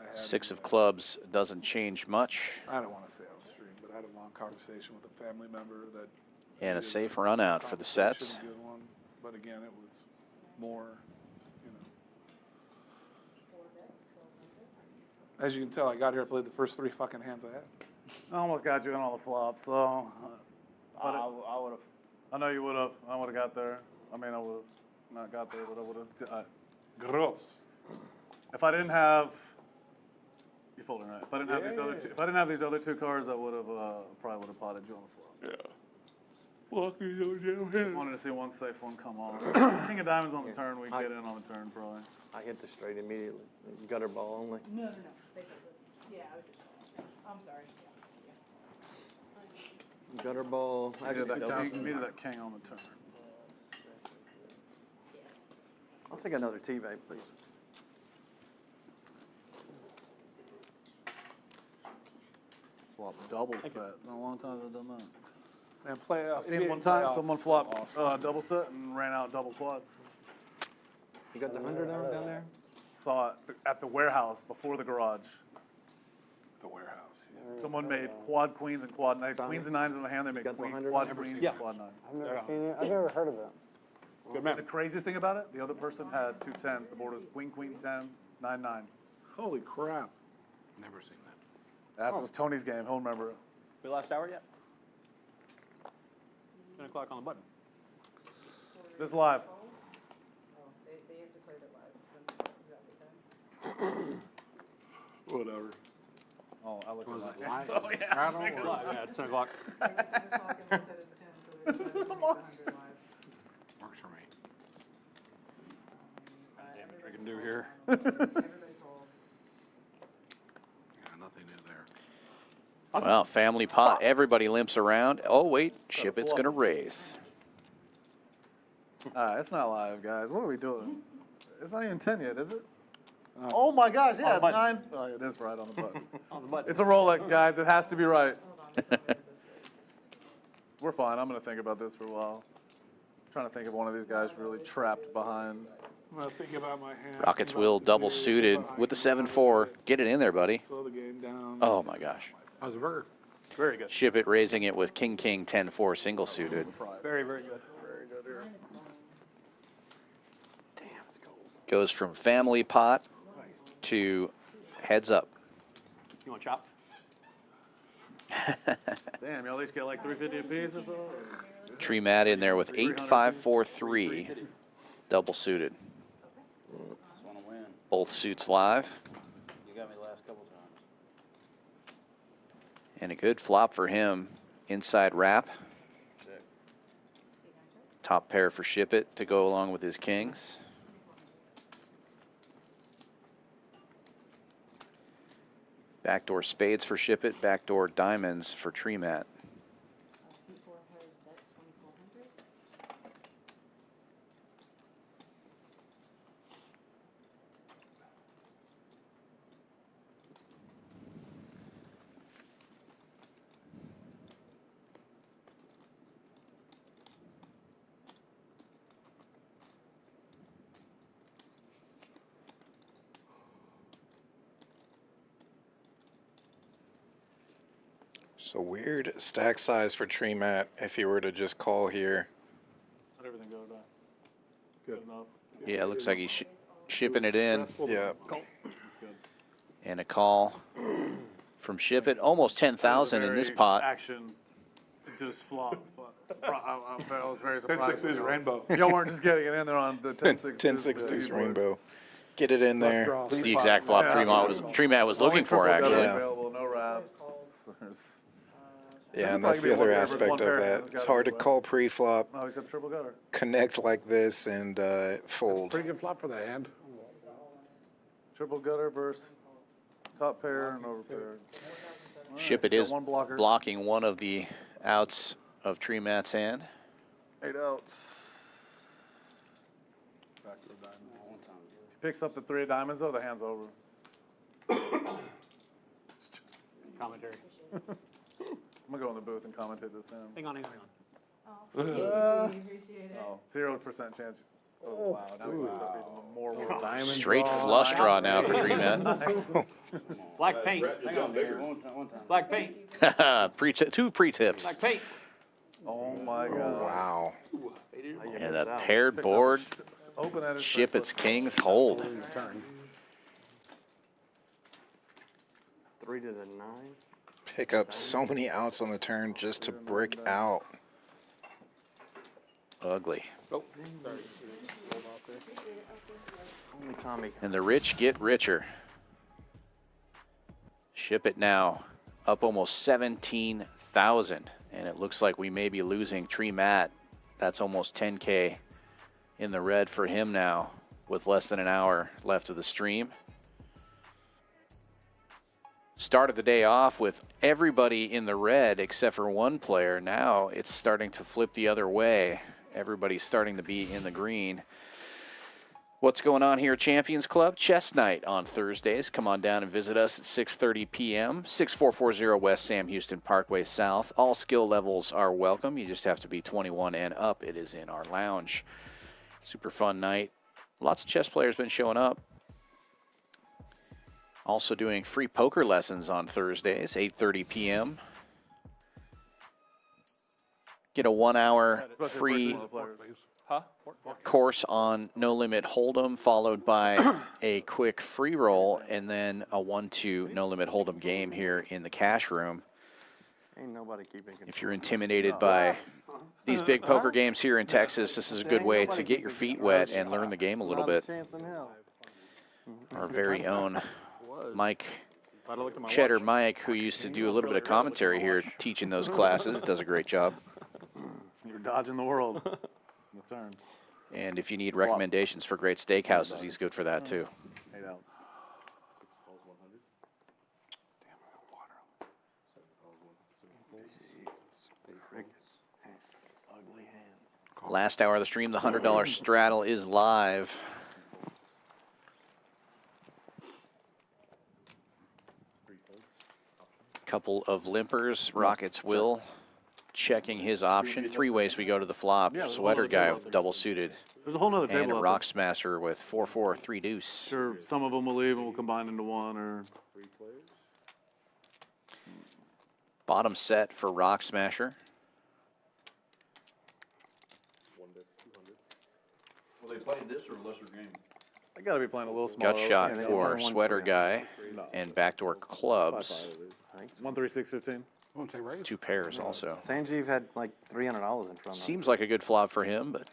I had, 6 of clubs doesn't change much. I don't want to say on stream, but I had a long conversation with a family member that. And a needed safe run out for the sets. conversation, a good one. But again, it was more, you know. 4 bets, 1200. As you can tell, I got here, played the first 3 fucking hands I had. I almost got you in all the flops, so. I would have. I know you would have. I would have got there. I mean, I would have not got there, but I would have. Gross. If I didn't have, you folding right? If I didn't have these other two, if I didn't have these other 2 cards, I would have probably would have potted you on the flop. Yeah. Lucky those damn Just hands. wanted to see one safe one come on. King of diamonds on the turn. We get in on the turn probably. I hit the straight immediately. Gutter ball only. No. Basically. Yeah, I was just, I'm sorry. Yeah. Gutter ball. Actually, Needed that king on the turn. I'll take another tee bag, please. Flop double set. In a long time I've done that. And play I've seen one time someone flop double set and ran out double quads. You got the 100 down there? Saw it at the warehouse before the garage. The warehouse. Yeah. Someone made quad queens and quad nines. Queens and nines in the hand. They make Got the queen, 100? quad queens and quad nines. I've never seen it. I've never heard of it. Good man. The craziest thing about it, the other person had 2 10s. The board was queen, queen, 10, 9, 9. Holy crap. Never seen that. That was Tony's game. He'll remember it. We last hour yet? 10 o'clock on the button. This live. They have declared it live. Whatever. Oh, I looked Was at it my live? game. So, yeah. Straddle Make it or- live. Yeah, it's 10 o'clock. This is awesome. Works for me. Damage we can do here. Yeah, nothing new there. Well, family pot. Everybody limps around. Oh, wait. Shipp It's going to raise. It's not live, guys. What are we doing? It's not even 10 yet, is it? Oh my gosh, yeah, it's 9. Oh, it is right on the button. On the button. It's a Rolex, guys. It has to be right. We're fine. I'm going to think about this for a while. I'm trying to think of one of these guys really trapped behind. I'm gonna think about my hand. Rockets think will about the double theory, suited think about with the how you 7-4. Get it in there, buddy. slow the game down. Oh, my gosh. How's the burger? Very good. Shipp It raising it with king, king, 10-4 single suited. Very, very good. Very good here. Goes from family pot to heads up. You want chop? Damn, you at least get like 350 apiece or so? Tree Mat in there with 8-5-4-3. Double suited. Just wanna win. Both suits live. You got me the last couple times. And a good flop for him. Inside wrap. Check. Top pair for Shipp It to go along with his kings. Backdoor spades for Shipp It. Backdoor diamonds for Tree Mat. C4 has bet 2,400. So weird stack size for Tree Mat if you were to just call here. Let everything go down. Good enough. Yeah, it looks like he's shipping it in. Yeah. That's good. And a call from Shipp It. Almost 10,000 in this Very pot. Action just flop. I was very surprised. 10-6 is rainbow. Y'all weren't just getting it in there on the 10-6. 10-6 deuce rainbow. Get it in there. It's the exact flop Tree Mat was looking for, Only triple gutter actually. available, no wraps. There's- Yeah, and that's the other aspect of that. It's hard to call pre-flop, No, he's got triple gutter. connect like this, and fold. Pretty good flop for that hand. Triple gutter versus top pair and over pair. Shipp It got is one blocker. blocking one of the outs of Tree Mat's hand. 8 outs. Backdoor diamond. If he picks up the 3 of diamonds, though, the hand's over. Commentary. I'm gonna go in the booth and commentate this hand. Hang on, hang on. Oh, appreciate it. Oh, 0% chance. Oh, wow. Now we moved up even more. Diamond Straight draw. flush draw now for Tree Mat. Black paint. Hang on, bigger. One time. Black paint. Two pre-tips. Black paint. Oh, my God. Wow. And a paired board. Open at his Shipp It's kings hold. Turn. 3 to the 9. Pick up so many outs on the turn just to brick out. Ugly. Only Tommy. And the rich get richer. Shipp It now up almost 17,000. And it looks like we may be losing Tree Mat. That's almost 10K in the red for him now with less than an hour left of the stream. started the day off with everybody in the red except for one player. Now it's starting to flip the other way. Everybody's starting to be in the green. What's going on here at Champions Club? Chess night on Thursdays. Come on down and visit us at 6:30 p.m. 6440 West Sam Houston Parkway South. All skill levels are welcome. You just have to be 21 and up. It is in our lounge. Super fun night. Lots of chess players been showing up. Also doing free poker lessons on Thursdays, 8:30 p.m. Get a 1-hour free course on No Limit Hold'em, followed by a quick free roll, and then a 1-2 No Limit Hold'em game here in the cash room. Ain't nobody keeping control. If you're intimidated by these big poker games here in Texas, this is a good way to get your feet wet and learn the game a little bit. Our very own Mike, Cheddar Mike, who used to do a little bit of commentary here, teaching those classes, does a great job. You're dodging the world. The turn. And if you need recommendations for great steakhouses, he's good for that too. 8 out. Last hour of the stream, the $100 straddle is live. Couple of limpers. Rockets will checking his option. 3 ways we go to the flop. Sweater guy with double suited. There's a whole nother And table a up rock smasher with 4-4, 3 deuce. Sure, some of them will leave and we'll combine into one, or Bottom set for rock smasher. Well, they played this or a lesser game? I gotta be playing a little smaller. Gut shot for sweater guy and backdoor clubs. 1, 3, 6, 15. 2 pairs also. Sanjeev had like $300 in front of him. Seems like a good flop for him, but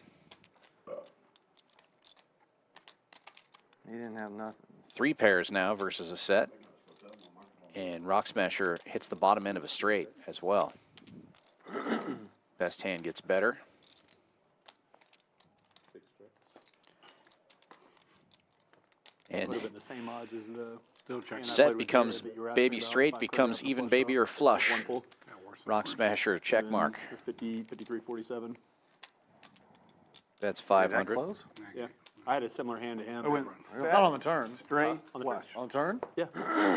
He didn't have nothing. 3 pairs now versus a set. And Rock Smasher hits the bottom end of a straight as well. Best hand gets better. And Would have been the same odds as the set becomes baby straight, becomes even baby or flush. Rock Smasher check mark. 50, 53, 47. That's 500. Yeah. I had a similar hand to him. Not on the turn. Straight on the turn. On the turn? Yeah,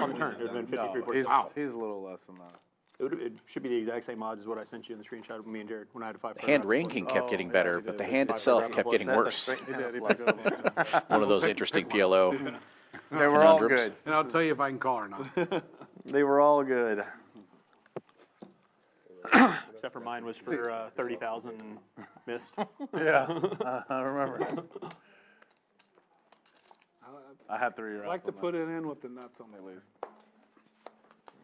on the turn. It would have been 53, No, 47. he's a little less than that. It should be the exact same odds as what I sent you in the screenshot of me and Jared when I had a 5 The hand ranking kept getting better, but the hand itself kept getting worse. One of those interesting PLO They were all conundrums. good. And I'll tell you if I can call or not. They were all good. Except for mine was for 30,000 and missed. Yeah, I remember. I had 3 I like to put it in with the nuts on the least.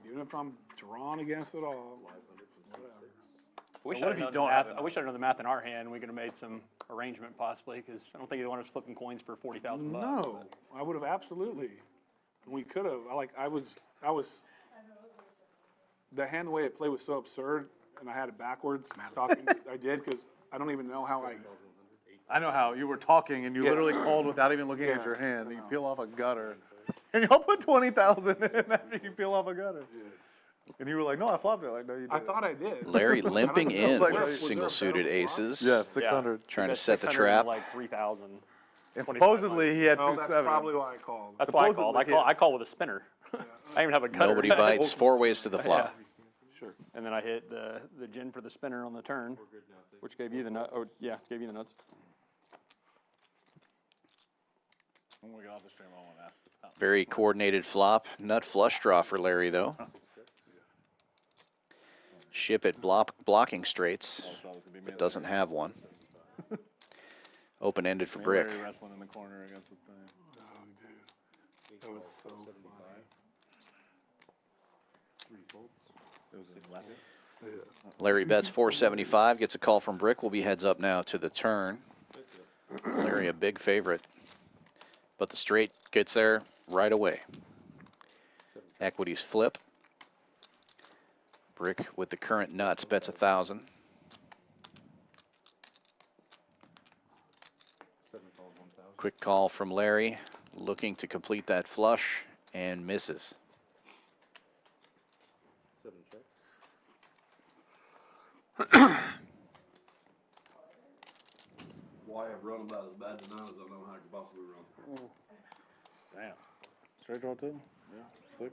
Even if I'm drawn against it all. I wish I'd known the math in our hand. We could have made some arrangement possibly, because I don't think either one of us flipping coins for 40,000 bucks. No, I would have absolutely. We could have. I was. The hand, the way it played was so absurd, and I had it backwards. Talking, I did because I don't even know how I know how. You were talking and you literally called without even looking at your hand. You peel off a gutter. And y'all put 20,000 in after you peel off a gutter. And you were like, no, I flopped it. Like, no, you didn't. I thought I did. Larry limping in Like, with single suited aces. Yeah, 600. Trying to set the trap. Like 3,000. And supposedly he had 2 that's sevens. probably why I called. That's why I called. I call with a spinner. I even have a gutter. Nobody bites. 4 ways to the flop. Sure. And then I hit the gin for the spinner on the turn, which gave you the nut. Oh yeah, gave you the nuts. When we get off the stream, I want to ask about Very coordinated flop. Nut flush draw for Larry, though. Ship It blocking straights, but doesn't have one. Open-ended for Brick. Larry wrestling in the corner against the thing. Oh, dude. That was so funny. It was in left. Larry bets 475, gets a call from Brick. Will be heads up now to the turn. Larry a big favorite, but the straight gets there right away. Equities flip. Brick with the current nuts bets 1,000. Quick call from Larry, looking to complete that flush and misses. Why I've run about as bad tonight as I know how I could possibly run. Damn. Straight draw too? Yeah. 6.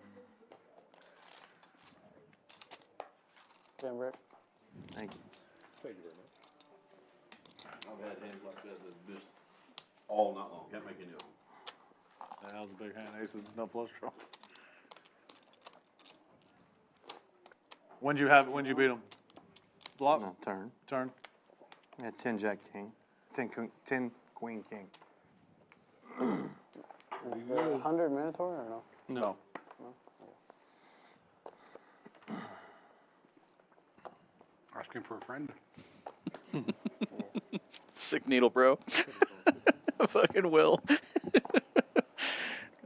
Damn, Rick. Thank you. Thank you very much. I've had hands like that that just all night long. Can't make any of them. That was a big hand. Aces, no flush draw. When'd you beat him? Flop? No, turn. Turn? I had 10 Jack King. 10 Queen King. 100 Minotaur or no? No. Asking for a friend. Sick needle, bro. Fucking Will.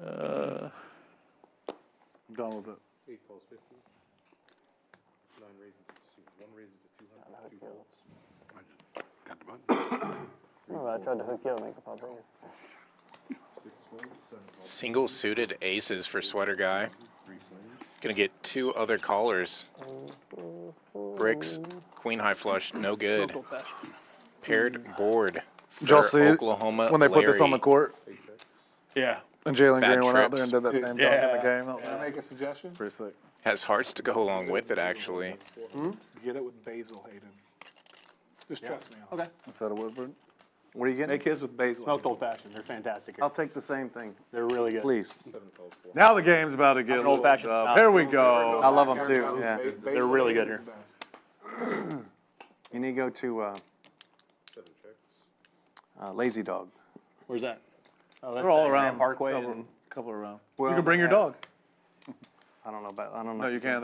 I'm done with it. 8 calls 50. 9 raises to 1 raises to 200. 2 folds. Got the button. Oh, I tried to hook you up, make it pop bigger. 6 folds. 7 calls. Single suited aces for Sweater Guy. 3 flames. Gonna get 2 other callers. Bricks, queen high flush, no good. Paired board Did y'all for see Oklahoma when they put this on the Larry. court? Yeah. And Jalen Bad Green went out there trips. and did that same dunk in Yeah. the game. Can I make a suggestion? It's pretty sick. Has hearts to go along with it, actually. Get it with basil, Hayden. Just trust me. Okay. Instead of Woodford. What are you getting? Make his with basil. Smoked old fashioned. They're fantastic. I'll take the same thing, They're really good. please. 7 calls 4. Now the game's about to get An lit old-fashioned up. style. Here we go. I love them too, yeah. They're really good here. You need to go to 7 checks. Lazy Dog. Where's that? Oh, They're all Grand around. Parkway. Couple around. Well, you can bring your dog. I don't know. No, you can.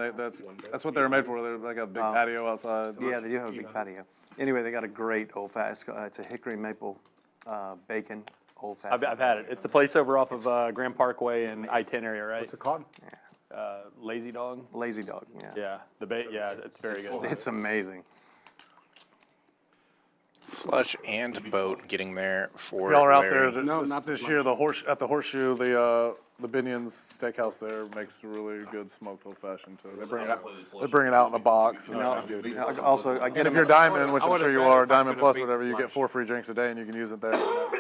That's what they're made for. They're like a big patio outside. Yeah, they do have a big patio. Anyway, they got a great old fashioned. It's a hickory maple bacon old fashioned. I've had it. It's the place over off of Grand Parkway and I-10 area, right? What's it called? Lazy Dog. Lazy Dog. Yeah. Yeah, yeah, it's very good. It's amazing. Flush and boat getting there for Y'all are out Larry. there No, this, not this this year. At the Horseshoe, the Binion's Steakhouse there makes a really good smoked old fashioned too. They bring it out in a box. And Also, I get and if them you're at Diamond, which I I'm would've sure you bet are, if I Diamond could've Plus, beat whatever, you Flush. get 4 free drinks a day, and you can use it there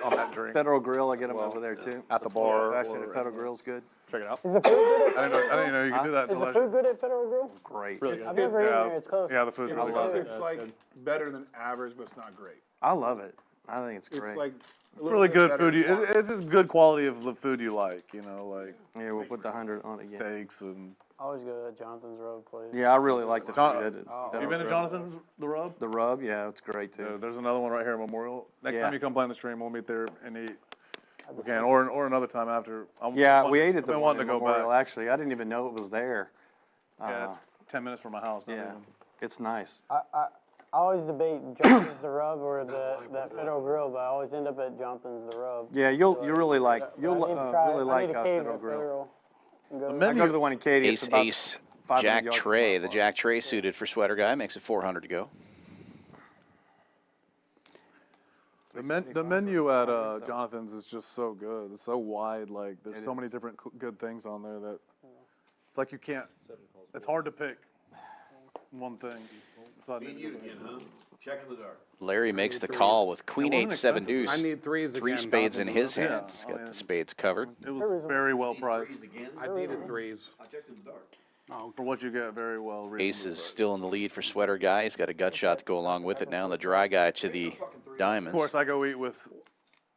on that drink Federal Grill. I get them over there too. at the bar. Fashion or- at Federal Grill's good. Check it out. Is the food good? I didn't know you could do that. Is until the I- food good at Federal Grill? Great. Really good. I've never eaten Yeah, there. It's close. yeah, the food's really love good. it. It's like better than average, but it's not great. I love it. I think it's great. It's like. It's really good food. It's just good quality of the food you like. You know, like Here, we'll put the 100 on it again. steaks and. I always go to Jonathan's Road place. Yeah, I really like the John- food. Have you been to Jonathan's The Rub? The rub, yeah, it's great Yeah, too. there's another one right here at Memorial. Next Yeah. time you come play on the stream, we'll meet there and eat. We can, or another time after. Yeah, we ate at I've the been one wanting in to go Memorial. back. Actually, I didn't even know it was there. Yeah, it's 10 minutes from my house. Not Yeah, even. it's nice. I always debate Jonathan's the Rub or that Federal Grill, but I always end up at Jonathan's the Rub. Yeah, you really like I need to try really it. I like need to cave Federal at Grill. Federal. and go The there. I go to the one in Katy. It's Ace, about ace, 500 Jack yards from Tray. my The farm. Jack Tray suited for Sweater Guy makes it 400 to go. The menu at Jonathan's is just so good. It's so wide. Like there's so many different good things on there that it's like you can't. It's hard to pick one thing. It's not Check in the dark. Larry makes the call with Queen It wasn't 8 7 expensive. deuce. I need threes again. 3 spades in Donaldson. his Yeah, hand. He's I got mean- the spades covered. It was very well priced I needed threes. I checked in the dark. Oh, for what you get. Very well. reasonably Ace is priced. still in the lead for Sweater Guy. He's got a gut shot to go along with it now. And the dry guy to the Of diamonds. course, I go eat with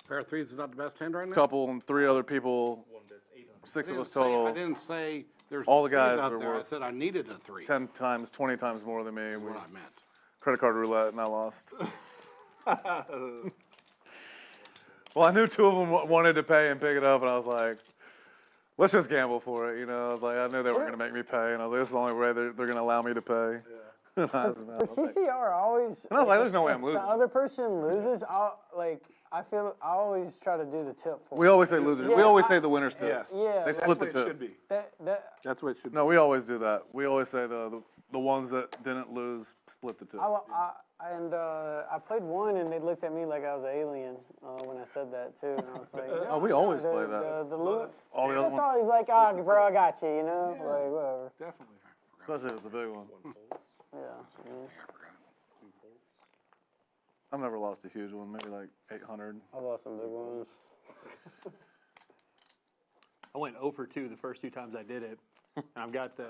pair of threes is not the best hand right a now? couple and 3 other people. One that's 800. 6 of us I total. didn't say there's All the threes guys out are there. I worth said I needed a three. 10 times, 20 times more than me. That's We what I meant. credit card roulette, and I lost. Well, I knew 2 of them wanted to pay and pick it up, and I was like, let's just gamble for it. You know, I was like, I knew they were going to make me pay, and I was like, this is the only way they're going to allow me to pay. Yeah. For CCR, I always. And I was like, there's no way I'm if losing. The other person loses, I always try to do the tip for We them. always say losers. We Yeah, always say the winners tip. Yes. Yeah. They that's split the That's what it should tip. be. That That's what it should be. No, we always do that. We always say the ones that didn't lose split the tip. I played one and they looked at me like I was an alien when I said that too. And I was like, Oh, we always play that. The Lewis. All the other That's ones, always like, oh, bro, I got you, you know, like whatever. Definitely. especially if it's a big one. Yeah. I've never lost a huge one, maybe like 800. I lost some big ones. I went 0 for 2 the first 2 times I did it. And I've got the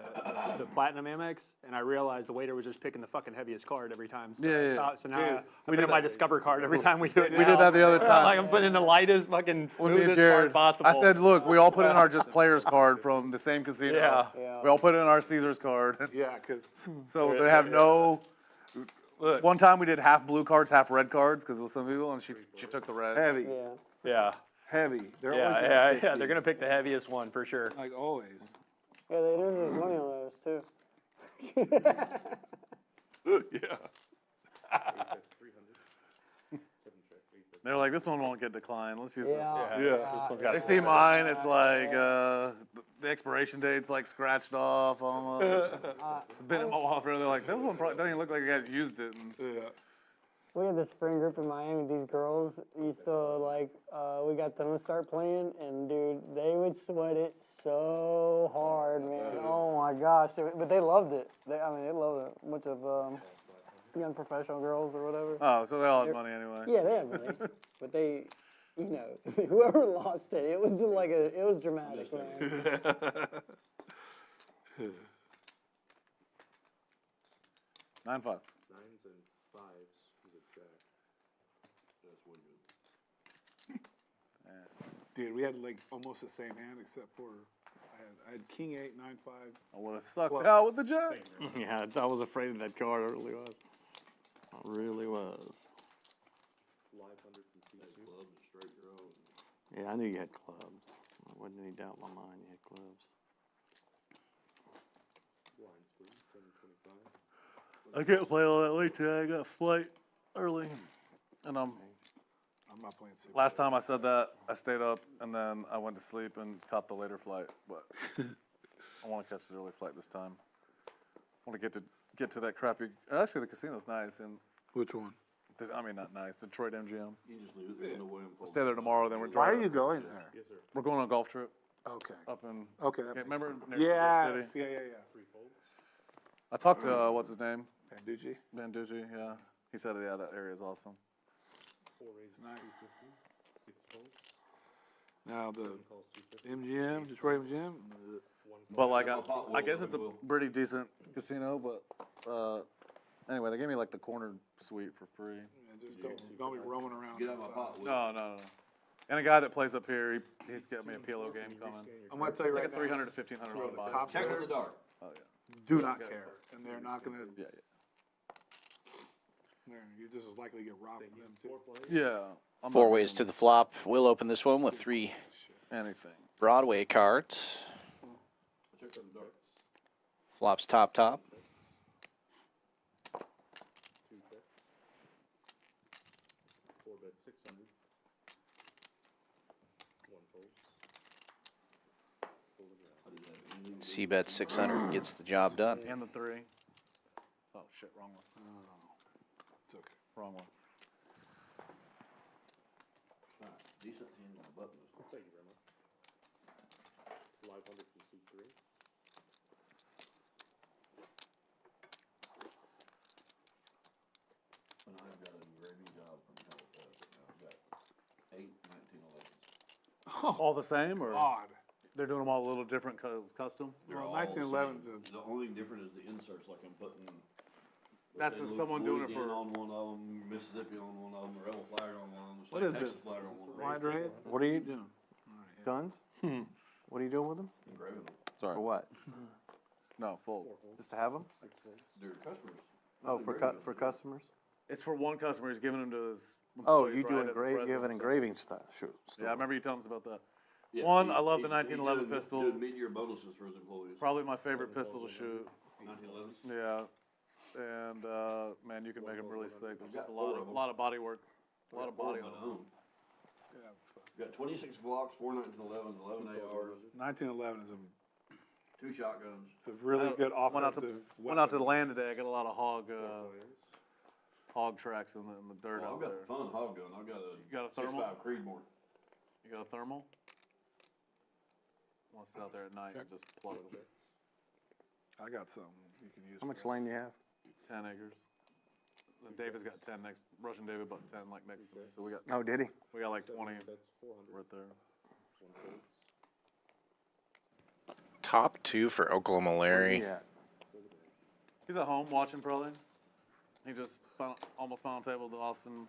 Platinum Amex, and I realized the waiter was just picking the fucking heaviest card every time. So Yeah. So now I'm putting my Discover card every time we do it. We did that the other time. Like I'm putting in the lightest, fucking With me and smoothest Jared, card possible. I said, look, we all put in our just player's card from the same casino. Yeah. We all put in our Caesar's card. Yeah, because So they have no. Look. One time we did half blue cards, half red cards, because it was some people, and she took the red. heavy, Yeah. heavy. They're Yeah, always yeah, gonna yeah. pick They're gonna these. pick the heaviest one for sure. Like always. Yeah, they lose money on those too. Yeah. They're like, this one won't get declined. Let's use this. Yeah. They see mine. It's like the expiration date's like scratched off almost. It's been in my wallet. They're like, this one probably doesn't even look like you guys used it. And We had this friend group in Miami. These girls used to like, we got them to start playing, and dude, they would sweat it so hard, man. Oh my gosh! But they loved it. They loved it. A bunch of young professional girls or whatever. oh, so they all have money anyway. Yeah, they had money, but they, you know, whoever lost it, it was like it was dramatic, man. 9-5. 9s and 5s is a jack. That's one good. Dude, we had like almost the same hand except for I had king 8, 9, 5. I would have sucked out with the jack. Yeah, I was afraid of that card, I really was. I really was. 500 from C2. Clubs and straight draw. Yeah, I knew you had clubs. There wasn't any doubt in my mind you had clubs. Blind spree, 725. I can't play all that late today. I got a flight early. And I'm not playing super. last time I said that, I stayed up and then I went to sleep and caught the later flight. But I want to catch the early flight this time. I want to get to that crappy. Actually, the casino's nice. And Which one? I mean, not nice. Detroit MGM. You just leave it in the way and We'll stay there tomorrow. Then we're Why are driving. you going there? Yes, sir. We're going on a golf trip Okay. up in. Okay. That Okay, makes remember sense. near New York Yes. City? Yeah. 3 folds. I talked to what's his name, Banducci. Banducci. Yeah, he said yeah, that area is awesome. 4 raises, Nice. 250. 6 folds. Now the 7 calls, 250. MGM, Detroit MGM. 1 But fold. like, I guess it's a pretty decent casino. But anyway, they gave me like the corner suite for free. Yeah, just don't be roaming around. Get out of my outside. pot with No. And a guy that plays up here, he's got me a PLO game coming. I'm gonna tell you It's right like a now. $300 to $1,500 the buy. cops Check there in the dark. Oh yeah. do not care, and they're not gonna. Yeah. You're just as likely to get robbed with them too. 4 plays. Yeah. I'm Four not ways to the flop. We'll open this one with 3 doing anything. Broadway cards. Check in the dark. Flops top. 2 checks. 4 bet 600. 1 fold. Fold it out. C bet 600 gets the job done. And the 3. Oh shit, wrong one. It's okay. Wrong one. Decent hand on the button. Thank you very much. 500 from C3. And I've got an engraving job from California now. I've got 8 1911s. All the same, or Odd. they're doing them all a little different because custom? They're Well, all the 1911s same. is- The only thing different is the inserts, like I'm putting. That's say, just someone doing it Louisiana for- on one of them, Mississippi on one of them, or Rebel flag on one of them, What is Texas this? flag on one of them. Wide rays? What are you doing? Guns? What are you doing with them? Engraving them. Sorry. For what? No, full. Just to have them? They're customers. Oh, for customers? It's for one customer. He's giving them to his. Oh, employees, you do right, as a engrave, you have an present, so- engraving stuff, sure. Yeah, I remember you telling us about that. Yeah, One, I love the he 1911 did- pistol. Did meteor bonuses for his employees. Probably my favorite pistol to shoot. 1911s. Yeah, and man, you can make them really sick. There's just a got lot 4 of of them. lot of body work, a lot of body on my them. own. Got 26 Glocks, 4 1911s, 11 ARs, 1911 is 2 shotguns. a really good Went out offensive. went out to the land today. I got a lot of hog tracks in the dirt Oh, out I've got there. the fun hog gun. I've got a, got a thermal? 6.5 Creedmoor. You got a thermal? Want to sit out there at night and just plug it. I got some you can use. How much for- land do you have? 10 acres. Then David's got 10 next. Russian David bought 10 like next to me. So we got. Oh, did he? We got like 20 That's 400. right there. One folds. Top 2 for Oklahoma Larry. Yeah. He's at home watching probably. He just almost final table to Austin,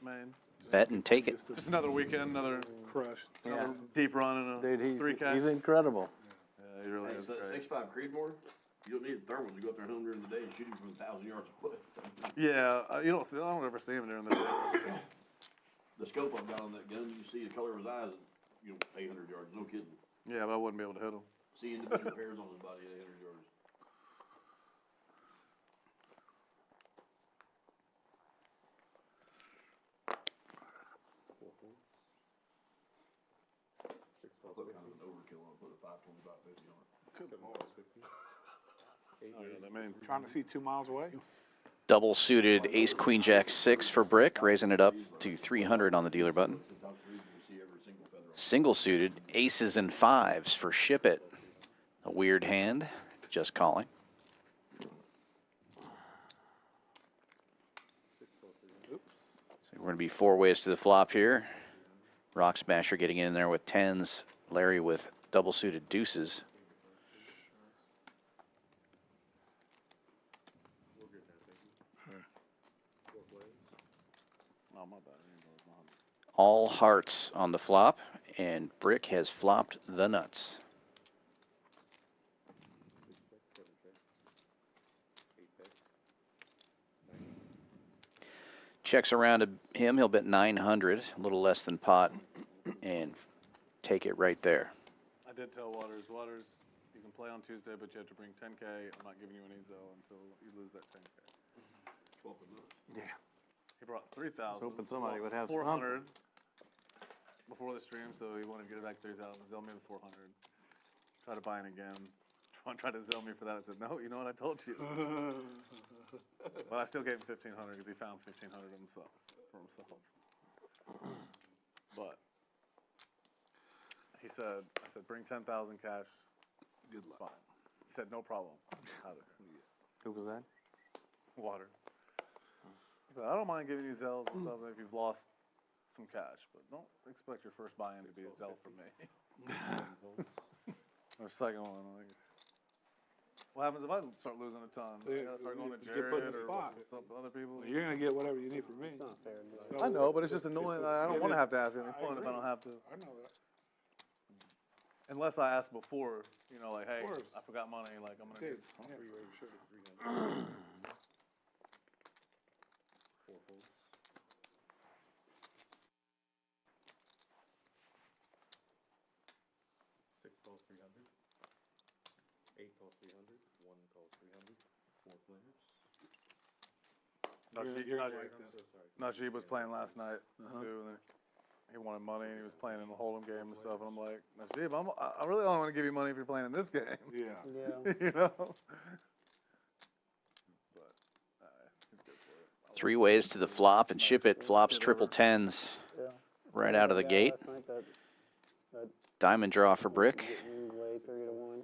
Maine. Bet and take it. Just another weekend, another Crushed. another deep run in a Dude, he's 3K. incredible. Yeah, he really Hey, is that great. 6'5" Creedmoor, you don't need thermals. You go up there 100 during the day and shoot him from 1,000 yards away. Yeah, you don't see. I don't ever see him during the day. The scope I've got on that gun, you see the color of his eyes at, 800 yards. No kidding. Yeah, but I wouldn't be able to hit him. See individual hairs on his body at 800 yards. Six I folds. put kind of an overkill on it. Put a 525, 50 on it. 7 folds, 50. Oh, yeah, that means. Trying to see 2 miles away? Double suited ace queen jack 6 for Brick, raising it up to 300 on the dealer button. It's the top reason you see every single feather on it. Single suited aces and 5s for Ship It. A weird hand, just calling. So we're going to be 4 ways to the flop here. Rock Smasher getting in there with 10s. Larry with double suited deuces. Oh, my bad. I didn't know it was mine. All hearts on the flop, and Brick has flopped the nuts. Checks around to him. He'll bet 900, a little less than pot, and take it right there. I did tell Waters, you can play on Tuesday, but you have to bring 10K. I'm not giving you any Zell until you lose that 10K. Yeah. He brought 3,000. hoping somebody would have 400 before the stream, so he wanted to get it back 3,000. Zell me the 400. Tried to buy it again. Tried to Zell me for that. I said, no, you know what I told you. But I still gave him 1,500 because he found 1,500 himself for himself. But he said, I said, bring 10,000 cash. Good luck. Fine. He said, no problem. Who was that? Water. He said, I don't mind giving you Zells and stuff if you've lost some cash, but don't expect your first buy-in to be a Zell from me. Or second one. Like, what happens if I start losing a ton? I gotta start going to You get put in Jared the or spot. some other people. You're gonna get whatever you need from me. I know, but it's just annoying. I don't want to have to ask any point if I don't have to. I know that. Unless I ask before, like, hey, course. I forgot money, like, I'm gonna Okay. need some. Yeah. 4 folds. 6 calls 300. 8 calls 300. 1 calls 300. 4 players. Najee was playing last night too, and he wanted money, and he was playing in the Hold'em game and stuff. And I'm like, Najee, I really don't want to give you money if you're playing in this game. Yeah. Yeah. You know. But he's good for it. 3 ways to the flop, and Ship It flops triple 10s Yeah. right out of the gate. Last night that Diamond draw for Brick. getting way 3-1.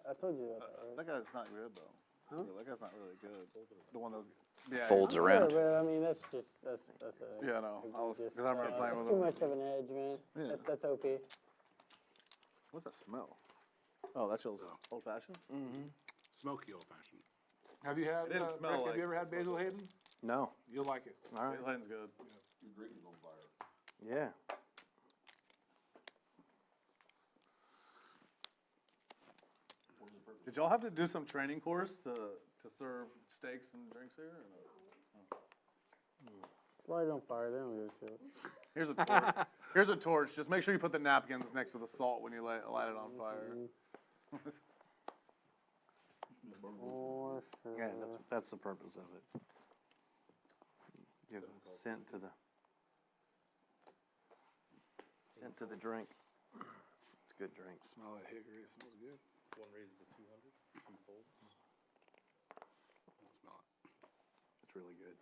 I told you that, right? That guy's not good though. Huh? That guy's not really good. The one that was yeah, Folds yeah. around. Yeah, but I mean, that's a. Yeah, no. I was, just, because I remember playing with too him. much of an edge, man. Yeah. That's okay. What's that smell? Oh, that's your old fashioned? Mm-hmm. Smoky old fashioned. Have you had? It didn't smell Rick, like have you ever had Basil Hayden? No. You'll like it. All right. Hayden's good. Your drinking's on fire. Yeah. Did y'all have to do some training course to serve steaks and drinks here? Or no? Light it on fire, they don't give a shit. Here's a torch. Here's a torch. Just make sure you put the napkins next to the salt when you light it on fire. For sure. Yeah, that's the purpose of it. Give scent to the drink. It's a good drink. Smell that hickory. It smells good. 1 raises to 200. 2 folds. Smell it. It's really good.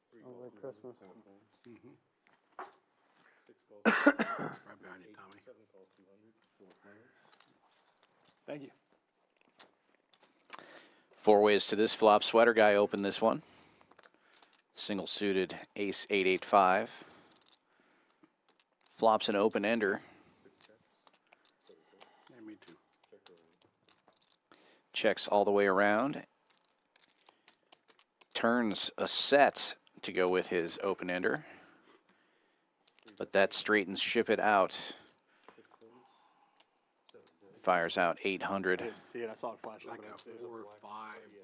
3 Sounds calls like 300. Christmas. 4 folds. Mm-hmm. 6 calls. Right behind you, 8, Tommy. 7 calls 200. 4 players. Thank you. 4 ways to this flop. Sweater guy opened this one. Single suited ace 8-8-5. Flops an open ender. Yeah, me too. Checks all the way around. Turns a set to go with his open ender. But that straightens Ship It out. Fires out 800. I didn't see it. I saw it flash Like over a there. 4 or 5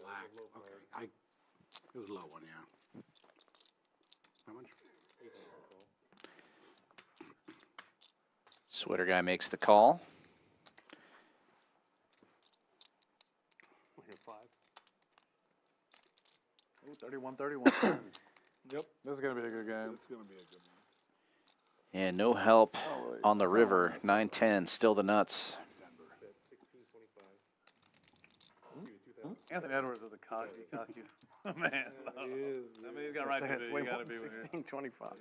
black. Okay, it was a low one, yeah. How much? Sweater guy makes the call. Here, 5. Ooh, 31-31. Yep. This is gonna be a good game. It's gonna be a good one. And no help on the river. 9-10, still the nuts. Anthony Edwards is a cocky man. He is. I mean, he's got right to do it. You gotta be with it. 16-25.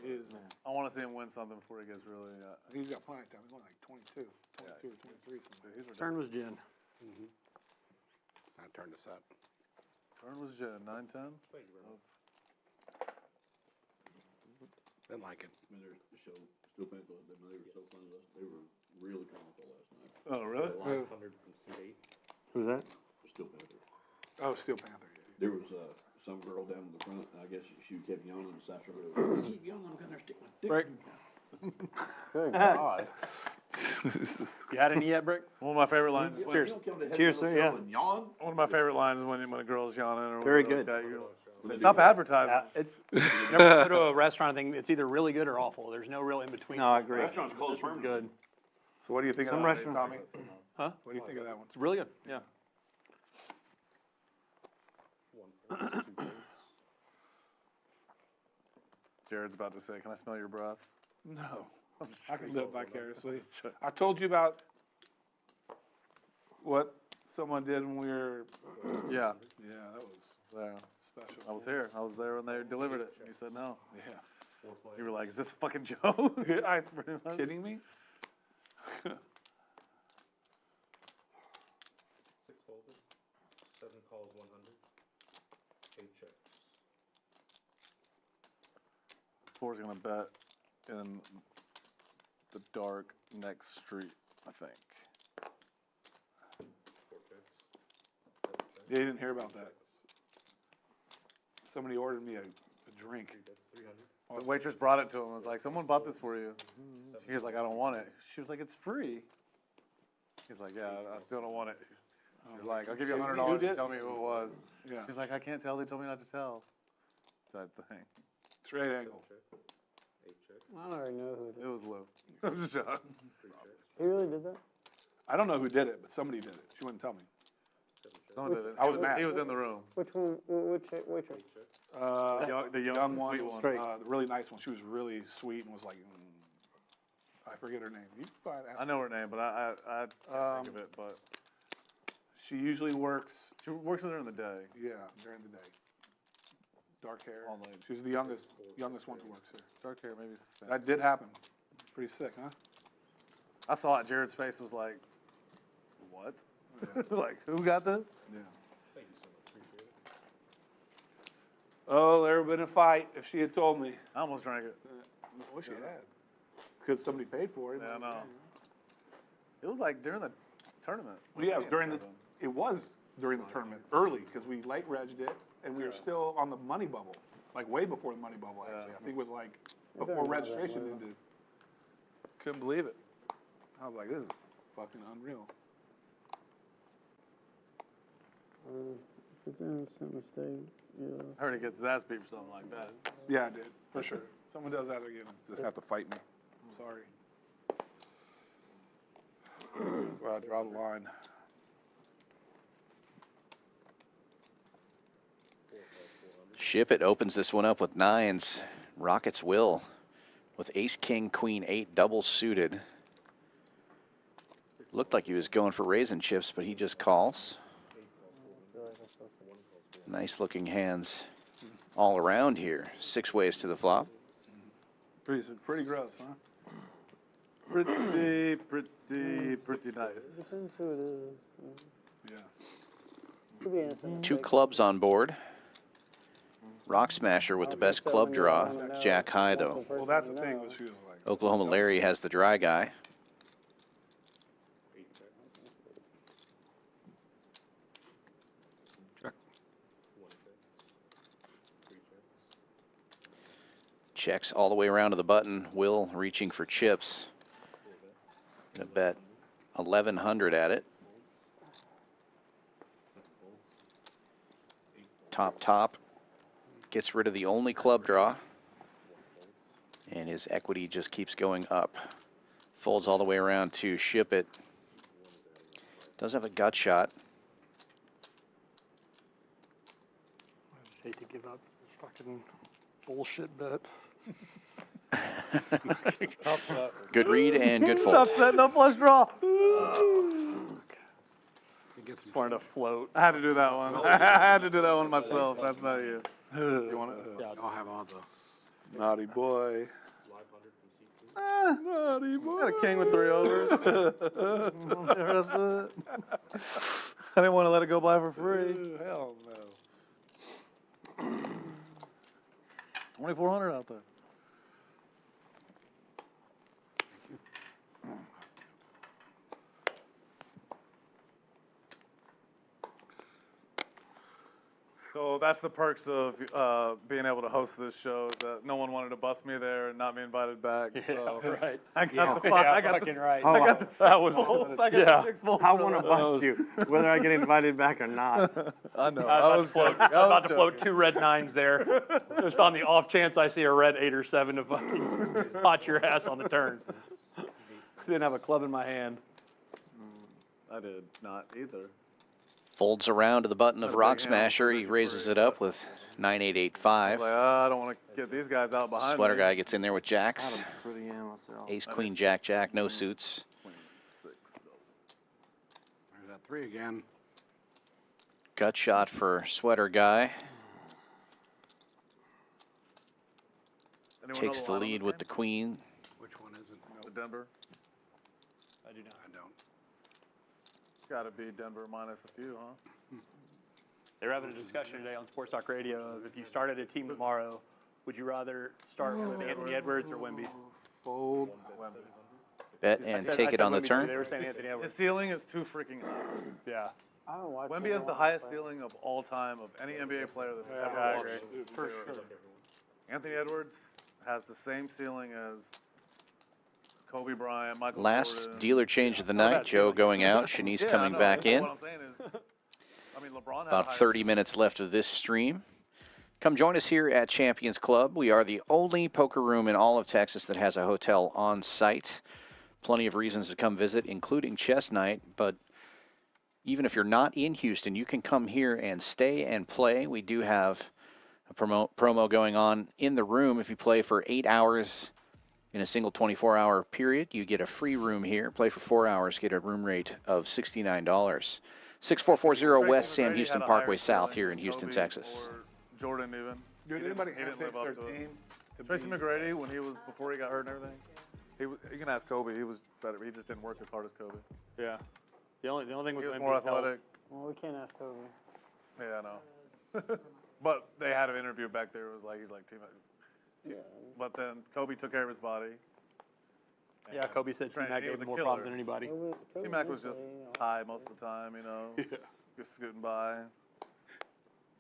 He is. I want to see him win something before he gets really. He's got plenty of time. He's only like 22 or 23 something. Turn was Jen. I turned this up. Turn was Jen, 9-10. Didn't like it. The show, Steel Panther, they were so funny. They were really comical last night. Oh, really? 500 from seat 8. Who's that? Steel Panther. Oh, Steel Panther. There was some girl down in the front, and I guess she kept yawning, and Sasha really, keep yawning, I'm gonna stick my dick. Right. Good God. You had any yet, Brick? One of my favorite lines. Cheers. Cheers, sir, yeah. Yawn? One of my favorite lines is when a girl's yawning or Very whatever good. like that, you say, stop advertising. It's you never go to a restaurant and think it's either really good or awful. There's no real in between. No, I agree. Restaurant's closed permanently. Good. So what do you think Some of that, restaurant- Tommy? Huh? What do you think of that one? It's really good. Yeah. Jared's about to say, can I smell your breath? No. I can live vicariously. I told you about what someone did when we were. Yeah. Yeah, that was There. special. I was here. I was there when they delivered it. You said no. Yeah. You were like, is this a fucking joke? I kidding me? 6 folded, 7 calls 100, 8 checks. Four's gonna bet in the dark next street, I think. 4 checks, 7 checks. Yeah, you didn't hear about that. Somebody ordered me a drink. 3 bets, 300. The waitress brought it to him. I was like, someone bought this for you. He was like, I don't want it. She was like, it's free. He's like, yeah, I still don't want it. He's like, I'll give you $100 to tell me who it was. Yeah. He's like, I can't tell. They told me not to tell. That thing. Straight angle. 8 checks, I already know who did It was Lou. I'm just joking. 3 checks, He really did that? I don't know who did it, but somebody did it. She wouldn't tell me. 7 checks, Someone did it. I was mad. He was in the room. Which one? Which waitress? 8 checks. The young, Young one, sweet one. the really nice one. She was really sweet and was like, I forget her name. You can find out. I know her name, but I think of it. But She usually works, she works with her in the day. yeah, during the day. Dark hair. All night. She's the youngest one who works here. Dark hair, maybe Spanish. That did happen. Pretty sick, huh? I saw it. Jared's face was like, what? Like, who got this? Yeah. Thank you so much, appreciate it. Oh, there would have been a fight if she had told me. I almost drank it. I wish she had. Because somebody paid for it. Yeah, I know. It was like during the tournament. Well, yeah, it was during the tournament, early, because we late regged it, and we were still on the money bubble, like way before the money bubble, actually. I think it was like before registration ended. Couldn't believe it. I was like, this is fucking unreal. It's an innocent mistake. Yeah. I heard he gets his ass beat for something like that. Yeah, I did, for sure. Someone does that again, just have to fight me. I'm sorry. Well, I draw the line. Ship It opens this one up with 9s. Rockets will with ace, king, queen, 8 double suited. Looked like he was going for raising chips, but he just calls. Nice looking hands all around here. 6 ways to the flop. Pretty gross, huh? Pretty nice. Depends who it is. Yeah. Could be innocent. 2 clubs on board. Rock Smasher with the best club draw. Jack high, though. Well, that's the thing with shoes like. Oklahoma Larry has the dry guy. Checks all the way around to the button. Will reaching for chips. Gonna bet 1,100 at it. Top. Gets rid of the only club draw. And his equity just keeps going up. Folds all the way around to Ship It. Does have a gut shot. I just hate to give up this fucking bullshit bet. Good read and good fold. Stop setting up flush draw. Just wanted to float. I had to do that one. I had to do that one myself. That's not you. You want it? Yeah, I'll have all the. Naughty boy. Naughty boy. Got a king with 3 overs. The rest of it. I didn't want to let it go by for free. Hell no. 2,400 out there. So that's the perks of being able to host this show, is that no one wanted to bust me there and not be invited back. So Right. I got the I got fucking the, right. I got the 6 volts. I got the 6 volts. I want to bust you, whether I get invited back or not. I know. I was about to float 2 red 9s there, just on the off chance I see a red 8 or 7 to fucking pot your ass on the turn. Didn't have a club in my hand. I did not either. Folds around to the button of Rock Smasher. He raises it up with 9,885. Like, I don't want to get these guys out behind Sweater me. guy gets in there with jacks. Pretty myself. Ace, queen, jack, jack, no suits. There's that 3 again. Gut shot for Sweater guy. Anyone Takes know the line on lead this with the game? queen. Which one is it? The Denver. I do not. I don't. It's got to be Denver minus a few, huh? They were having a discussion today on Sports Talk Radio of if you started a team tomorrow, would you rather start with Anthony Edwards or Wemby? Fold. Bet and take it on the Wemby, turn. They were saying Anthony His Edwards. ceiling is too freaking high. Yeah. I don't watch Wemby has the highest ceiling of all time of any NBA player that's ever I walked. agree. For sure. Anthony Edwards has the same ceiling as Kobe Bryant, Michael Last Jordan. dealer change of the night. Joe going out. Shanice Yeah, I coming know. back in. What I'm saying is, I mean, LeBron had About the 30 highest- minutes left of this stream. Come join us here at Champions Club. We are the only poker room in all of Texas that has a hotel on site. Plenty of reasons to come visit, including chess night. But even if you're not in Houston, you can come here and stay and play. We do have a promo going on in the room. If you play for 8 hours in a single 24-hour period, you get a free room here. Play for 4 hours, get a room rate of $69. 6440 West Tracy Sam McGrady Houston had a Parkway higher South ceiling here in than Houston, Kobe Texas. or Jordan even. Dude, He anybody didn't handpicks live up their to it. team to Tracy be- McGrady, when he was before he got hurt and everything, you can ask Kobe. He was better. He just didn't work as hard as Kobe. Yeah. The only thing with He was Wemby more is health. athletic. Well, we can't ask Kobe. Yeah, I know. But they had an interview back there. It was like he's like T-Mac. But then Kobe took care of his body. Yeah, Kobe said Trent, T-Mac he gave was him a more killer. problems than anybody. T-Mac was just high most of the time, you know, just scooting by,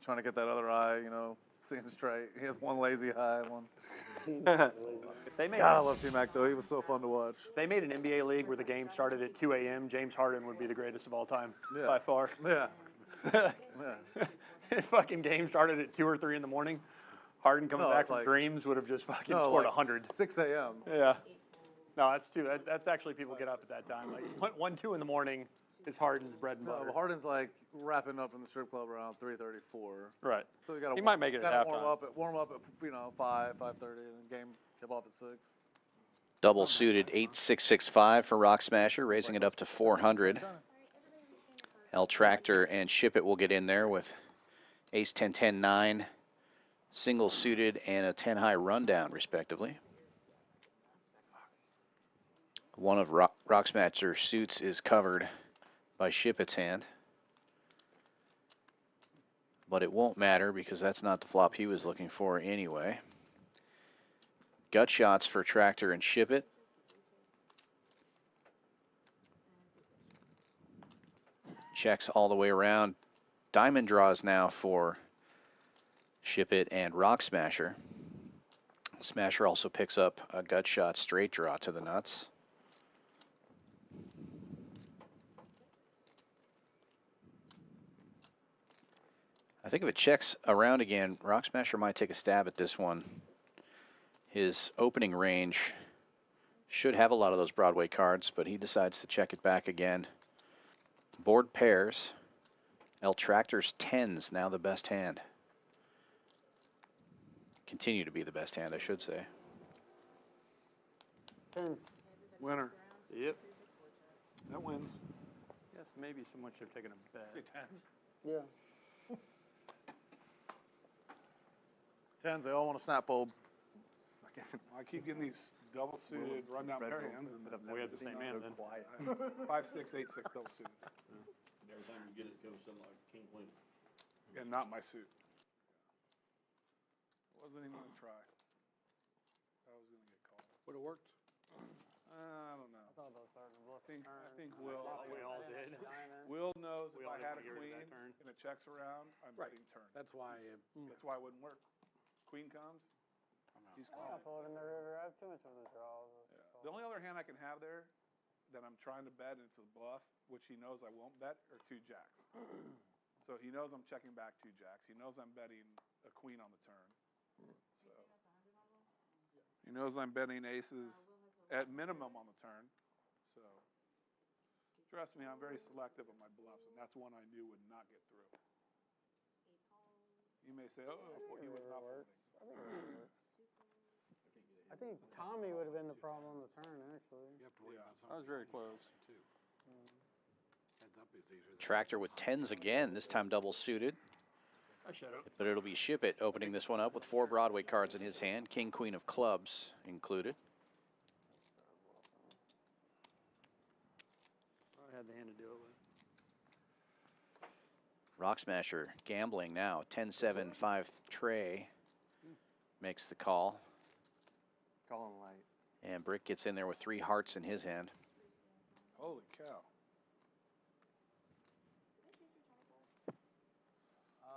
trying to get that other eye, you know, seeing straight. He had one lazy eye, one. If they made God, I love T-Mac though. He was so fun to watch. If they made an NBA league where the game started at 2 a.m., James Harden would be the greatest of all time, Yeah. by far. Yeah. Yeah. If fucking game started at 2 or 3 in the morning, Harden coming No, back it's from like- dreams would have just fucking No, scored like 100. 6 a.m. Yeah. No, that's too. That's actually people get up at that time. Like 1, 2 in the morning is Harden's bread and No, butter. but Harden's like wrapping up in the strip club around 3:34. Right. So you got to. He might make it at warm halftime. up at 5:30, and the game tip off at 6. Double suited 8665 for Rock Smasher, raising it up to 400. L Tractor and Ship It will get in there with ace 10, 10, 9, single suited, and a 10 high rundown, respectively. One of Rock Smasher's suits is covered by Ship It's hand. But it won't matter because that's not the flop he was looking for anyway. Gut shots for Tractor and Shipp It. Checks all the way around. Diamond draws now for Shipp It and Rock Smasher. Smasher also picks up a gut shot straight draw to the nuts. I think if it checks around again, Rock Smasher might take a stab at this one. His opening range should have a lot of those Broadway cards, but he decides to check it back again. Board pairs. El Tractor's 10's now the best hand. Continue to be the best hand, I should say. Tens. Winner. Yep. That wins. Yes, maybe someone should have taken a bet. Yeah. Tens, they all want to snap fold. I keep getting these double suited rundown pair hands. We have the same hand then. 5, 6, 8, 6 double suited. Every time you get it, it goes something like king, queen. And not my suit. Wasn't even gonna try. I was gonna get called. Would have worked? I don't know. I thought about starting to bluff. I think Will. We all did. Will knows We if all I had a did when he queen was that turn. and it checks around, I'm Right. betting turn. That's why. That's why it wouldn't work. Queen comes. He's I calling. fold in the river. I have too much of the draws. Yeah. The only other hand I can have there that I'm trying to bet and it's a bluff, which he knows I won't bet, are 2 jacks. So he knows I'm checking back 2 jacks. He knows I'm betting a queen on the turn. So he knows I'm betting aces at minimum on the turn. So trust me, I'm very selective on my bluffs, and that's one I knew would not get through. You may say, oh, he was not folding. I think it works. I think Tommy would have been the problem on the turn, actually. You have to worry about I was very close. too. Heads up is easier than Tractor with 10's again, this time double suited. I shut up. But it'll be Shipp It opening this one up with 4 Broadway cards in his hand, King, Queen of clubs included. I had the hand to do it with. Rock Smasher gambling now, 10-7, 5 tray. Makes the call. Calling light. And Brick gets in there with 3 hearts in his hand. Holy cow.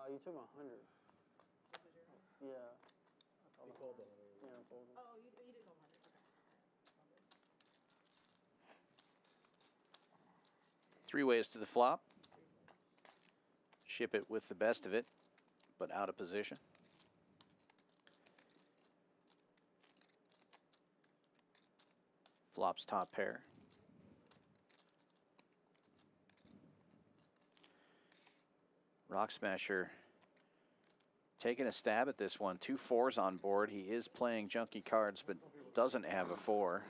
You took him 100. Yeah. He called the 100. Yeah, I folded. Oh, you did go 100, okay. 3 ways to the flop. Shipp It with the best of it, but out of position. Flops top pair. Rock Smasher taking a stab at this one. 2 4s on board. He is playing junky cards, but doesn't have a 4.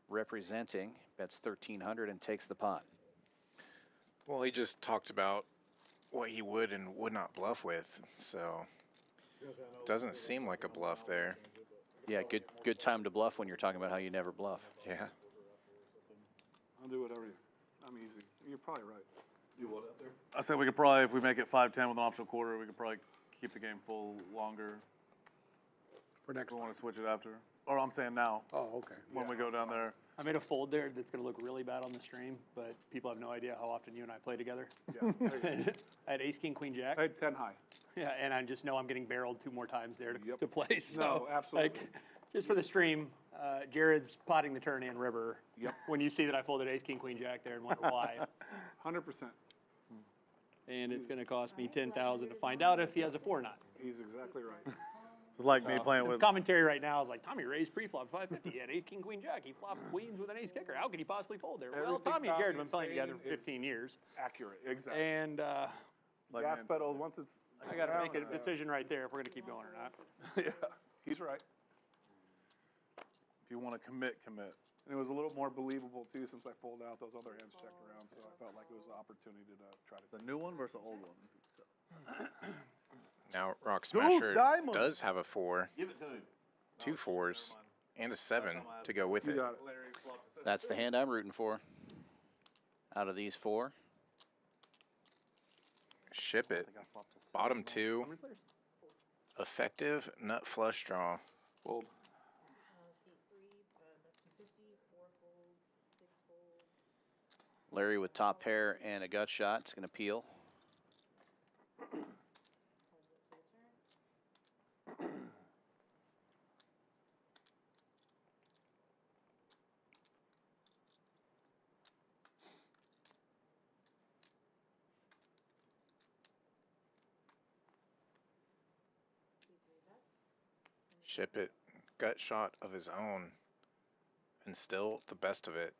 Representing, bets 1,300 and takes the pot. Well, he just talked about what he would and would not bluff with, so doesn't seem like a bluff there. Yeah, good time to bluff when you're talking about how you never bluff. Yeah. I'll do whatever. I'm easy. You're probably right. You what out there? I said we could probably, if we make it 5-10 with an optional quarter, we could probably keep the game full longer. For next We time. want to switch it after. Or I'm saying now, Oh, okay. when we go down there. I made a fold there that's going to look really bad on the stream, but people have no idea how often you and I play together. Yeah. I had ace, king, queen, jack. I had 10 high. Yeah, and I just know I'm getting barreled 2 more times there to, Yep. to play. So, No, absolutely. Like, just for the stream, Jared's potting the turn in river. Yep. When you see that I folded ace, king, queen, jack there and wonder why. 100%. And it's going to cost me $10,000 to find out if he has a 4 or not. He's exactly right. It's like me playing His with. commentary right now is like, Tommy raised pre-flop 550. He had ace, king, queen, jack. He flopped queens with an ace kicker. How could he possibly fold there? Well, Everything Tommy and Jared have Tommy's been playing together saying for 15 years. Accurate, exactly. And It's like Gas me and- pedal, once it's. I got to down, make a decision right there if we're going to keep going or not. Yeah, he's right. If you want to commit, commit. And it was a little more believable too since I folded out those other hands checked around, so I felt like it was an opportunity to try to. The new one versus the old one. Now Rock Smasher Diamond. does have a 4, Give it to him. 2 4s, and a 7 to go with You it. got it. That's the hand I'm rooting for. Out of these 4. Ship It. Bottom two. Effective nut flush draw. Fold. Seat 3, that's 250, 4 folds, 6 folds. Larry with top pair and a gut shot. It's going to peel. Ship It. Gut shot of his own. And still the best of it.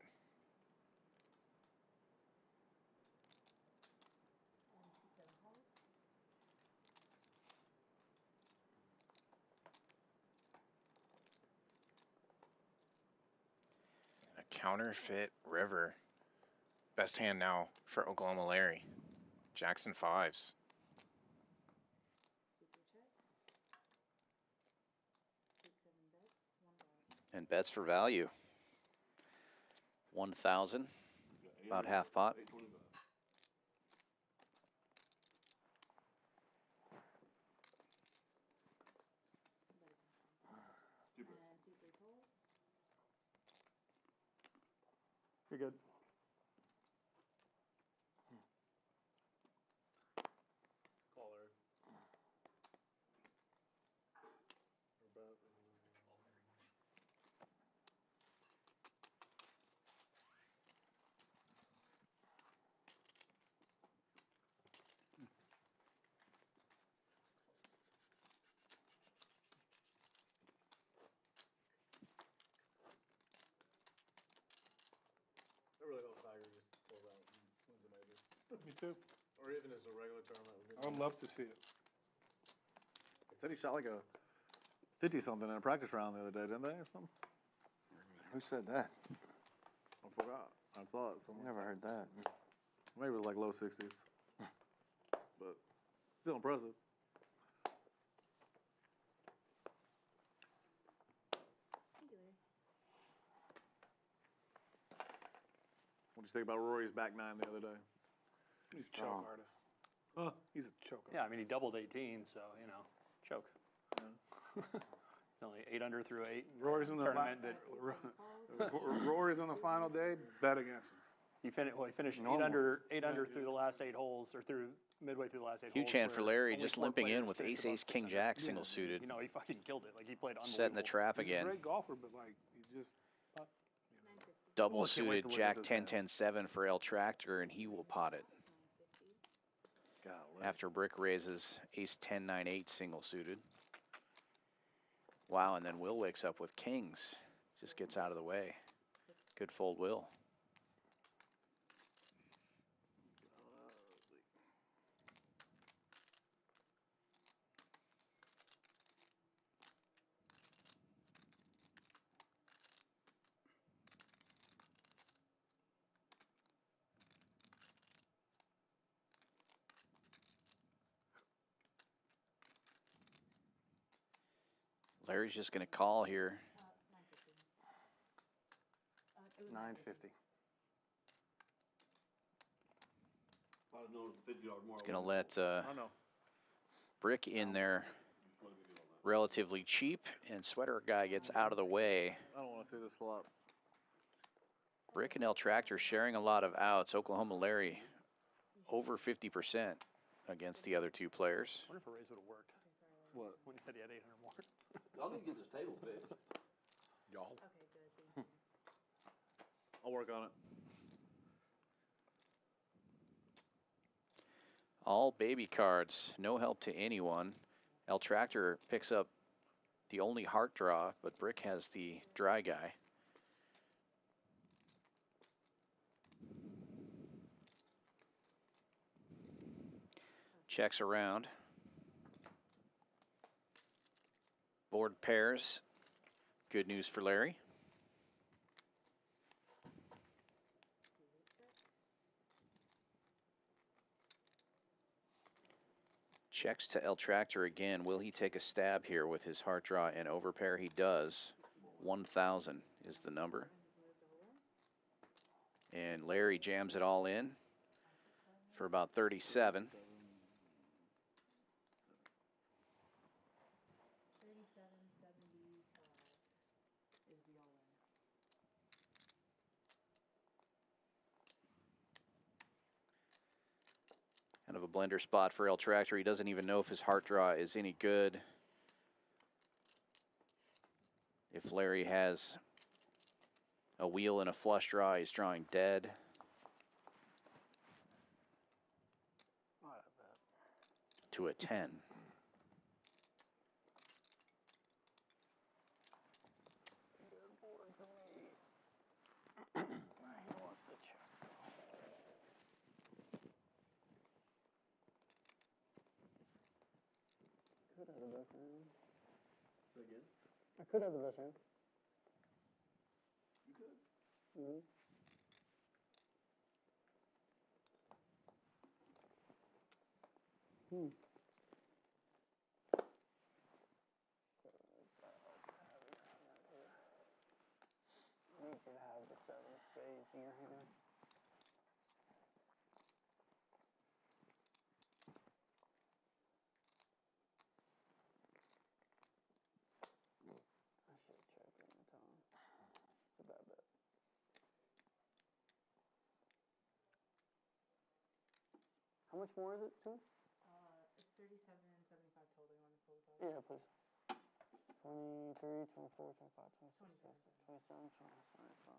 A counterfeit river. Best hand now for Oklahoma Larry. Jackson fives. And bets for value. 1,000, about half pot. You're good. Caller. I really hope Tiger just pulls out and wins a major. Me too. Or even as a regular tournament. Would be I would nice. love to see it. They said he shot like a 50-something in a practice round the other day, didn't they, or something? Who said that? I forgot. I saw it somewhere. Never heard that. Maybe it was like low 60s. But still impressive. What did you think about Rory's back nine the other day? He's a choke artist. Huh? He's a choke Yeah, I mean, he doubled 18, so, you know, choke. Only 8 under through 8. Rory's in the tournament that Rory's on the final day. Bet against him. he finished Normal. 8 under through the last 8 holes, or through midway through the last 8 holes. Huge hand for where Larry, only just 4 limping in players with finished ace, above ace, king, 600. jack, single suited. You know, he fucking killed it. Like, he played unbelievable. Setting the trap He's a again. great golfer, but like he just. Double Oh, I can't wait suited to look at jack this 10, hand. 10, 7 for El Tractor, and he will pot it. Golly. After Brick raises ace 10, 9, 8 single suited. Wow, and then Will wakes up with kings. Just gets out of the way. Good fold, Will. Larry's just going to call here. 950. I'd known the 50 yard more. He's going to let I know. Brick in there relatively cheap, and Sweater guy gets out of the way. I don't want to see this flop. Brick and El Tractor sharing a lot of outs. Oklahoma Larry over 50% against the other two players. I wonder if a raise would have worked. What? When he said he had 800 more. Y'all need to get this table fixed. Y'all. Okay, good. Thank you. I'll work on it. All baby cards, no help to anyone. El Tractor picks up the only heart draw, but Brick has the dry guy. Checks around. Board pairs. Good news for Larry. Checks to El Tractor again. Will he take a stab here with his heart draw and overpair? He does. 1,000 is the number. And Larry jams it all in for about 37. a blender spot for El Tractor. He doesn't even know if his heart draw is any good. If Larry has a wheel and a flush draw, he's drawing dead. To a 10. Could have the best hand. Say again? I could have the best hand. You could. Mm-hmm. Hmm. You could have the 7 of spades in your hand. I should have checked it in time. It's a bad bet. How much more is it, too? It's 37 and 75 total. You want to pull it? Yeah, please. 23, 24, 25, 26, 27, 25.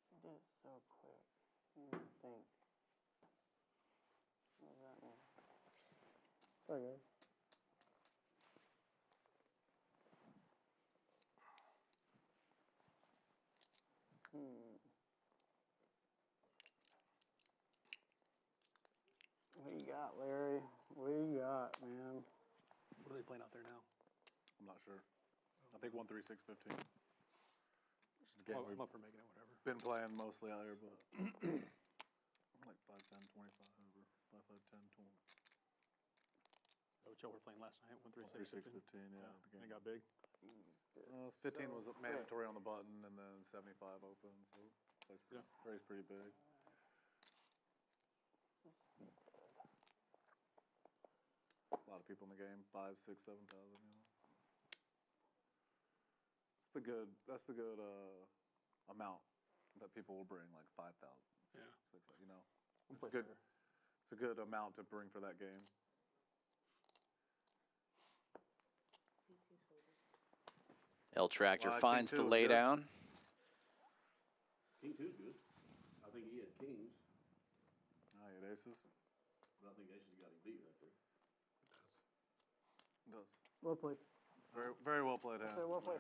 You did it so quick. You didn't think. What does that mean? Sorry, guys. What you got, Larry? What you got, man? What are they playing out there now? I'm not sure. I think 13615. Which is a game I'm up for making it, whatever. been playing mostly out here, but I'm like 5'10", 25 over 5'5", 10, 20. So what y'all were playing last night? 136, 15, yeah. The game. It got big. 15 was mandatory on the button, and then 75 open, so plays pretty big. A lot of people in the game, 5, 6, 7,000. You know, that's the good amount that people will bring, like 5,000. Yeah, 6, you know, it's a good amount to bring for that game. El Tractor King finds the 2 is lay good. down. King 2's good. I think he had kings, I had aces. but I think aces got him beat right there. It does. Well played. Very, very well played hand. Very well played.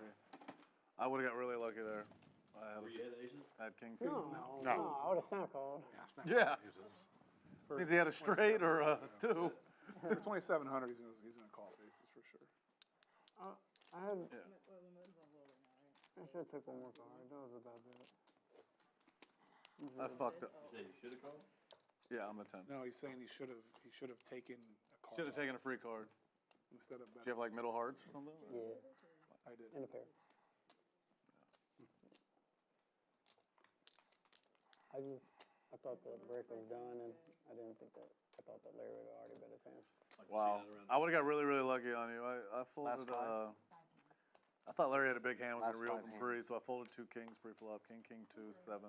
I would have got really lucky there. Where you had aces? I had king 2. No, I would have snap called. Yeah. Means he had a straight or a 2. For 2,700, he's gonna call faces for sure. I had. Yeah. I should have took one more card. That was a bad bet. I fucked up. You said he should have called? Yeah, I'm a 10. No, he's saying he should have taken a card. Should have taken a free card. Instead of Did you have like middle hearts or something? Yeah. I did. And a pair. I thought the break was done, and I thought that Larry would have already bet his hand. Wow. I would have got really, really lucky on you. I folded, I thought Larry had a big hand, was going to reopen free, so I folded 2 kings pre-flop. King, king, 2, 7.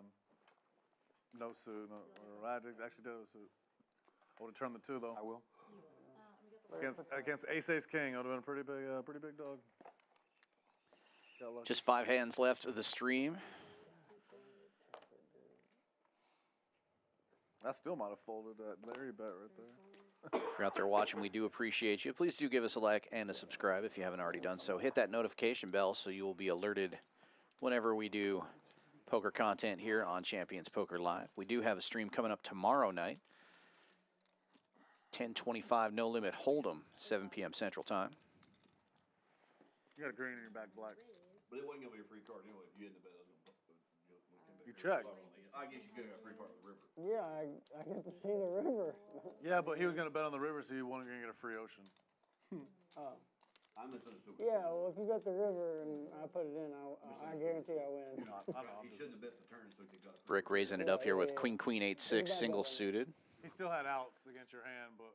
No suit, or I actually did have a suit. I would have turned the 2 though. I will. Against ace king, I would have been a pretty big dog. Got lucky. Just 5 hands left of the stream. I still might have folded that Larry bet right there. If you're out there watching, we do appreciate you. Please do give us a like and a subscribe if you haven't already done so. Hit that notification bell so you will be alerted whenever we do poker content here on Champions Poker Live. We do have a stream coming up tomorrow night. 10:25 No Limit Hold'em, 7 p.m. Central Time. You got a green in your back, black. But it wasn't going to be a free card anyway. If you had the bet, I was going to. You checked. I guess you could have got a free card on the river. Yeah, I get to see the river. Yeah, but he was going to bet on the river, so he wasn't going to get a free ocean. Oh. I misunderstood. Yeah, well, if you got the river and I put it in, I guarantee I win. He shouldn't have bet the turn, so he got a free Rick raising it up here with Queen, Queen, 8-6, single suited. He still had outs against your hand, but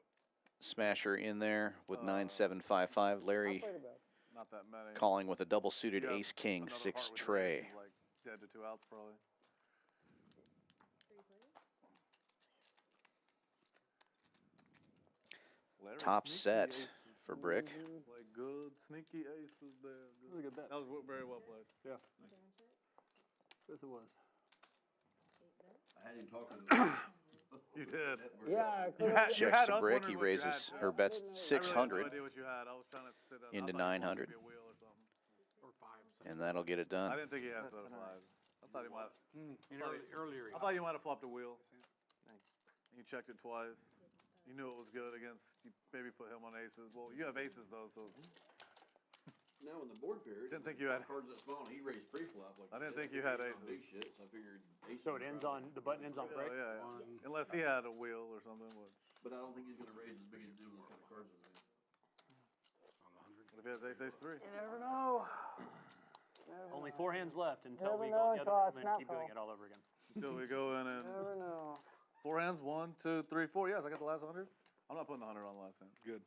Smasher in there with 9-7-5-5. Larry not that many. calling with a double suited You have ace king, another 6 heart with your tray. aces, like dead to 2 outs probably. 3 players. Larry, Top sneaky set aces. for Brick. Like good sneaky aces there. Good. Look at that. That was very well played. Yeah. Band check. Yes, it was. 8 bet. I had him talking. You did. Yeah, You had Checks to us Brick. wondering He what you raises had. or bets I really had no 600 idea what you had. I was trying to sit down. into I thought you wanted 900. maybe a wheel or something. Or 5. and that'll get it I done. didn't think he had those fives. I thought he might. Earlier. I thought you might have flopped a wheel. Thanks. You checked it twice. You knew it was good against. You maybe put him on aces. Well, you have aces though, so. Now in the board period. Didn't think you had- cards that small. And he raised pre-flop. Like I didn't that. think you had He was on aces. Big shit, so I figured. Aces So it ends probably- on, the button ends on Yeah, Brick? yeah. Unless he had a wheel or something. Which, But I don't think he's gonna raise as big as he did with the kind of cards in there. what if he has ace, ace 3? You never know. Only 4 hands left until Never we know go in the until other I room and snap keep doing call. it all over again. Until we go in and Never know. 4 hands. 1, 2, 3, 4. Yes, I got the last 100. I'm not putting the 100 on the last hand. Good.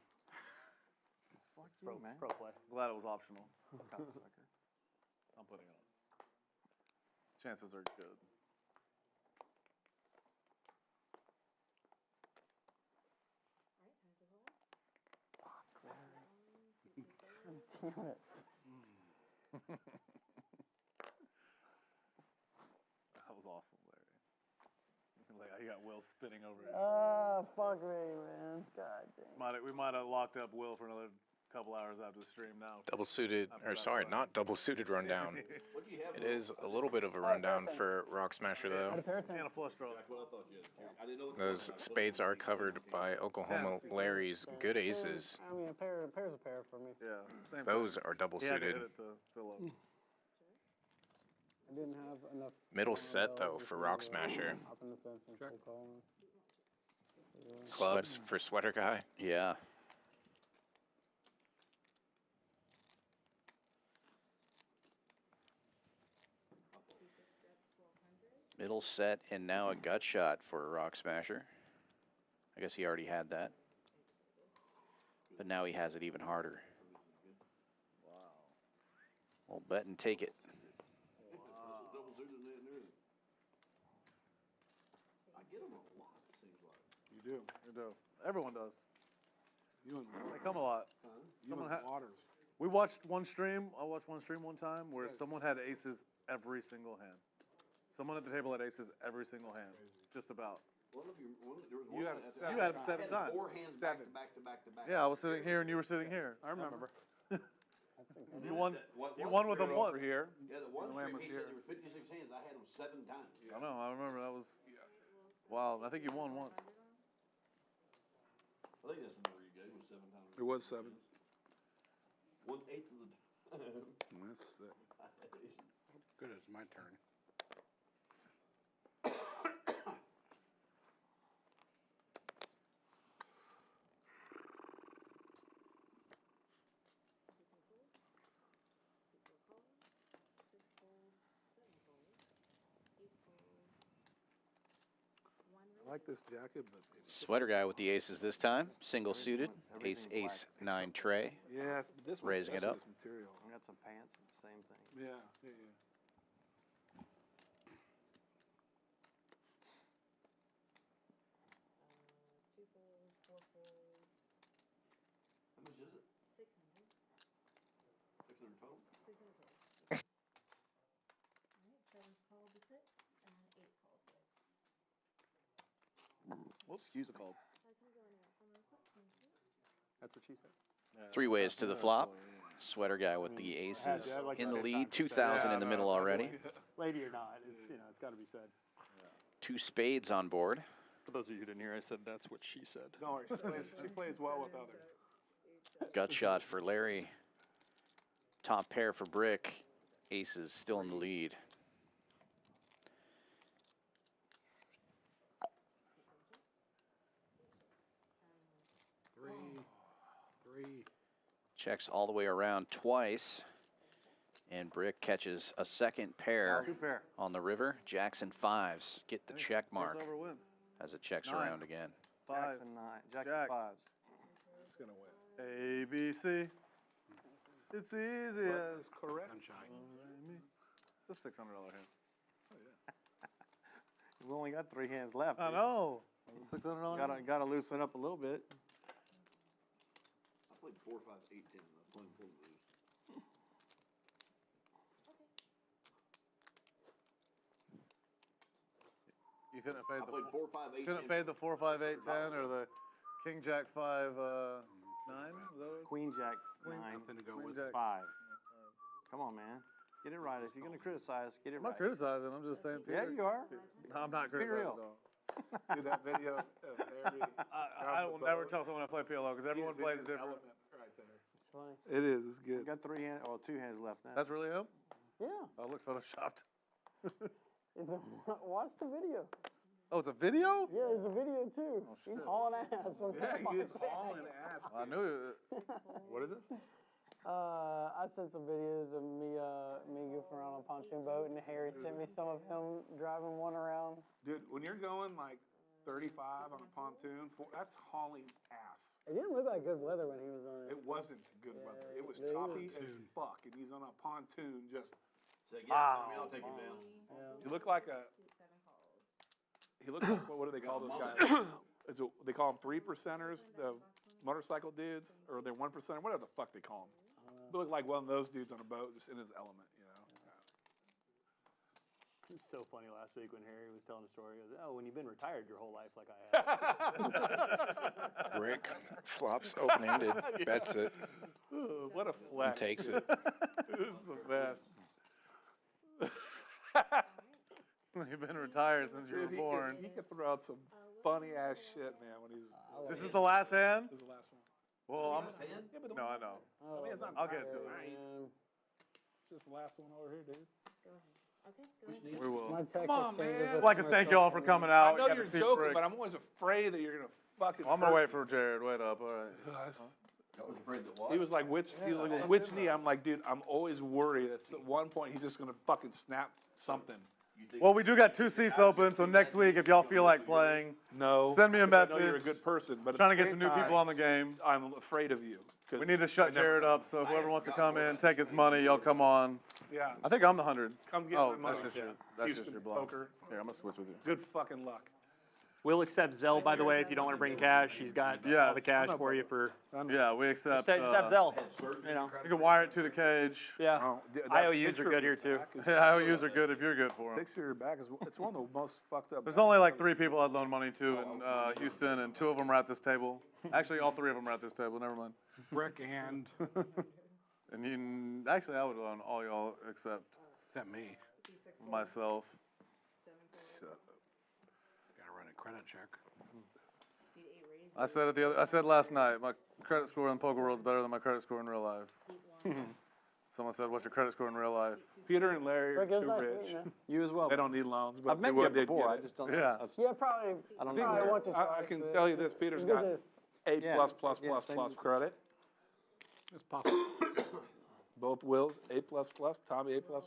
Fuck you, man. Pro play. Glad it was optional. Cocksucker. I'm putting it on. Chances are good. Alright, time to roll. Damn it. That was awesome, Larry. Like, I got Will spinning over it. Ah, fuck me, man. God damn. We might have locked up Will for another couple hours after the stream now. Double suited, or sorry, not double suited rundown. What do you have? It is a little bit of a rundown for Rock Smasher though. And a flush draw. That's what I thought you had. I didn't know. Those spades are covered by Oklahoma Larry's good aces. I mean, a pair's a pair for me. Yeah. Same Those are double He had to hit suited. it to fill up. I didn't have enough. Middle set though for Rock Smasher. Hop in the fence and full call. Clubs for Sweater Guy. Yeah. Middle set and now a gut shot for a Rock Smasher. I guess he already had that. But now he has it even harder. Wow. Well, bet and take it. Double suited and everything. I get them a lot, it seems like. You do. You do. Everyone does. You and They come a lot. Someone had. Waters. We watched one stream. I watched one stream one time where someone had aces every single hand. Someone at the table had aces every single hand. Just about. One of you, there was You one had that- seven. You had I 7 times. 4 hands back to back to back to back. Yeah, I was sitting here and you were sitting here. I remember. You won with them once. Over here. Yeah, the one The lamb stream, was he here. said there were 56 hands. I had them 7 times. I know. I remember that was. Wow. I think you won once. I think that's the number you gave. It was 7 times. It was 7. 1/8 of the time. And that's it. Good, it's my turn. I like this jacket, but Sweater Guy with the aces this time. Single suited. Ace, ace, 9 tray. yeah, this one Raising it especially up. is material. I got some pants, same thing. Yeah, yeah, Two folds, 4 folds, How much is it? 600. 600 total? 600 total. Alright, 7 calls the 6, and 8 calls 6. Whoops. Excuse the call. I can go in and out from real quick, thank you. That's what she said. 3 ways to the flop. Sweater Guy with the aces I'd like in to the say lead. time. 2,000 in the middle already. Lady or not, it's, it's got to be said. 2 spades on board. For those of you who didn't hear, I said that's what she said. Don't worry, she plays well with others. Gut shot for Larry. Top pair for Brick. Aces still in the lead. Three. Checks all the way around twice. And Brick catches a second pair Two pair. on the river. Jackson 5s get the check mark Over wins. as it checks 9. around again. 5. Jackson 9. Jack Jack. 5s. It's gonna win. A, B, C. It's easy as Correct. I'm shy. It's a $600 hand. We've only got 3 hands left. I dude. know. It's a $600 Gotta loosen up a little bit. I played 4, 5, 8, 10. I'm playing full moves. You couldn't have I played 4, 5, 8, 10. couldn't fade the 4, 5, 8, 10 or the King Jack 5, 9. Queen Jack 9. Nothing to go Queen with. Jack. 5. Come on, man. Get it right. If you're gonna criticize, get it I'm right. not criticizing. I'm just saying. Yeah, Peter. you are. No, I'm not Be criticizing. real. No. Do that video of Harry. I will never tell someone I play PLO because everyone plays different. Right there. It's funny. It is. It's We good. got 3 hands, or 2 hands left now. That's really him? Yeah. Oh, look photoshopped. Watch the video. Oh, it's a video? Yeah, there's a video too. He's hauling ass. Yeah, he is hauling ass. I knew it. What is it? I sent some videos of me goofing around on a pontoon boat, and Harry sent me some of him driving one around. Dude, when you're going like 35 on a pontoon, that's hauling ass. It didn't look like good weather when he was on it. It wasn't good weather. It was Yeah, choppy as fuck, and he's on a pontoon just. Say, yeah, I mean, I'll take him down. You look like a. He looks like what do they call those guys? They call them 3%ers, the motorcycle dudes, or they're 1%, whatever the fuck they call them. They look like one of those dudes on a boat, just in his element, you know. It was so funny last week when Harry was telling a story. He goes, "Oh, when you've been retired your whole life like I have." Brick flops open-ended, bets it, What a and flex. takes it. This is the best. You've been retired since you were Dude, born. he could throw out some funny ass shit, man, when he's. This is the last hand? This is the last one. Well, I'm. Yeah, but the No, one- I know. I mean, it's not I'll get to it. It's just the last one over here, dude. Go ahead. Okay, go ahead. We will. My text Come on, exchanges man. with I'd like to thank you all for coming out. I know Got to you're see joking, Brick. but I'm always afraid that you're gonna fucking. I'm gonna wait for Jared. Wait up. All right. I was afraid that what? He was like, he was like, which knee? I'm like, dude, I'm always worried that at one point he's just gonna fucking snap something. Well, we do got 2 seats open, so next week, if y'all feel like playing, No. send me a because I know message. you're a good person, but at Trying to the get some same new people time, on the game. I'm afraid of you. 'cause We need to shut I never- Jared up, so whoever wants to come in, take his money, y'all come on. Yeah. I think I'm the 100. Come get Oh, my money. that's just yeah. your, that's just Houston your blind. poker. Here, I'm gonna switch with you. Good fucking luck. We'll accept Zelle, by the way, if you don't want to bring cash. He's got all the cash for you for. Yeah, we accept. Just accept Zelle. You know. You can wire it to the cage. Yeah. Oh, that IOUs picture are good of here your too. back is- Yeah, IOUs are good if you're good for them. Picture of your back is it's one of the most fucked up. There's only like 3 people I'd loan money to in Houston, and 2 of them are at this table. Actually, all 3 of them are at this table. Never mind. Brick and, And actually, I would loan all y'all except except me. myself. Shut up. Gotta run a credit check. I said last night, my credit score in poker world is better than my credit score in real life. Someone said, "What's your credit score in real life?" Peter and Larry are Rick, it's too nice rich. meeting you. You as well. They don't need loans, but I've met they you would. they'd before. get I it. just don't. Yeah. Yeah, probably. I don't Probably know. want to I twice, can but tell you this: Peter's it's good got to- A Yeah. plus plus Yeah, plus same. plus credit. It's possible. Both Wills A plus plus. Tommy A plus.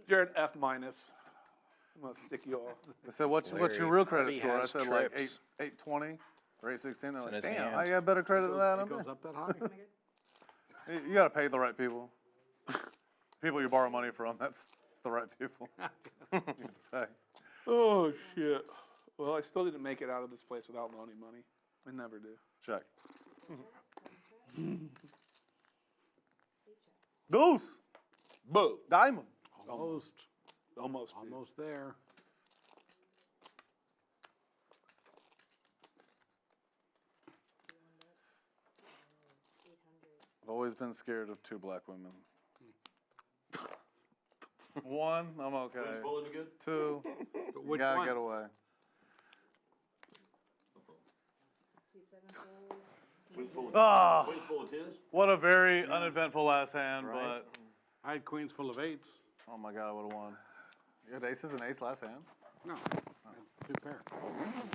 Jared F minus. I'm gonna stick you all. I said, "What's your Larry real credit already score?" I has said like trips. 820 or 816. They're in like, his "Damn, hand. I got better credit than that." It I'm goes up that high? You gotta pay the right people. People you borrow money from. It's the right people. You have to pay. Oh shit. Well, I still didn't make it out of this place without loaning money. I never do. Check. Goose. Boo. Diamond. Almost, Almost. dude. almost there. I've always been scared of 2 black women. 1, I'm okay. Fully good? 2, But you which gotta one? get away. Queen's full of, Ah, Queen's full of 10s? what a very uneventful last hand, but I had queens full of 8s. oh my god, I would've won. You had aces and ace last hand? No, I had 2 pair.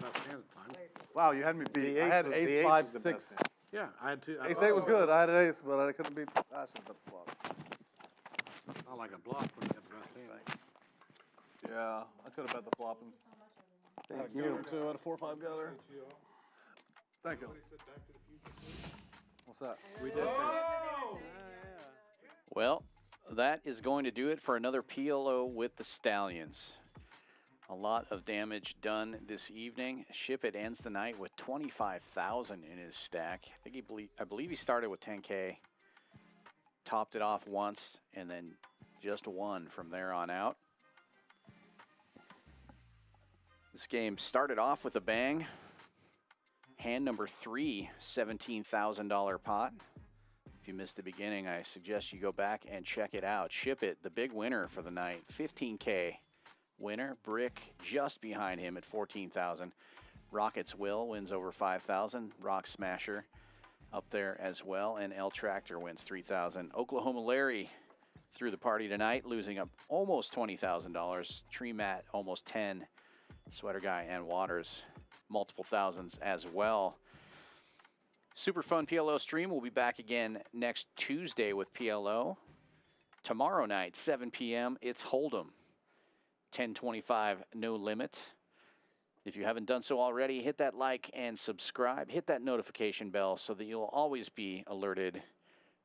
Best hand at the time. Wow, you had me beat. The I ace had was- the ace ace 5, was the 6. best Yeah, I had 2. Ace 8 was good. I had an ace, but I couldn't beat. I should have bet the flop. Not like a bluff when you have the best hand. Yeah, I could have bet the flop and Thank you. you. 2 out of 4 5 gutter. Thank you. What's that? We did say, Well, that is going to do it for another PLO with the Stallions. A lot of damage done this evening. Shipp It ends the night with 25,000 in his stack. I believe he started with 10K, topped it off once, and then just won from there on out. This game started off with a bang. Hand number 3, $17,000 pot. If you missed the beginning, I suggest you go back and check it out. Shipp It, the big winner for the night, 15K winner. Brick just behind him at 14,000. Rockets Will wins over 5,000. Rock Smasher up there as well, and L Tractor wins 3,000. Oklahoma Larry through the party tonight, losing up almost $20,000. Tree Matt almost 10. Sweater Guy and Waters multiple thousands as well. Super fun PLO stream. We'll be back again next Tuesday with PLO. Tomorrow night, 7 p.m., it's Hold'em. 1025 no limit. If you haven't done so already, hit that like and subscribe. Hit that notification bell so that you'll always be alerted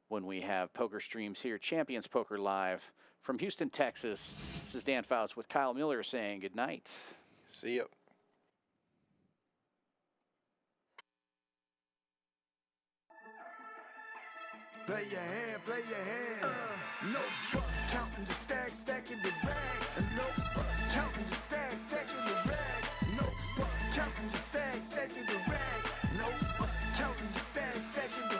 when we have poker streams here. Champions Poker Live from Houston, Texas. This is Dan Fouts with Kyle Miller saying good night. See ya. Play your hand, play your hand. No fuck, counting the stacks, stacking the rags. No fuck, counting the stacks, stacking the rags. No fuck, counting the stacks, stacking the rags. No fuck, counting the stacks, stacking the